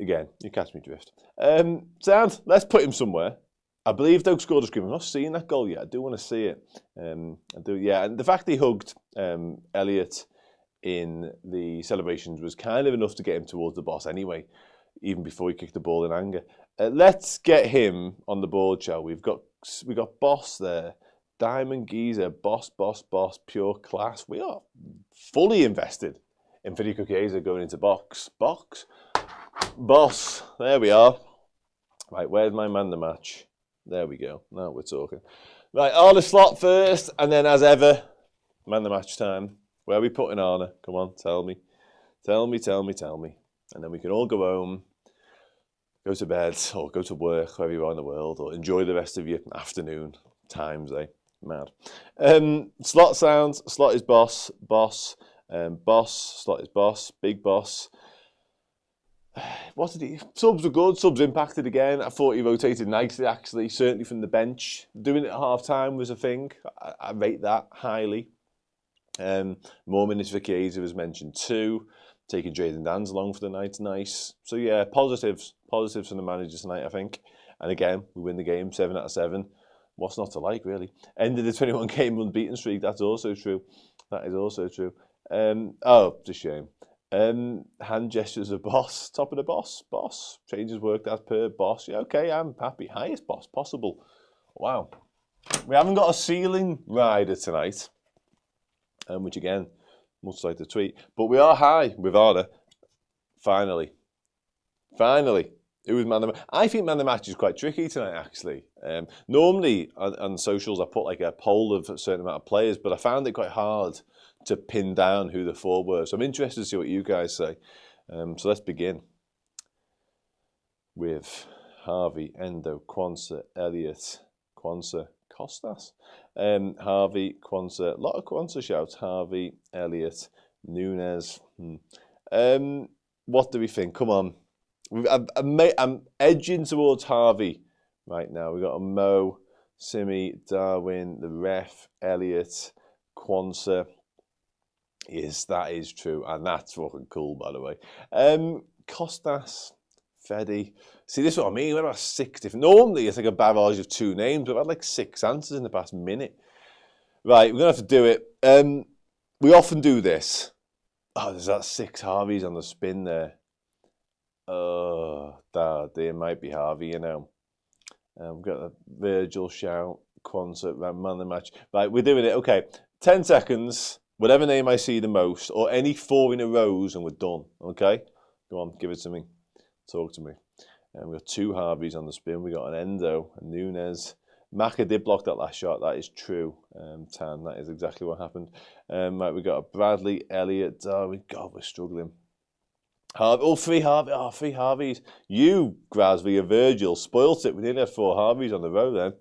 again, you catch me drift. Sound, let's put him somewhere. I believe Doak scored a scream. I'm not seeing that goal yet. I do want to see it. I do, yeah. And the fact he hugged Elliott in the celebrations was kind of enough to get him towards the boss anyway, even before he kicked the ball in anger. Let's get him on the board, shall we? We got Boss there. Diamond Geezer, boss, pure class. We are fully invested in Federico Chiesa going into box. Boss. There we are. Right, where's my man the match? There we go. Now we're talking. Right, Arne slot first, and then as ever, man the match time. Where are we putting Arne? Come on, tell me. And then we can all go home, go to bed, or go to work, wherever you are in the world, or enjoy the rest of your afternoon times, eh? Mad. Slot sounds. Slot is boss. Boss. Slot is boss. Big boss. What did he? Subs were good. Subs impacted again. I thought he rotated nicely, actually. Certainly from the bench. Doing it at half time was a thing. I rate that highly. More minutes for Chiesa was mentioned too. Taking Errol and Dan's along for the night's nice. So yeah, positives from the manager tonight, I think. And again, we win the game 7 out of 7. What's not to like, really? Ended the 21-game unbeaten streak. That's also true. That is also true. Oh, it's a shame. Hand gestures of boss. Top of the boss. Boss. Changes worked as per boss. Yeah, okay, I'm happy. Highest boss possible. Wow. We haven't got a ceiling rider tonight. Which again, much like the tweet. But we are high with Arne. Finally. Who was man of the match? I think man of the match is quite tricky tonight, actually. Normally on socials I put like a poll of a certain amount of players, but I found it quite hard to pin down who the 4 were. So I'm interested to see what you guys say. So let's begin with Harvey, Endo, Quansah, Elliott, Quansah, Costas. Harvey, Quansah, a lot of Quansah shouts. Harvey, Elliott, Nunez. What do we think? Come on. I'm edging towards Harvey right now. We've got a Mo, Simi, Darwin, the ref, Elliott, Quansah. Yes, that is true. And that's fucking cool, by the way. Costas, Fedi. See, this is what I mean. We've got 6 different. Normally, it's like a barrage of 2 names, but I've had like 6 answers in the past minute. Right, we're going to have to do it. We often do this. Oh, there's that 6 Harveys on the spin there. Oh, there might be Harvey, you know. We've got a Virgil shout, Quansah, man of the match. Right, we're doing it. Okay, 10 seconds. Whatever name I see the most, or any 4 in a row, and we're done. Okay? Go on, give it to me. Talk to me. And we've got 2 Harveys on the spin. We got an Endo, a Nunez. Maka did block that last shot. That is true, Tan. That is exactly what happened. Right, we got a Bradley, Elliott, Darwin. God, we're struggling. Harvey, 3 Harvey. Oh, 3 Harveys. You, Grasby, and Virgil spoilt it. We nearly had 4 Harveys on the row then.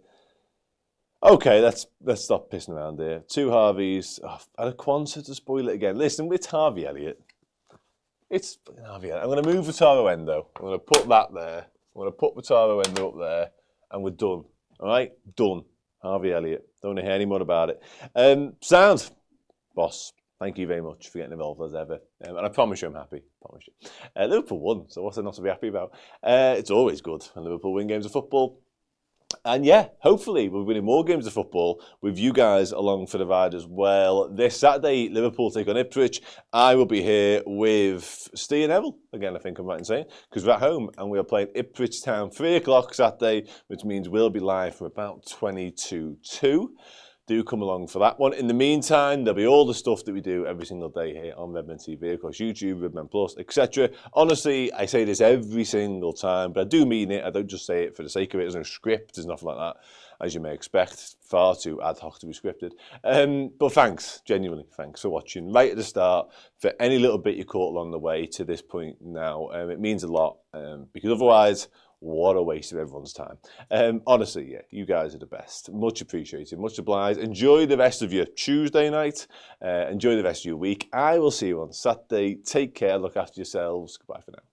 Okay, let's stop pissing around here. 2 Harveys. Oh, and a Kwanzaa to spoil it again. Listen, it's Harvey Elliott. It's Harvey Elliott. I'm going to move Wataru Endo. I'm going to put that there. I'm going to put Wataru Endo up there. And we're done. All right? Done. Harvey Elliott. Don't want to hear any more about it. Sound. Boss. Thank you very much for getting involved as ever. And I promise you I'm happy. Promise you. Liverpool won, so what's there not to be happy about? It's always good when Liverpool win games of football. And yeah, hopefully we're winning more games of football with you guys along for the ride as well. This Saturday, Liverpool take on Ipswich. I will be here with Steve and Errol. Again, I think I'm right in saying, because we're at home and we are playing Ipswich Town 3 o'clock Saturday, which means we'll be live from about 22:02. Do come along for that one. In the meantime, there'll be all the stuff that we do every single day here on Redmen TV, across YouTube, Redmen Plus, etc. Honestly, I say this every single time, but I do mean it. I don't just say it for the sake of it. There's no script. There's nothing like that, as you may expect. Far too ad hoc to be scripted. But thanks, genuinely, thanks for watching right at the start, for any little bit you caught along the way to this point now. It means a lot, because otherwise, what a waste of everyone's time. Honestly, yeah, you guys are the best. Much appreciated, much obliged. Enjoy the rest of your Tuesday night. Enjoy the rest of your week. I will see you on Saturday. Take care, look after yourselves. Goodbye for now.